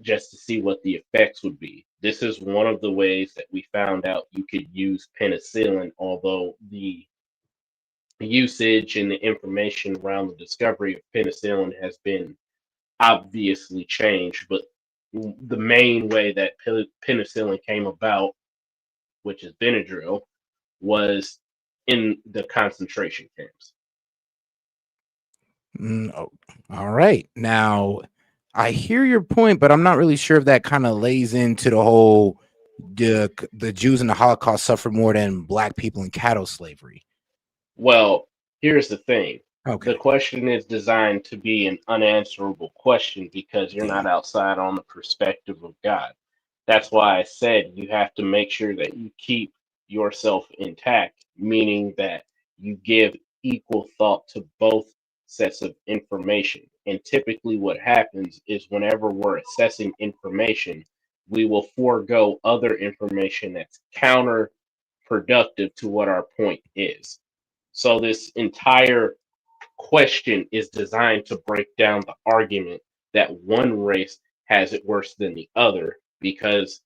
just to see what the effects would be. This is one of the ways that we found out you could use penicillin, although the usage and the information around the discovery of penicillin has been obviously changed. But the main way that penicillin came about, which is Benadryl, was in the concentration camps. All right. Now, I hear your point, but I'm not really sure if that kind of lays into the whole the Jews in the Holocaust suffered more than black people in cattle slavery. Well, here's the thing. Okay. The question is designed to be an unanswerable question because you're not outside on the perspective of God. That's why I said you have to make sure that you keep yourself intact, meaning that you give equal thought to both sets of information. And typically, what happens is whenever we're assessing information, we will forego other information that's counterproductive to what our point is. So, this entire question is designed to break down the argument that one race has it worse than the other because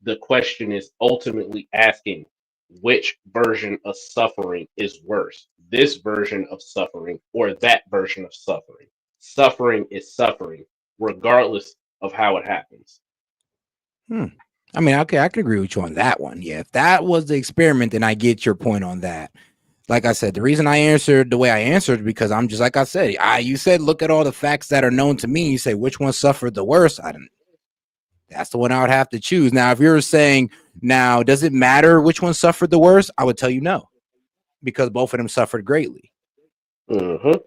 the question is ultimately asking which version of suffering is worse, this version of suffering or that version of suffering. Suffering is suffering regardless of how it happens. I mean, okay, I can agree with you on that one. Yeah, if that was the experiment, then I get your point on that. Like I said, the reason I answered the way I answered because I'm just like I said. You said look at all the facts that are known to me. You say which one suffered the worst. That's the one I would have to choose. Now, if you're saying now, does it matter which one suffered the worst? I would tell you no, because both of them suffered greatly. Mm-hmm.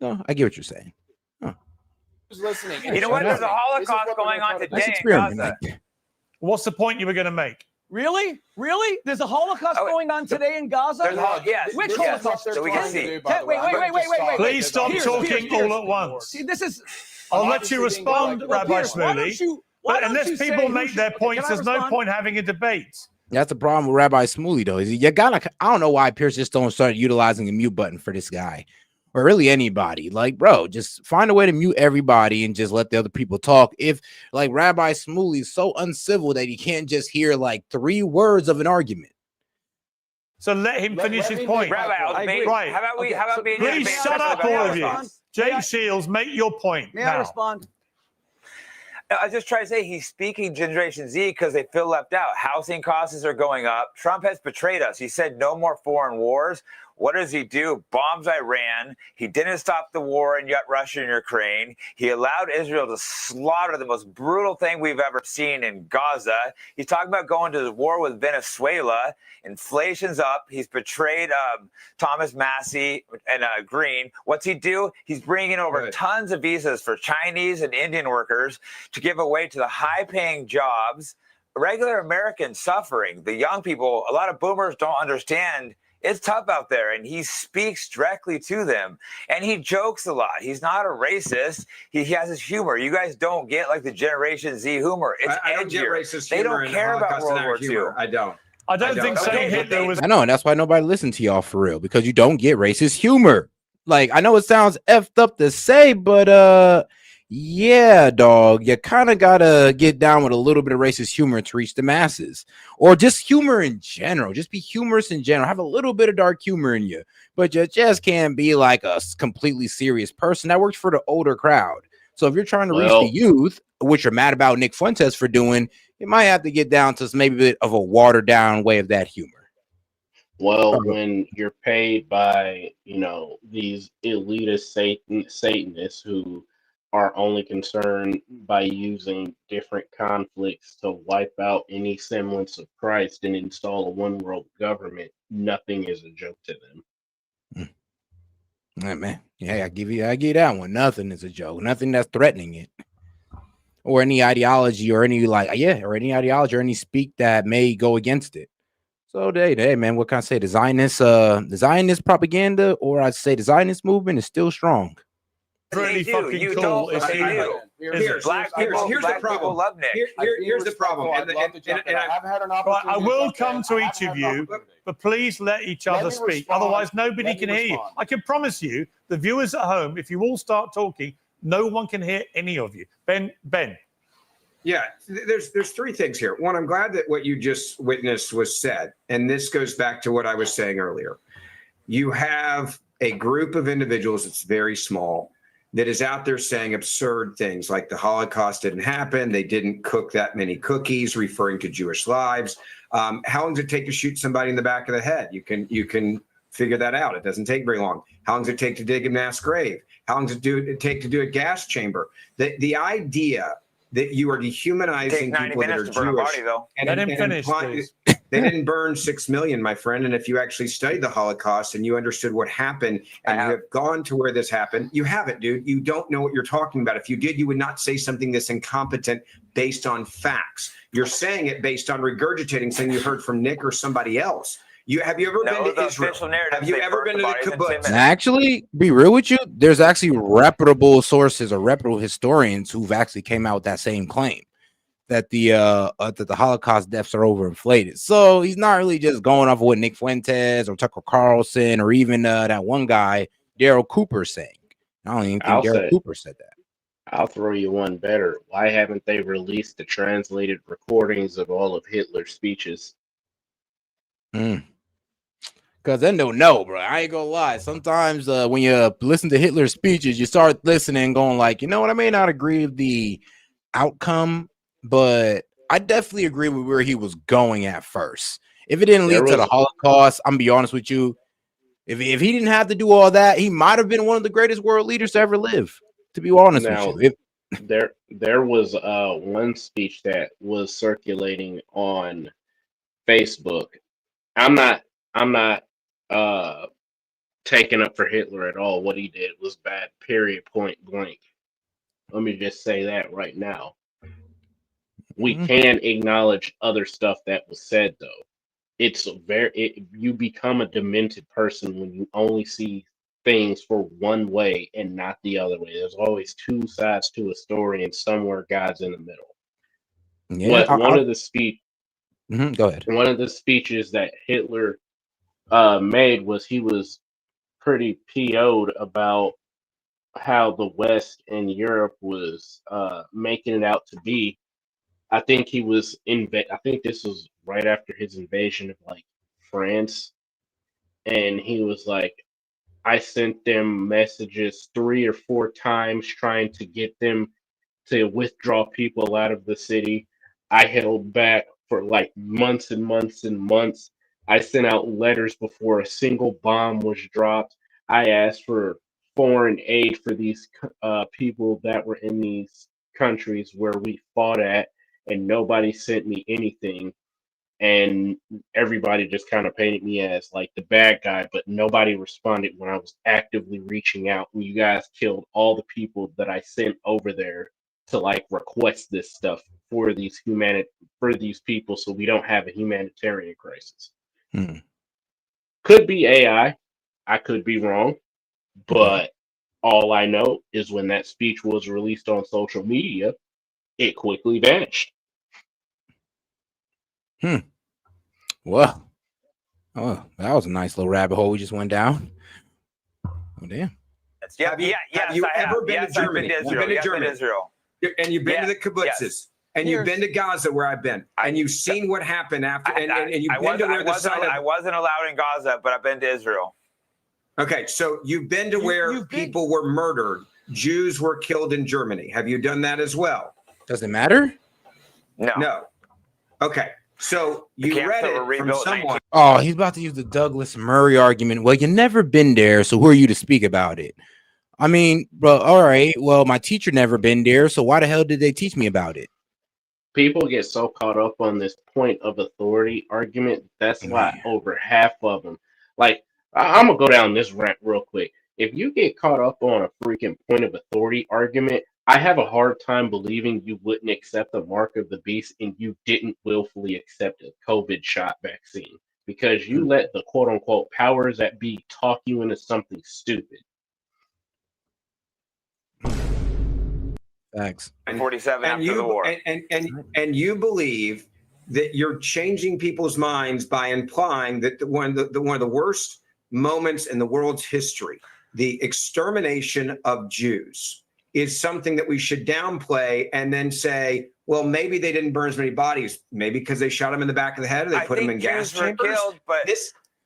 No, I get what you're saying. Who's listening? You know what? There's a Holocaust going on today in Gaza. What's the point you were going to make? Really? Really? There's a Holocaust going on today in Gaza? Yes. Which Yes. Holocaust? So we can see. Wait. Please stop talking all at once. See, this is. I'll let you respond, Rabbi Shmuley. But unless people make their points, there's no point having a debate. That's the problem with Rabbi Shmuley, though. Is you gotta. I don't know why Pierce just don't start utilizing the mute button for this guy, or really anybody. Like, bro, just find a way to mute everybody and just let the other people talk. If like Rabbi Shmuley is so uncivil that he can't just hear like 3 words of an argument. So let him finish his point. Rabbi, right. How about being? Please shut up, all of you. Jake Shields, make your point. May I respond? I just try to say he's speaking Generation Z because they feel left out. Housing costs are going up. Trump has betrayed us. He said no more foreign wars. What does he do? Bombs Iran. He didn't stop the war in Russia and Ukraine. He allowed Israel to slaughter the most brutal thing we've ever seen in Gaza. He's talking about going to the war with Venezuela. Inflation's up. He's betrayed Thomas Massey and Green. What's he do? He's bringing over tons of visas for Chinese and Indian workers to give away to the high-paying jobs. Regular Americans suffering. The young people, a lot of boomers don't understand. It's tough out there, and he speaks directly to them, and he jokes a lot. He's not a racist. He has his humor. You guys don't get like the Generation Z humor. It's I don't get edgier. racist They humor don't in care about Holocaust World War humor. II. I don't. I don't think saying Hitler was. I know, and that's why nobody listened to y'all for real, because you don't get racist humor. Like, I know it sounds effed up to say, but yeah, dog, you kind of gotta get down with a little bit of racist humor to reach the masses, or just humor in general. Just be humorous in general. Have a little bit of dark humor in you, but you just can't be like a completely serious person. That works for the older crowd. So if you're trying to reach the youth, which are mad about Nick Fuentes for doing, you might have to get down to maybe a bit of a watered down way of that humor. Well, when you're paid by, these elitist Satanists who are only concerned by using different conflicts to wipe out any semblance of Christ and install a one world government, nothing is a joke to them. Yeah, man. Yeah, I give you that one. Nothing is a joke. Nothing that's threatening it. Or any ideology or any ideology or any speak that may go against it. So hey, man, what can I say? The Zionist propaganda, or I'd say the Zionist movement is still strong. Really fucking cool. Here's the problem. Love Nick. Here's the problem. I will come to each of you, but please let each other speak. Otherwise, nobody can hear you. I can promise you, the viewers at home, if you all start talking, no one can hear any of you. Ben. Yeah, there's 3 things here. One, I'm glad that what you just witnessed was said, and this goes back to what I was saying earlier. You have a group of individuals that's very small that is out there saying absurd things like the Holocaust didn't happen, they didn't cook that many cookies, referring to Jewish lives. How long does it take to shoot somebody in the back of the head? You can figure that out. It doesn't take very long. How long does it take to dig a mass grave? How long does it take to do a gas chamber? The idea that you are dehumanizing people that are Jewish. Let him finish, please. They didn't burn 6 million, my friend. And if you actually studied the Holocaust and you understood what happened and you have gone to where this happened, you haven't, dude. You don't know what you're talking about. If you did, you would not say something that's incompetent based on facts. You're saying it based on regurgitating something you heard from Nick or somebody else. Have you ever been to Israel? Have you ever been to the kibbutz? Actually, be real with you, there's actually reputable sources or reputable historians who've actually came out with that same claim that the Holocaust deaths are overinflated. So he's not really just going off of what Nick Fuentes or Tucker Carlson or even that one guy, Daryl Cooper, saying. I don't even think Daryl Cooper said that. I'll throw you one better. Why haven't they released the translated recordings of all of Hitler's speeches? Because then they'll know, bro. I ain't gonna lie. Sometimes when you listen to Hitler's speeches, you start listening and going like, you know what? I may not agree with the outcome, but I definitely agree with where he was going at first. If it didn't lead to the Holocaust, I'm gonna be honest with you. If he didn't have to do all that, he might have been one of the greatest world leaders to ever live. To be honest with you, there was one speech that was circulating on Facebook. I'm not taking up for Hitler at all. What he did was bad, period, point blank. Let me just say that right now. We can acknowledge other stuff that was said, though. You become a demented person when you only see things for one way and not the other way. There's always two sides to a story, and somewhere God's in the middle. Yeah, One of the speech, go ahead. one of the speeches that Hitler made was he was pretty PO'd about how the West and Europe was making it out to be. I think he was I think this was right after his invasion of like France, and he was like, I sent them messages 3 or 4 times trying to get them to withdraw people out of the city. I held back for like months and months and months. I sent out letters before a single bomb was dropped. I asked for foreign aid for these people that were in these countries where we fought at, and nobody sent me anything. And everybody just kind of painted me as like the bad guy, but nobody responded when I was actively reaching out. When you guys killed all the people that I sent over there to like request this stuff for these people, so we don't have a humanitarian crisis. Could be AI. I could be wrong, but all I know is when that speech was released on social media, it quickly vanished. Well, oh, that was a nice little rabbit hole we just went down. Oh, damn. Have you ever been to Germany? You've been to Germany. Israel. And you've been to the kibbutzes. And you've been to Gaza, where I've been. And you've seen what happened after. And you've been to where I wasn't allowed in Gaza, but I've been to Israel. Okay, so you've been to where people were murdered. Jews were killed in Germany. Have you done that as well? Does it matter? No. Okay. So you read it from someone. Oh, he's about to use the Douglas Murray argument. Well, you've never been there, so who are you to speak about it? I mean, bro, all right. Well, my teacher never been there, so why the hell did they teach me about it? People get so caught up on this point of authority argument. That's why over half of them, like, I'm gonna go down this rant real quick. If you get caught up on a freaking point of authority argument, I have a hard time believing you wouldn't accept the mark of the beast and you didn't willfully accept a COVID shot vaccine because you let the quote unquote powers that be talk you into something stupid. Thanks. 47 after the war. And you believe that you're changing people's minds by implying that one of the worst moments in the world's history, the extermination of Jews, is something that we should downplay and then say, well, maybe they didn't burn as many bodies, maybe because they shot them in the back of the head or they put them in gas chambers. Killed, but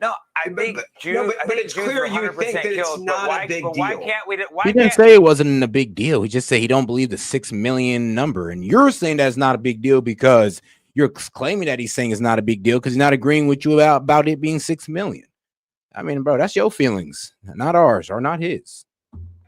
I think Jews. But it's clear you think that it's not a big deal. Why can't we? He didn't say it wasn't a big deal. He just said he don't believe the 6 million number, and you're saying that's not a big deal because you're claiming that he's saying it's not a big deal because he's not agreeing with you about it being 6 million. I mean, bro, that's your feelings, not ours or not his.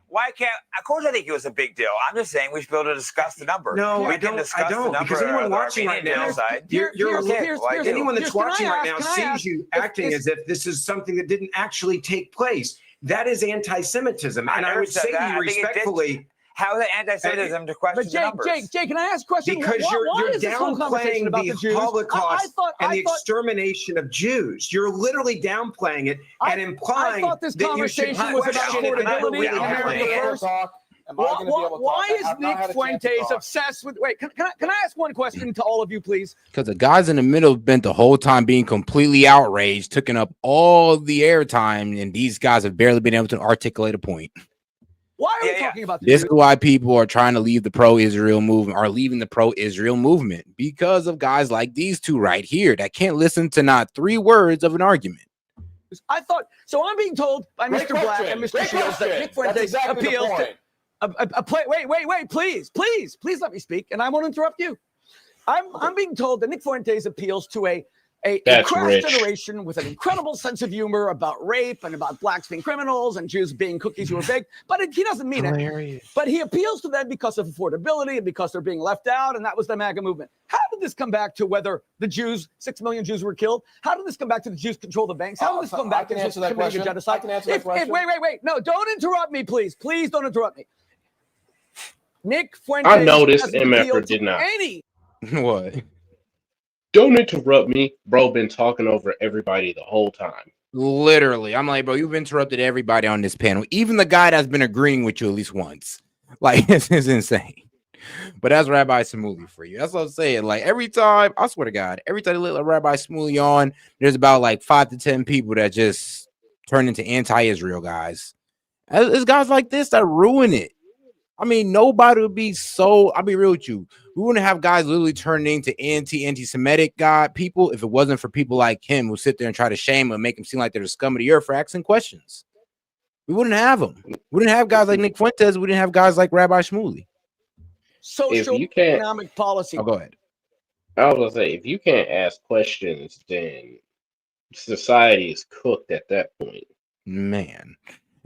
Why can't? Of course, I think it was a big deal. I'm just saying we should be able to discuss the number. No, I don't. Because anyone watching right now, anyone that's watching right now sees you acting as if this is something that didn't actually take place. That is anti-Semitism, and I would say to you respectfully. How is it anti-Semitism to question the numbers? Jake, can I ask a question? Because you're downplaying the Holocaust and the extermination of Jews. You're literally downplaying it and implying I thought this conversation was about affordability and America first. Why is Nick Fuentes obsessed with? Wait, can I ask one question to all of you, please? Because the guys in the middle have been the whole time being completely outraged, taking up all the airtime, and these guys have barely been able to articulate a point. Why are we talking about this? Is why people are trying to leave the pro-Israel movement, are leaving the pro-Israel movement because of guys like these two right here that can't listen to not 3 words of an argument. I thought so. I'm being told by Mr. Black and Mr. Shields that Nick Fuentes appeals to wait, please let me speak, and I won't interrupt you. I'm being told that Nick Fuentes appeals to a crass generation with an incredible sense of humor about rape and about blacks being criminals and Jews being cookies who are big, but he doesn't mean it. But he appeals to them because of affordability and because they're being left out, and that was the MAGA movement. How did this come back to whether the Jews, 6 million Jews were killed? How did this come back to the Jews control the banks? How did this come back to just committing a genocide? Wait. No, don't interrupt me, please. Please don't interrupt me. Nick Fuentes. I noticed MF did not. What? Don't interrupt me, bro. Been talking over everybody the whole time. Literally, I'm like, bro, you've interrupted everybody on this panel, even the guy that's been agreeing with you at least once. Like, this is insane. But that's Rabbi Shmuley for you. That's what I'm saying. Like, every time, I swear to God, every time they let Rabbi Shmuley on, there's about like 5 to 10 people that just turn into anti-Israel guys. It's guys like this that ruin it. I mean, nobody would be so. I'll be real with you. We wouldn't have guys literally turning into anti-Semitic people if it wasn't for people like him who sit there and try to shame him and make him seem like they're the scum of the earth for asking questions. We wouldn't have them. We wouldn't have guys like Nick Fuentes. We didn't have guys like Rabbi Shmuley. Social economic policy. Oh, go ahead. I was gonna say, if you can't ask questions, then society is cooked at that point. Man.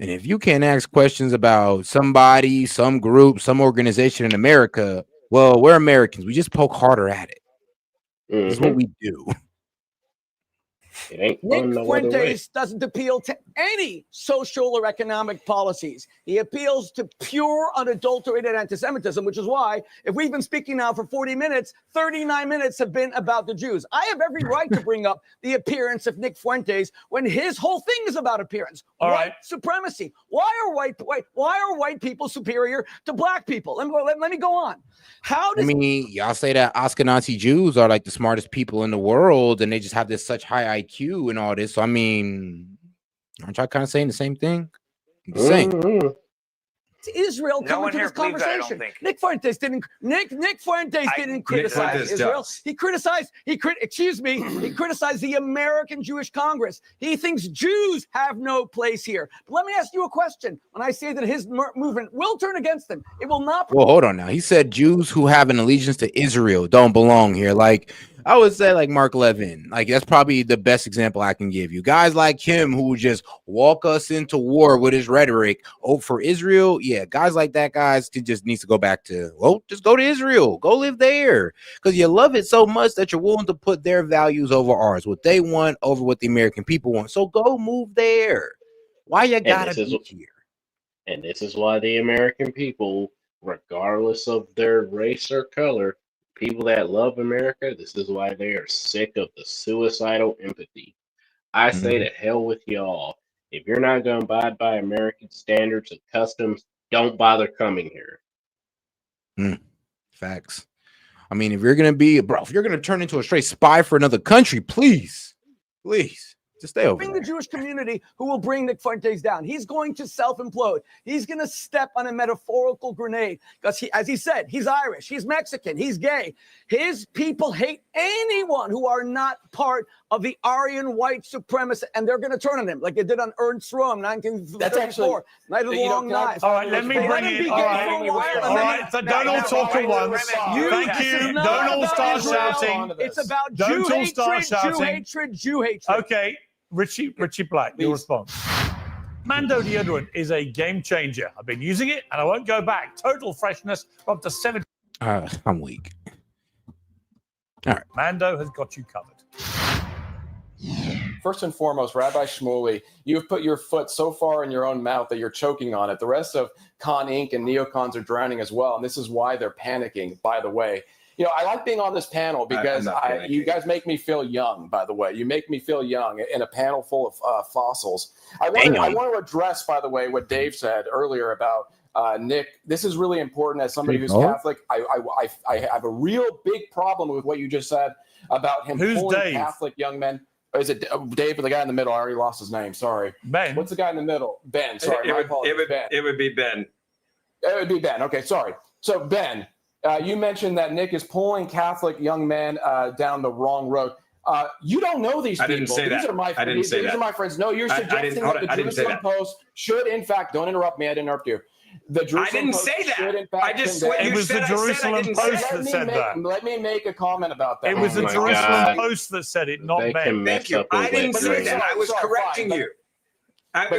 And if you can't ask questions about somebody, some group, some organization in America, well, we're Americans. We just poke harder at it. This is what we do. It ain't Nick fun no other way. Fuentes doesn't appeal to any social or economic policies. He appeals to pure, unadulterated anti-Semitism, which is why, if we've been speaking now for 40 minutes, 39 minutes have been about the Jews. I have every right to bring up the appearance of Nick Fuentes when his whole thing is about appearance. White supremacy. Why are white people superior to black people? Let me go on. How does y'all say that Ashkenazi Jews are like the smartest people in the world, and they just have this such high IQ and all this. So I mean, aren't y'all kind of saying the same thing? I'm just saying. Israel coming to this conversation. Nick Fuentes didn't criticize Israel. He criticized the American Jewish Congress. He thinks Jews have no place here. But let me ask you a question. When I say that his movement will turn against them, it will not. Well, hold on now. He said Jews who have an allegiance to Israel don't belong here. Like, I would say like Mark Levin. Like, that's probably the best example I can give you. Guys like him who just walk us into war with his rhetoric. Oh, for Israel? Yeah, guys like that, guys just needs to go back to, well, just go to Israel. Go live there. Because you love it so much that you're willing to put their values over ours. What they want over what the American people want. So go move there. Why you gotta be here? And this is why the American people, regardless of their race or color, people that love America, this is why they are sick of the suicidal empathy. I say to hell with y'all. If you're not going to abide by American standards and customs, don't bother coming here. Facts. I mean, if you're going to turn into a straight spy for another country, please, just stay over there. The Jewish community who will bring Nick Fuentes down. He's going to self-implode. He's going to step on a metaphorical grenade because as he said, he's Irish, he's Mexican, he's gay. His people hate anyone who are not part of the Aryan white supremacy, and they're going to turn on him like they did on Ernst Röhm, 1934. Night of the Long Knives. All right, let me bring it. All right, so don't all talk at once. Thank you. Don't all start shouting. It's about Jew hatred. Okay. Richie Black, your response. Mando deodorant is a game changer. I've been using it and I won't go back. Total freshness up to 7. I'm weak. All right. Mando has got you covered. First and foremost, Rabbi Shmuley, you've put your foot so far in your own mouth that you're choking on it. The rest of Con Inc. and neocons are drowning as well. And this is why they're panicking, by the way. You know, I like being on this panel because you guys make me feel young, by the way. You make me feel young in a panel full of fossils. I want to address, by the way, what Dave said earlier about Nick. This is really important as somebody who's Catholic. I have a real big problem with what you just said about him pulling Catholic young men. Or is it Dave, the guy in the middle? I already lost his name. Sorry. Ben. What's the guy in the middle? Ben. Sorry. My apologies. It would be Ben. It would be Ben. Okay, sorry. So, Ben, you mentioned that Nick is pulling Catholic young men down the wrong road. You don't know these people. I didn't say that. These are my friends. No, you're suggesting that the Jerusalem Post should, in fact, don't interrupt me. I didn't interrupt you. The Jerusalem Post should, in fact, it was the Jerusalem Post that said that. Let me make a comment about that. It was the Jerusalem Post that said it, not Ben. Thank you. I didn't say that. I was correcting you.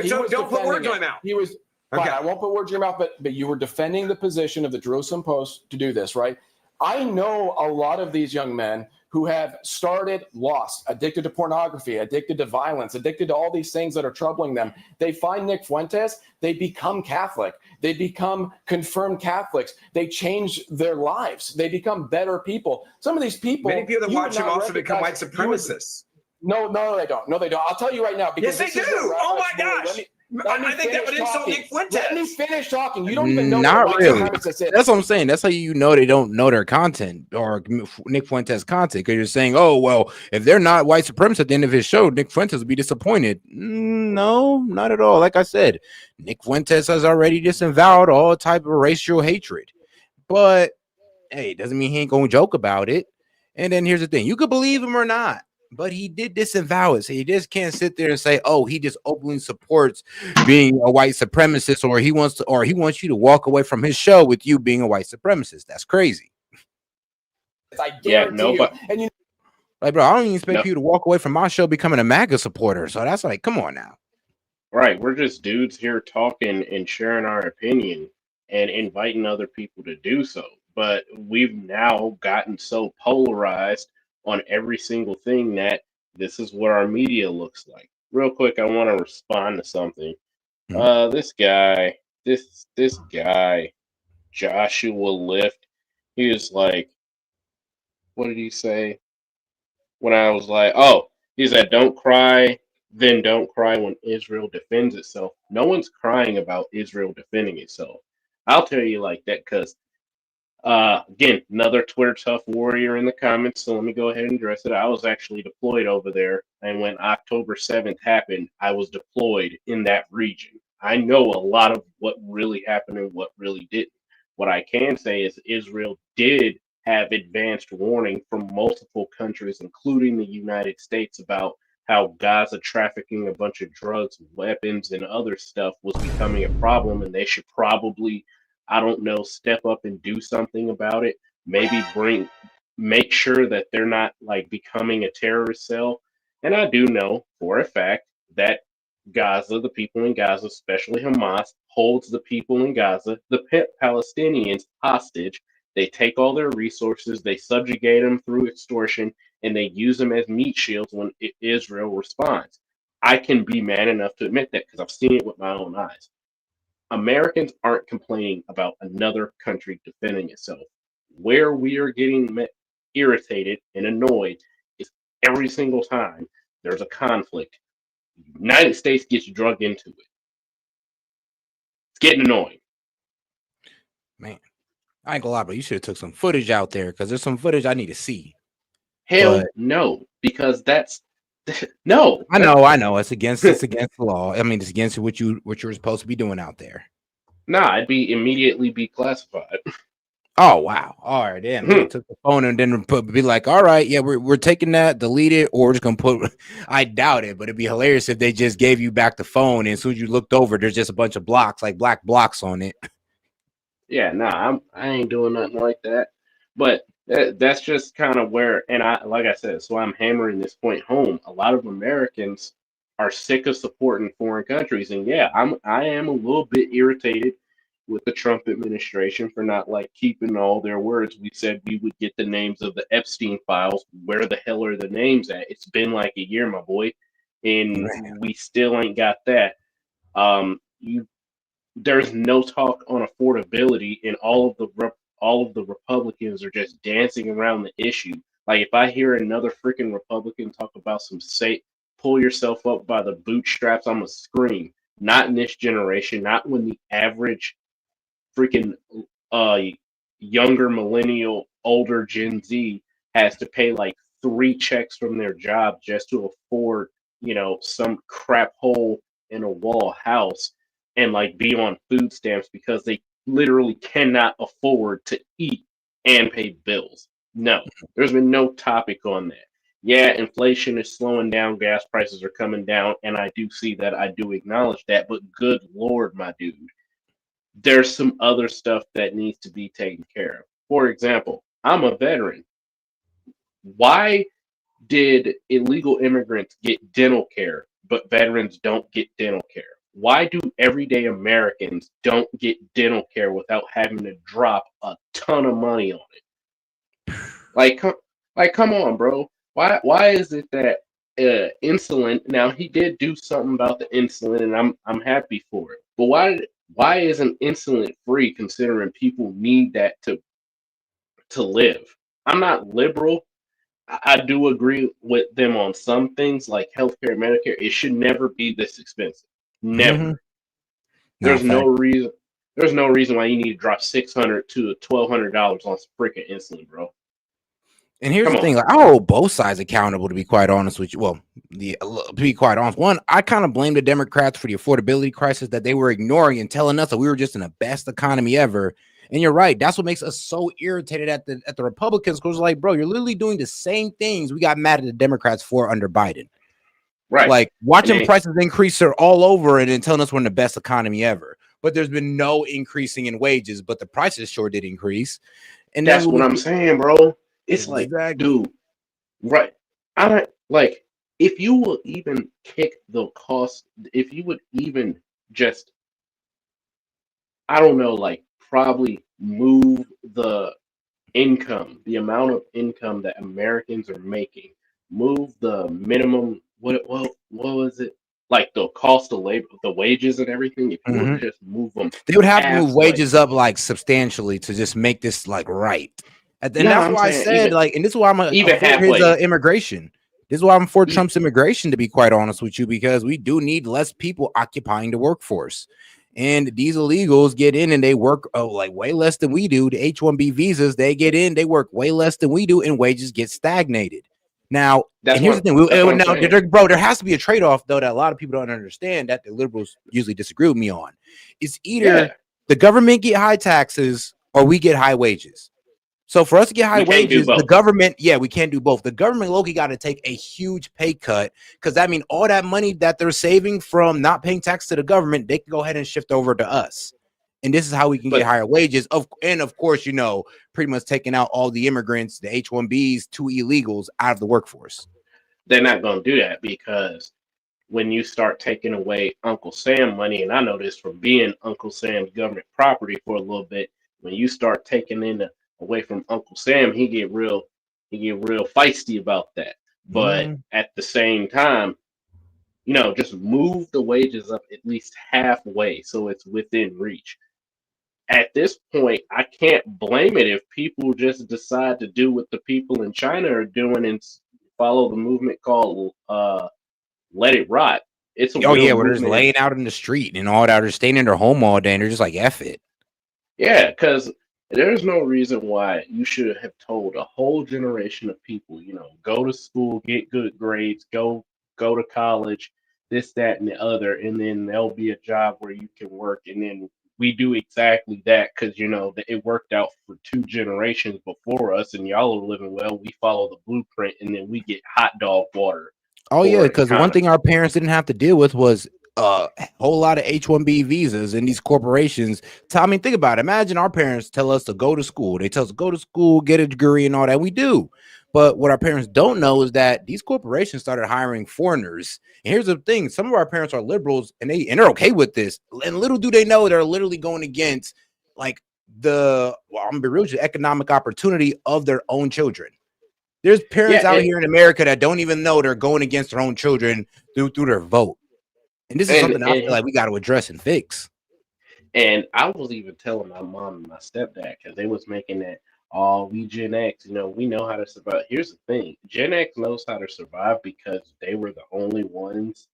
So don't put words in my mouth. He was fine. I won't put words in your mouth, but you were defending the position of the Jerusalem Post to do this, right? I know a lot of these young men who have started lost, addicted to pornography, addicted to violence, addicted to all these things that are troubling them. They find Nick Fuentes, they become Catholic. They become confirmed Catholics. They change their lives. They become better people. Some of these people, Many people that watch him also become white supremacists. No, they don't. No, they don't. I'll tell you right now. Yes, they do. Oh my gosh. I think that would insult Nick Fuentes. Let me finish talking. You don't even know Not what really. white supremacist is. That's what I'm saying. That's how you know they don't know their content or Nick Fuentes' content, because you're saying, oh, well, if they're not white supremacists at the end of his show, Nick Fuentes will be disappointed. No, not at all. Like I said, Nick Fuentes has already disavowed all type of racial hatred. But hey, doesn't mean he ain't gonna joke about it. And then here's the thing: you could believe him or not, but he did disavow it. So you just can't sit there and say, "Oh, he just openly supports being a white supremacist," or he wants you to walk away from his show with you being a white supremacist. That's crazy. I guarantee you. And you, like, bro, I don't even expect you to walk away from my show becoming a MAGA supporter. So that's like, come on now. Right, we're just dudes here talking and sharing our opinion and inviting other people to do so. But we've now gotten so polarized on every single thing that this is what our media looks like. Real quick, I want to respond to something. This guy, Joshua Lift, he was like, what did he say? When I was like, oh, he said, don't cry when Israel defends itself. No one's crying about Israel defending itself. I'll tell you like that because, again, another Twitter tough warrior in the comments, so let me go ahead and address it. I was actually deployed over there, and when October 7th happened, I was deployed in that region. I know a lot of what really happened and what really didn't. What I can say is Israel did have advanced warning from multiple countries, including the United States, about how Gaza trafficking a bunch of drugs, weapons, and other stuff was becoming a problem, and they should probably, I don't know, step up and do something about it. Maybe make sure that they're not like becoming a terrorist cell. And I do know for a fact that Gaza, the people in Gaza, especially Hamas, holds the people in Gaza, the Palestinians, hostage. They take all their resources, they subjugate them through extortion, and they use them as meat shields when Israel responds. I can be man enough to admit that because I've seen it with my own eyes. Americans aren't complaining about another country defending itself. Where we are getting irritated and annoyed is every single time there's a conflict. The United States gets drugged into it. It's getting annoying. Man, I ain't gonna lie, but you should have took some footage out there because there's some footage I need to see. Hell no, because that's no. I know. It's against the law. I mean, it's against what you're supposed to be doing out there. Nah, it'd be immediately be classified. Oh wow! All right, damn. They took the phone and then be like, "All right, yeah, we're taking that, delete it, or we're just gonna put." I doubt it, but it'd be hilarious if they just gave you back the phone and as soon as you looked over, there's just a bunch of blocks, like black blocks on it. Yeah, nah, I ain't doing nothing like that. But that's just kind of where, and like I said, so I'm hammering this point home. A lot of Americans are sick of supporting foreign countries, and yeah, I am a little bit irritated with the Trump administration for not like keeping all their words. We said we would get the names of the Epstein files. Where the hell are the names at? It's been like a year, my boy, and we still ain't got that. There's no talk on affordability, and all of the Republicans are just dancing around the issue. Like if I hear another freaking Republican talk about some say pull yourself up by the bootstraps, I'm gonna scream. Not in this generation, not when the average freaking younger millennial, older Gen Z has to pay like 3 checks from their job just to afford, some crap hole in a wall house and like be on food stamps because they literally cannot afford to eat and pay bills. No, there's been no topic on that. Yeah, inflation is slowing down, gas prices are coming down, and I do see that. I do acknowledge that, but good Lord, my dude, there's some other stuff that needs to be taken care of. For example, I'm a veteran. Why did illegal immigrants get dental care, but veterans don't get dental care? Why do everyday Americans don't get dental care without having to drop a ton of money on it? Like, Like, come on, bro. Why is it that insulin? Now he did do something about the insulin, and I'm happy for it. But why isn't insulin free? Considering people need that to live. I'm not liberal. I do agree with them on some things like healthcare, Medicare. It should never be this expensive. Never. Mm-hmm. There's no reason. There's no reason why you need to drop $600 to $1,200 on some freaking insulin, bro. And here's Come the on. thing: like, I hold both sides accountable. To be quite honest with you, well, to be quite honest, one, I kind of blame the Democrats for the affordability crisis that they were ignoring and telling us that we were just in the best economy ever. And you're right; that's what makes us so irritated at the Republicans, because like, bro, you're literally doing the same things we got mad at the Democrats for under Biden. Right. Like watching prices increase are all over and then telling us we're in the best economy ever. But there's been no increasing in wages, but the prices sure did increase. And that's then what I'm saying, bro. It's exactly. like, dude, right? I don't like if you will even kick the cost. If you would even just, I don't know, like probably move the income, the amount of income that Americans are making, move the minimum. What was it? Like the cost of labor, the wages and everything. If you were to just move them, They would have to move halfway. wages up like substantially to just make this like right. And No, that's I'm why I saying said even like, and this is why I'm for his halfway. immigration. This is why I'm for Trump's immigration, to be quite honest with you, because we do need less people occupying the workforce. And these illegals get in and they work like way less than we do. The H-1B visas, they get in, they work way less than we do, and wages get stagnated. Now, and here's the thing, there has to be a trade-off, though, that a lot of people don't understand, that the liberals usually disagree with me on. It's either the government get high taxes or we get high wages. So for us to get high wages, the government, we can't do both. The government low-key got to take a huge pay cut, because that means all that money that they're saving from not paying tax to the government, they can go ahead and shift over to us. And this is how we can get higher wages. And of course, pretty much taking out all the immigrants, the H-1Bs, two illegals out of the workforce. They're not going to do that, because when you start taking away Uncle Sam money, and I know this from being Uncle Sam's government property for a little bit, when you start taking away from Uncle Sam, he get real feisty about that. But at the same time, just move the wages up at least halfway so it's within reach. At this point, I can't blame it if people just decide to do what the people in China are doing and follow the movement called Let It Rot. It's a real we're just laying out in the street and all that. They're staying in their home all day and they're just like, F it. Yeah, because there's no reason why you should have told a whole generation of people, go to school, get good grades, go to college, this, that, and the other, and then there'll be a job where you can work. And then we do exactly that because, it worked out for 2 generations before us, and y'all are living well. We follow the blueprint, and then we get hot dog water. Oh, yeah, because one thing our parents didn't have to deal with was a whole lot of H-1B visas and these corporations. I mean, think about it. Imagine our parents tell us to go to school. They tell us to go to school, get a degree and all that. We do. But what our parents don't know is that these corporations started hiring foreigners. And here's the thing. Some of our parents are liberals and they're okay with this. And little do they know they're literally going against like I'm going to be real with you, economic opportunity of their own children. There's parents out here in America that don't even know they're going against their own children through their vote. And this is something I feel like we got to address and fix. And I was even telling my mom and my stepdad, because they was making that, we Gen X, we know how to survive. Here's the thing. Gen X knows how to survive because they were the only ones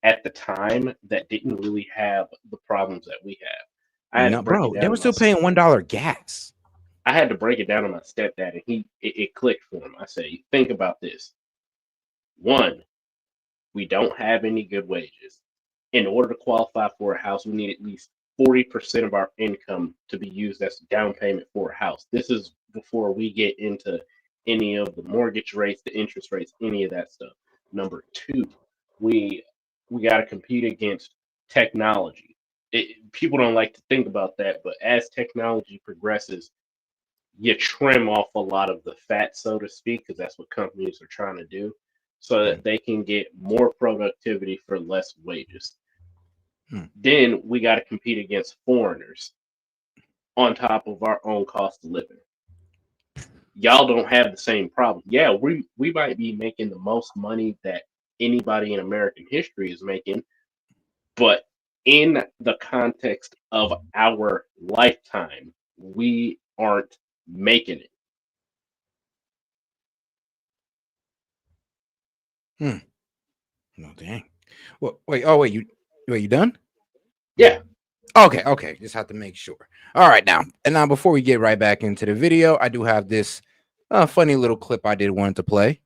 at the time that didn't really have the problems that we have. I had to break it down. They were still paying $1 gas. I had to break it down to my stepdad, and it clicked for him. I say, think about this. 1, we don't have any good wages. In order to qualify for a house, we need at least 40% of our income to be used as down payment for a house. This is before we get into any of the mortgage rates, the interest rates, any of that stuff. Number 2, we got to compete against technology. People don't like to think about that, but as technology progresses, you trim off a lot of the fat, so to speak, because that's what companies are trying to do, so that they can get more productivity for less wages. Then we got to compete against foreigners on top of our own cost of living. y'all don't have the same problem. Yeah, we might be making the most money that anybody in American history is making, but in the context of our lifetime, we aren't making it. No, dang. Well, wait. Oh, wait. You done? Yeah. Okay. Just have to make sure. All right, now before we get right back into the video, I do have this funny little clip I did want to play.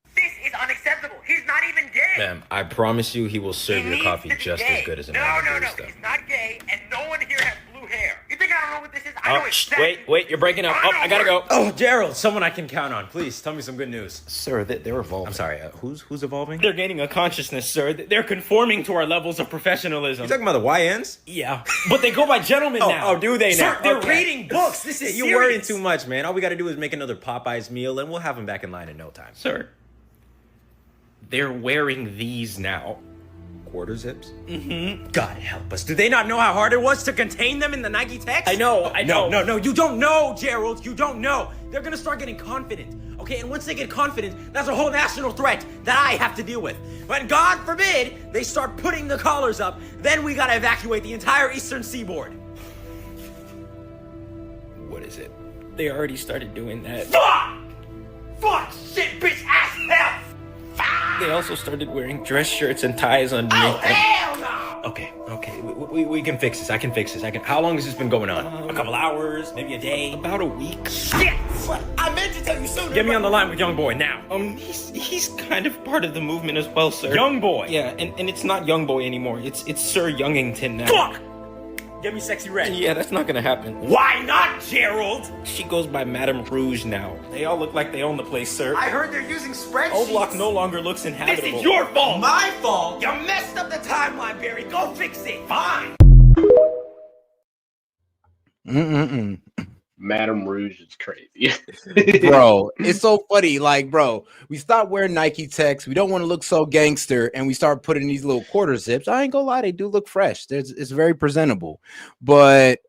Ma'am, I promise you he will serve your coffee just as good as an ordinary barista. He's not gay, and no one here has blue hair. You think I don't know what this is? I know exactly. Wait, you're breaking up. I gotta go. Oh, Gerald, someone I can count on. Please, tell me some good news. Sir, they're evolving. I'm sorry, who's evolving? They're gaining a consciousness, sir. They're conforming to our levels of professionalism. You talking about the YNs? Yeah, but they go by gentlemen now. Oh, do they now? Sir, they're reading books. This is You're worrying too much, man. All we gotta do is make another Popeyes meal, and we'll have them back in line in no time. Sir, they're wearing these now. Quarter zips? Mm-hmm. God help us. Do they not know how hard it was to contain them in the Nike text? I know. No. You don't know, Gerald. You don't know. They're going to start getting confident. Okay, and once they get confident, that's a whole national threat that I have to deal with. When, God forbid, they start putting the collars up, then we got to evacuate the entire eastern seaboard. What is it? They already started doing that. Fuck! Shit, bitch, ass, hell! They also started wearing dress shirts and ties underneath. Oh, hell no! Okay. We can fix this. I can fix this. How long has this been going on? A couple hours, maybe a day. About a week. Shit! I meant to tell you sooner. Get me on the line with Young Boy now. He's kind of part of the movement as well, sir. Young Boy? Yeah, and it's not Young Boy anymore. It's Sir Youngington now. Fuck! Get me Sexy Red. Yeah, that's not gonna happen. Why not, Gerald? She goes by Madame Rouge now. They all look like they own the place, sir. I heard they're using spreadsheets. Old Block no longer looks inhabitable. This is your fault. My fault. You messed up the timeline, Barry. Go fix it. Fine. Madame Rouge is crazy. Bro, it's so funny. Like, bro, we stop wearing Nike techs. We don't want to look so gangster, and we start putting these little quarter zips. I ain't gonna lie, they do look fresh. It's very presentable. But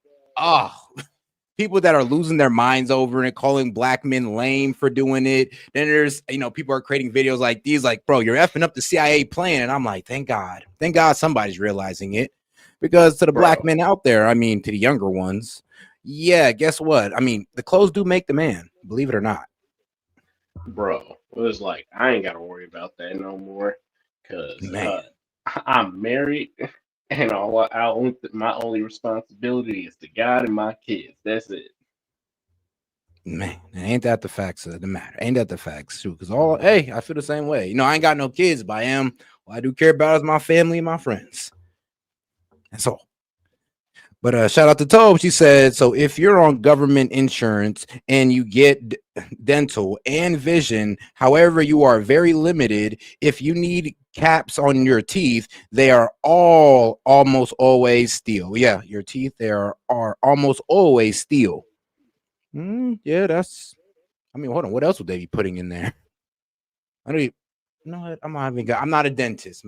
people that are losing their minds over it, calling black men lame for doing it. Then there's, people are creating videos like these, like, bro, you're effing up the CIA plan. And I'm like, thank God somebody's realizing it. Because to the black men out there, to the younger ones, yeah, guess what? The clothes do make the man, believe it or not. Bro, it was like, I ain't got to worry about that no more. Because I'm married, and my only responsibility is to God and my kids. That's it. Man, ain't that the facts of the matter? Ain't that the facts, too? Because I feel the same way. I ain't got no kids, but I do care about is my family and my friends. That's all. But shout out to Tobe. She said, so if you're on government insurance and you get dental and vision, however, you are very limited. If you need caps on your teeth, they are almost always steel. Yeah, your teeth, they are almost always steel. Yeah, that's, hold on. What else would they be putting in there? I'm not a dentist.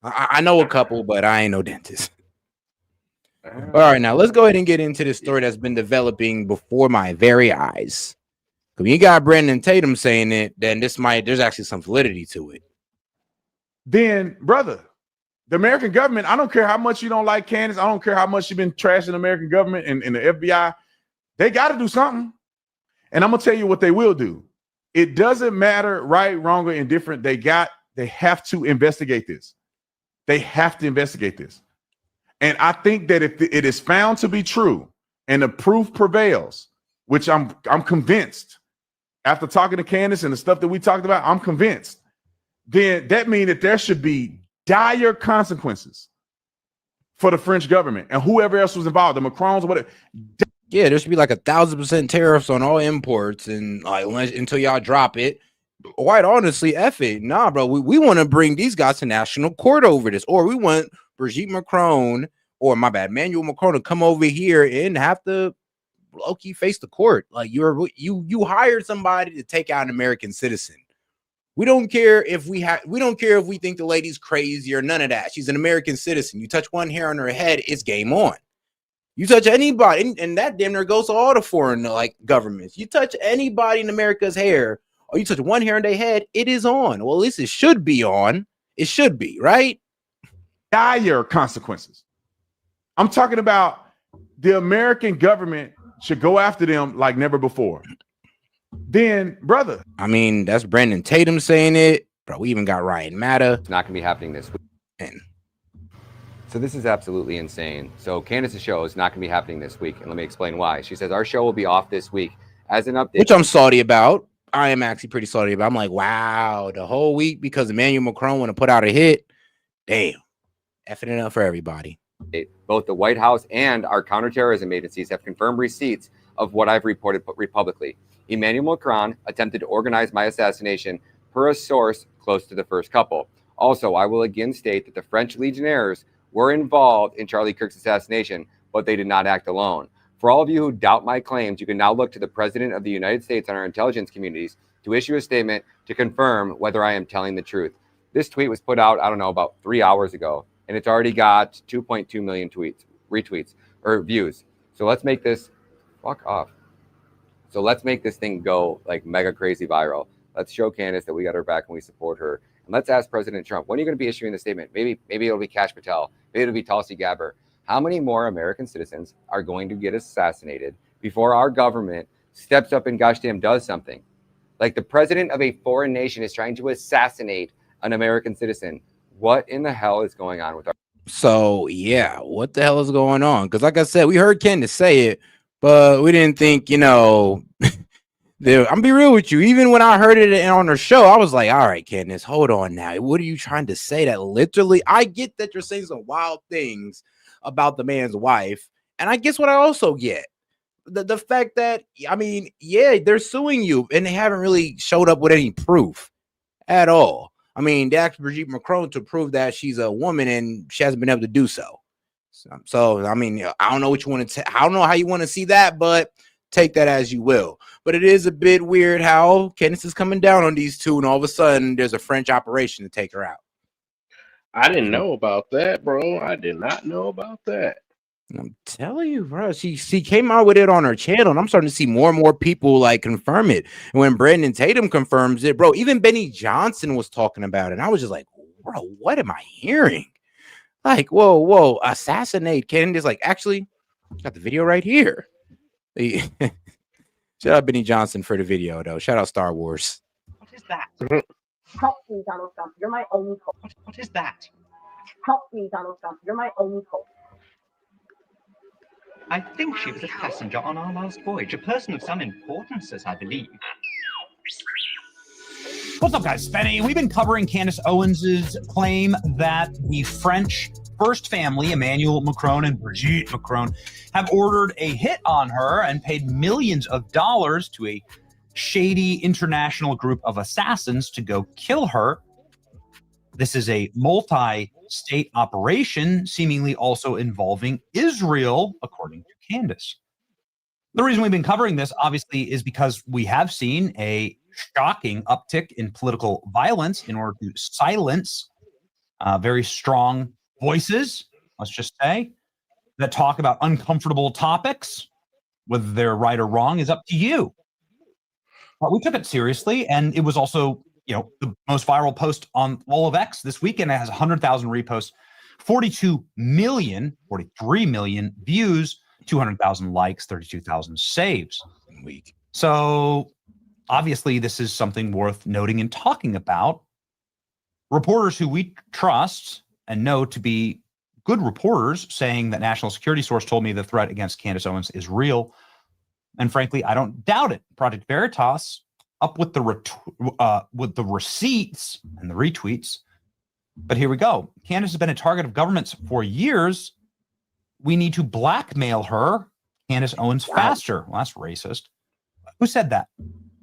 I know a couple, but I ain't no dentist. All right, now let's go ahead and get into this story that's been developing before my very eyes. When you got Brandon Tatum saying it, then there's actually some validity to it. Then, brother, the American government, I don't care how much you don't like Candace, I don't care how much you've been trashing the American government and the FBI, they got to do something. And I'm going to tell you what they will do. It doesn't matter right, wrong, or indifferent. They have to investigate this. They have to investigate this. And I think that if it is found to be true and the proof prevails, which I'm convinced after talking to Candace and the stuff that we talked about, I'm convinced, then that means that there should be dire consequences for the French government and whoever else was involved, the Macrons or whatever. Yeah, there should be like 1,000% tariffs on all imports, and until y'all drop it. Quite honestly, F it. Nah, bro, we want to bring these guys to national court over this, or we want Brigitte Macron, or Emmanuel Macron to come over here and have to low-key face the court. Like you hired somebody to take out an American citizen. We don't care if we think the lady's crazy or none of that. She's an American citizen. You touch one hair on her head, it's game on. You touch anybody, and that damn near goes to all the foreign like governments. You touch anybody in America's hair, or you touch one hair in their head, it is on. Well, at least it should be on. It should be, right? Dire consequences. I'm talking about the American government should go after them like never before. Then, brother. I mean, that's Brandon Tatum saying it, bro. We even got Ryan Matta. It's not going to be happening this week. And so this is absolutely insane. So Candace's show is not going to be happening this week, and let me explain why. She says our show will be off this week as an update. Which I'm salty about. I am actually pretty salty about. I'm like, wow, the whole week because Emmanuel Macron want to put out a hit. Damn, effing it up for everybody. Both the White House and our counterterrorism agencies have confirmed receipts of what I've reported publicly. Emmanuel Macron attempted to organize my assassination per a source close to the first couple. Also, I will again state that the French Legionnaires were involved in Charlie Kirk's assassination, but they did not act alone. For all of you who doubt my claims, you can now look to the President of the United States and our intelligence communities to issue a statement to confirm whether I am telling the truth. This tweet was put out, I don't know, about 3 hours ago, and it's already got 2.2 million retweets or views. So let's make this, fuck off. So let's make this thing go like mega crazy viral. Let's show Candace that we got her back and we support her. And let's ask President Trump, when are you going to be issuing the statement? Maybe it'll be Kash Patel. Maybe it'll be Tulsi Gabbard. How many more American citizens are going to get assassinated before our government steps up and gosh damn does something? Like the president of a foreign nation is trying to assassinate an American citizen. What in the hell is going on with our... So yeah, what the hell is going on? Because like I said, we heard Candace say it, but we didn't think, you know, I'm gonna be real with you. Even when I heard it on her show, I was like, all right, Candace, hold on now. What are you trying to say? That literally, I get that you're saying some wild things about the man's wife. And I guess what I also get, the fact that, I mean, yeah, they're suing you and they haven't really showed up with any proof at all. I mean, they asked Brigitte Macron to prove that she's a woman and she hasn't been able to do so. So I mean, I don't know what you want to, I don't know how you want to see that, but take that as you will. But it is a bit weird how Candace is coming down on these two and all of a sudden there's a French operation to take her out. I didn't know about that, bro. I did not know about that. I'm telling you, bro, she came out with it on her channel, and I'm starting to see more and more people like confirm it. And when Brandon Tatum confirms it, bro, even Benny Johnson was talking about it. And I was just like, bro, what am I hearing? Like, whoa, assassinate Candace. Like, actually, got the video right here. Shout out Benny Johnson for the video, though. Shout out Star Wars. What is that? Help me, Donald Trump. You're my only hope. What is that? Help me, Donald Trump. You're my only hope. I think she was a passenger on our last voyage, a person of some importance, as I believe. What's up, guys? Spenny. We've been covering Candace Owens' claim that the French first family, Emmanuel Macron and Brigitte Macron, have ordered a hit on her and paid millions of dollars to a shady international group of assassins to go kill her. This is a multi-state operation, seemingly also involving Israel, according to Candace. The reason we've been covering this, obviously, is because we have seen a shocking uptick in political violence in order to silence very strong voices, let's just say, that talk about uncomfortable topics. Whether they're right or wrong is up to you. But we took it seriously, and it was also, you know, the most viral post on all of X this weekend. It has 100,000 reposts, 43 million views, 200,000 likes, 32,000 saves. Week. So obviously this is something worth noting and talking about. Reporters who we trust and know to be good reporters saying that national security source told me the threat against Candace Owens is real. And frankly, I don't doubt it. Project Veritas up with the receipts and the retweets. But here we go. Candace has been a target of governments for years. We need to blackmail her, Candace Owens, faster. Well, that's racist. Who said that?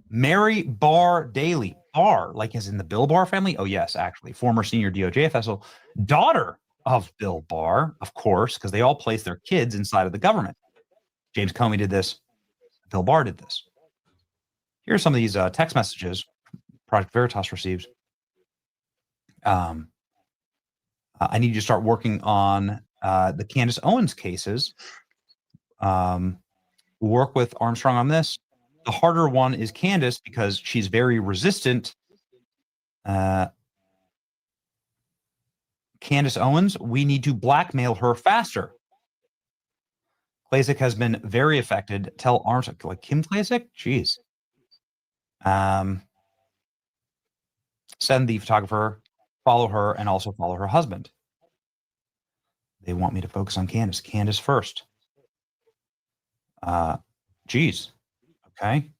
Mary Barr Daly. Barr, like as in the Bill Barr family? Oh, yes, actually. Former senior DOJ official, daughter of Bill Barr, of course, because they all place their kids inside of the government. James Comey did this. Bill Barr did this. Here are some of these text messages Project Veritas receives. I need you to start working on the Candace Owens cases work with Armstrong on this. The harder one is Candace because she's very resistant. Candace Owens, we need to blackmail her faster. Klasick has been very affected. Tell Armstrong, like Kim Klasick? Jeez. Send the photographer, follow her, and also follow her husband. They want me to focus on Candace. Candace first. Geez. Okay.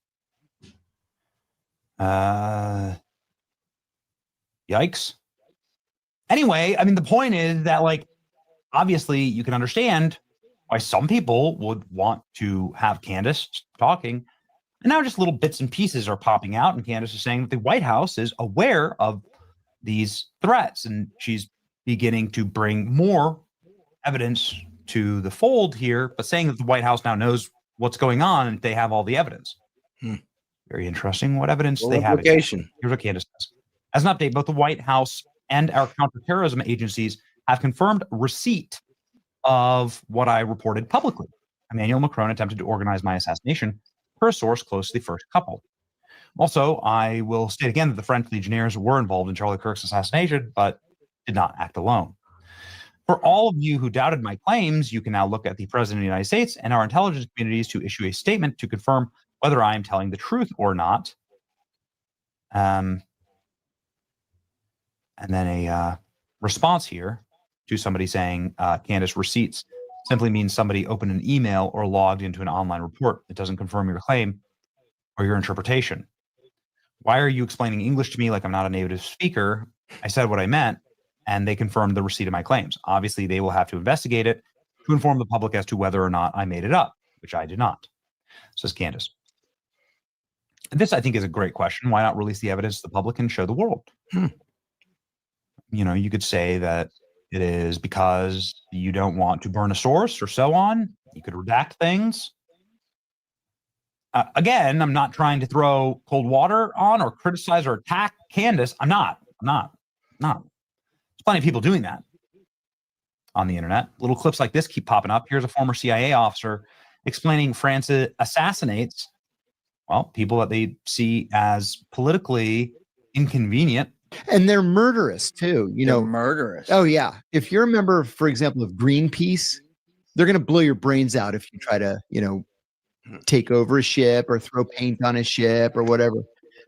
Yikes. Anyway, I mean, the point is that, like, obviously you can understand why some people would want to have Candace talking. And now just little bits and pieces are popping out, and Candace is saying that the White House is aware of these threats, and she's beginning to bring more evidence to the fold here, but saying that the White House now knows what's going on and they have all the evidence. Very interesting. What evidence they have? Here's what Candace says. As an update, both the White House and our counterterrorism agencies have confirmed receipt of what I reported publicly. Emmanuel Macron attempted to organize my assassination per a source close to the first couple. Also, I will state again that the French legionnaires were involved in Charlie Kirk's assassination, but did not act alone. For all of you who doubted my claims, you can now look at the President of the United States and our intelligence communities to issue a statement to confirm whether I am telling the truth or not. And then a response here to somebody saying, Candace, receipts simply means somebody opened an email or logged into an online report. It doesn't confirm your claim or your interpretation. Why are you explaining English to me like I'm not a native speaker? I said what I meant, and they confirmed the receipt of my claims. Obviously, they will have to investigate it to inform the public as to whether or not I made it up, which I did not, says Candace. And this, I think, is a great question. Why not release the evidence to the public and show the world? You know, you could say that it is because you don't want to burn a source or so on. You could redact things. Again, I'm not trying to throw cold water on or criticize or attack Candace. I'm not. There's plenty of people doing that on the internet. Little clips like this keep popping up. Here's a former CIA officer explaining France assassinates, well, people that they see as politically inconvenient. And they're murderous too. You know, murderous. Oh yeah. If you're a member, for example, of Greenpeace, they're going to blow your brains out if you try to, you know, take over a ship or throw paint on a ship or whatever.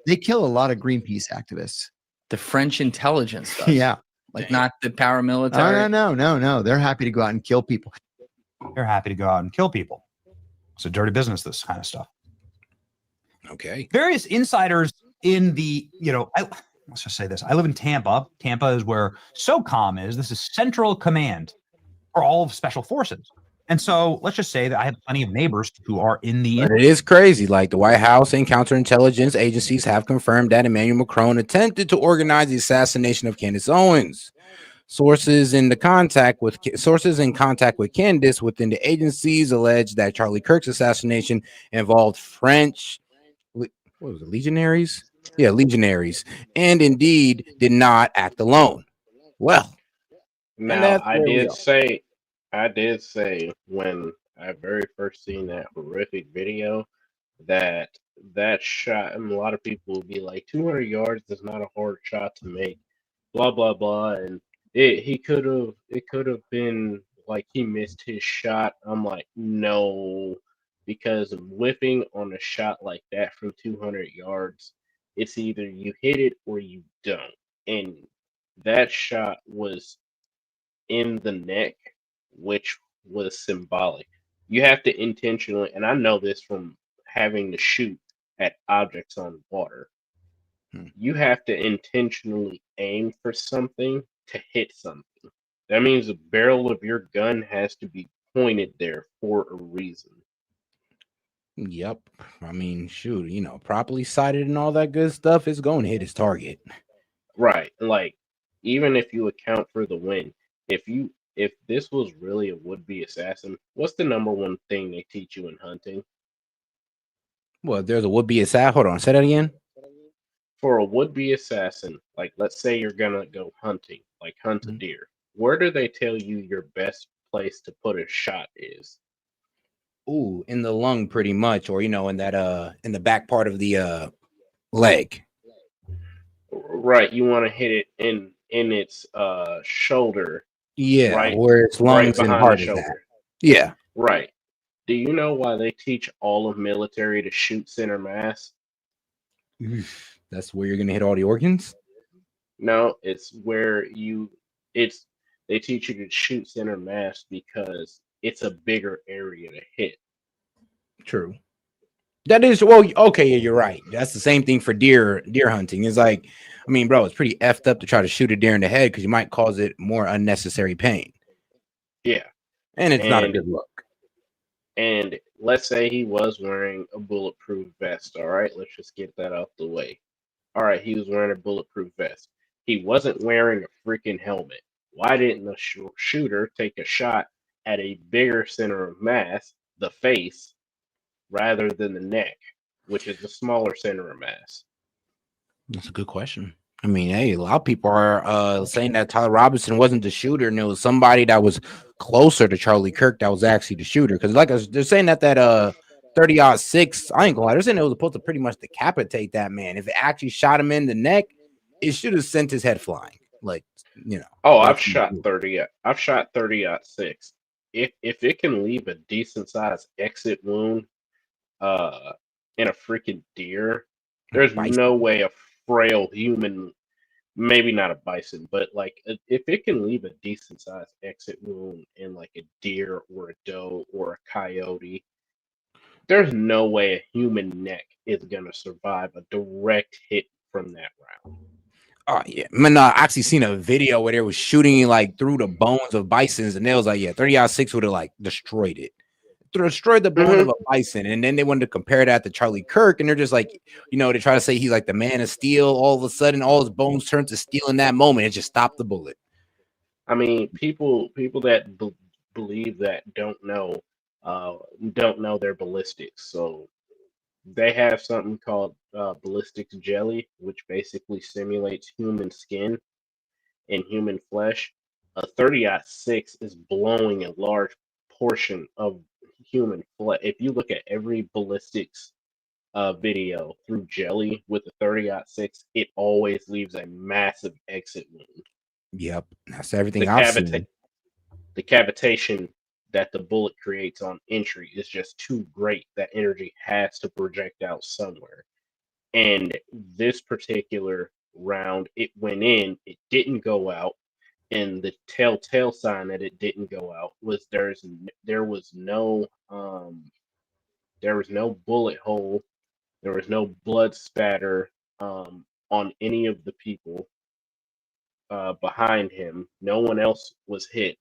They kill a lot of Greenpeace activists. The French intelligence does. Yeah. Like not the paramilitary. No. They're happy to go out and kill people. They're happy to go out and kill people. It's a dirty business, this kind of stuff. Okay. Various insiders in the, you know, let's just say this. I live in Tampa. Tampa is where SOCOM is. This is Central Command for all of Special Forces. And so let's just say that I have plenty of neighbors who are in the. But it is crazy. Like the White House and counterintelligence agencies have confirmed that Emmanuel Macron attempted to organize the assassination of Candace Owens. Sources in contact with Candace within the agencies allege that Charlie Kirk's assassination involved French, what was it, legionaries? Yeah, legionaries, and indeed did not act alone. Well, now I did say when I very first seen that horrific video that shot, and a lot of people would be like, 200 yards is not a hard shot to make, blah blah blah, and it could have been like he missed his shot. I'm like, no, because whiffing on a shot like that from 200 yards, it's either you hit it or you don't, and that shot was in the neck, which was symbolic. You have to intentionally, and I know this from having to shoot at objects on water, you have to intentionally aim for something to hit something. That means the barrel of your gun has to be pointed there for a reason. Yep. I mean, shoot, you know, properly sighted and all that good stuff is going to hit his target. Right. Like, even if you account for the wind, if this was really a would-be assassin, what's the number one thing they teach you in hunting? Well, there's a would-be assassin. Hold on, say that again. For a would-be assassin, like let's say you're gonna go hunting, like hunt a deer. Where do they tell you your best place to put a shot is? Ooh, in the lung, pretty much, or in that in the back part of the leg. Right, you want to hit it in its shoulder, Yeah, right, where its right lungs and behind the heart is at. shoulder. Yeah. Right. Do you know why they teach all of military to shoot center mass? That's where you're gonna hit all the organs. No, it's where it's they teach you to shoot center mass because it's a bigger area to hit. True. That is well, okay, yeah, you're right. That's the same thing for deer hunting. It's like, I mean, bro, it's pretty effed up to try to shoot a deer in the head because you might cause it more unnecessary pain. Yeah. And it's not a And good look. and let's say he was wearing a bulletproof vest, all right? Let's just get that out the way. All right, he was wearing a bulletproof vest. He wasn't wearing a freaking helmet. Why didn't the shooter take a shot at a bigger center of mass, the face, rather than the neck, which is the smaller center of mass? That's a good question. I mean, hey, a lot of people are saying that Tyler Robinson wasn't the shooter, and it was somebody that was closer to Charlie Kirk that was actually the shooter. Because they're saying that 30-06, I ain't gonna lie, they're saying it was supposed to pretty much decapitate that man. If it actually shot him in the neck, it should have sent his head flying. Like, Oh, like I've shot 30-06. If it can leave a decent sized exit wound in a freaking deer, there's no way a frail human, maybe not a bison, but like if it can leave a decent sized exit wound in like a deer or a doe or a coyote, there's no way a human neck is gonna survive a direct hit from that round. Oh yeah, man. I actually seen a video where they was shooting like through the bones of bisons, and they was like, yeah, 30-06 would have like destroyed it, destroyed the bone of a bison. And then they wanted to compare that to Charlie Kirk, and they're just like, they try to say he's like the man of steel. All of a sudden, all his bones turned to steel in that moment. It just stopped the bullet. I mean, people that believe that don't know their ballistics. So they have something called ballistics jelly, which basically simulates human skin and human flesh. A 30-06 is blowing a large portion of human flesh. If you look at every ballistics video through jelly with a 30-06, it always leaves a massive exit wound. Yep, that's everything The I've seen. The cavitation that the bullet creates on entry is just too great. That energy has to project out somewhere. And this particular round, it went in, it didn't go out, and the telltale sign that it didn't go out was there was no bullet hole, there was no blood spatter on any of the people behind him. No one else was hit,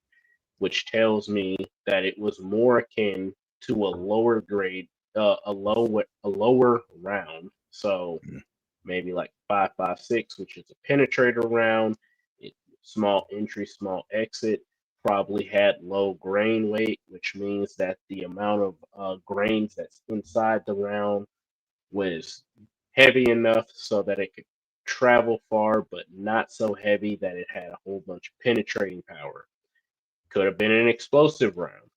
which tells me that it was more akin to a lower grade, a lower round. So maybe like 5.56, which is a penetrator round. Small entry, small exit. Probably had low grain weight, which means that the amount of grains that's inside the round was heavy enough so that it could travel far, but not so heavy that it had a whole bunch of penetrating power. Could have been an explosive round.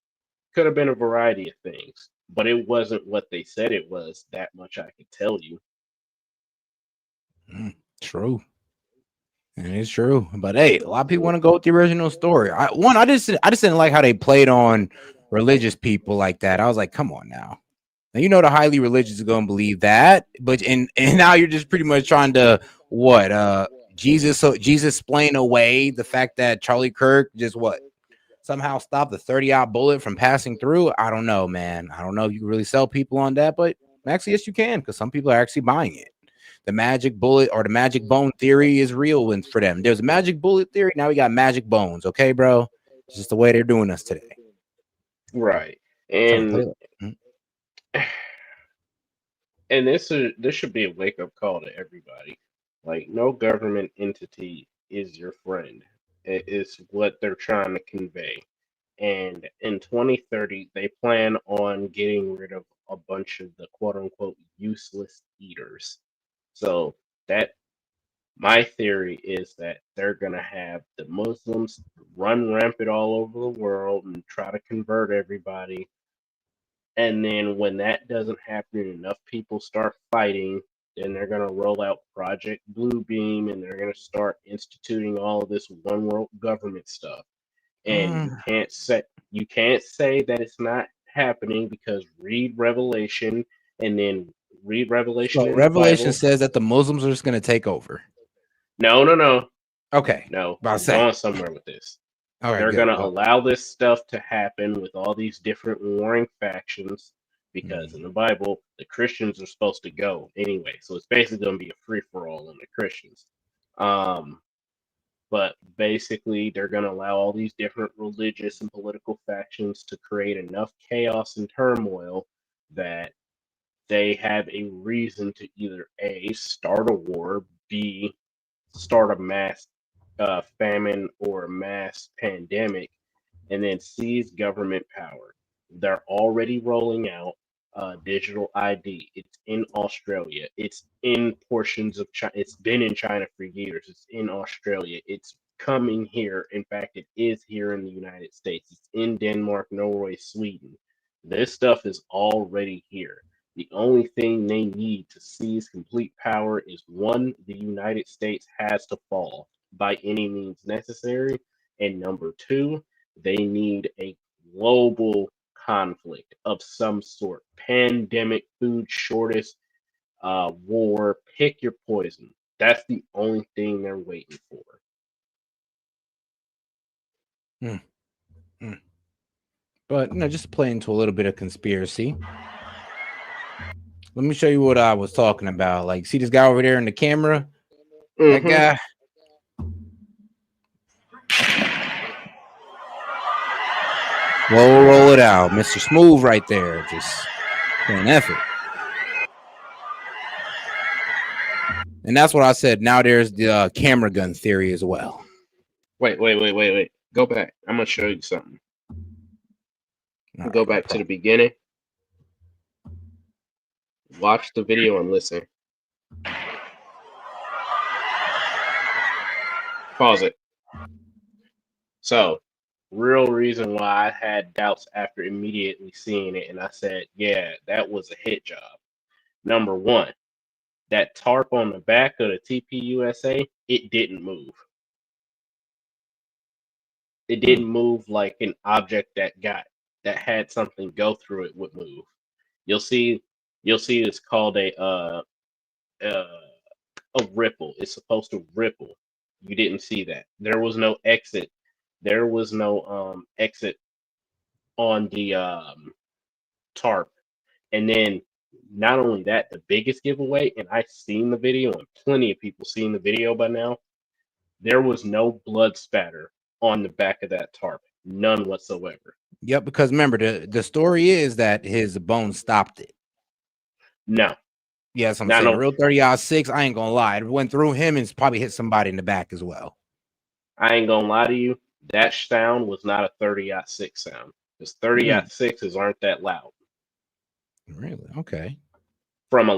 Could have been a variety of things, but it wasn't what they said it was. That much I could tell you. True. And it's true. But hey, a lot of people want to go with the original story. I just didn't like how they played on religious people like that. I was like, come on now. Now the highly religious are gonna believe that, but and now you're just pretty much trying to Jesus explain away the fact that Charlie Kirk just somehow stopped the 30-out bullet from passing through. I don't know, man. I don't know if you can really sell people on that, but actually, yes, you can, because some people are actually buying it. The magic bullet or the magic bone theory is real for them. There's a magic bullet theory. Now we got magic bones. Okay, bro. It's just the way they're doing us today. Right. And this should be a wake up call to everybody. Like, no government entity is your friend. It is what they're trying to convey. And in 2030, they plan on getting rid of a bunch of the quote unquote useless eaters. So that my theory is that they're gonna have the Muslims run rampant all over the world and try to convert everybody. And then when that doesn't happen, enough people start fighting, then they're going to roll out Project Bluebeam, and they're going to start instituting all of this one world government stuff. And you can't say that it's not happening, because read Revelation, and then read Revelation So in the Revelation Bible. says that the Muslims are just going to take over. No. Okay. No, About to I'm say. going somewhere with this. All right, They're good. going to allow this stuff to happen with all these different warring factions, because in the Bible, the Christians are supposed to go anyway. So it's basically going to be a free for all in the Christians. But basically, they're going to allow all these different religious and political factions to create enough chaos and turmoil that they have a reason to either A, start a war, B, start a mass famine or a mass pandemic, and then seize government power. They're already rolling out digital ID. It's in Australia. It's in portions of China. It's been in China for years. It's in Australia. It's coming here. In fact, it is here in the United States. It's in Denmark, Norway, Sweden. This stuff is already here. The only thing they need to seize complete power is, one, the United States has to fall by any means necessary, and number two, they need a global conflict of some sort, pandemic, food shortage, war, pick your poison. That's the only thing they're waiting for. But just play into a little bit of conspiracy. Let me show you what I was talking about. Like, see this guy over there in the camera? That guy. Roll it out. Mr. Smooth right there. Just an effort. And that's what I said. Now there's the camera gun theory as well. Wait. Go back. I'm going to show you something. Go back to the beginning. Watch the video and listen. Pause it. So, real reason why I had doubts after immediately seeing it, and I said, yeah, that was a hit job. Number one, that tarp on the back of the TPUSA, it didn't move. It didn't move like an object that had something go through it would move. You'll see it's called a ripple. It's supposed to ripple. You didn't see that. There was no exit. There was no exit on the tarp. And then not only that, the biggest giveaway, and I've seen the video, and plenty of people seen the video by now, there was no blood spatter on the back of that tarp. None whatsoever. Yep, because remember, the story is that his bone stopped it. No. Yes, I'm saying real 30-06, I ain't gonna lie. It went through him and probably hit somebody in the back as well. I ain't gonna lie to you. That sound was not a 30-06 sound. Because 30-6s aren't that loud. Really? Okay. From a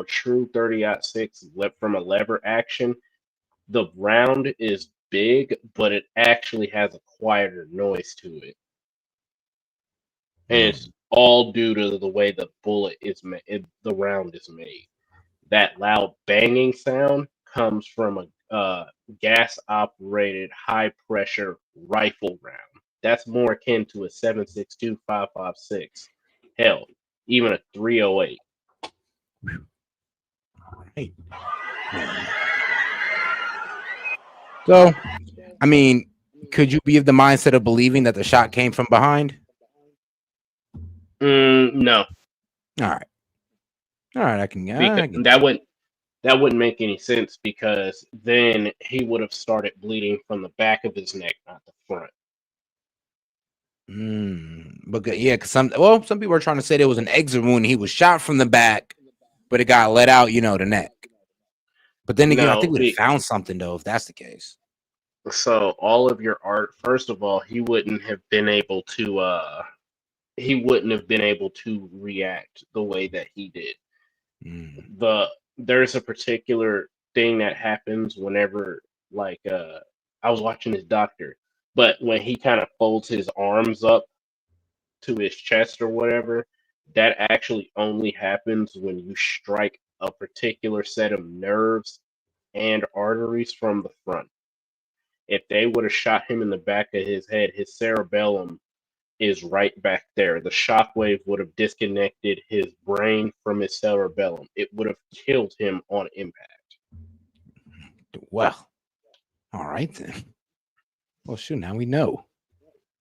true 30-06 from a lever action, the round is big, but it actually has a quieter noise to it. And it's all due to the way the bullet is made, the round is made. That loud banging sound comes from a gas-operated, high-pressure rifle round. That's more akin to a 7.62 5.56. Hell, even a 308. Hey. So, I mean, could you be of the mindset of believing that the shot came from behind? No. All right, I can. That wouldn't make any sense, because then he would have started bleeding from the back of his neck, not the front. But yeah, because some people are trying to say there was an exit wound. He was shot from the back, but it got let out, the neck. But then again, I think we found something though, if that's the case. So all of your art, first of all, he wouldn't have been able to react the way that he did. There's a particular thing that happens whenever, like, I was watching his doctor, but when he kind of folds his arms up, to his chest or whatever, that actually only happens when you strike a particular set of nerves and arteries from the front. If they would have shot him in the back of his head, his cerebellum is right back there. The shockwave would have disconnected his brain from his cerebellum. It would have killed him on impact. Well, all right then. Well, shoot, now we know.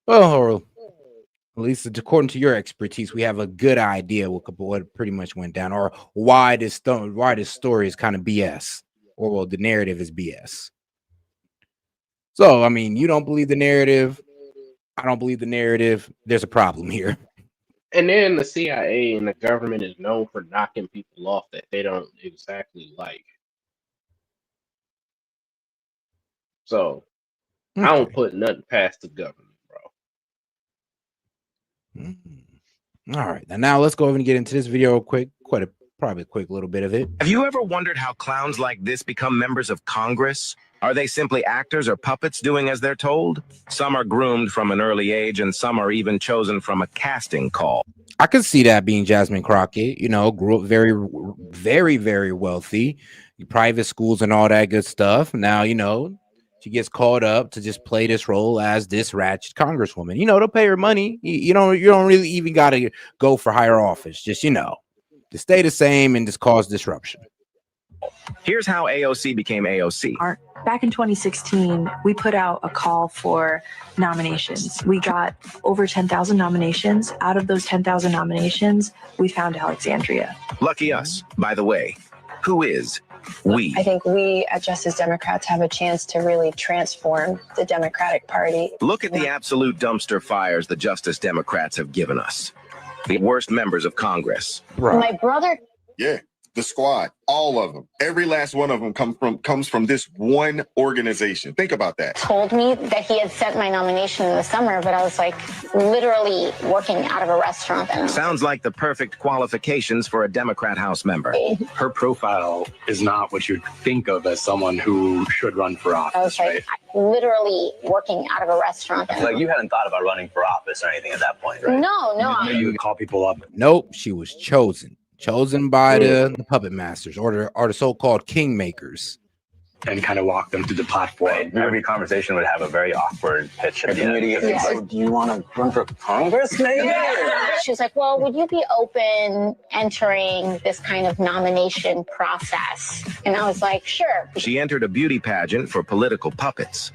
Well, or at least according to your expertise, we have a good idea what pretty much went down, or why this story is kind of BS, or well, the narrative is BS. So, I mean, you don't believe the narrative. I don't believe the narrative. There's a problem here. And then the CIA and the government is known for knocking people off that they don't exactly like. So I don't put nothing past the government, bro. All right, now let's go over and get into this video real quick. Probably a quick little bit of it. Have you ever wondered how clowns like this become members of Congress? Are they simply actors or puppets doing as they're told? Some are groomed from an early age, and some are even chosen from a casting call. I could see that being Jasmine Crockett. You know, grew up very, very, very wealthy, private schools and all that good stuff. Now, you know, she gets called up to just play this role as this ratchet congresswoman. You know, they'll pay her money. You don't really even got to go for higher office. Just, you know, to stay the same and just cause disruption. Here's how AOC became AOC. Back in 2016, we put out a call for nominations. We got over 10,000 nominations. Out of those 10,000 nominations, we found Alexandria. Lucky us, by the way. Who is we? I think we at Justice Democrats have a chance to really transform the Democratic Party. Look at the absolute dumpster fires the Justice Democrats have given us. The worst members of Congress. My brother. Yeah, the squad, all of them, every last one of them comes from this one organization. Think about that. Told me that he had sent my nomination in the summer, but I was like literally working out of a restaurant. Sounds like the perfect qualifications for a Democrat House member. Her profile is not what you'd think of as someone who should run for office. I was like literally working out of a restaurant. Like you hadn't thought about running for office or anything at that point, right? No. You would call people up. Nope, she was chosen by the puppet masters or the so-called kingmakers, and kind of walk them through the platform. Right. Every conversation would have a very awkward pitch at the end. So do you want to run for Congress, maybe? She was like, well, would you be open entering this kind of nomination process? And I was like, sure. She entered a beauty pageant for political puppets.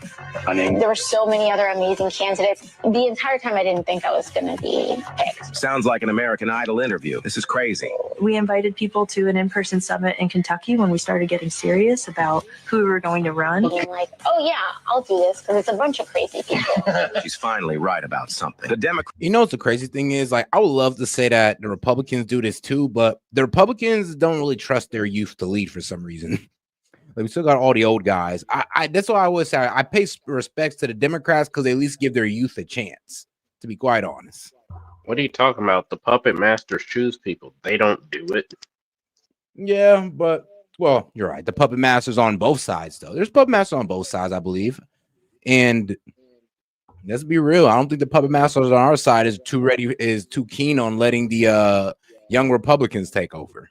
There were so many other amazing candidates. The entire time I didn't think I was going to be picked. Sounds like an American Idol interview. This is crazy. We invited people to an in-person summit in Kentucky when we started getting serious about who we were going to run. Being like, oh yeah, I'll do this because it's a bunch of crazy people. She's finally right about something. The Democrats. You know what the crazy thing is? Like, I would love to say that the Republicans do this too, but the Republicans don't really trust their youth to lead for some reason. Like, we still got all the old guys. That's why I always say I pay respects to the Democrats because they at least give their youth a chance, to be quite honest. What are you talking about? The puppet masters choose people. They don't do it. Yeah, but well, you're right. The puppet masters on both sides, though. There's puppet masters on both sides, I believe. And let's be real. I don't think the puppet masters on our side is too keen on letting the young Republicans take over.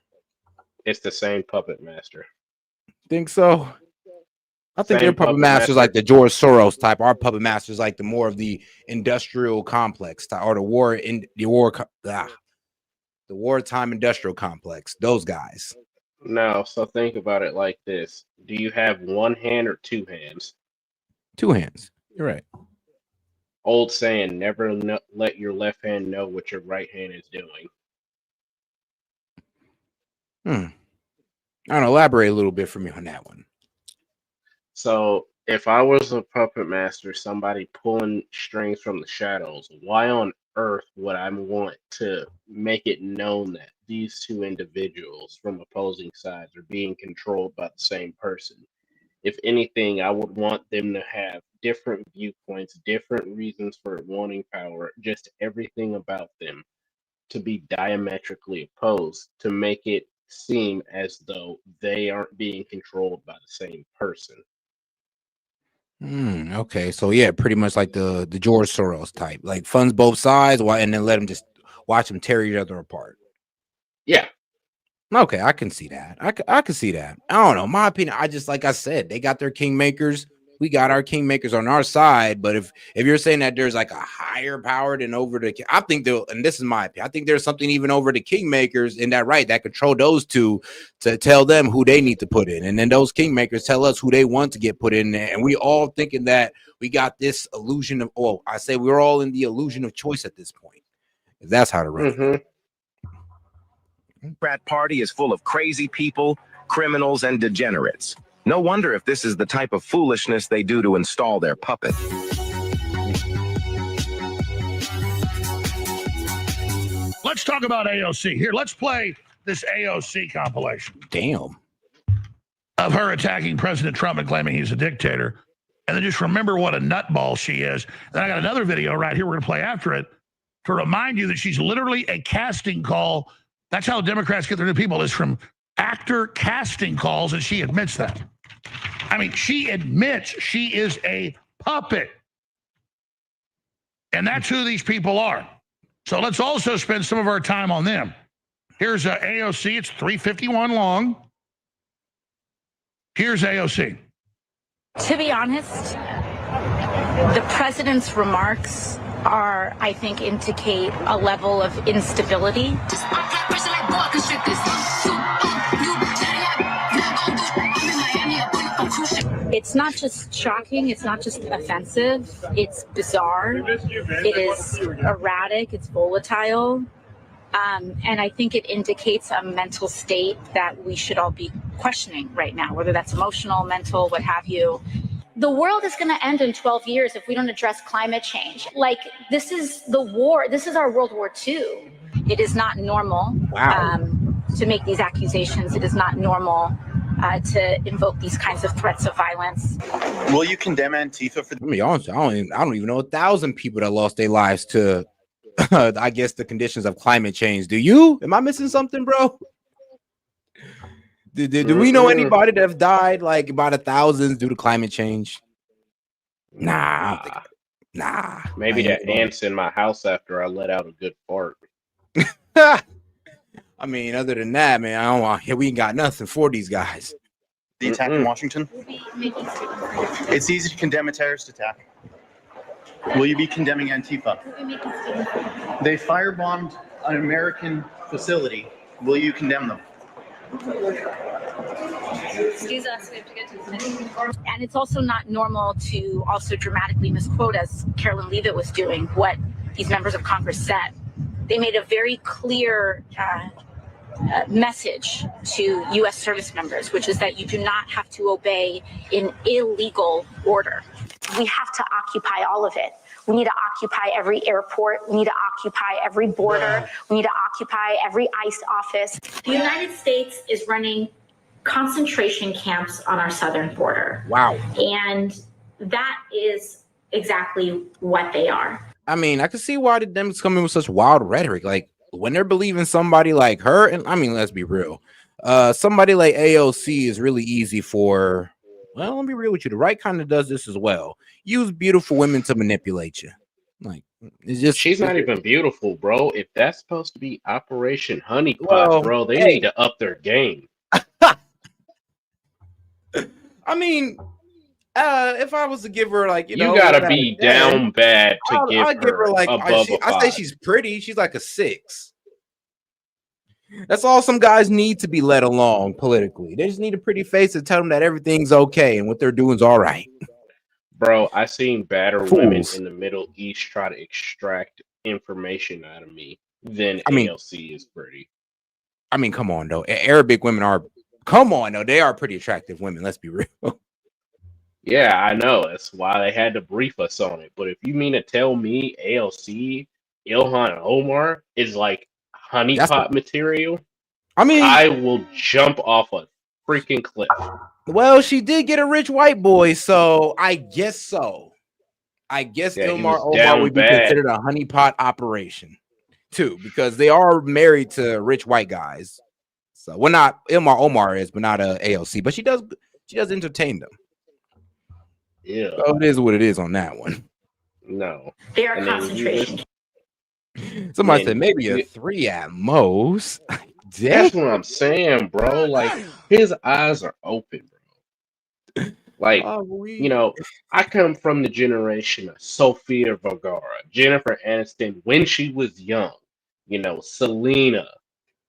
It's the same puppet master. Think so? I think Same their puppet masters like the George Soros type. Our puppet masters like the more of the industrial complex type, or the wartime industrial complex. Those guys. No, so think about it like this. Do you have one hand or two hands? Two hands. You're right. Old saying, never let your left hand know what your right hand is doing. I don't know, elaborate a little bit for me on that one. So if I was a puppet master, somebody pulling strings from the shadows, why on earth would I want to make it known that these two individuals from opposing sides are being controlled by the same person? If anything, I would want them to have different viewpoints, different reasons for wanting power, just everything about them to be diametrically opposed to make it seem as though they aren't being controlled by the same person. Okay, so yeah, pretty much like the George Soros type, like funds both sides, and then let them just watch them tear each other apart. Yeah. Okay, I can see that. I can see that. I don't know. My opinion, I just like I said, they got their kingmakers. We got our kingmakers on our side. But if you're saying that there's like a higher power than over the, I think there, and this is my opinion, I think there's something even over the kingmakers in that right that control those two to tell them who they need to put in, and then those kingmakers tell us who they want to get put in there, and we all thinking that we got this illusion of. Oh, I say we're all in the illusion of choice at this point. That's how to run it. Democrat Party is full of crazy people, criminals, and degenerates. No wonder if this is the type of foolishness they do to install their puppet. Let's talk about AOC. Here, let's play this AOC compilation. Damn. Of her attacking President Trump and claiming he's a dictator. And then just remember what a nutball she is. Then I got another video right here we're going to play after it to remind you that she's literally a casting call. That's how Democrats get their new people, is from actor casting calls, and she admits that. I mean, she admits she is a puppet. And that's who these people are. So let's also spend some of our time on them. Here's AOC. It's 3:51 long. Here's AOC. To be honest, the president's remarks are, I think, indicate a level of instability. It's not just shocking, it's not just offensive, it's bizarre, it is erratic, it's volatile, and I think it indicates a mental state that we should all be questioning right now, whether that's emotional, mental, what have you. The world is going to end in 12 years if we don't address climate change. Like, this is the war. This is our World War II. It is not normal to make these accusations. It is not normal to invoke these kinds of threats of violence. Will you condemn Antifa for? I mean, honestly, I don't even know 1,000 people that lost their lives to, I guess, the conditions of climate change. Do you? Am I missing something, bro? Do we know anybody that have died like by the thousands due to climate change? Nah. Maybe the ants in my house after I let out a good fart. I mean, other than that, man, I don't want. We ain't got nothing for these guys. The attack in Washington. It's easy to condemn a terrorist attack. Will you be condemning Antifa? They firebombed an American facility. Will you condemn them? Excuse us, we have to get to the finish. And it's also not normal to also dramatically misquote, as Carolyn Leavitt was doing, what these members of Congress said. They made a very clear message to U.S. service members, which is that you do not have to obey an illegal order. We have to occupy all of it. We need to occupy every airport. We need to occupy every border. We need to occupy every ICE office. The United States is running concentration camps on our southern border. Wow. And that is exactly what they are. I mean, I can see why the Dems come in with such wild rhetoric. Like when they're believing somebody like her, and I mean, let's be real. Somebody like AOC is really easy for. Well, let me be real with you. The right kind of does this as well. Use beautiful women to manipulate you. Like it's just she's not even beautiful, bro. If that's supposed to be Operation Honeypot, bro, they need to up their game. I mean, if I was to give her like you gotta be down bad to I'll give her like above a 5. I say she's pretty. She's like a 6. That's all some guys need to be led along politically. They just need a pretty face to tell them that everything's okay and what they're doing is all right. Bro, I seen badder women in the Middle East try to extract information out of me. Then AOC is pretty. I mean, come on though. Arabic women are. Come on though. They are pretty attractive women. Let's be real. Yeah, I know. That's why they had to brief us on it. But if you mean to tell me AOC, Ilhan Omar is like honeypot material, I mean, I will jump off a freaking cliff. Well, she did get a rich white boy, so I guess so. I guess Ilhan Omar would be considered a honeypot operation too, because they are married to rich white guys. So, well, not Ilhan Omar is, but not AOC. But she does entertain them. Yeah. Oh, it is what it is on that one. No. They are And then concentration. Somebody Man, said maybe a 3 at most. Dang. That's what I'm saying, bro. Like his eyes are open, bro. Like, you know, I come from the generation of Sofia Vergara, Jennifer Aniston when she was young, you know, Selena,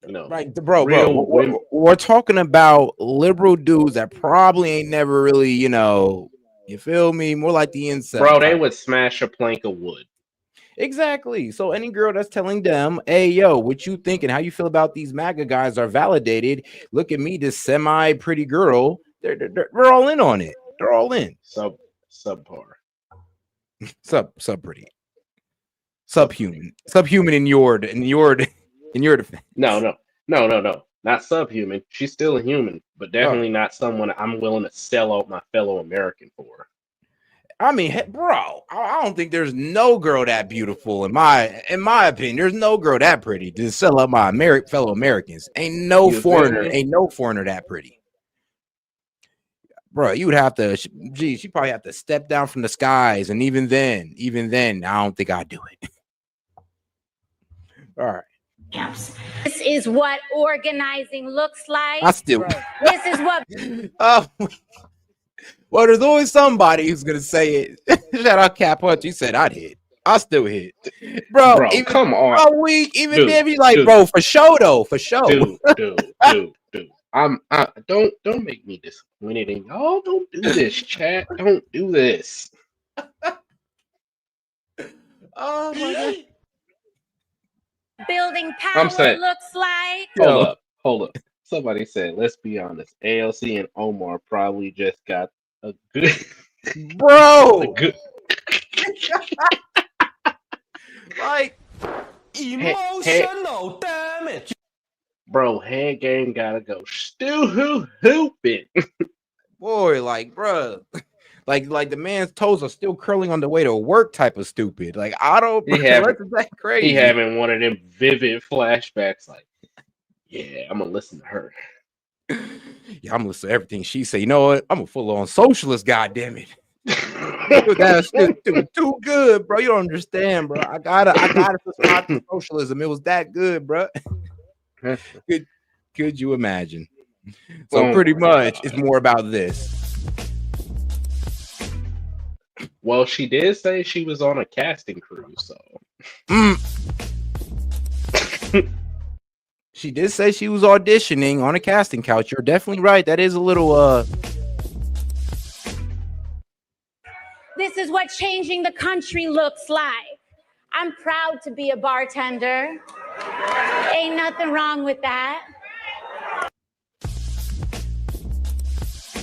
you know, Right, bro. real women. We're talking about liberal dudes that probably ain't never really, you feel me? More like the incel Bro, they type. would smash a plank of wood. Exactly. So any girl that's telling them, hey, yo, what you thinking? How you feel about these MAGA guys are validated. Look at me, this semi-pretty girl. They're all in on it. They're all in. Subpar. Sub pretty. Subhuman. Subhuman in your defense. No. Not subhuman. She's still a human, but definitely not someone I'm willing to sell out my fellow American for. I mean, bro, I don't think there's no girl that beautiful in my opinion. There's no girl that pretty to sell up my fellow Americans. Ain't no foreigner that pretty. Bro, you would have to, she probably have to step down from the skies, and even then, I don't think I'd do it. All right. This is what organizing looks like. This is what. Well, there's always somebody who's gonna say it. Shout out Cap Punch. He said I'd hit. I still hit, bro. Even, come on, bro. Even then, he's like, bro, for show though, for show. Dude. Don't make me disappointed in y'all. Don't do this, chat. Don't do this. Oh my god. Building power looks like. Hold up. Somebody said, let's be honest. ALC and Omar probably just got a good bro. Like emotional damage. Bro, head game gotta go hooping. Boy, like, bro. Like the man's toes are still curling on the way to work type of stupid. Like, I don't that crazy. He having one of them vivid flashbacks, like, yeah, I'm gonna listen to her. Yeah, I'm gonna listen to everything she say. You know what? I'm a full-on socialist, goddammit. That's too good, bro. You don't understand, bro. I gotta subscribe to socialism. It was that good, bro. Could you imagine? So pretty much it's more about this. Well, she did say she was on a casting crew, so she did say she was auditioning on a casting couch. You're definitely right. That is a little This is what changing the country looks like. I'm proud to be a bartender. Ain't nothing wrong with that.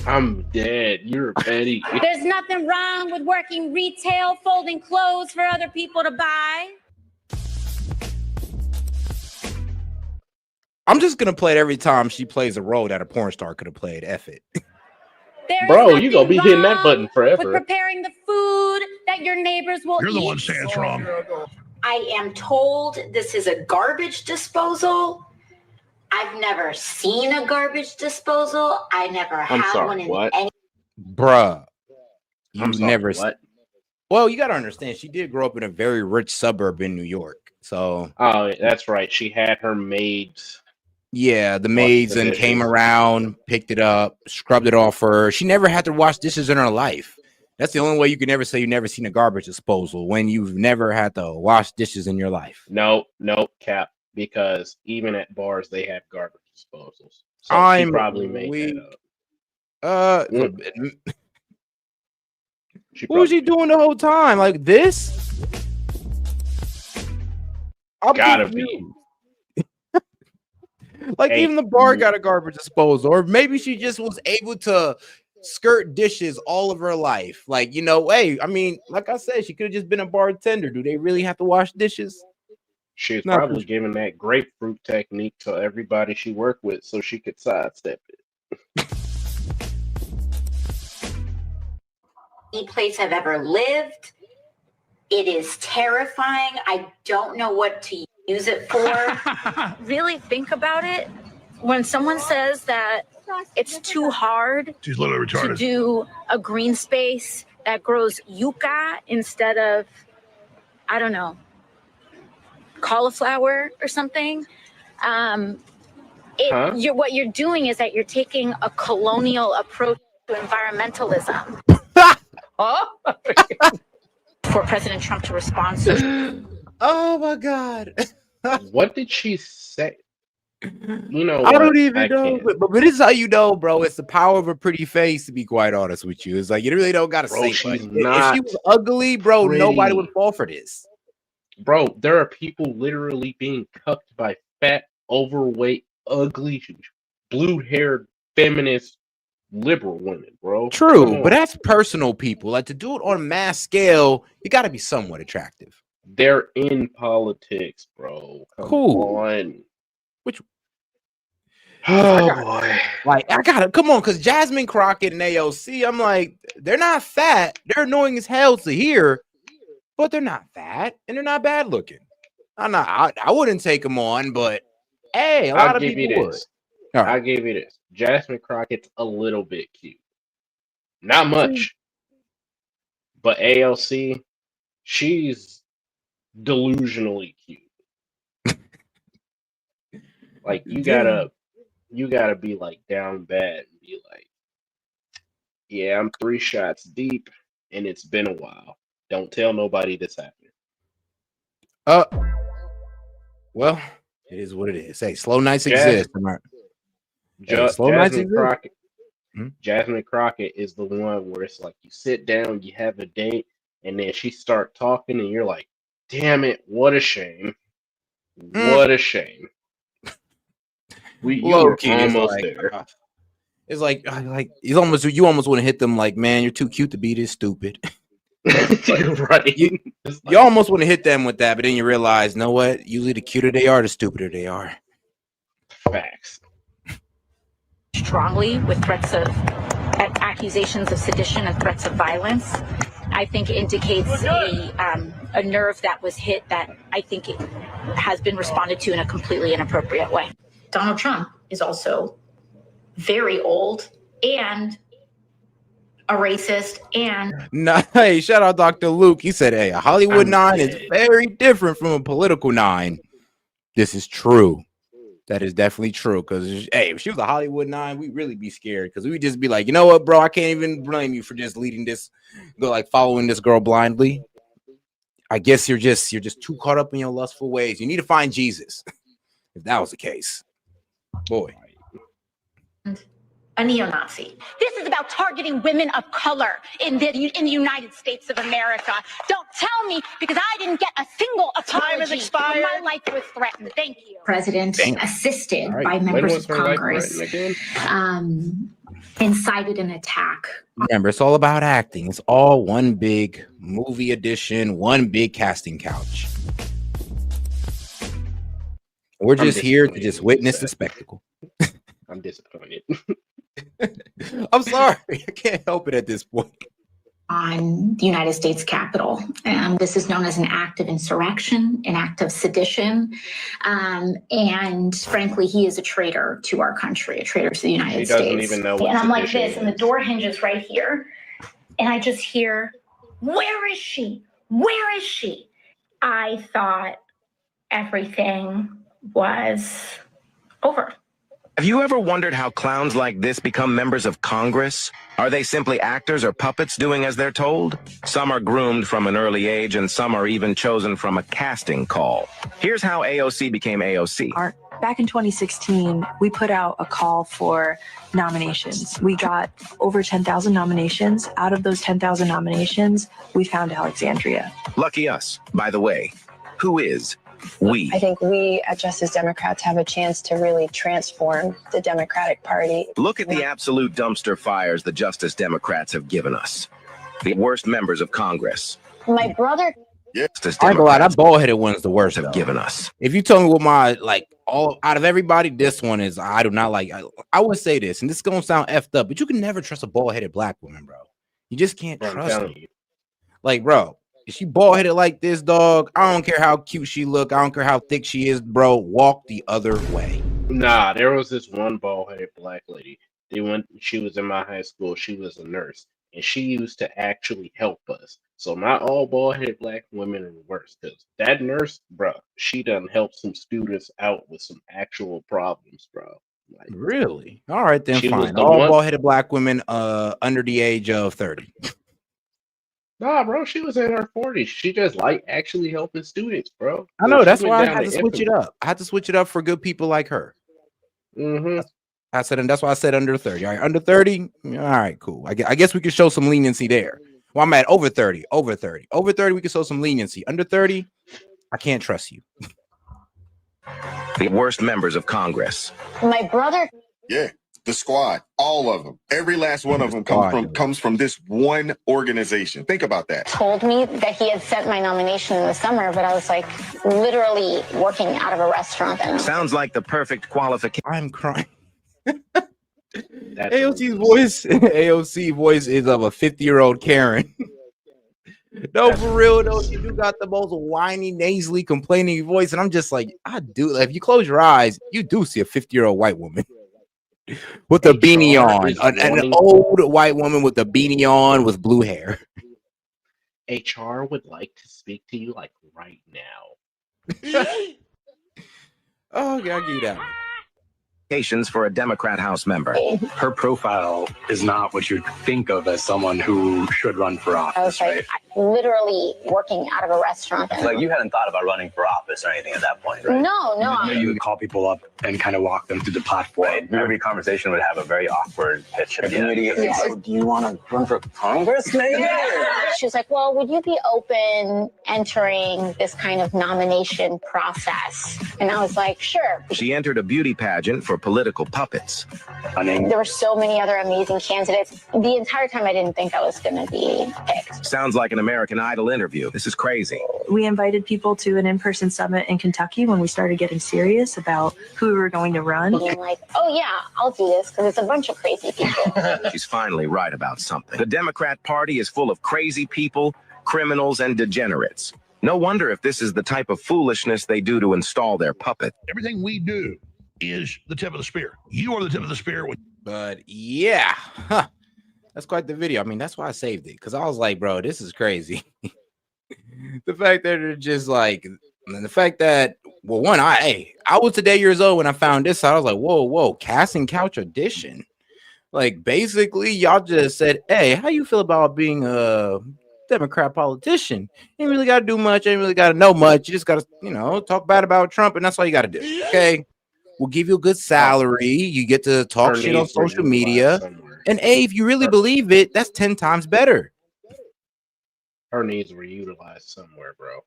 I'm dead. You're petty. There's nothing wrong with working retail, folding clothes for other people to buy. I'm just gonna play it every time she plays a role that a porn star could have played. F it. Bro, you gonna be hitting that button forever. With preparing the food that your neighbors will eat. You're the one saying it's wrong. I am told this is a garbage disposal. I've never seen a garbage disposal. I never had one in any. Bruh. You I'm sorry, never. What? Well, you gotta understand, she did grow up in a very rich suburb in New York. So. Oh, that's right. She had her maids. Yeah, the maids and came around, picked it up, scrubbed it off for her. She never had to wash dishes in her life. That's the only way you can never say you've never seen a garbage disposal, when you've never had to wash dishes in your life. No, Cap. Because even at bars they have garbage disposals. So she probably made that up. What was she doing the whole time? Like this? Gotta be. Like even the bar got a garbage disposal, or maybe she just was able to skirt dishes all of her life. Like, hey, I mean, like I said, she could have just been a bartender. Do they really have to wash dishes? She was probably giving that grapefruit technique to everybody she worked with so she could sidestep it. Any place I've ever lived. It is terrifying. I don't know what to use it for. Really think about it. When someone says that it's too hard She's literally retarded. to do a green space that grows yucca instead of, I don't know, cauliflower or something. What you're doing is that you're taking a colonial approach to environmentalism. For President Trump to respond to. Oh my God. What did she say? You know I what? don't even I know, can't. but this is how you know, bro. It's the power of a pretty face, to be quite honest with you. It's like you really don't gotta Bro, say she's much. If she not was ugly, bro, nobody would pretty. fall for this. Bro, there are people literally being cucked by fat, overweight, ugly, blue-haired, feminist, liberal women, bro. True, Come but on. that's personal, people. Like to do it on a mass scale, you got to be somewhat attractive. They're in politics, bro. Come Cool. on. Which? Oh boy. Like I gotta come on, because Jasmine Crockett and AOC, I'm like, they're not fat. They're annoying as hell to hear, but they're not fat and they're not bad looking. I wouldn't take them on, but hey, a lot of people would. All right. I'll give you this. Jasmine Crockett's a little bit cute. Not much. But AOC, she's delusionally cute. Like you gotta be like down bad and be like, yeah, I'm 3 shots deep and it's been a while. Don't tell nobody this happened. Well, it is what it is. Hey, slow nights exist. Slow nights Jasmine exist. Crockett. Jasmine Crockett is the one where it's like you sit down, you have a date, and then she start talking, and you're like, "Damn it, what a shame! What a shame!" You were almost there. It's like you almost want to hit them like, man, you're too cute to be this stupid. Right. You almost want to hit them with that, but then you realize, know what? Usually the cuter they are, the stupider they are. Facts. Strongly with threats of accusations of sedition and threats of violence, I think indicates a nerve that was hit that I think it has been responded to in a completely inappropriate way. Donald Trump is also very old and a racist and Hey, shout out Dr. Luke. He said, hey, a Hollywood 9 is very different from a political 9. This is true. That is definitely true. Because hey, if she was a Hollywood 9, we'd really be scared. Because we'd just be like, you know what, bro? I can't even blame you for just leading this, following this girl blindly. I guess you're just too caught up in your lustful ways. You need to find Jesus. If that was the case, boy. a neo-Nazi. This is about targeting women of color in the United States of America. Don't tell me, because I didn't get a single apology. Time has expired. My life was threatened. Thank you. President, assisted by members of Congress, incited an attack. Remember, it's all about acting. It's all one big movie edition, one big casting couch. We're just here to just witness the spectacle. I'm disappointed. I'm sorry. I can't help it at this point. On the United States Capitol. This is known as an act of insurrection, an act of sedition. And frankly, he is a traitor to our country, a traitor to the United States. He doesn't even know what and I'm like sedition this, and the door hinges right here. And I just hear, where is she? Where is she? I thought everything was over. Have you ever wondered how clowns like this become members of Congress? Are they simply actors or puppets doing as they're told? Some are groomed from an early age, and some are even chosen from a casting call. Here's how AOC became AOC. Back in 2016, we put out a call for nominations. We got over 10,000 nominations. Out of those 10,000 nominations, we found Alexandria. Lucky us. By the way, who is we? I think we at Justice Democrats have a chance to really transform the Democratic Party. Look at the absolute dumpster fires the Justice Democrats have given us. The worst members of Congress. My brother. I go out. That bald-headed one's the worst have given us. If you tell me what my all out of everybody, this one is I do not like. I would say this, and this is gonna sound effed up, but you can never trust a bald-headed black woman, bro. You just can't trust her. Like, bro, if she bald-headed like this, dog, I don't care how cute she look, I don't care how thick she is, bro. Walk the other way. Nah, there was this one bald-headed black lady. She was in my high school. She was a nurse. and she used to actually help us. So not all bald-headed black women are worse, because that nurse, bro, she done helped some students out with some actual problems, bro. Like, Really? All right, then she was fine. the All one. bald-headed black women under the age of 30. Nah, bro, she was in her 40s. She just like actually helping students, bro. I Look, know, she that's went why I down had to to switch it infamy. up. I had to switch it up for good people like her. Mm-hmm. I said, and that's why I said under 30. All right, under 30. All right, cool. I guess we could show some leniency there. Well, I'm at over 30. Over 30. Over 30, we can show some leniency. Under 30, I can't trust you. The worst members of Congress. My brother. Yeah, the squad, all of them, every last one of them comes from this one organization. Think about that. Told me that he had sent my nomination in the summer, but I was like literally working out of a restaurant. Sounds like the perfect qualification. I'm crying. AOC's voice, AOC voice is of a 50-year-old Karen. No, for real though, you do got the most whiny, nasally, complaining voice, and I'm just like, I do. If you close your eyes, you do see a 50-year-old white woman with a beanie on, an old white woman with a beanie on with blue hair. HR would like to speak to you like right now. Oh, okay, I'll give you that one. For a Democrat House member. Her profile is not what you think of as someone who should run for office. I was like literally working out of a restaurant. Like you hadn't thought about running for office or anything at that point, right? No. You would call people up and kind of walk them through the platform. Right. Every conversation would have a very awkward pitch at the end. So do you want to run for Congress, maybe? She was like, well, would you be open entering this kind of nomination process? And I was like, sure. She entered a beauty pageant for political puppets. There were so many other amazing candidates. The entire time I didn't think I was going to be picked. Sounds like an American Idol interview. This is crazy. We invited people to an in-person summit in Kentucky when we started getting serious about who we were going to run. Being like, oh yeah, I'll do this because it's a bunch of crazy people. She's finally right about something. The Democrat Party is full of crazy people, criminals, and degenerates. No wonder if this is the type of foolishness they do to install their puppet. Everything we do is the tip of the spear. You are the tip of the spear. But yeah, that's quite the video. I mean, that's why I saved it, because I was like, bro, this is crazy. The fact that they're just like, and the fact that, well, one, I was today years old when I found this. I was like, whoa, casting couch audition. Like, basically, y'all just said, hey, how you feel about being a Democrat politician? Ain't really got to do much. Ain't really got to know much. You just got to, talk bad about Trump, and that's all you got to do. Okay. We'll give you a good salary. You get to talk shit on social media. And if you really believe it, that's 10 times better. Her needs were utilized somewhere, bro.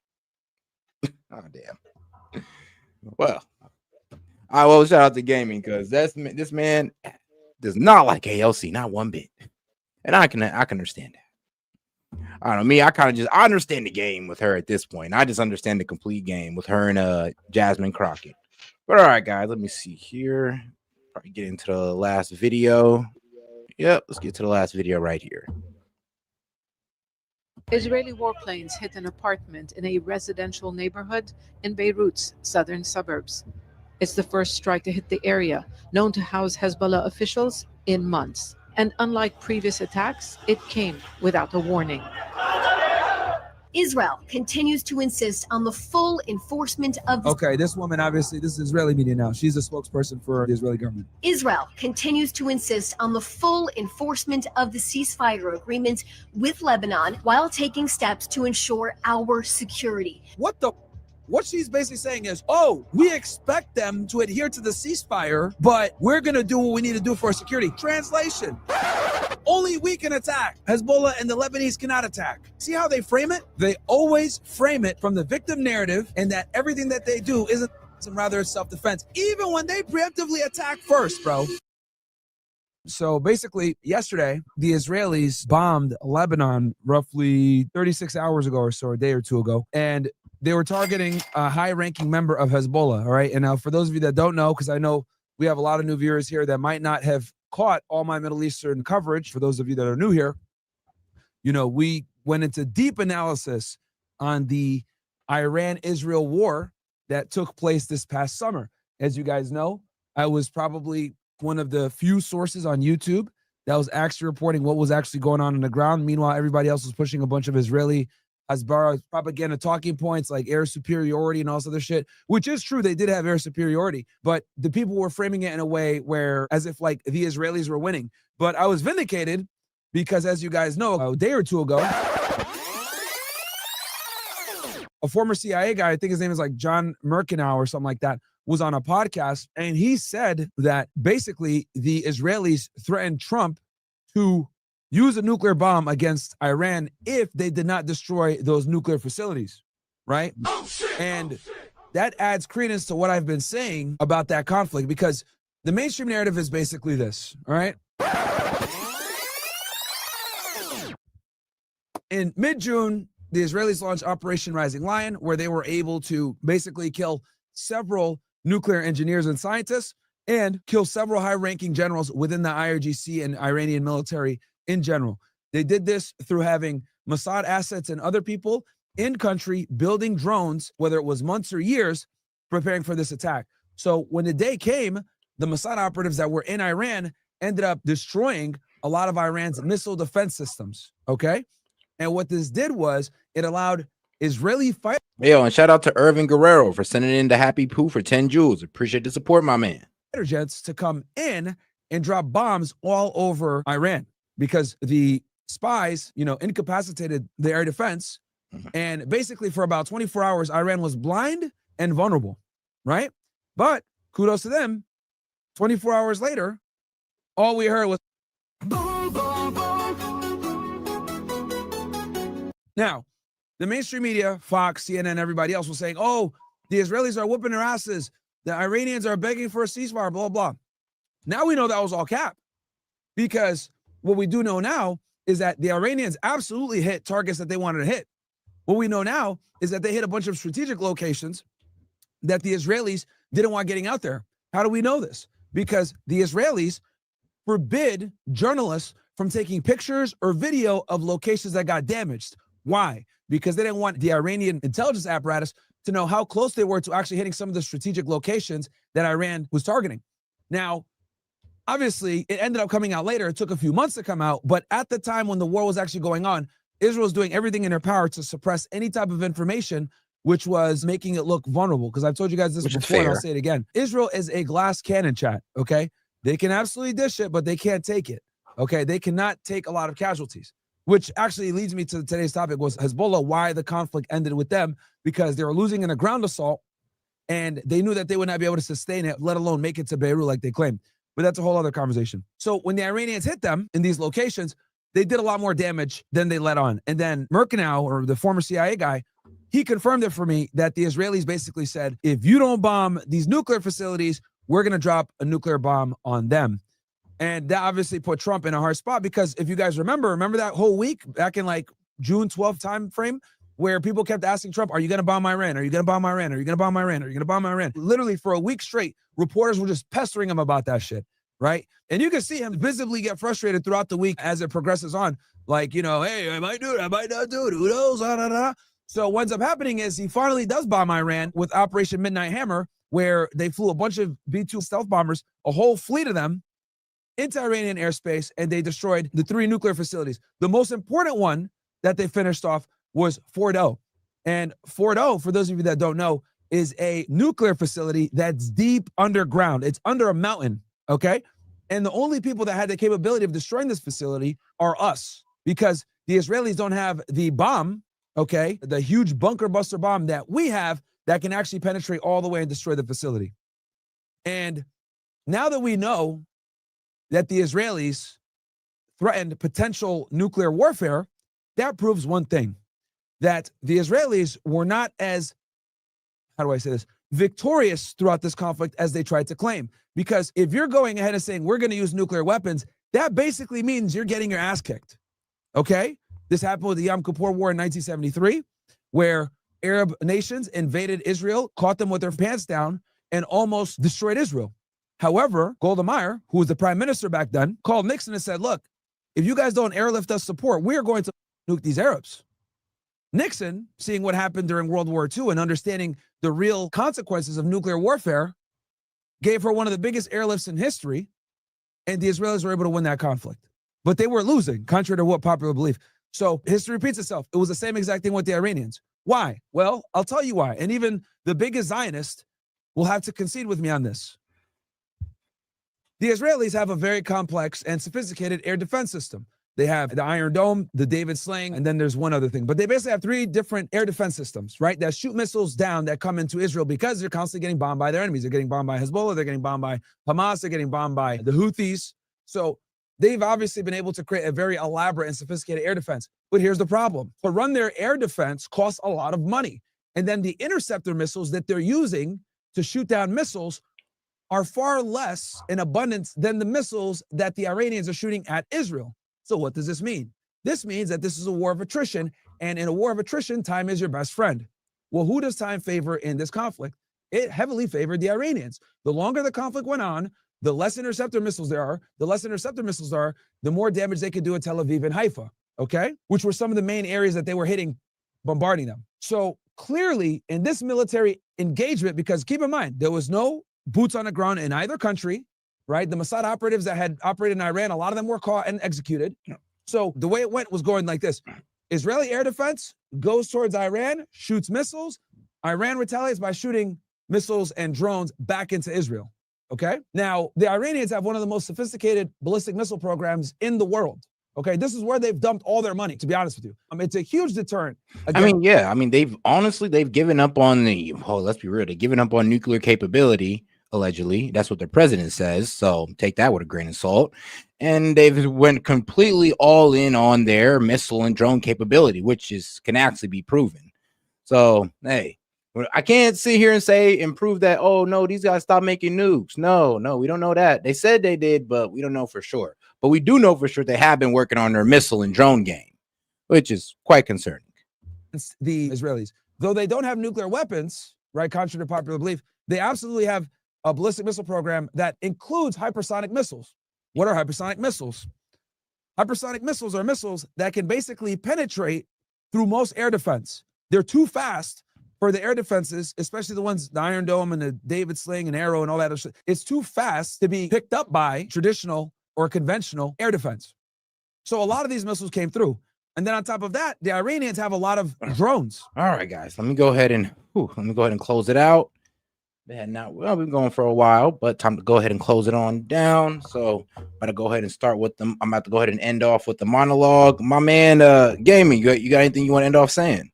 Oh, damn. Well, I will shout out to gaming, because this man does not like AOC, not one bit. And I can understand that. I don't know, me, I understand the game with her at this point. I just understand the complete game with her and Jasmine Crockett. But all right, guys, let me see here. Probably get into the last video. Yep, let's get to the last video right here. Israeli warplanes hit an apartment in a residential neighborhood in Beirut's southern suburbs. It's the first strike to hit the area, known to house Hezbollah officials, in months. And unlike previous attacks, it came without a warning. Israel continues to insist on the full enforcement of... Okay, this woman, obviously, this is Israeli media now. She's a spokesperson for the Israeli government. Israel continues to insist on the full enforcement of the ceasefire agreement with Lebanon while taking steps to ensure our security. What she's basically saying is, oh, we expect them to adhere to the ceasefire, but we're going to do what we need to do for our security. Translation. Only we can attack. Hezbollah and the Lebanese cannot attack. See how they frame it? They always frame it from the victim narrative, and that everything that they do isn't, rather it's self-defense, even when they preemptively attack first, bro. So basically, yesterday, the Israelis bombed Lebanon roughly 36 hours ago or so, a day or two ago, and they were targeting a high-ranking member of Hezbollah, all right? And now, for those of you that don't know, because I know we have a lot of new viewers here that might not have caught all my Middle Eastern coverage, for those of you that are new here, we went into deep analysis on the Iran-Israel war that took place this past summer. As you guys know, I was probably one of the few sources on YouTube that was actually reporting what was actually going on the ground. Meanwhile, everybody else was pushing a bunch of Israeli Hasbara propaganda talking points like air superiority and all this other shit, which is true. They did have air superiority, but the people were framing it in a way where as if like the Israelis were winning. But I was vindicated because, as you guys know, a day or two ago, a former CIA guy, I think his name is like John Merkenau or something like that, was on a podcast, and he said that basically the Israelis threatened Trump to use a nuclear bomb against Iran if they did not destroy those nuclear facilities, right? And that adds credence to what I've been saying about that conflict, because the mainstream narrative is basically this, all right? In mid-June, the Israelis launched Operation Rising Lion, where they were able to basically kill several nuclear engineers and scientists and kill several high-ranking generals within the IRGC and Iranian military in general. They did this through having Mossad assets and other people in country building drones, whether it was months or years, preparing for this attack. So when the day came, the Mossad operatives that were in Iran ended up destroying a lot of Iran's missile defense systems, okay? And what this did was it allowed Israeli fighters. Yo, and shout out to Irvin Guerrero for sending in the happy poo for 10 joules. Appreciate the support, my man. Jets to come in and drop bombs all over Iran because the spies, incapacitated the air defense. And basically for about 24 hours, Iran was blind and vulnerable, right? But kudos to them. 24 hours later, all we heard was boom, boom, boom. Now, the mainstream media, Fox, CNN, everybody else was saying, oh, the Israelis are whooping their asses. The Iranians are begging for a ceasefire, blah, blah. Now we know that was all cap, because what we do know now is that the Iranians absolutely hit targets that they wanted to hit. What we know now is that they hit a bunch of strategic locations that the Israelis didn't want getting out there. How do we know this? Because the Israelis forbid journalists from taking pictures or video of locations that got damaged. Why? Because they didn't want the Iranian intelligence apparatus to know how close they were to actually hitting some of the strategic locations that Iran was targeting. Now, obviously, it ended up coming out later. It took a few months to come out. But at the time when the war was actually going on, Israel was doing everything in their power to suppress any type of information which was making it look vulnerable. Because I've told you guys this before, and I'll say it again. Israel is a glass cannon, chat, okay? They can absolutely dish it, but they can't take it, okay? They cannot take a lot of casualties. Which actually leads me to today's topic was Hezbollah, why the conflict ended with them, because they were losing in a ground assault and they knew that they would not be able to sustain it, let alone make it to Beirut like they claimed. But that's a whole other conversation. So when the Iranians hit them in these locations, they did a lot more damage than they let on. And then Merkenau, or the former CIA guy, he confirmed it for me that the Israelis basically said, if you don't bomb these nuclear facilities, we're going to drop a nuclear bomb on them. And that obviously put Trump in a hard spot, because if you guys remember that whole week back in like June 12th time frame where people kept asking Trump, are you going to bomb Iran? Are you going to bomb Iran? Are you going to bomb Iran? Are you going to bomb Iran? Literally for a week straight, reporters were just pestering him about that shit, right? And you can see him visibly get frustrated throughout the week as it progresses on. Like, hey, I might do it, I might not do it, who knows? So what ends up happening is he finally does bomb Iran with Operation Midnight Hammer, where they flew a bunch of B-2 stealth bombers, a whole fleet of them, into Iranian airspace, and they destroyed the 3 nuclear facilities. The most important one that they finished off was Fort O. And Fort O, for those of you that don't know, is a nuclear facility that's deep underground. It's under a mountain, okay? And the only people that had the capability of destroying this facility are us, because the Israelis don't have the bomb, okay? The huge bunker buster bomb that we have that can actually penetrate all the way and destroy the facility. And now that we know that the Israelis threatened potential nuclear warfare, that proves one thing, that the Israelis were not as, victorious throughout this conflict as they tried to claim. Because if you're going ahead and saying, we're going to use nuclear weapons, that basically means you're getting your ass kicked, okay? This happened with the Yom Kippur War in 1973, where Arab nations invaded Israel, caught them with their pants down, and almost destroyed Israel. However, Golda Meir, who was the prime minister back then, called Nixon and said, look, if you guys don't airlift us support, we're going to nuke these Arabs. Nixon, seeing what happened during World War II and understanding the real consequences of nuclear warfare, gave her one of the biggest airlifts in history, and the Israelis were able to win that conflict. but they were losing, contrary to what popular belief. So history repeats itself. It was the same exact thing with the Iranians. Why? Well, I'll tell you why. And even the biggest Zionist will have to concede with me on this. The Israelis have a very complex and sophisticated air defense system. They have the Iron Dome, the David Sling, and then there's one other thing. But they basically have 3 different air defense systems, right, that shoot missiles down that come into Israel because they're constantly getting bombed by their enemies. They're getting bombed by Hezbollah. They're getting bombed by Hamas. They're getting bombed by the Houthis. So they've obviously been able to create a very elaborate and sophisticated air defense. But here's the problem. To run their air defense costs a lot of money. And then the interceptor missiles that they're using to shoot down missiles are far less in abundance than the missiles that the Iranians are shooting at Israel. So what does this mean? This means that this is a war of attrition, and in a war of attrition, time is your best friend. Well, who does time favor in this conflict? It heavily favored the Iranians. The longer the conflict went on, the less interceptor missiles there are, the more damage they could do at Tel Aviv and Haifa, okay? Which were some of the main areas that they were hitting, bombarding them. So clearly, in this military engagement, because keep in mind, there was no boots on the ground in either country, right? The Mossad operatives that had operated in Iran, a lot of them were caught and executed. So the way it went was going like this. Israeli air defense goes towards Iran, shoots missiles. Iran retaliates by shooting missiles and drones back into Israel, okay? Now, the Iranians have one of the most sophisticated ballistic missile programs in the world, okay? This is where they've dumped all their money, to be honest with you. It's a huge deterrent. Again, they've given up on let's be real, they've given up on nuclear capability. Allegedly, that's what their president says. So take that with a grain of salt. And they've went completely all in on their missile and drone capability, which can actually be proven. So, hey, I can't sit here and say and prove that, oh, no, these guys stopped making nukes. No, we don't know that. They said they did, but we don't know for sure. But we do know for sure they have been working on their missile and drone game, which is quite concerning. The Israelis, though they don't have nuclear weapons, right, contrary to popular belief, they absolutely have a ballistic missile program that includes hypersonic missiles. What are hypersonic missiles? Hypersonic missiles are missiles that can basically penetrate through most air defense. They're too fast for the air defenses, especially the ones, the Iron Dome and the David Sling and Arrow and all that other shit. It's too fast to be picked up by traditional or conventional air defense. So a lot of these missiles came through. And then on top of that, the Iranians have a lot of drones. All right, guys, let me go ahead and close it out. We've been going for a while, but time to go ahead and close it on down. So I'm going to go ahead and start with them. I'm about to go ahead and end off with the monologue. My man, Gaming, you got anything you want to end off saying?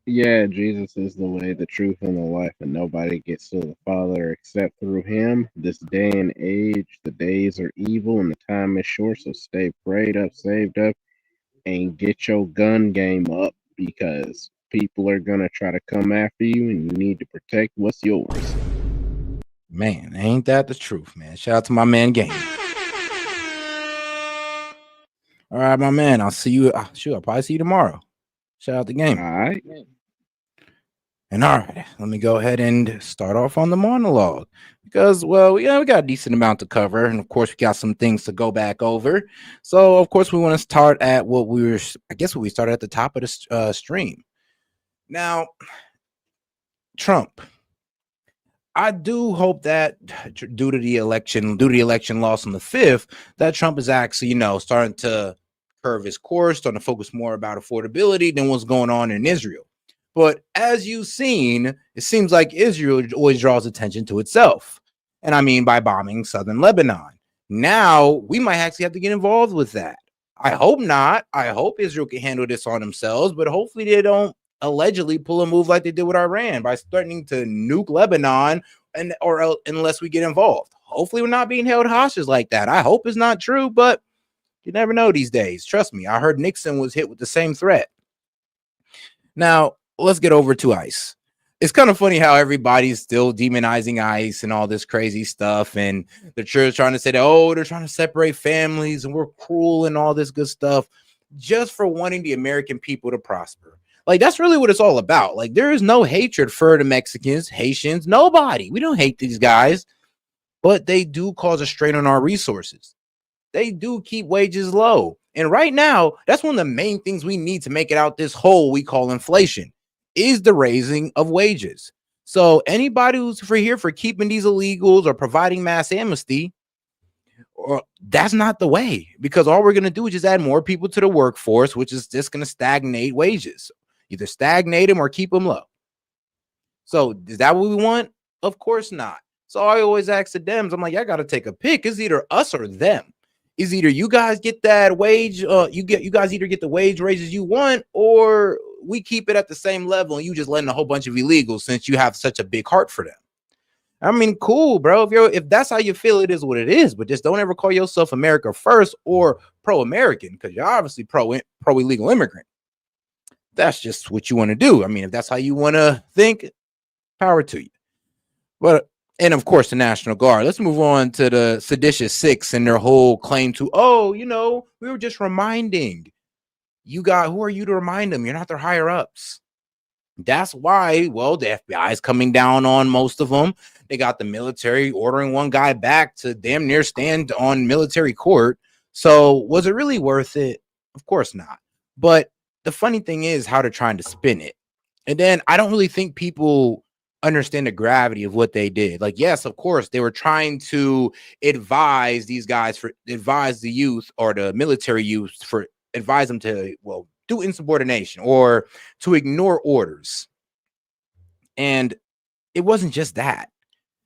Yeah, Jesus is the way, the truth, and the life, and nobody gets to the Father except through him. This day and age, the days are evil and the time is short, so stay prayed up, saved up, and get your gun game up, because people are going to try to come after you, and you need to protect what's yours. Man, ain't that the truth, man? Shout out to my man, Game. All right, my man, I'll see you. I'll probably see you tomorrow. Shout out to Game. All right. And all right, let me go ahead and start off on the monologue because, well, we got a decent amount to cover. And of course, we got some things to go back over. So, of course, we want to start at what we started at the top of the stream. Now, Trump. I do hope that due to the election loss on the 5th, that Trump is actually, starting to curve his course, starting to focus more about affordability than what's going on in Israel. But as you've seen, it seems like Israel always draws attention to itself. And I mean by bombing southern Lebanon. Now, we might actually have to get involved with that. I hope not. I hope Israel can handle this on themselves, but hopefully they don't allegedly pull a move like they did with Iran by threatening to nuke Lebanon unless we get involved. Hopefully we're not being held hostage like that. I hope it's not true, but you never know these days. Trust me, I heard Nixon was hit with the same threat. Now, let's get over to ICE. It's kind of funny how everybody's still demonizing ICE and all this crazy stuff. And the church trying to say that, they're trying to separate families and we're cruel and all this good stuff just for wanting the American people to prosper. Like, that's really what it's all about. Like, there is no hatred for the Mexicans, Haitians, nobody. We don't hate these guys, but they do cause a strain on our resources. They do keep wages low. And right now, that's one of the main things we need to make it out this hole we call inflation. Is the raising of wages. So anybody who's here for keeping these illegals or providing mass amnesty, or that's not the way, because all we're going to do is just add more people to the workforce, which is just going to stagnate wages. Either stagnate them or keep them low. So is that what we want? Of course not. So I always ask the Dems, I'm like, y'all got to take a pick. It's either us or them. Is either you guys get that wage, you guys either get the wage raises you want, or we keep it at the same level and you just letting a whole bunch of illegals since you have such a big heart for them. I mean, cool, bro. If that's how you feel, it is what it is. But just don't ever call yourself America first or pro-American, because you're obviously pro-illegal immigrant. That's just what you want to do. I mean, if that's how you want to think, power to you. But and of course, the National Guard. Let's move on to the seditious six and their whole claim to, oh, you know, we were just reminding you guys. Who are you to remind them? You're not their higher ups. That's why, well, the FBI is coming down on most of them. They got the military ordering one guy back to damn near stand on military court. So was it really worth it? Of course not. But the funny thing is how they're trying to spin it. And then I don't really think people understand the gravity of what they did. Like, yes, of course, they were trying to advise these guys advise the youth or the military youth advise them to, well, do insubordination or to ignore orders. And it wasn't just that.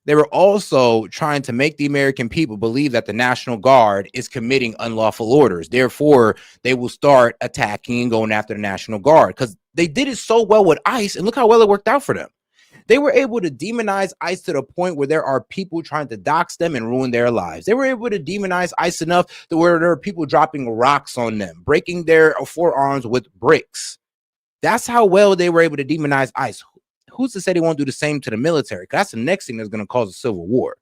They were also trying to make the American people believe that the National Guard is committing unlawful orders. Therefore, they will start attacking and going after the National Guard, because they did it so well with ICE, and look how well it worked out for them. They were able to demonize ICE to the point where there are people trying to dox them and ruin their lives. They were able to demonize ICE enough to where there are people dropping rocks on them, breaking their forearms with bricks. That's how well they were able to demonize ICE. Who's to say they won't do the same to the military? Because that's the next thing that's going to cause a civil war.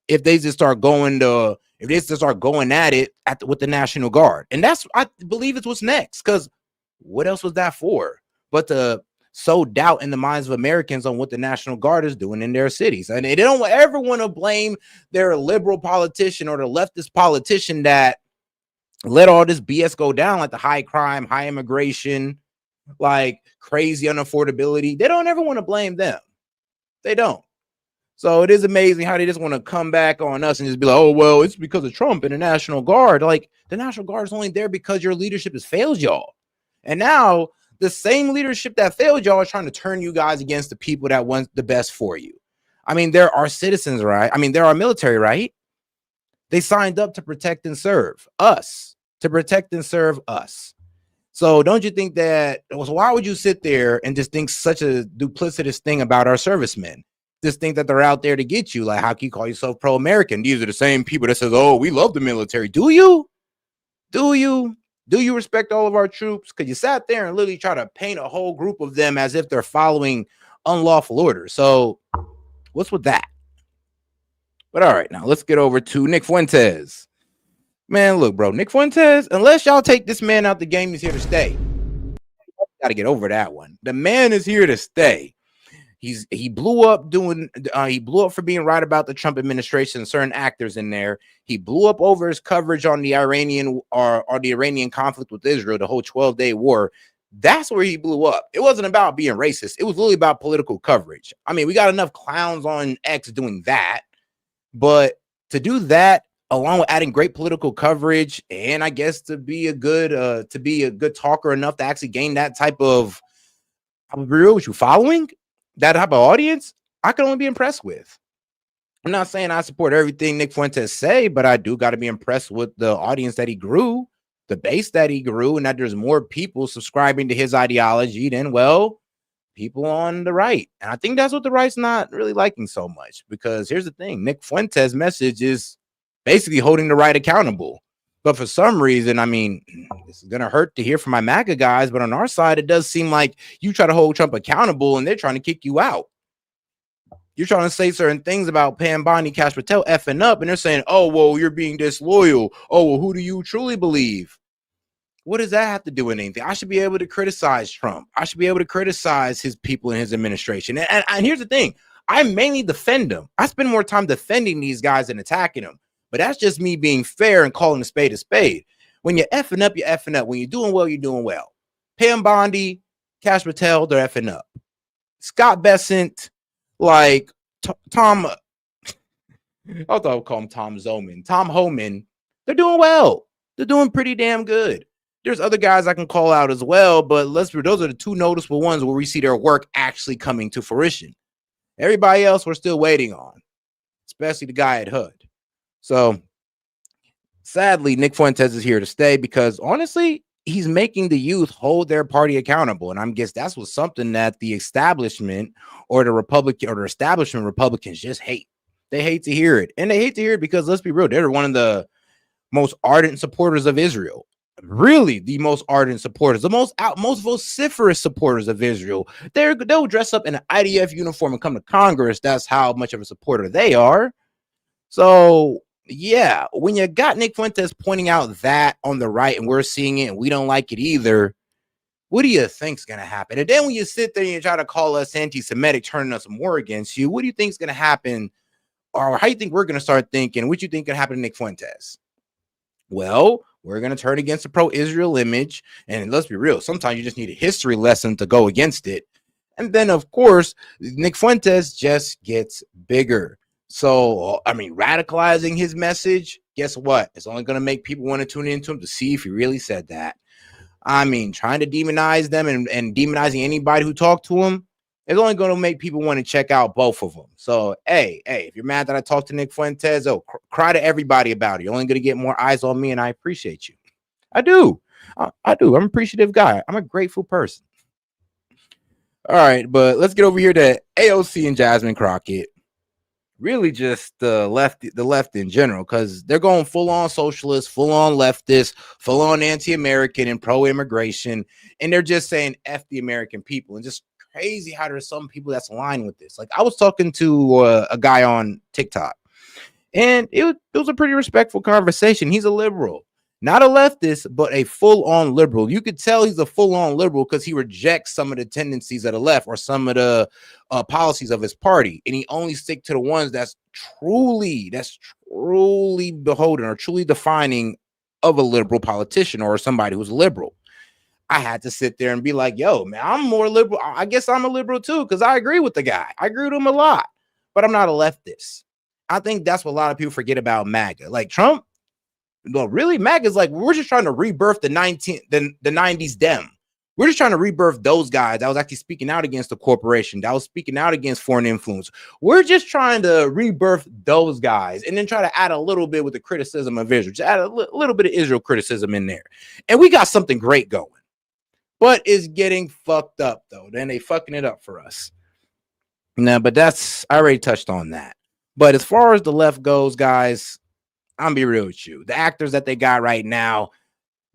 If they just start going at it with the National Guard. And that's, I believe, it's what's next. Because what else was that for? But to sow doubt in the minds of Americans on what the National Guard is doing in their cities. And they don't ever want to blame their liberal politician or the leftist politician that let all this BS go down, like the high crime, high immigration, like crazy unaffordability. They don't ever want to blame them. They don't. So it is amazing how they just want to come back on us and just be like, oh, well, it's because of Trump and the National Guard. Like, the National Guard is only there because your leadership has failed y'all. And now the same leadership that failed y'all is trying to turn you guys against the people that want the best for you. I mean, there are citizens, right? I mean, there are military, right? They signed up to protect and serve us, to protect and serve us. So don't you think that, so why would you sit there and just think such a duplicitous thing about our servicemen? Just think that they're out there to get you. Like, how can you call yourself pro-American? These are the same people that says, oh, we love the military. Do you? Do you? Do you respect all of our troops? Because you sat there and literally try to paint a whole group of them as if they're following unlawful orders. So what's with that? But all right, now let's get over to Nick Fuentes. Man, look, bro, Nick Fuentes, unless y'all take this man out the game, he's here to stay. Got to get over that one. The man is here to stay. He blew up for being right about the Trump administration, certain actors in there. He blew up over his coverage on the Iranian conflict with Israel, the whole 12-day war. That's where he blew up. It wasn't about being racist. It was really about political coverage. I mean, we got enough clowns on X doing that, but to do that along with adding great political coverage, and I guess to be a good talker enough to actually gain that type of following, that type of audience, I can only be impressed with. I'm not saying I support everything Nick Fuentes say, but I do got to be impressed with the audience that he grew, the base that he grew, and that there's more people subscribing to his ideology than, well, people on the right. And I think that's what the right's not really liking so much, because here's the thing. Nick Fuentes' message is basically holding the right accountable. But for some reason, I mean, this is going to hurt to hear from my MAGA guys, but on our side, it does seem like you try to hold Trump accountable and they're trying to kick you out. You're trying to say certain things about Pam Bondi, Cash Patel effing up, and they're saying, oh, well, you're being disloyal. Oh, well, who do you truly believe? What does that have to do with anything? I should be able to criticize Trump. I should be able to criticize his people and his administration. And here's the thing. I mainly defend them. I spend more time defending these guys than attacking them. But that's just me being fair and calling a spade a spade. When you're effing up, you're effing up. When you're doing well, you're doing well. Pam Bondi, Cash Patel, they're effing up. Scott Bessent, like Tom, I thought I would call him Tom Zoman. Tom Homan. They're doing well. They're doing pretty damn good. There's other guys I can call out as well, but those are the two noticeable ones where we see their work actually coming to fruition. Everybody else we're still waiting on, especially the guy at HUD. So sadly, Nick Fuentes is here to stay because honestly, he's making the youth hold their party accountable. And I guess that's what something that the establishment or the Republican or the establishment Republicans just hate. They hate to hear it. And they hate to hear it because let's be real, they're one of the most ardent supporters of Israel. Really, the most ardent supporters, the most vociferous supporters of Israel. They'll dress up in an IDF uniform and come to Congress. That's how much of a supporter they are. So yeah, when you got Nick Fuentes pointing out that on the right and we're seeing it and we don't like it either, what do you think's gonna happen? And then when you sit there and you try to call us anti-Semitic, turning us more against you, what do you think's gonna happen? Or how do you think we're gonna start thinking? What you think gonna happen to Nick Fuentes? Well, we're going to turn against the pro-Israel image. And let's be real, sometimes you just need a history lesson to go against it. And then, of course, Nick Fuentes just gets bigger. So, I mean, radicalizing his message, guess what? It's only going to make people want to tune into him to see if he really said that. I mean, trying to demonize them and demonizing anybody who talked to him, it's only going to make people want to check out both of them. So, hey, if you're mad that I talked to Nick Fuentes, cry to everybody about it. You're only going to get more eyes on me, and I appreciate you. I do. I do. I'm an appreciative guy. I'm a grateful person. All right, but let's get over here to AOC and Jasmine Crockett. Really just the left in general, because they're going full-on socialist, full-on leftist, full-on anti-American and pro-immigration, and they're just saying F the American people, and just crazy how there's some people that's aligned with this. Like I was talking to a guy on TikTok, and it was a pretty respectful conversation. He's a liberal, not a leftist, but a full-on liberal. You could tell he's a full-on liberal because he rejects some of the tendencies of the left or some of the policies of his party, and he only stick to the ones that's truly beholden or truly defining of a liberal politician or somebody who's liberal. I had to sit there and be like, yo, man, I'm more liberal. I guess I'm a liberal too, because I agree with the guy. I agree with him a lot, but I'm not a leftist. I think that's what a lot of people forget about MAGA. Like Trump, no, really, MAGA is like, we're just trying to rebirth the 90s Dem. We're just trying to rebirth those guys that was actually speaking out against the corporation, that was speaking out against foreign influence. We're just trying to rebirth those guys and then try to add a little bit with the criticism of Israel, just add a little bit of Israel criticism in there. And we got something great going. But it's getting fucked up, though. Then they fucking it up for us. No, but I already touched on that. But as far as the left goes, guys, I'm be real with you. The actors that they got right now,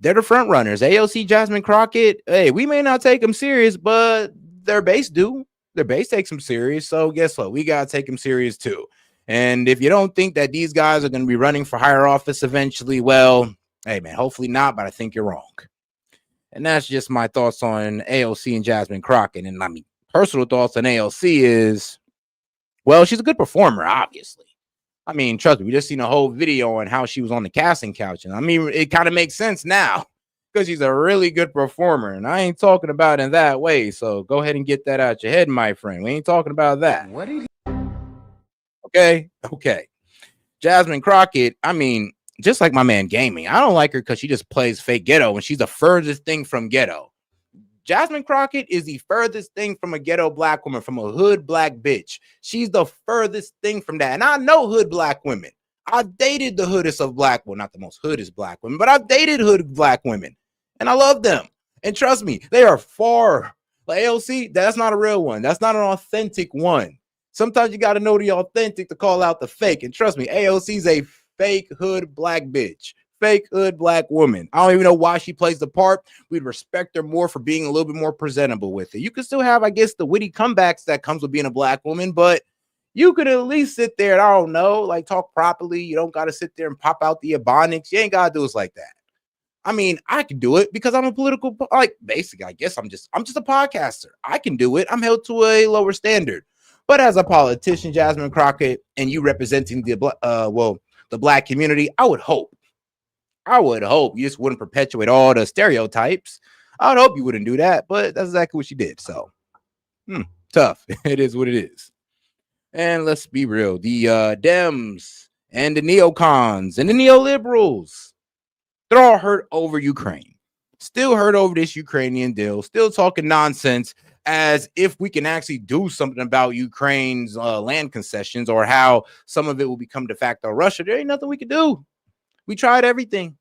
they're the front runners. AOC, Jasmine Crockett, hey, we may not take them serious, but their base do. Their base takes them serious. So guess what? We got to take them serious, too. And if you don't think that these guys are going to be running for higher office eventually, well, hey, man, hopefully not, but I think you're wrong. And that's just my thoughts on AOC and Jasmine Crockett. And I mean, personal thoughts on AOC is, well, she's a good performer, obviously. I mean, trust me, we just seen a whole video on how she was on the casting couch. And I mean, it kind of makes sense now because she's a really good performer. And I ain't talking about it in that way. So go ahead and get that out your head, my friend. We ain't talking about that. What is Okay. Jasmine Crockett, I mean, just like my man Gaming, I don't like her because she just plays fake ghetto and she's the furthest thing from ghetto. Jasmine Crockett is the furthest thing from a ghetto black woman, from a hood black bitch. She's the furthest thing from that. And I know hood black women. I've dated the hoodest of black, well, not the most hoodest black women, but I've dated hood black women. And I love them. And trust me, they are far. Like AOC, that's not a real one. That's not an authentic one. Sometimes you got to know the authentic to call out the fake. And trust me, AOC's a fake hood black bitch, fake hood black woman. I don't even know why she plays the part. We'd respect her more for being a little bit more presentable with it. You can still have, I guess, the witty comebacks that comes with being a black woman, but you could at least sit there and, I don't know, like talk properly. You don't got to sit there and pop out the ebonics. You ain't got to do us like that. I mean, I can do it because I'm a political, like, basically, I guess I'm just a podcaster. I can do it. I'm held to a lower standard. But as a politician, Jasmine Crockett, and you representing the black community, I would hope you just wouldn't perpetuate all the stereotypes. I would hope you wouldn't do that, but that's exactly what she did. So, tough. It is what it is. And let's be real. The Dems, and the neocons and the neoliberals. They're all hurt over Ukraine. Still hurt over this Ukrainian deal. Still talking nonsense as if we can actually do something about Ukraine's land concessions or how some of it will become de facto Russia. There ain't nothing we can do. We tried everything.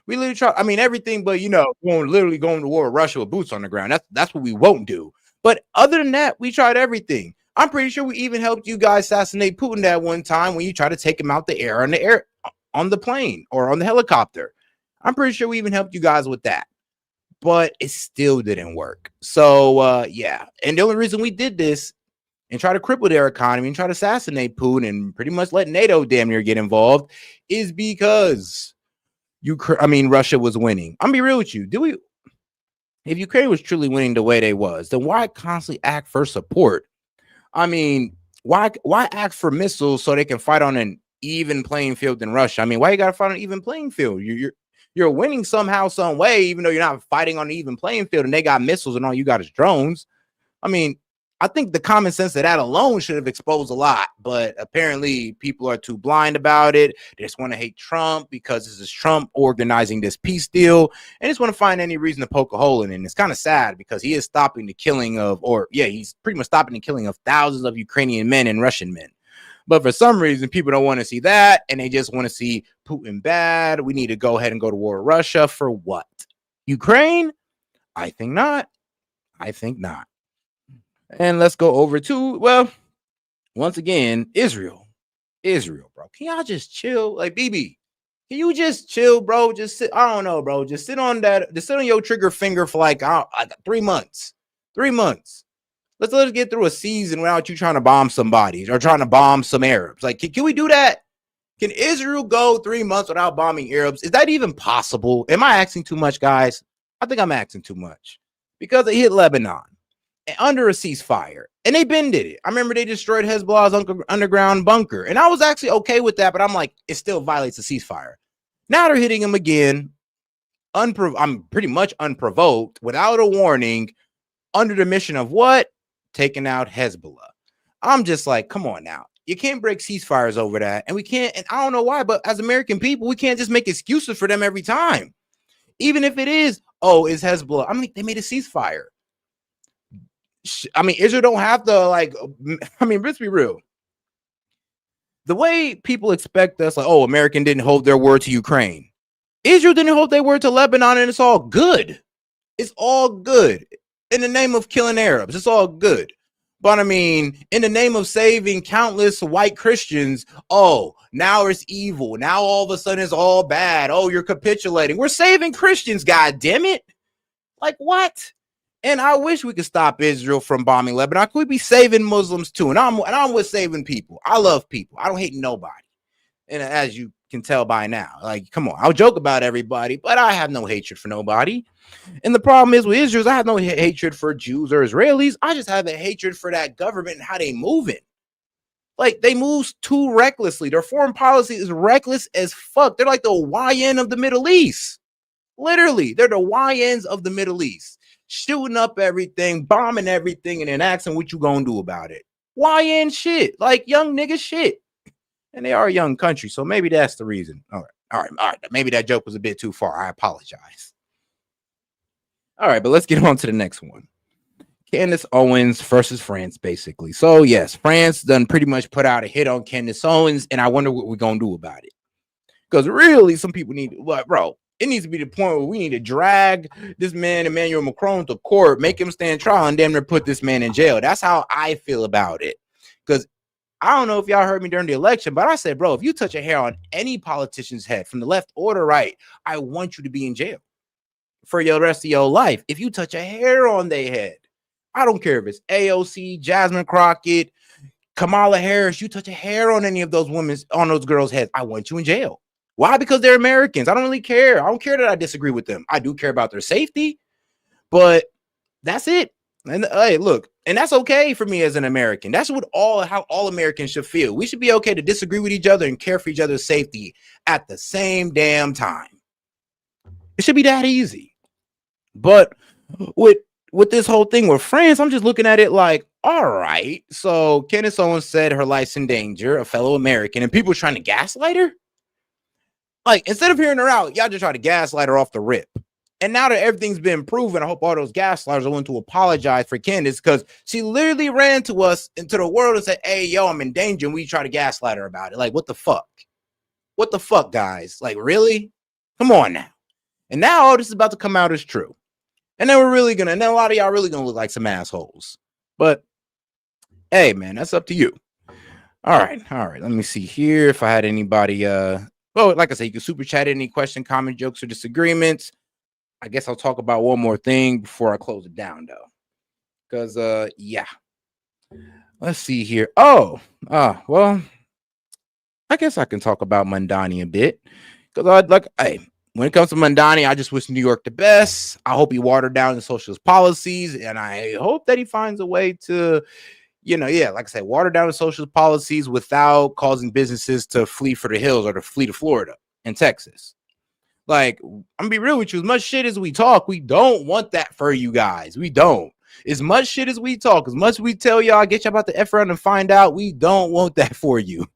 We literally tried. I mean, everything, but literally going to war with Russia with boots on the ground. That's what we won't do. But other than that, we tried everything. I'm pretty sure we even helped you guys assassinate Putin that one time when you tried to take him out the air on the plane or on the helicopter. I'm pretty sure we even helped you guys with that. But it still didn't work. So yeah. And the only reason we did this and try to cripple their economy and try to assassinate Putin and pretty much let NATO damn near get involved is because Russia was winning. I'm be real with you. If Ukraine was truly winning the way they was, then why constantly ask for support? I mean, why ask for missiles so they can fight on an even playing field than Russia? I mean, why you gotta fight on an even playing field? You're winning somehow, some way, even though you're not fighting on an even playing field and they got missiles and all you got is drones. I mean, I think the common sense of that alone should have exposed a lot, but apparently people are too blind about it. They just want to hate Trump because this is Trump organizing this peace deal and just want to find any reason to poke a hole in it. And it's kind of sad because he is stopping the killing of, he's pretty much stopping the killing of thousands of Ukrainian men and Russian men. But for some reason, people don't want to see that, and they just want to see Putin bad. We need to go ahead and go to war with Russia for what? Ukraine? I think not. I think not. And let's go over to, well, once again, Israel. Israel, bro. Can y'all just chill? Like, BB, can you just chill, bro? Just sit. I don't know, bro. Just sit on that. Just sit on your trigger finger for like 3 months. 3 months. Let's get through a season without you trying to bomb somebody or trying to bomb some Arabs. Like, can we do that? Can Israel go 3 months without bombing Arabs? Is that even possible? Am I asking too much, guys? I think I'm asking too much because they hit Lebanon under a ceasefire and they did it. I remember they destroyed Hezbollah's underground bunker and I was actually okay with that, but I'm like, it still violates the ceasefire. Now they're hitting them again. I'm pretty much unprovoked without a warning under the mission of what? Taking out Hezbollah. I'm just like, come on now. You can't break ceasefires over that. And we can't, and I don't know why, but as American people, we can't just make excuses for them every time. Even if it is, it's Hezbollah. I mean, they made a ceasefire. I mean, Israel don't have to let's be real. The way people expect us, American didn't hold their word to Ukraine. Israel didn't hold their word to Lebanon, and it's all good. It's all good. In the name of killing Arabs, it's all good. But I mean, in the name of saving countless white Christians, now it's evil. Now all of a sudden it's all bad. You're capitulating. We're saving Christians, God damn it. Like what? And I wish we could stop Israel from bombing Lebanon. Could we be saving Muslims too? And I'm with saving people. I love people. I don't hate nobody. And as you can tell by now, like, come on, I'll joke about everybody, but I have no hatred for nobody. And the problem is with Israel, I have no hatred for Jews or Israelis. I just have a hatred for that government and how they move it. Like, they move too recklessly. Their foreign policy is reckless as fuck. They're like the YN of the Middle East. Literally, they're the YNs of the Middle East. Shooting up everything, bombing everything, and then asking what you gonna do about it. YN shit. Like, young nigga shit. And they are a young country, so maybe that's the reason. All right. Maybe that joke was a bit too far. I apologize. All right, but let's get on to the next one. Candace Owens versus France, basically. So, yes, France done pretty much put out a hit on Candace Owens, and I wonder what we're going to do about it. Because really, some people need, it needs to be the point where we need to drag this man, Emmanuel Macron, to court, make him stand trial, and damn near put this man in jail. That's how I feel about it. Because I don't know if y'all heard me during the election, but I said, bro, if you touch a hair on any politician's head, from the left or the right, I want you to be in jail for the rest of your life. If you touch a hair on their head, I don't care if it's AOC, Jasmine Crockett, Kamala Harris, you touch a hair on any of those on those girls' heads, I want you in jail. Why? Because they're Americans. I don't really care. I don't care that I disagree with them. I do care about their safety, but that's it. And hey, look, and that's okay for me as an American. That's how all Americans should feel. We should be okay to disagree with each other and care for each other's safety at the same damn time. It should be that easy. But with with this whole thing with France, I'm just looking at it like, all right, so Candace Owens said her life's in danger, a fellow American, and people trying to gaslight her. Like, instead of hearing her out, y'all just try to gaslight her off the rip. And now that everything's been proven, I hope all those gaslighters are willing to apologize for Candace, because she literally ran to us into the world and said, hey, yo, I'm in danger. And we try to gaslight her about it. Like, what the fuck? What the fuck, guys? Like, really? Come on now. And now all this is about to come out as true. And then and then a lot of y'all really gonna look like some assholes. But hey, man, that's up to you. All right. Let me see here if I had anybody. Well, like I said, you can super chat any question, comment, jokes, or disagreements. I guess I'll talk about one more thing before I close it down, though. Because yeah. Let's see here. Well, I guess I can talk about Mandani a bit. Because when it comes to Mandani, I just wish New York the best. I hope he watered down the socialist policies, and I hope that he finds a way to, like I said, water down the socialist policies without causing businesses to flee for the hills or to flee to Florida and Texas. Like, I'm gonna be real with you. As much shit as we talk, we don't want that for you guys. We don't. As much shit as we talk, as much as we tell y'all, get you about the F around and find out, we don't want that for you.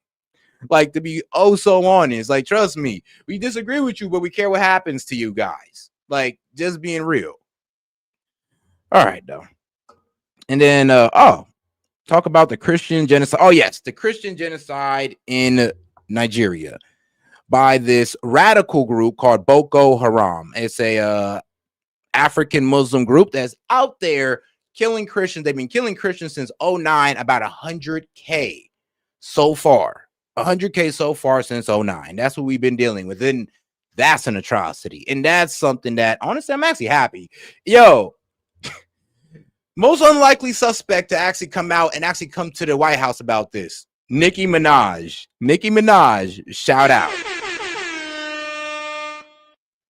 Like, to be so honest, like, trust me, we disagree with you, but we care what happens to you guys. Like, just being real. All right, though. And then, talk about the Christian genocide. Oh, yes, the Christian genocide in Nigeria by this radical group called Boko Haram. It's a African Muslim group that's out there killing Christians. They've been killing Christians since 2009, about 100K so far. 100K so far since 2009. That's what we've been dealing with. And that's an atrocity. And that's something that, honestly, I'm actually happy. Yo, most unlikely suspect to actually come out and actually come to the White House about this. Nicki Minaj. Nicki Minaj, shout out.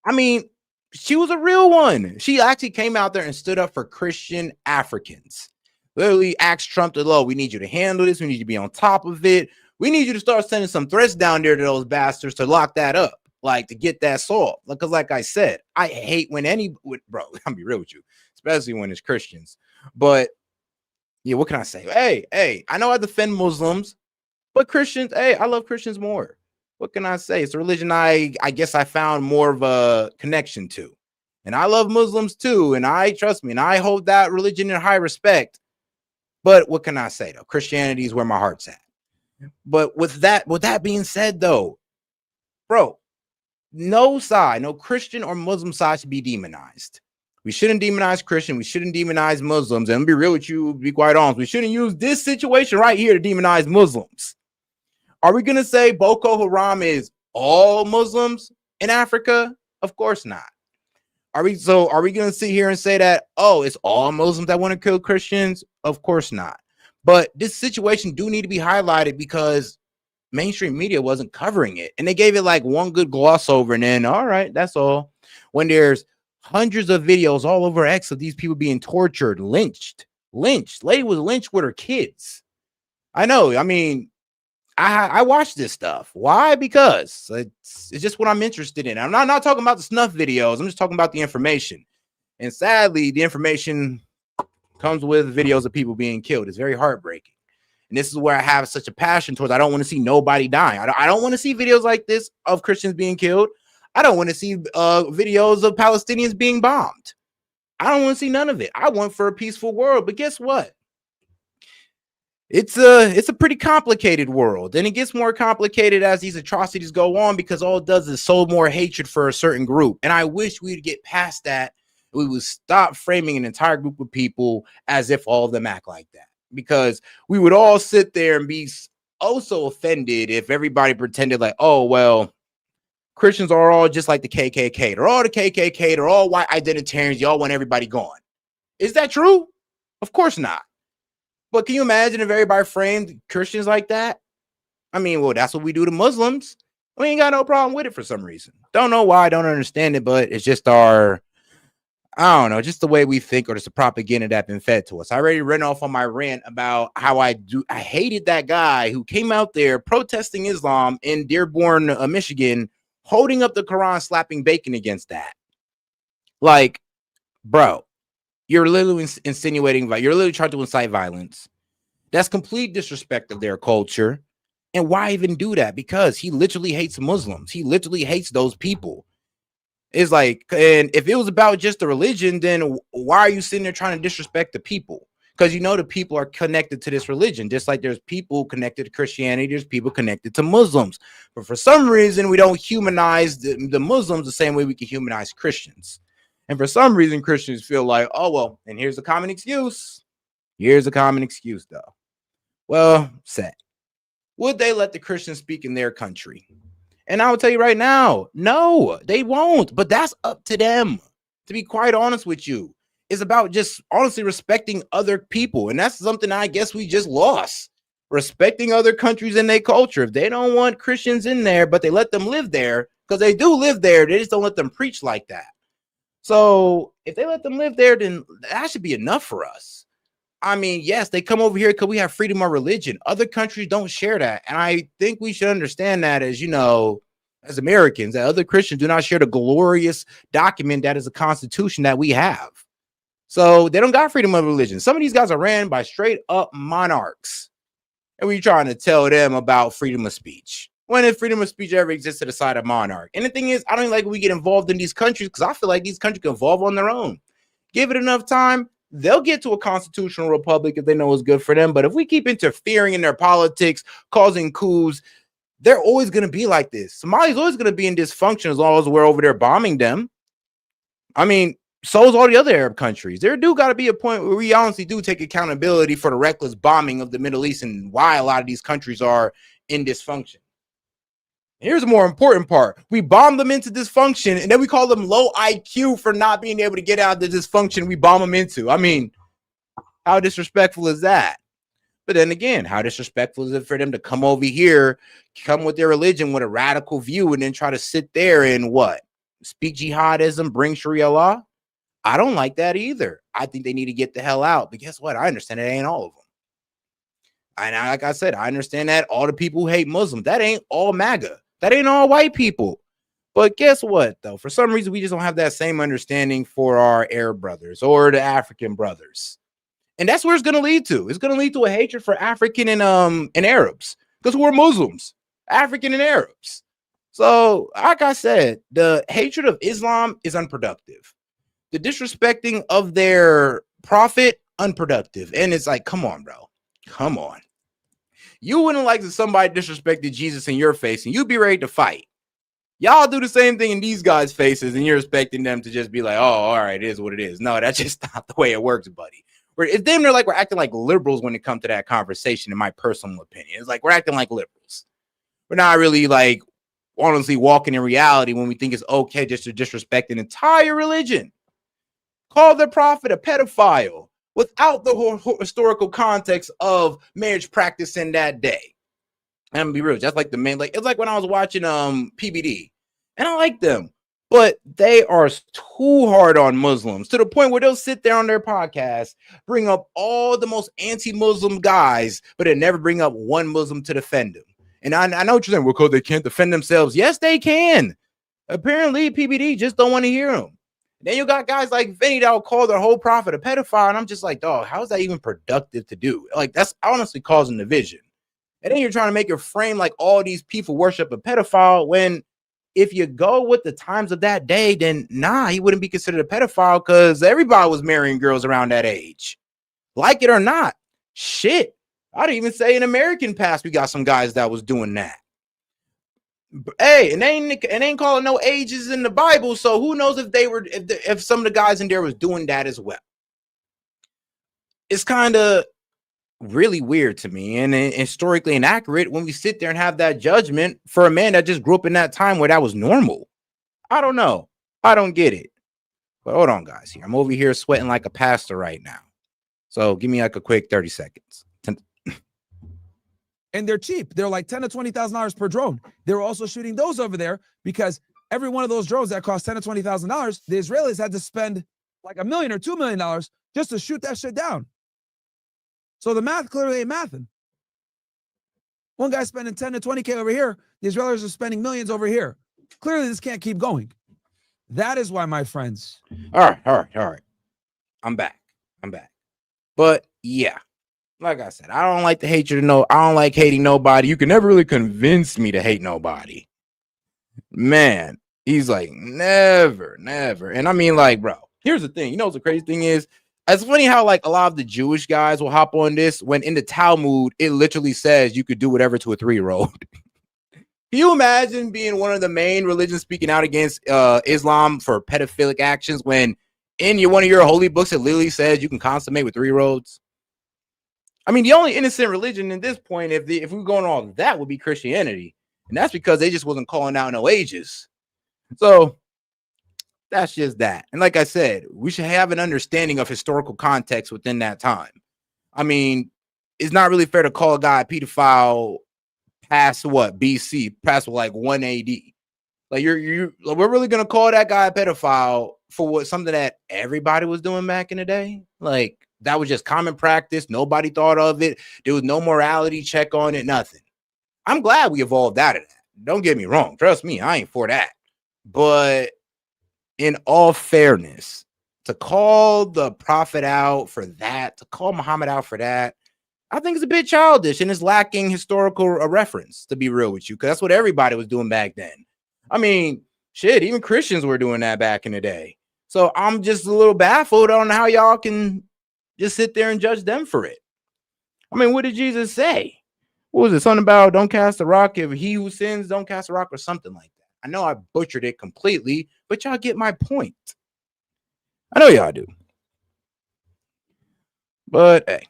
I mean, she was a real one. She actually came out there and stood up for Christian Africans. Literally asked Trump to, we need you to handle this. We need you to be on top of it. We need you to start sending some threats down there to those bastards to lock that up, like to get that solved. Because like I said, I hate when bro, I'll be real with you, especially when it's Christians. But yeah, what can I say? Hey, I know I defend Muslims, but Christians, I love Christians more. What can I say? It's a religion I guess I found more of a connection to. And I love Muslims too. And trust me, and I hold that religion in high respect. But what can I say though? Christianity is where my heart's at. But with that being said, though, bro, no Christian or Muslim side should be demonized. We shouldn't demonize Christian. We shouldn't demonize Muslims. And be real with you, be quite honest. We shouldn't use this situation right here to demonize Muslims. Are we going to say Boko Haram is all Muslims in Africa? Of course not. Are we going to sit here and say that, it's all Muslims that want to kill Christians? Of course not. But this situation do need to be highlighted because mainstream media wasn't covering it. And they gave it like one good gloss over and then, all right, that's all. When there's hundreds of videos all over X of these people being tortured, lynched. Lady was lynched with her kids. I know. I mean, I watch this stuff. Why? Because it's just what I'm interested in. I'm not talking about the snuff videos. I'm just talking about the information. And sadly, the information comes with videos of people being killed. It's very heartbreaking. And this is where I have such a passion towards. I don't want to see nobody dying. I don't want to see videos like this of Christians being killed. I don't want to see videos of Palestinians being bombed. I don't want to see none of it. I want for a peaceful world. But guess what? It's a pretty complicated world, and it gets more complicated as these atrocities go on because all it does is sow more hatred for a certain group. And I wish we'd get past that. We would stop framing an entire group of people as if all of them act like that, because we would all sit there and be so offended if everybody pretended like, oh, well, Christians are all just like the KKK. They're all the KKK. They're all white identitarians. Y'all want everybody gone. Is that true? Of course not. But can you imagine if everybody framed Christians like that? I mean, well, that's what we do to Muslims. We ain't got no problem with it for some reason. Don't know why. Don't understand it, but it's just I don't know, just the way we think, or just the propaganda that's been fed to us. I already ran off on my rant about how I hated that guy who came out there protesting Islam in Dearborn, Michigan, holding up the Quran, slapping bacon against that. Like, bro, You're literally insinuating, you're literally trying to incite violence. That's complete disrespect of their culture. And why even do that? Because he literally hates Muslims. He literally hates those people. It's like, and if it was about just the religion, then why are you sitting there trying to disrespect the people? Because you know the people are connected to this religion, just like there's people connected to Christianity, there's people connected to Muslims. But for some reason, we don't humanize the Muslims the same way we can humanize Christians. And for some reason, Christians feel like, oh, well, and here's a common excuse. Here's a common excuse, though. Well, S.E.T. Would they let the Christians speak in their country? And I will tell you right now, no, they won't. But that's up to them. To be quite honest with you, it's about just honestly respecting other people. And that's something I guess we just lost. Respecting other countries and their culture. If they don't want Christians in there, but they let them live there, because they do live there, they just don't let them preach like that. So if they let them live there, then that should be enough for us. I mean, yes, they come over here because we have freedom of religion. Other countries don't share that. And I think we should understand that as, you know, as Americans, that other Christians do not share the glorious document that is the Constitution that we have. So they don't got freedom of religion. Some of these guys are ran by straight up monarchs. And we're trying to tell them about freedom of speech. When if freedom of speech ever existed aside of monarch? And the thing is, I don't like when we get involved in these countries because I feel like these countries can evolve on their own. Give it enough time, they'll get to a constitutional republic if they know what's good for them. But if we keep interfering in their politics, causing coups, they're always going to be like this. Somalia's always going to be in dysfunction as long as we're over there bombing them. I mean, so is all the other Arab countries. There do got to be a point where we honestly do take accountability for the reckless bombing of the Middle East and why a lot of these countries are in dysfunction. Here's a more important part. We bomb them into dysfunction, and then we call them low IQ for not being able to get out of the dysfunction we bomb them into. I mean, how disrespectful is that? But then again, how disrespectful is it for them to come over here, come with their religion with a radical view, and then try to sit there and what? Speak jihadism, bring Sharia law? I don't like that either. I think they need to get the hell out. But guess what? I understand it ain't all of them. And like I said, I understand that all the people who hate Muslims, that ain't all MAGA. That ain't all white people. But guess what, though? For some reason, we just don't have that same understanding for our Arab brothers or the African brothers. And that's where it's going to lead to. It's going to lead to a hatred for African and Arabs because we're Muslims, African and Arabs. So, like I said, the hatred of Islam is unproductive. The disrespecting of their prophet, unproductive. And it's like, come on, bro. Come on. You wouldn't like that somebody disrespected Jesus in your face and you'd be ready to fight. Y'all do the same thing in these guys' faces and you're expecting them to just be like, oh, all right, it is what it is. No, that's just not the way it works, buddy. It's damn near like we're acting like liberals when it comes to that conversation, in my personal opinion. It's like we're acting like liberals. We're not really like honestly walking in reality when we think it's okay just to disrespect an entire religion. Call the prophet a pedophile without the historical context of marriage practice in that day. And I'm gonna be real, that's like the main, like it's like when I was watching PBD, and I like them, but they are too hard on Muslims to the point where they'll sit there on their podcast, bring up all the most anti-Muslim guys, but they never bring up one Muslim to defend them. And I know what you're saying, well, because they can't defend themselves. Yes, they can. Apparently, PBD just don't want to hear them. Then you got guys like Vinny that will call their whole prophet a pedophile. And I'm just like, dog, how is that even productive to do? Like, that's honestly causing division. And then you're trying to make your frame like all these people worship a pedophile when if you go with the times of that day, then nah, he wouldn't be considered a pedophile because everybody was marrying girls around that age. Like it or not. Shit. I'd even say in American past, we got some guys that was doing that. Hey, and ain't calling no ages in the Bible, so who knows if they were if some of the guys in there was doing that as well. It's kind of really weird to me and historically inaccurate when we sit there and have that judgment for a man that just grew up in that time where that was normal. I don't know. I don't get it. But hold on, guys. Here I'm over here sweating like a pastor right now. So give me like a quick 30 seconds. And they're cheap. They're like $10,000 to $20,000 per drone. They're also shooting those over there because every one of those drones that cost $10,000 to $20,000, the Israelis had to spend like $1 million or $2 million just to shoot that shit down. So the math clearly ain't mathing. One guy's spending 10 to 20K over here. The Israelis are spending millions over here. Clearly, this can't keep going. That is why, my friends. All right. I'm back. I'm back. But yeah, like I said, I don't like the hatred. I don't like hating nobody. You can never really convince me to hate nobody. Man, he's like, never. And I mean, like, bro, here's the thing. You know what the crazy thing is? It's funny how like a lot of the Jewish guys will hop on this when in the Talmud, it literally says you could do whatever to a 3-year-old. Can you imagine being one of the main religions speaking out against Islam for pedophilic actions when in one of your holy books it literally says you can consummate with 3-year-olds? I mean, the only innocent religion at this point, if we're going all of that, would be Christianity. And that's because they just wasn't calling out no ages. So that's just that. And like I said, we should have an understanding of historical context within that time. I mean, it's not really fair to call a guy a pedophile past what BC, past like 1 AD. Like we're really gonna call that guy a pedophile for what something that everybody was doing back in the day? Like that was just common practice. Nobody thought of it. There was no morality check on it, nothing. I'm glad we evolved out of that. Don't get me wrong. Trust me, I ain't for that. But in all fairness, to call the prophet out for that, to call Muhammad out for that, I think it's a bit childish and it's lacking historical reference, to be real with you, because that's what everybody was doing back then. I mean, shit, even Christians were doing that back in the day. So I'm just a little baffled on how y'all can just sit there and judge them for it. I mean, what did Jesus say? What was it? Something about don't cast a rock if he who sins, don't cast a rock or something like that. I know I butchered it completely, but y'all get my point. I know y'all do. But hey,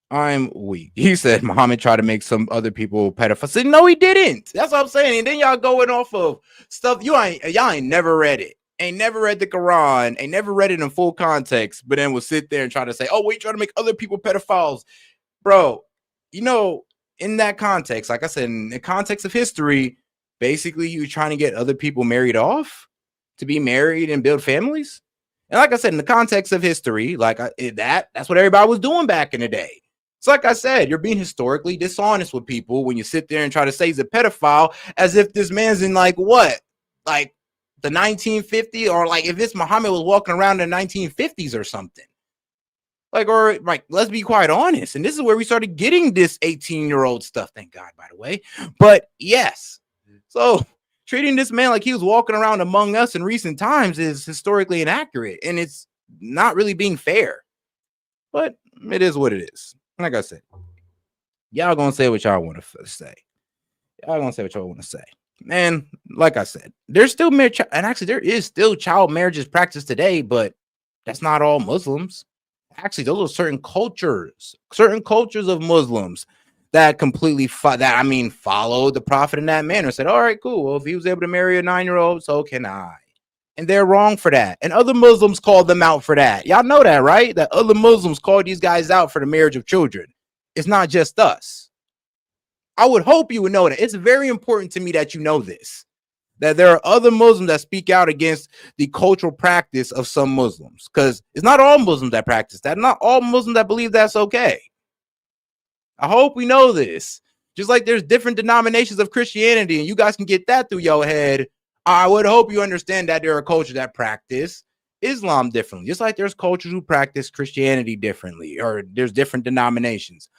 I'm weak. He said Muhammad tried to make some other people pedophiles. I said, no, he didn't. That's what I'm saying. And then y'all going off of stuff y'all ain't never read it. Ain't never read the Quran. Ain't never read it in full context. But then will sit there and try to say, oh, we trying to make other people pedophiles, bro. You know, in that context, like I said, in the context of history, basically you're trying to get other people married off to be married and build families. And like I said, in the context of history, like that's what everybody was doing back in the day. So like I said, you're being historically dishonest with people when you sit there and try to say he's a pedophile as if this man's in like what? Like the 1950s, or like if this Muhammad was walking around in the 1950s or something. Like, or like, let's be quite honest. And this is where we started getting this 18-year-old stuff. Thank God, by the way. But yes. So treating this man like he was walking around among us in recent times is historically inaccurate. And it's not really being fair. But it is what it is. Like I said, y'all gonna say what y'all want to say. Y'all gonna say what y'all want to say. And like I said, there's still marriage, and actually there is still child marriages practiced today, but that's not all Muslims. Actually, those are certain cultures of Muslims that completely followed the prophet in that manner. Said, all right, cool. Well, if he was able to marry a 9-year-old, so can I. And they're wrong for that. And other Muslims called them out for that. Y'all know that, right? That other Muslims called these guys out for the marriage of children. It's not just us. I would hope you would know that. It's very important to me that you know this. That there are other Muslims that speak out against the cultural practice of some Muslims. Because it's not all Muslims that practice that. Not all Muslims that believe that's okay. I hope we know this. Just like there's different denominations of Christianity, and you guys can get that through your head. I would hope you understand that there are cultures that practice Islam differently. Just like there's cultures who practice Christianity differently, or there's different denominations.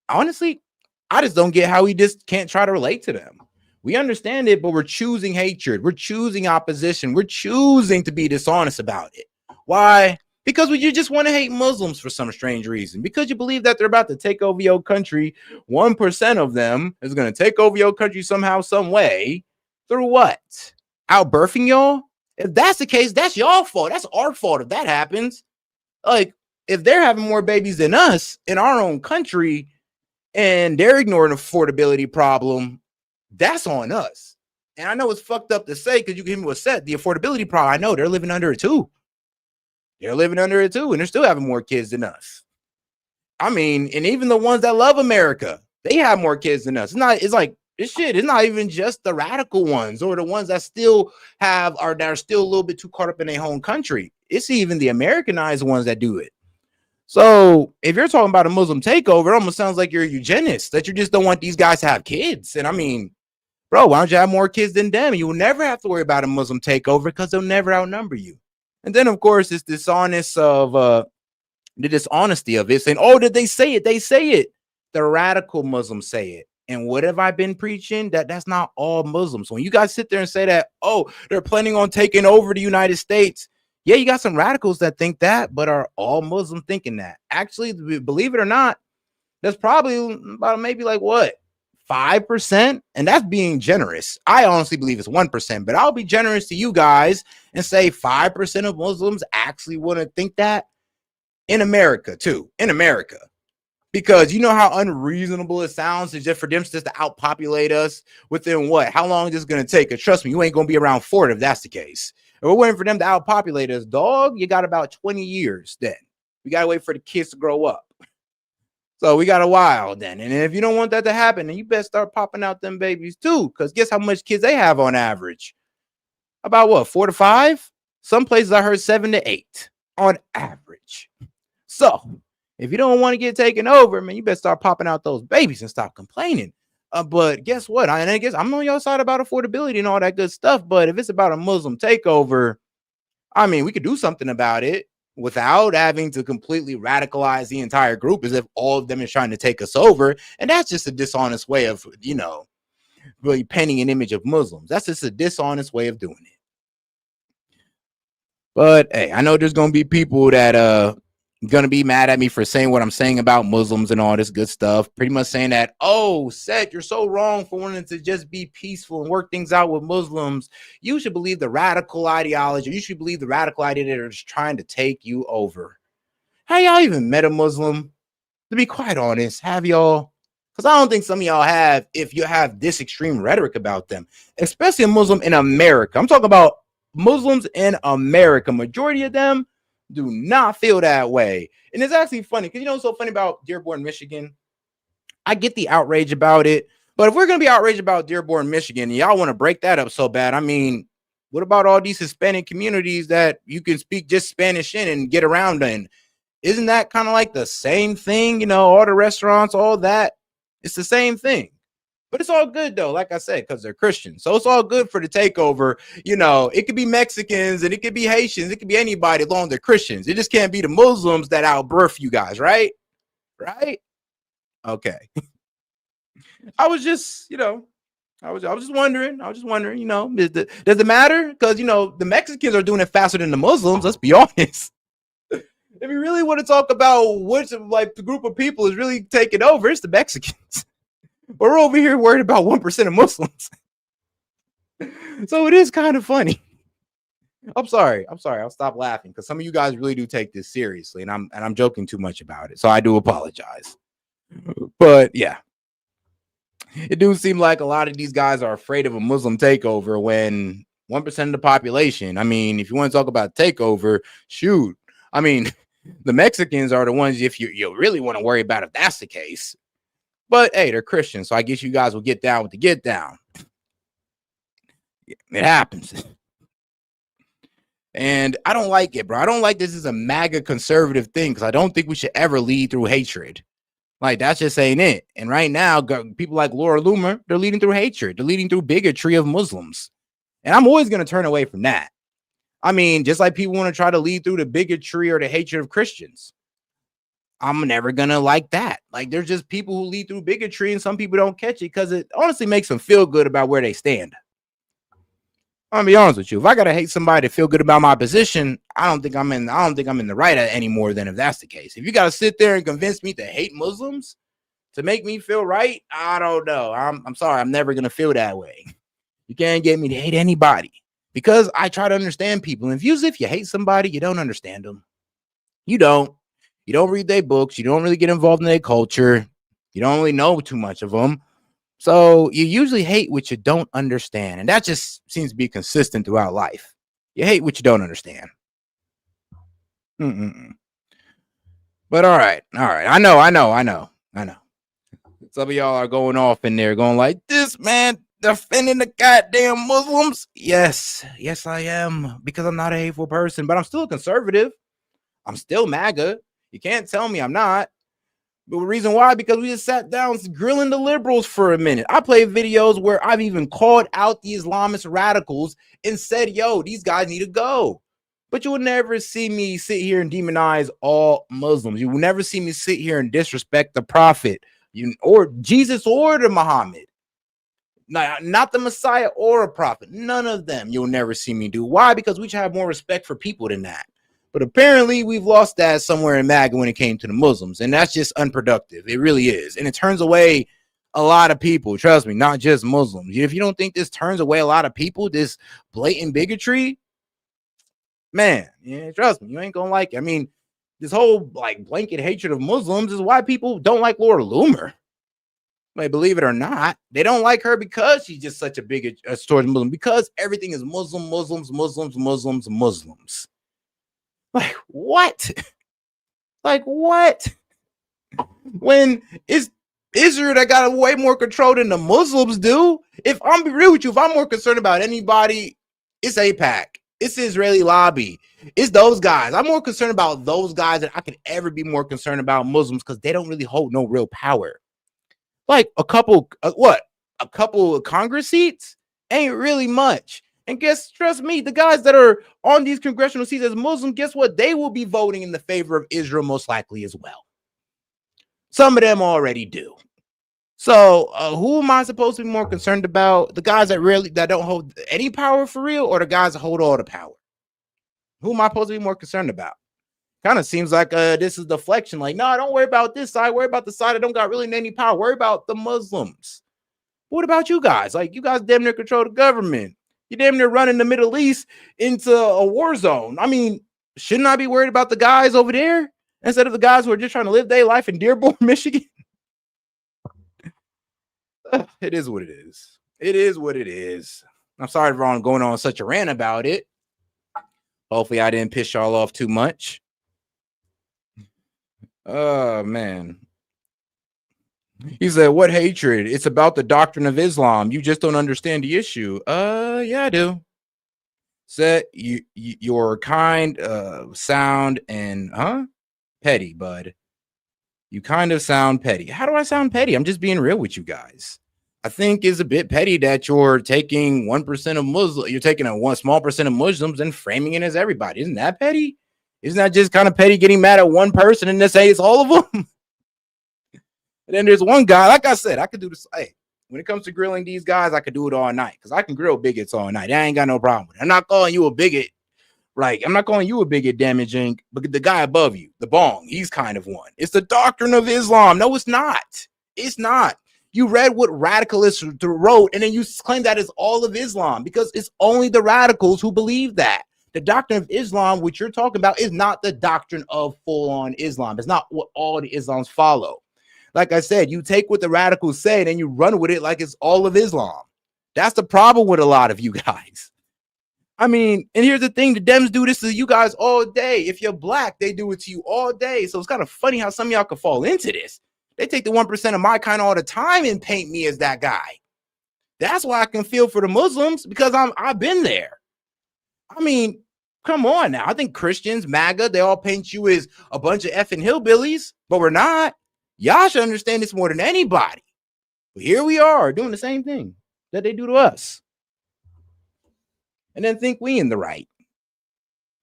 Honestly, I just don't get how we just can't try to relate to them. We understand it, but we're choosing hatred. We're choosing opposition. We're choosing to be dishonest about it. Why? Because you just want to hate Muslims for some strange reason. Because you believe that they're about to take over your country. 1% of them is going to take over your country somehow, some way. Through what? Outbirthing y'all? If that's the case, that's y'all fault. That's our fault if that happens. Like, if they're having more babies than us in our own country and they're ignoring the affordability problem, that's on us. And I know it's fucked up to say because you give me a set, the affordability problem. I know they're living under it too. They're living under it too, and they're still having more kids than us. I mean, and even the ones that love America, they have more kids than us. It's like this shit. It's not even just the radical ones or the ones that still that are still a little bit too caught up in their home country. It's even the Americanized ones that do it. So if you're talking about a Muslim takeover, it almost sounds like you're a eugenist, that you just don't want these guys to have kids. And I mean, bro, why don't you have more kids than them? You will never have to worry about a Muslim takeover because they'll never outnumber you. And then, of course, it's dishonest of the dishonesty of it, saying, oh, did they say it? They say it. The radical Muslims say it. And what have I been preaching? That's not all Muslims. When you guys sit there and say that, oh, they're planning on taking over the United States. Yeah, you got some radicals that think that, but are all Muslims thinking that? Actually, believe it or not, that's probably about maybe like what? 5%, and that's being generous. I honestly believe it's 1%, but I'll be generous to you guys and say 5% of Muslims actually want to think that in America too, in America, because you know how unreasonable it sounds to just for them just to outpopulate us within what? How long is this going to take? And trust me, you ain't going to be around for it if that's the case. If we're waiting for them to outpopulate us, dog, you got about 20 years then. We got to wait for the kids to grow up. So we got a while then. And if you don't want that to happen, then you better start popping out them babies too. Because guess how much kids they have on average? About what, 4 to 5? Some places I heard 7 to 8 on average. So if you don't want to get taken over, man, you better start popping out those babies and stop complaining. But guess what? I guess I'm on your side about affordability and all that good stuff. But if it's about a Muslim takeover, I mean, we could do something about it without having to completely radicalize the entire group as if all of them is trying to take us over. And that's just a dishonest way of, you know, really painting an image of Muslims. That's just a dishonest way of doing it. But hey, I know there's going to be people that gonna be mad at me for saying what I'm saying about Muslims and all this good stuff, pretty much saying that, oh, Seth, you're so wrong for wanting to just be peaceful and work things out with Muslims. You should believe the radical ideology. You should believe the radical idea that are just trying to take you over. Have y'all even met a Muslim? To be quite honest, have y'all? Because I don't think some of y'all have, if you have this extreme rhetoric about them, especially a Muslim in America. I'm talking about Muslims in America. Majority of them do not feel that way. And it's actually funny because you know what's so funny about Dearborn, Michigan? I get the outrage about it, but if we're going to be outraged about Dearborn, Michigan, and y'all want to break that up so bad, I mean, what about all these Hispanic communities that you can speak just Spanish in and get around in? Isn't that kind of like the same thing? You know, all the restaurants, all that, it's the same thing. But it's all good, though, like I said, because they're Christians. So it's all good for the takeover. You know, it could be Mexicans and it could be Haitians. It could be anybody as long as they're Christians. It just can't be the Muslims that outbirth you guys, right? Right? Okay. I was just, you know, I was just wondering. You know, does it matter? Because, you know, the Mexicans are doing it faster than the Muslims. Let's be honest. If you really want to talk about which like the group of people is really taking over, it's the Mexicans. We're over here worried about 1% of Muslims. So it is kind of funny. I'm sorry. I'll stop laughing because some of you guys really do take this seriously, and I'm joking too much about it. So I do apologize. But yeah, it do seem like a lot of these guys are afraid of a Muslim takeover when 1% of the population. I mean, if you want to talk about takeover, shoot. I mean, the Mexicans are the ones if you really want to worry about if that's the case. But hey, they're Christians, so I guess you guys will get down with the get down. It happens. And I don't like it, bro. I don't like this as a MAGA conservative thing because I don't think we should ever lead through hatred. Like, that's just ain't it. And right now, people like Laura Loomer, they're leading through hatred. They're leading through bigotry of Muslims. And I'm always going to turn away from that. I mean, just like people want to try to lead through the bigotry or the hatred of Christians. I'm never gonna like that. Like, there's just people who lead through bigotry, and some people don't catch it because it honestly makes them feel good about where they stand. I'm gonna be honest with you. If I gotta hate somebody to feel good about my position, I don't think I'm in the right anymore than if that's the case. If you gotta sit there and convince me to hate Muslims to make me feel right, I don't know. I'm sorry, I'm never gonna feel that way. You can't get me to hate anybody because I try to understand people. And if you hate somebody, you don't understand them. You don't read their books. You don't really get involved in their culture. You don't really know too much of them. So you usually hate what you don't understand. And that just seems to be consistent throughout life. You hate what you don't understand. But all right. I know. Some of y'all are going off in there going like, this man defending the goddamn Muslims. Yes, I am, because I'm not a hateful person, but I'm still a conservative. I'm still MAGA. You can't tell me I'm not. But the reason why, because we just sat down grilling the liberals for a minute. I play videos where I've even called out the Islamist radicals and said, yo, these guys need to go. But you will never see me sit here and demonize all Muslims. You will never see me sit here and disrespect the prophet, or Jesus or the Muhammad. Not the Messiah or a prophet. None of them you'll never see me do. Why? Because we should have more respect for people than that. But apparently we've lost that somewhere in MAGA when it came to the Muslims. And that's just unproductive. It really is. And it turns away a lot of people. Trust me, not just Muslims. If you don't think this turns away a lot of people, this blatant bigotry, man, yeah, trust me, you ain't gonna like it. I mean, this whole like blanket hatred of Muslims is why people don't like Laura Loomer. Like, believe it or not, they don't like her because she's just such a big towards Muslim, because everything is Muslim, Muslims, Muslims, Muslims, Muslims. Like what? Like what? When it's Israel that got way more control than the Muslims do. If I'm be real with you, if I'm more concerned about anybody, it's AIPAC. It's the Israeli lobby. It's those guys. I'm more concerned about those guys than I could ever be more concerned about Muslims, because they don't really hold no real power. Like a couple of Congress seats ain't really much. And trust me, the guys that are on these congressional seats as Muslim, guess what? They will be voting in the favor of Israel most likely as well. Some of them already do. So who am I supposed to be more concerned about? The guys that don't hold any power for real, or the guys that hold all the power? Who am I supposed to be more concerned about? Kind of seems like this is deflection. Like, no, don't worry about this side. Worry about the side that don't got really any power. Worry about the Muslims. What about you guys? Like, you guys damn near control the government. You damn near running the Middle East into a war zone. I mean, shouldn't I be worried about the guys over there instead of the guys who are just trying to live their life in Dearborn, Michigan? It is what it is. It is what it is. I'm sorry for going on such a rant about it. Hopefully I didn't piss y'all off too much. Oh, man. He said, what hatred? It's about the doctrine of Islam. You just don't understand the issue. Yeah, I do. Said you're kind, sound, and petty, bud. You kind of sound petty. How do I sound petty? I'm just being real with you guys. I think it's a bit petty that you're taking 1% of Muslims. You're taking a small percent of Muslims and framing it as everybody. Isn't that petty? Isn't that just kind of petty getting mad at one person and then say it's all of them? And then there's one guy, like I said, I could do this. Hey, when it comes to grilling these guys, I could do it all night, because I can grill bigots all night. I ain't got no problem with it. I'm not calling you a bigot. Like, I'm not calling you a bigot, damaging, but the guy above you, the bong, he's kind of one. It's the doctrine of Islam. No, it's not. It's not. You read what radicalists wrote, and then you claim that is all of Islam, because it's only the radicals who believe that. The doctrine of Islam, which you're talking about, is not the doctrine of full-on Islam. It's not what all the Islams follow. Like I said, you take what the radicals say and then you run with it like it's all of Islam. That's the problem with a lot of you guys. I mean, and here's the thing, the Dems do this to you guys all day. If you're black, they do it to you all day. So it's kind of funny how some of y'all could fall into this. They take the 1% of my kind all the time and paint me as that guy. That's why I can feel for the Muslims, because I've been there. I mean, come on now. I think Christians, MAGA, they all paint you as a bunch of effing hillbillies, but we're not. Y'all should understand this more than anybody. But here we are doing the same thing that they do to us. And then think we in the right.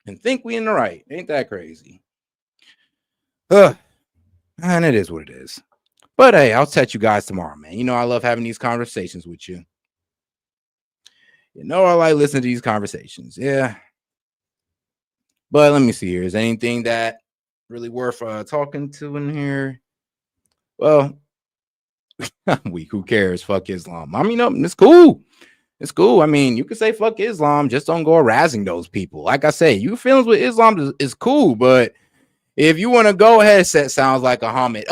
Ain't that crazy? And it is what it is. But hey, I'll chat you guys tomorrow, man. You know I love having these conversations with you. You know I like listening to these conversations. Yeah. But let me see here. Is there anything that really worth talking to in here? Well, I'm weak. Who cares? Fuck Islam. I mean, no, it's cool. It's cool. I mean, you can say fuck Islam. Just don't go harassing those people. Like I say, your feelings with Islam is cool. But if you want to go ahead, sounds like a Hamid.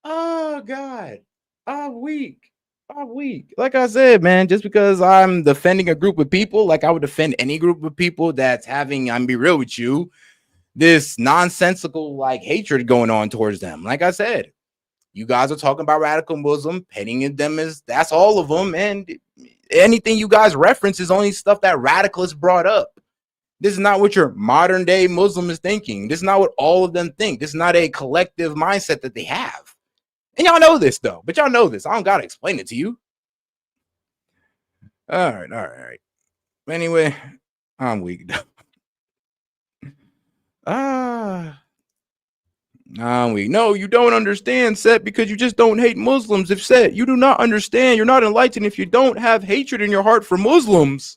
Oh, God. I'm weak. Like I said, man, just because I'm defending a group of people, like I would defend any group of people that's having, I'm be real with you, this nonsensical like hatred going on towards them. Like I said, you guys are talking about radical Muslim, painting them as that's all of them, and anything you guys reference is only stuff that radicalists brought up. This is not what your modern day Muslim is thinking. This is not what all of them think. This is not a collective mindset that they have. And y'all know this though, but y'all know this. I don't gotta explain it to you. All right. Anyway, I'm weak. I'm weak. No, you don't understand, S.E.T, because you just don't hate Muslims. If S.E.T, you do not understand, you're not enlightened if you don't have hatred in your heart for Muslims.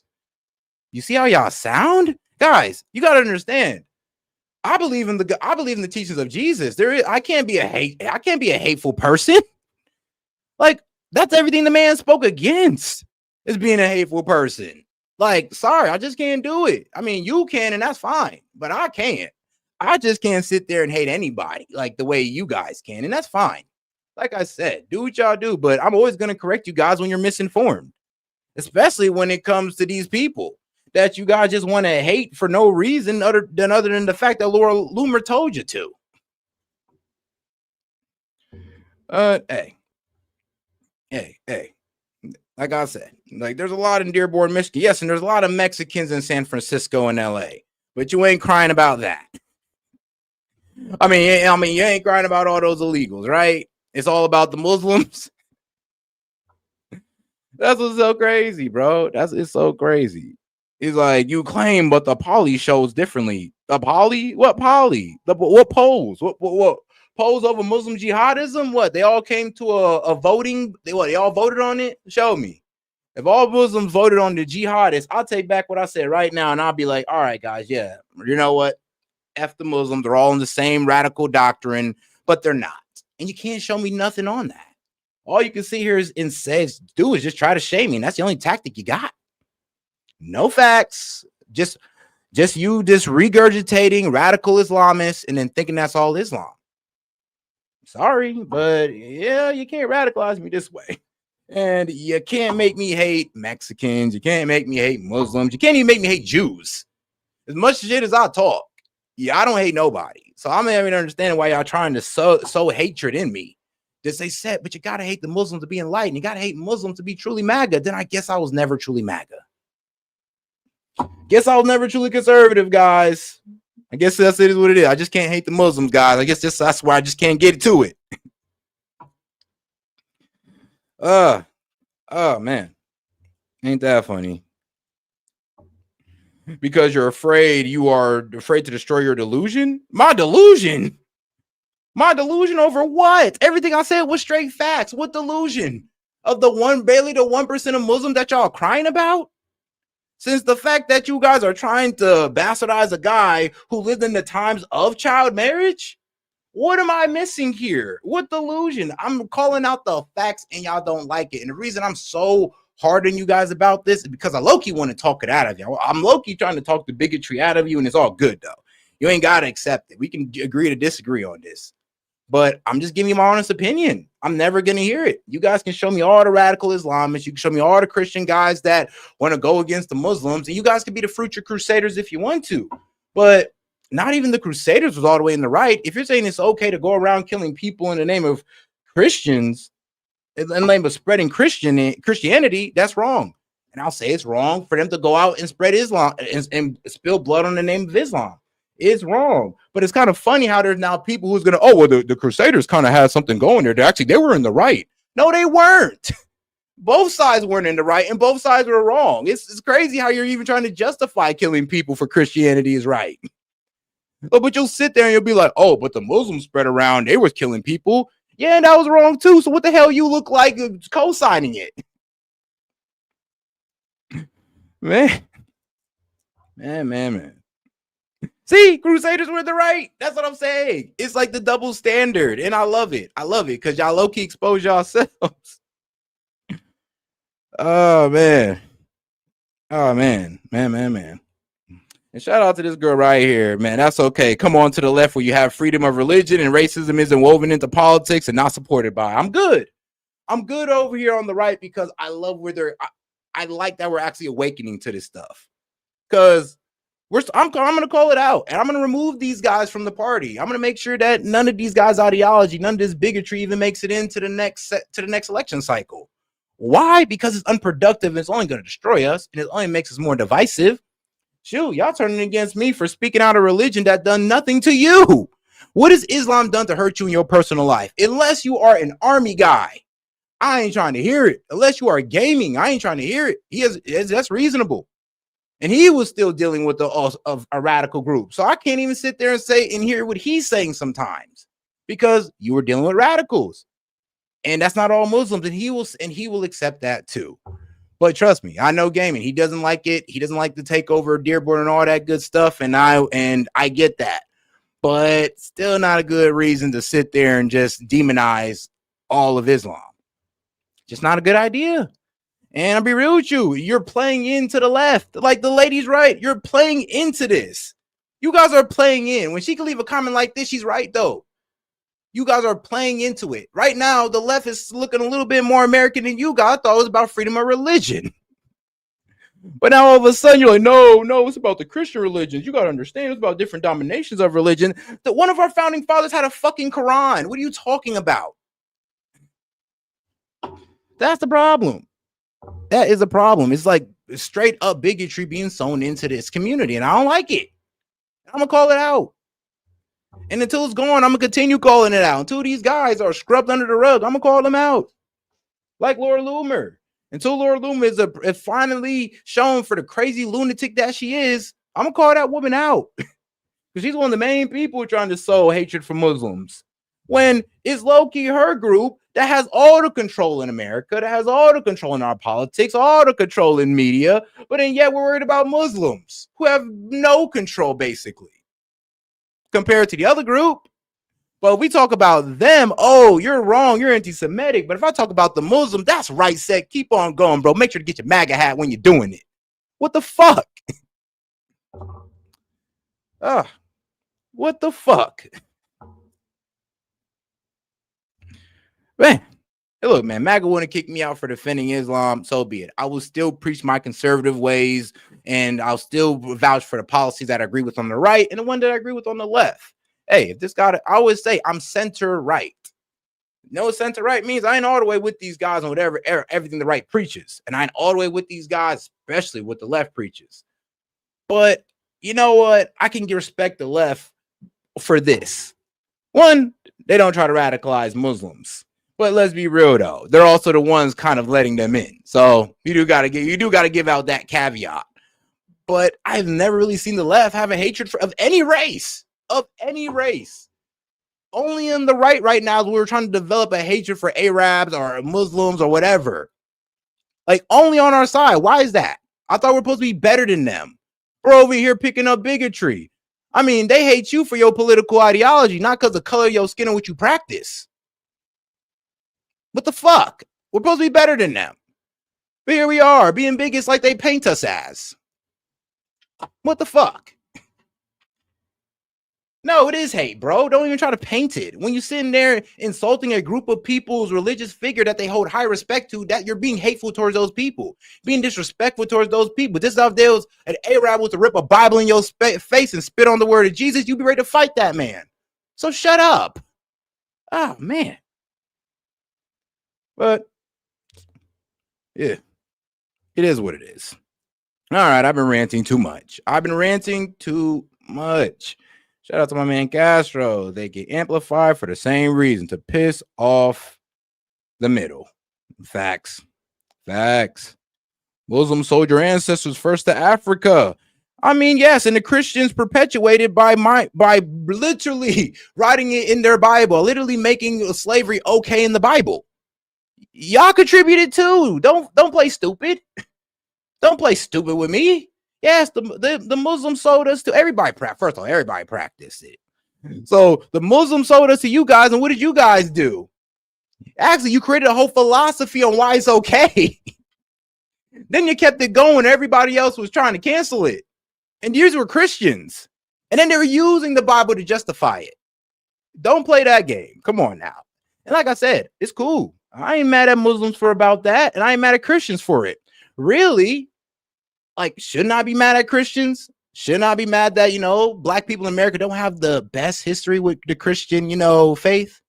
You see how y'all sound? Guys, you gotta understand. I believe in the teachings of Jesus. I can't be a hateful person. Like, that's everything the man spoke against, is being a hateful person. Like, sorry, I just can't do it. I mean, you can, and that's fine, but I can't. I just can't sit there and hate anybody like the way you guys can, and that's fine. Like I said, do what y'all do, but I'm always going to correct you guys when you're misinformed, especially when it comes to these people that you guys just want to hate for no reason other than the fact that Laura Loomer told you to. Hey. Like I said, like there's a lot in Dearborn, Michigan. Yes, and there's a lot of Mexicans in San Francisco and LA, but you ain't crying about that. I mean, you ain't crying about all those illegals, right? It's all about the Muslims. That's what's so crazy, bro. It's so crazy. It's like you claim, but the poly shows differently. The poly? What poly? What polls? What polls over Muslim jihadism? What? They all came to a voting. They all voted on it? Show me. If all Muslims voted on the jihadists, I'll take back what I said right now, and I'll be like, all right, guys, yeah, you know what? F the Muslims. They're all in the same radical doctrine, but they're not. And you can't show me nothing on that. All you can see here is do is just try to shame me. And that's the only tactic you got. No facts. Just regurgitating radical Islamists and then thinking that's all Islam. Sorry, but yeah, you can't radicalize me this way. And you can't make me hate Mexicans. You can't make me hate Muslims. You can't even make me hate Jews. As much shit as I talk, yeah, I don't hate nobody. So I'm not even understanding why y'all trying to sow hatred in me. Just say S.E.T, but you gotta hate the Muslims to be enlightened. You gotta hate Muslims to be truly MAGA. Then I guess I was never truly MAGA. Guess I was never truly conservative, guys. I guess it is what it is. I just can't hate the Muslims, guys. I guess that's why I just can't get to it. Oh man, ain't that funny? Because you're afraid, you are afraid to destroy your delusion. My delusion over what? Everything I said was straight facts. What delusion? Of barely the 1% of Muslims that y'all crying about? Since the fact that you guys are trying to bastardize a guy who lived in the times of child marriage? What am I missing here? What delusion? I'm calling out the facts and y'all don't like it. And the reason I'm so hard on you guys about this is because I low-key want to talk it out of you. I'm low-key trying to talk the bigotry out of you, and it's all good, though. You ain't got to accept it. We can agree to disagree on this. But I'm just giving you my honest opinion. I'm never going to hear it. You guys can show me all the radical Islamists. You can show me all the Christian guys that want to go against the Muslims. And you guys can be the future crusaders if you want to. But not even the Crusaders was all the way in the right. If you're saying it's okay to go around killing people in the name of Christians, in the name of spreading Christianity, that's wrong. And I'll say it's wrong for them to go out and spread Islam and spill blood on the name of Islam. It's wrong. But it's kind of funny how there's now people who's going to, the Crusaders kind of had something going there. They were in the right. No, they weren't. Both sides weren't in the right and both sides were wrong. It's crazy how you're even trying to justify killing people for Christianity is right. But you'll sit there and you'll be like, oh, but the Muslims spread around. They was killing people. Yeah, and that was wrong too. So what the hell you look like co-signing it? Man. See, Crusaders were the right. That's what I'm saying. It's like the double standard. And I love it. Because y'all low-key expose yourselves. Oh, man. Man. And shout out to this girl right here, man. That's okay. Come on to the left where you have freedom of religion and racism isn't woven into politics and not supported by. I'm good over here on the right because I love where I like that we're actually awakening to this stuff. Because I'm going to call it out, and I'm going to remove these guys from the party. I'm going to make sure that none of these guys' ideology, none of this bigotry even makes it into the next election cycle. Why? Because it's unproductive and it's only going to destroy us, and it only makes us more divisive. Shoot, y'all turning against me for speaking out a religion that done nothing to you. What has Islam done to hurt you in your personal life? Unless you are an army guy. I ain't trying to hear it. Unless you are gaming, I ain't trying to hear it. That's reasonable. And he was still dealing with a radical group. So I can't even sit there and say and hear what he's saying sometimes because you were dealing with radicals. And that's not all Muslims. And he will accept that too. But trust me, I know gaming. He doesn't like it. He doesn't like to take over Dearborn and all that good stuff. And I get that. But still not a good reason to sit there and just demonize all of Islam. Just not a good idea. And I'll be real with you. You're playing into the left. Like the lady's right. You're playing into this. You guys are playing in. When she can leave a comment like this, she's right, though. You guys are playing into it. Right now, the left is looking a little bit more American than you guys. I thought it was about freedom of religion. But now all of a sudden, you're like, no, it's about the Christian religions. You got to understand it's about different dominations of religion. One of our founding fathers had a fucking Quran. What are you talking about? That's the problem. That is a problem. It's like straight up bigotry being sown into this community, and I don't like it. I'm gonna call it out. And until it's gone, I'm gonna continue calling it out. Until these guys are scrubbed under the rug, I'm gonna call them out. Like Laura Loomer. Until Laura Loomer is finally shown for the crazy lunatic that she is, I'm gonna call that woman out. Because she's one of the main people trying to sow hatred for Muslims. When it's low-key her group that has all the control in America, that has all the control in our politics, all the control in media, but then yet we're worried about Muslims who have no control, basically, compared to the other group. But if we talk about them, oh, you're wrong, you're anti-Semitic. But if I talk about the Muslims, that's right, Set. Keep on going, bro. Make sure to get your MAGA hat when you're doing it. What the fuck? What the fuck? Man, hey, look, man, MAGA wouldn't kick me out for defending Islam, so be it. I will still preach my conservative ways, and I'll still vouch for the policies that I agree with on the right and the one that I agree with on the left. Hey, if this guy, I always say I'm center right. You know what center right means? I ain't all the way with these guys on whatever, everything the right preaches, and I ain't all the way with these guys, especially what the left preaches. But you know what? I can respect the left for this. One, they don't try to radicalize Muslims. But let's be real though, they're also the ones kind of letting them in. So you do gotta give out that caveat. But I've never really seen the left have a hatred of any race. Only in the right now, we're trying to develop a hatred for Arabs or Muslims or whatever. Like only on our side. Why is that? I thought we're supposed to be better than them. We're over here picking up bigotry. I mean, they hate you for your political ideology, not because of the color of your skin and what you practice. What the fuck? We're supposed to be better than them. But here we are, being bigots like they paint us as. What the fuck? No, it is hate, bro. Don't even try to paint it. When you're sitting there insulting a group of people's religious figure that they hold high respect to, that you're being hateful towards those people, being disrespectful towards those people. This stuff, there was an Arab was to rip a Bible in your face and spit on the word of Jesus, you'd be ready to fight that man. So shut up. Oh, man. But yeah, it is what it is. All right, I've been ranting too much. Shout out to my man Castro. They get amplified for the same reason, to piss off the middle. Facts. Muslims sold your ancestors first to Africa. I mean, yes, and the Christians perpetuated by literally writing it in their Bible, literally making slavery okay in the Bible. Y'all contributed too. Don't play stupid. Don't play stupid with me. Yes, the Muslims sold us to everybody. First of all, everybody practiced it. So the Muslims sold us to you guys, and what did you guys do? Actually, you created a whole philosophy on why it's okay. Then you kept it going. Everybody else was trying to cancel it. And these were Christians. And then they were using the Bible to justify it. Don't play that game. Come on now. And like I said, it's cool. I ain't mad at Muslims for about that, and I ain't mad at Christians for it. Really, like, shouldn't I be mad at Christians? Shouldn't I be mad that, black people in America don't have the best history with the Christian, faith?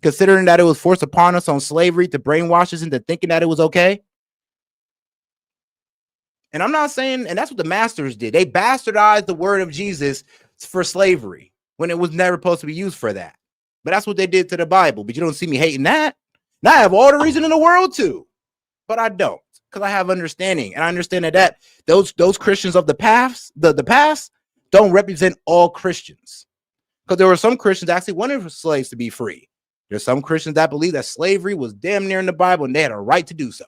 Considering that it was forced upon us on slavery to brainwash us into thinking that it was okay. And I'm not saying, and that's what the masters did. They bastardized the word of Jesus for slavery when it was never supposed to be used for that. But that's what they did to the Bible. But you don't see me hating that. Now I have all the reason in the world to, but I don't, because I have understanding, and I understand that those Christians of the past, the past, don't represent all Christians, because there were some Christians that actually wanted for slaves to be free. There's some Christians that believe that slavery was damn near in the Bible, and they had a right to do so.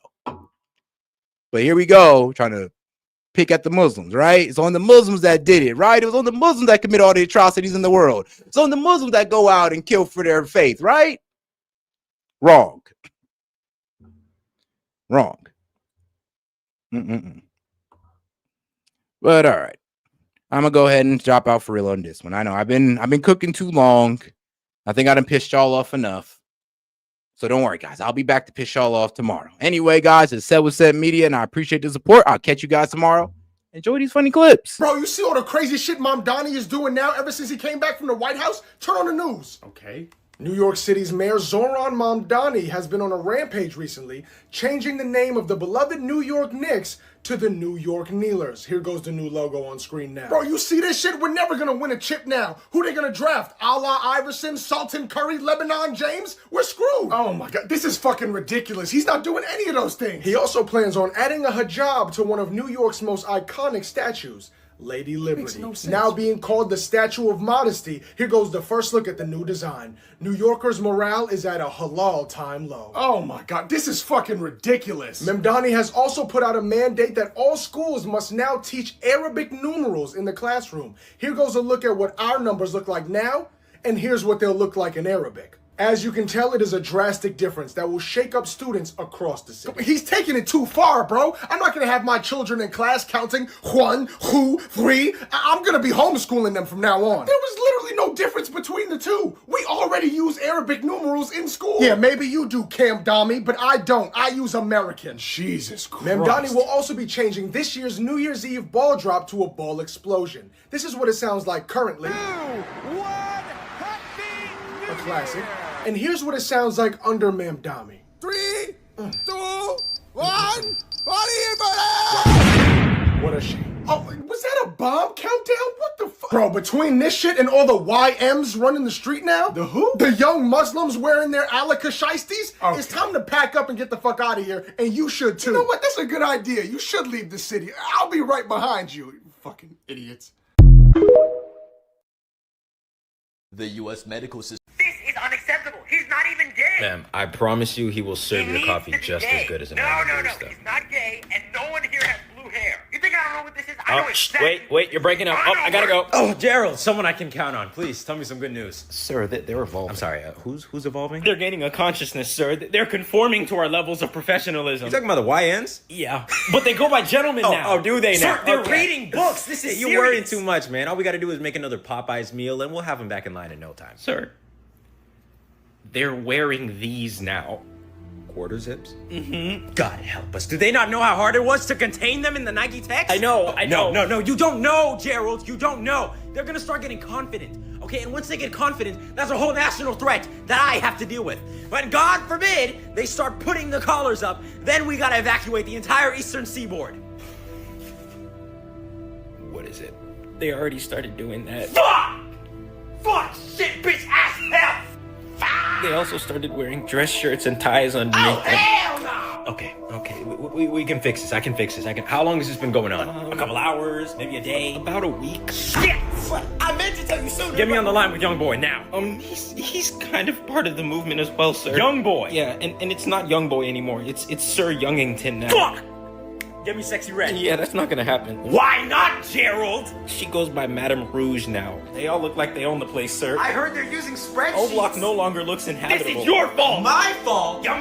But here we go, trying to pick at the Muslims, right? It's on the Muslims that did it, right? It was on the Muslims that commit all the atrocities in the world. It's on the Muslims that go out and kill for their faith, right? Wrong. Wrong. But all right, I'm gonna go ahead and drop out for real on this one. I know I've been cooking too long. I think I done pissed y'all off enough. So don't worry, guys. I'll be back to piss y'all off tomorrow. Anyway, guys, it's S.E.T with S.E.T Media, and I appreciate the support. I'll catch you guys tomorrow. Enjoy these funny clips. Bro, you see all the crazy shit Mom Donnie is doing now ever since he came back from the White House? Turn on the news. Okay. New York City's Mayor Zoran Mamdani has been on a rampage recently, changing the name of the beloved New York Knicks to the New York Kneelers. Here goes the new logo on screen now. Bro, you see this shit? We're never gonna win a chip now. Who they gonna draft? Alaa Iverson, Sultan Curry, Lebanon James? We're screwed. Oh my God, this is fucking ridiculous. He's not doing any of those things. He also plans on adding a hijab to one of New York's most iconic statues, Lady Liberty, now being called the Statue of Modesty. Here goes the first look at the new design. New Yorkers' morale is at a halal time low. Oh my God, this is fucking ridiculous. Mamdani has also put out a mandate that all schools must now teach Arabic numerals in the classroom. Here goes a look at what our numbers look like now, and here's what they'll look like in Arabic. As you can tell, it is a drastic difference that will shake up students across the city. He's taking it too far, bro. I'm not gonna have my children in class counting 1, 2, 3. I'm gonna be homeschooling them from now on. There was literally no difference between the two. We already use Arabic numerals in school. Yeah, maybe you do, Cam Dami, but I don't. I use American. Jesus Christ. Mamdani will also be changing this year's New Year's Eve ball drop to a ball explosion. This is what it sounds like currently. A classic. And here's what it sounds like under Mamdani. 3, 2, 1. What a shame. Oh, was that a bomb countdown? What the fuck? Bro, between this shit and all the YMs running the street now? The who? The young Muslims wearing their alaka shiesties? Okay. It's time to pack up and get the fuck out of here, and you should too. You know what? That's a good idea. You should leave the city. I'll be right behind you, fucking idiots. The U.S. medical system. This is unacceptable. He's not even gay. Ma'am, I promise you he will serve your coffee just as good as an No. He's not gay, and no one here has blue hair. You think I don't know what this is? I know exactly. Wait, you're breaking up. I gotta go. Oh, Gerald, someone I can count on. Please, tell me some good news. Sir, they're evolving. I'm sorry, who's evolving? They're gaining a consciousness, sir. They're conforming to our levels of professionalism. You talking about the YNs? Yeah, but they go by gentlemen now. Oh, do they now? Sir, they're reading books. This is You're worrying too much, man. All we gotta do is make another Popeyes meal, and we'll have them back in line in no time. Sir, they're wearing these now. Quarter zips? Mm-hmm. God help us. Do they not know how hard it was to contain them in the Nike Tech? I know. No. You don't know, Gerald. You don't know. They're gonna start getting confident. Okay, and once they get confident, that's a whole national threat that I have to deal with. When, God forbid, they start putting the collars up, then we gotta evacuate the entire eastern seaboard. What is it? They already started doing that. Fuck! Shit, bitch, ass, hell! They also started wearing dress shirts and ties underneath them. Hell no! Okay. We can fix this. I can fix this. How long has this been going on? A couple hours, maybe a day, about a week. Shit! I meant to tell you sooner. Get me on the line with Young Boy now. He's kind of part of the movement as well, sir. Young Boy? Yeah, and it's not Young Boy anymore. It's Sir Youngington now. Fuck! Get me Sexy Red. Yeah, that's not gonna happen. Why not, Gerald? She goes by Madame Rouge now. They all look like they own the place, sir. I heard they're using spreadsheets. O Block no longer looks inhabitable. This is your fault. My fault? You